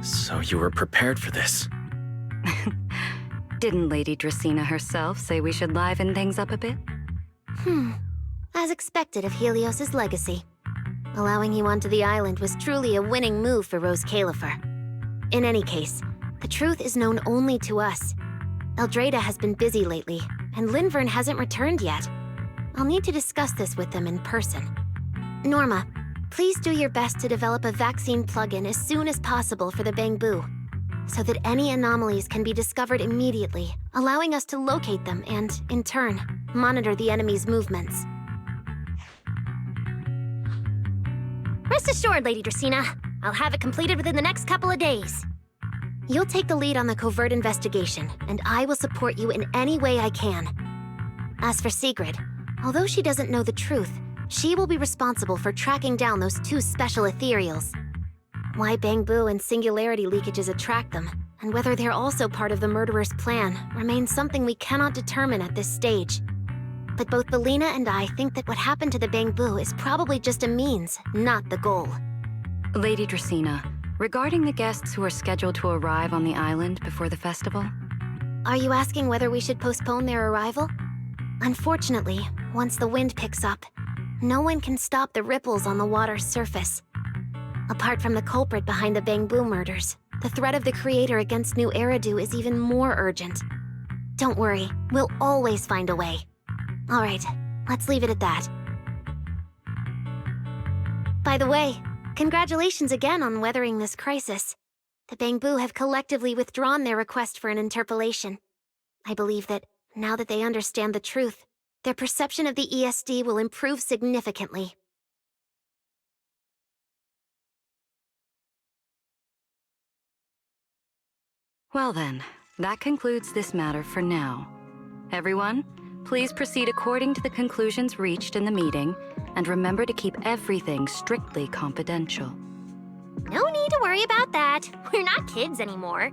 So you were prepared for this? Didn't Lady Dracaena herself say we should liven things up a bit? As expected of Helios's legacy. Allowing you onto the island was truly a winning move for Rose Califer. In any case, the truth is known only to us. Eldrada has been busy lately, and Linvern hasn't returned yet. I'll need to discuss this with them in person. Norma, please do your best to develop a vaccine plugin as soon as possible for the Bangbu, so that any anomalies can be discovered immediately, allowing us to locate them and, in turn, monitor the enemy's movements. Rest assured, Lady Dracaena. I'll have it completed within the next couple of days. You'll take the lead on the covert investigation, and I will support you in any way I can. As for Sigrid, although she doesn't know the truth, she will be responsible for tracking down those two special ethereals. Why Bangbu and singularity leakages attract them, and whether they're also part of the murderer's plan, remains something we cannot determine at this stage. But both Belina and I think that what happened to the Bangbu is probably just a means, not the goal. Lady Dracaena, regarding the guests who are scheduled to arrive on the island before the festival? Are you asking whether we should postpone their arrival? Unfortunately, once the wind picks up, no one can stop the ripples on the water's surface. Apart from the culprit behind the Bangbu murders, the threat of the Creator against New Eridu is even more urgent. Don't worry, we'll always find a way. All right, let's leave it at that. By the way, congratulations again on weathering this crisis. The Bangbu have collectively withdrawn their request for an interpolation. I believe that, now that they understand the truth, their perception of the ESD will improve significantly. Well then, that concludes this matter for now. Everyone, please proceed according to the conclusions reached in the meeting, and remember to keep everything strictly confidential. No need to worry about that. We're not kids anymore.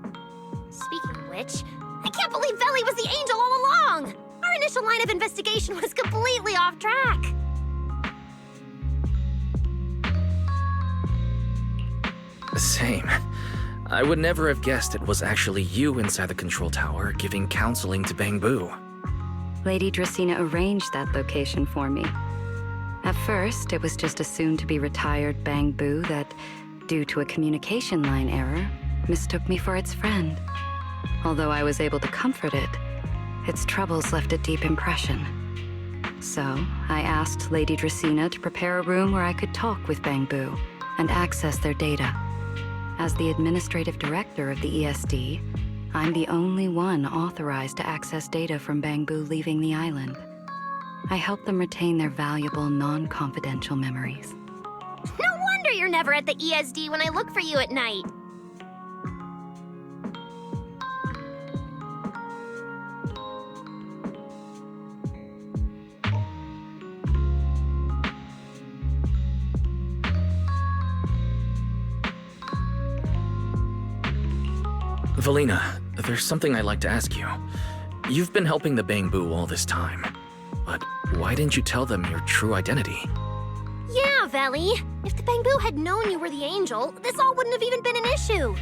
Speaking of which, I can't believe Veli was the angel all along! Our initial line of investigation was completely off track. Same. I would never have guessed it was actually you inside the control tower giving counseling to Bangbu. Lady Dracaena arranged that location for me. At first, it was just a soon-to-be retired Bangbu that, due to a communication line error, mistook me for its friend. Although I was able to comfort it, its troubles left a deep impression. So, I asked Lady Dracaena to prepare a room where I could talk with Bangbu and access their data. As the administrative director of the ESD, I'm the only one authorized to access data from Bangbu leaving the island. I help them retain their valuable, non-confidential memories. No wonder you're never at the ESD when I look for you at night. Valina, there's something I'd like to ask you. You've been helping the Bangbu all this time, but why didn't you tell them your true identity? Yeah, Veli. If the Bangbu had known you were the angel, this all wouldn't have even been an issue.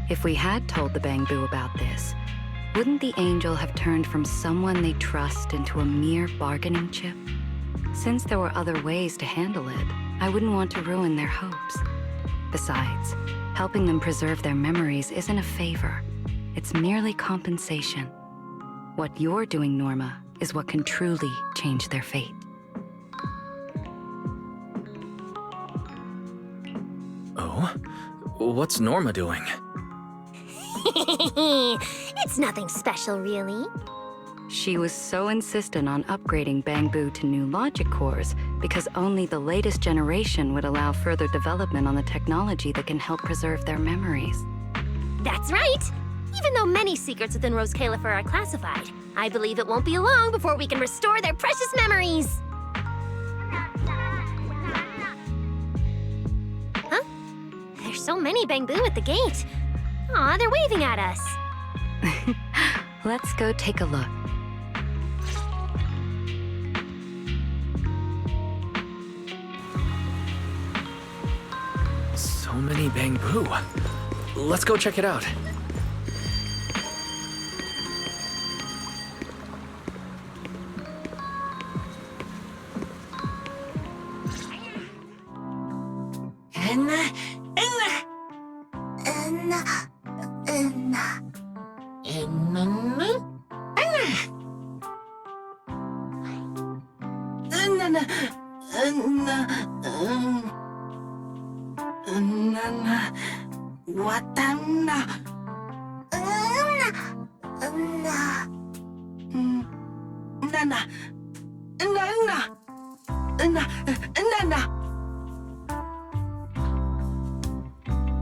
If we had told the Bangbu about this, wouldn't the angel have turned from someone they trust into a mere bargaining chip? Since there were other ways to handle it, I wouldn't want to ruin their hopes. Besides, helping them preserve their memories isn't a favor. It's merely compensation. What you're doing, Norma, is what can truly change their fate. Oh? What's Norma doing? It's nothing special, really. She was so insistent on upgrading Bangbu to new logic cores because only the latest generation would allow further development on the technology that can help preserve their memories. That's right! Even though many secrets within Rose Califer are classified, I believe it won't be long before we can restore their precious memories! Huh? There's so many Bangbu at the gate. Aw, they're waving at us. Let's go take a look. So many Bangbu. Let's go check it out.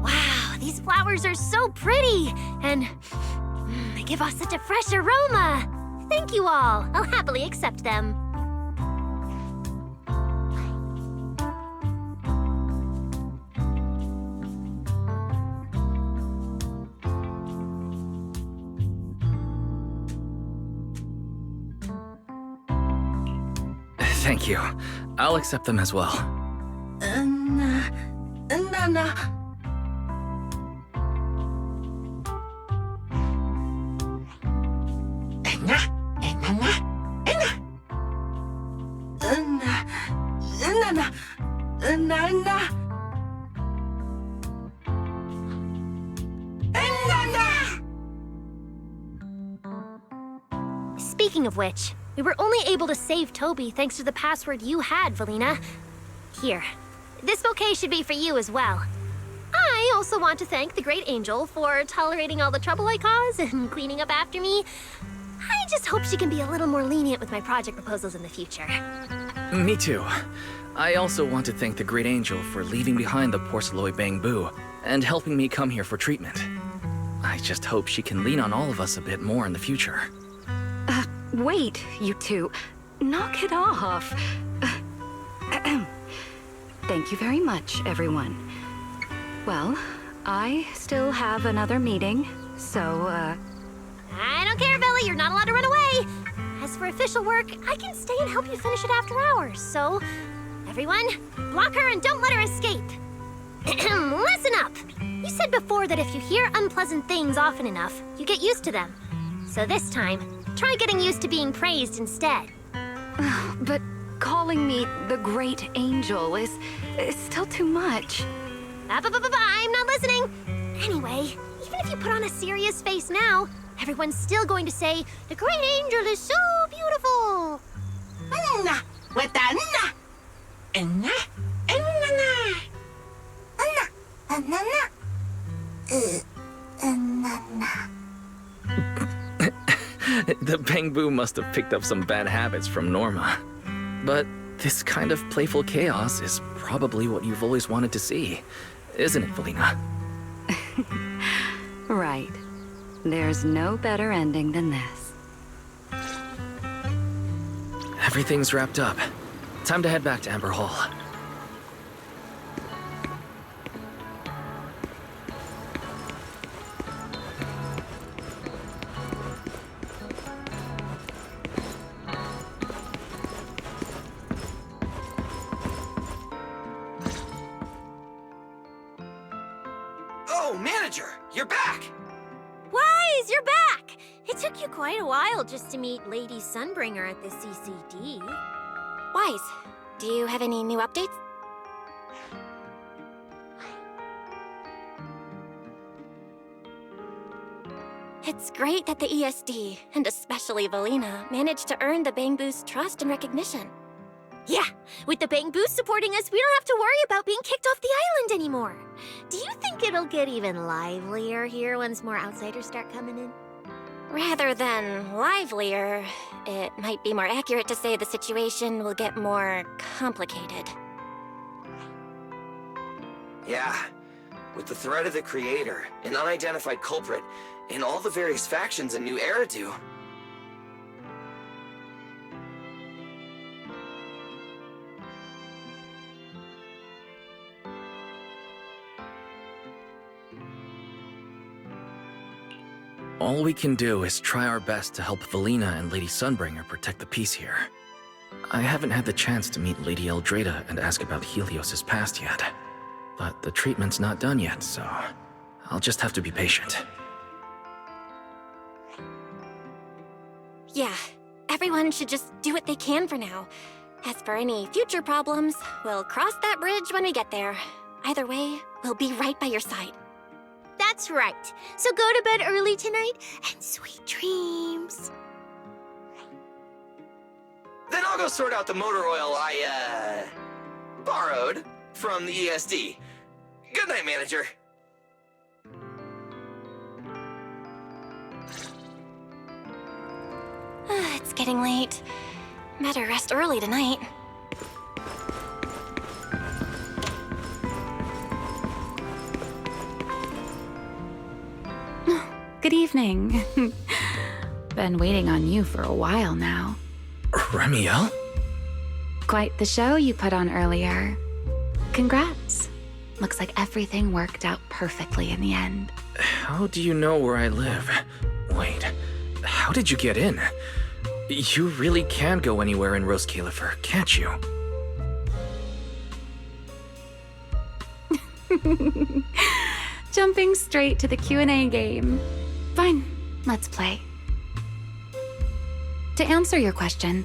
Wow, these flowers are so pretty, and they give off such a fresh aroma. Thank you all. I'll happily accept them. Thank you. I'll accept them as well. Speaking of which, we were only able to save Toby thanks to the password you had, Valina. Here, this bouquet should be for you as well. I also want to thank the Great Angel for tolerating all the trouble I cause and cleaning up after me. I just hope she can be a little more lenient with my project proposals in the future. Me too. I also want to thank the Great Angel for leaving behind the porcelain bamboo and helping me come here for treatment. I just hope she can lean on all of us a bit more in the future. Wait, you two. Knock it off. Thank you very much, everyone. Well, I still have another meeting, so, I don't care, Billy. You're not allowed to run away. As for official work, I can stay and help you finish it after hours, so... Everyone, block her and don't let her escape. Listen up. You said before that if you hear unpleasant things often enough, you get used to them. So this time, try getting used to being praised instead. But calling me the Great Angel is still too much. I'm not listening. Anyway, even if you put on a serious face now, everyone's still going to say, the Great Angel is so beautiful. The bamboo must have picked up some bad habits from Norma. But this kind of playful chaos is probably what you've always wanted to see, isn't it, Valina? Right. There's no better ending than this. Everything's wrapped up. Time to head back to Amber Hall. Oh, Manager, you're back! Wise, you're back! It took you quite a while just to meet Lady Sunbringer at the CCD. Wise, do you have any new updates? It's great that the ESD, and especially Valina, managed to earn the Bamboo's trust and recognition. Yeah, with the Bamboo supporting us, we don't have to worry about being kicked off the island anymore. Do you think it'll get even livelier here once more outsiders start coming in? Rather than livelier, it might be more accurate to say the situation will get more complicated. Yeah, with the threat of the Creator, an unidentified culprit, and all the various factions in New Eridu. All we can do is try our best to help Valina and Lady Sunbringer protect the peace here. I haven't had the chance to meet Lady Eldrada and ask about Helios's past yet. But the treatment's not done yet, so I'll just have to be patient. Yeah, everyone should just do what they can for now. As for any future problems, we'll cross that bridge when we get there. Either way, we'll be right by your side. That's right. So go to bed early tonight and sweet dreams. Then I'll go sort out the motor oil I, borrowed from the ESD. Good night, manager. It's getting late. Better rest early tonight. Good evening. Been waiting on you for a while now. Remiel? Quite the show you put on earlier. Congrats. Looks like everything worked out perfectly in the end. How do you know where I live? Wait, how did you get in? You really can go anywhere in Rose Califer, can't you? Jumping straight to the Q&A game. Fine, let's play. To answer your question,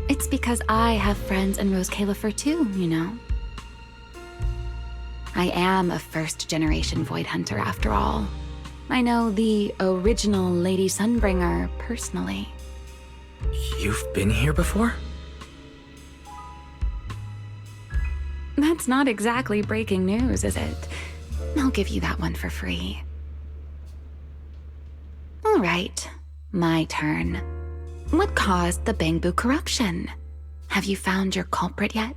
it's because I have friends in Rose Califer too, you know. I am a first-generation Void Hunter after all. I know the original Lady Sunbringer personally. You've been here before? That's not exactly breaking news, is it? I'll give you that one for free. All right, my turn. What caused the Bangbu corruption? Have you found your culprit yet?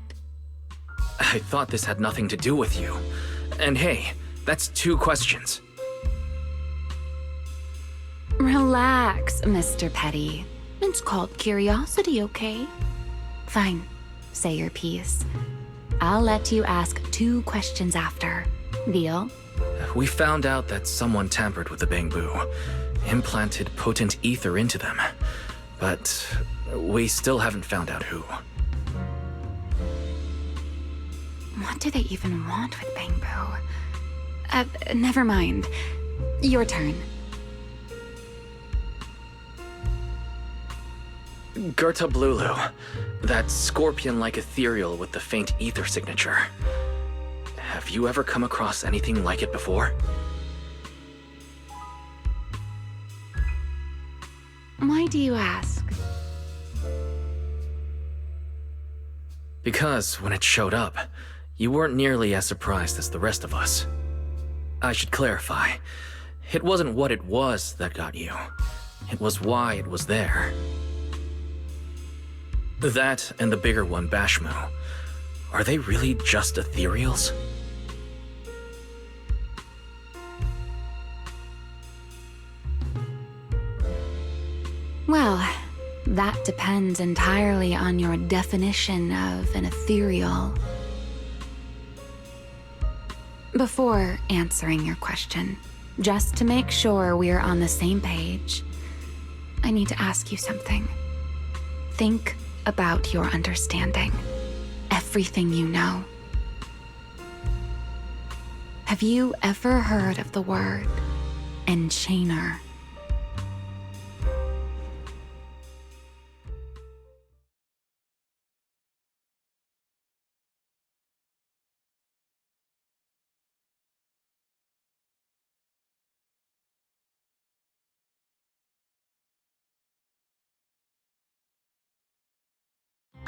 I thought this had nothing to do with you. And hey, that's 2 questions. Relax, Mr. Petty. It's called curiosity, okay? Fine, say your piece. I'll let you ask 2 questions after. Deal? We found out that someone tampered with the Bangbu, implanted potent ether into them. But we still haven't found out who. What do they even want with Bangbu? Never mind. Your turn. Gerta Blulu, that scorpion-like ethereal with the faint ether signature. Have you ever come across anything like it before? Why do you ask? Because when it showed up, you weren't nearly as surprised as the rest of us. I should clarify. It wasn't what it was that got you. It was why it was there. That and the bigger one, Bashmu. Are they really just ethereals? Well, that depends entirely on your definition of an ethereal. Before answering your question, just to make sure we're on the same page, I need to ask you something. Think about your understanding. Everything you know. Have you ever heard of the word enchainer?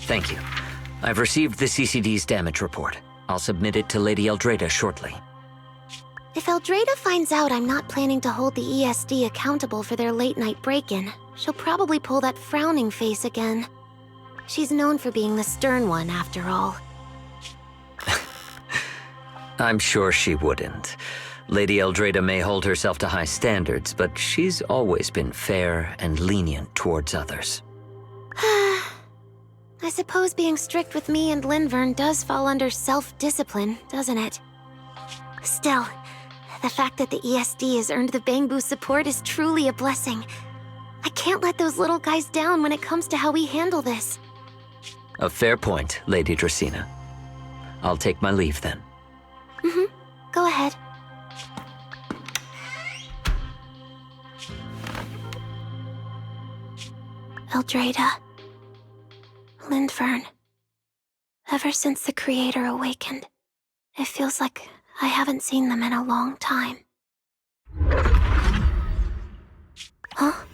Thank you. I've received the CCD's damage report. I'll submit it to Lady Eldrada shortly. If Eldrada finds out I'm not planning to hold the ESD accountable for their late-night break-in, she'll probably pull that frowning face again. She's known for being the stern one, after all. I'm sure she wouldn't. Lady Eldrada may hold herself to high standards, but she's always been fair and lenient towards others. I suppose being strict with me and Linvern does fall under self-discipline, doesn't it? Still, the fact that the ESD has earned the Bangbu support is truly a blessing. I can't let those little guys down when it comes to how we handle this. A fair point, Lady Dracena. I'll take my leave then. Go ahead. Eldrada, Lindvern. Ever since the Creator awakened, it feels like I haven't seen them in a long time. Huh?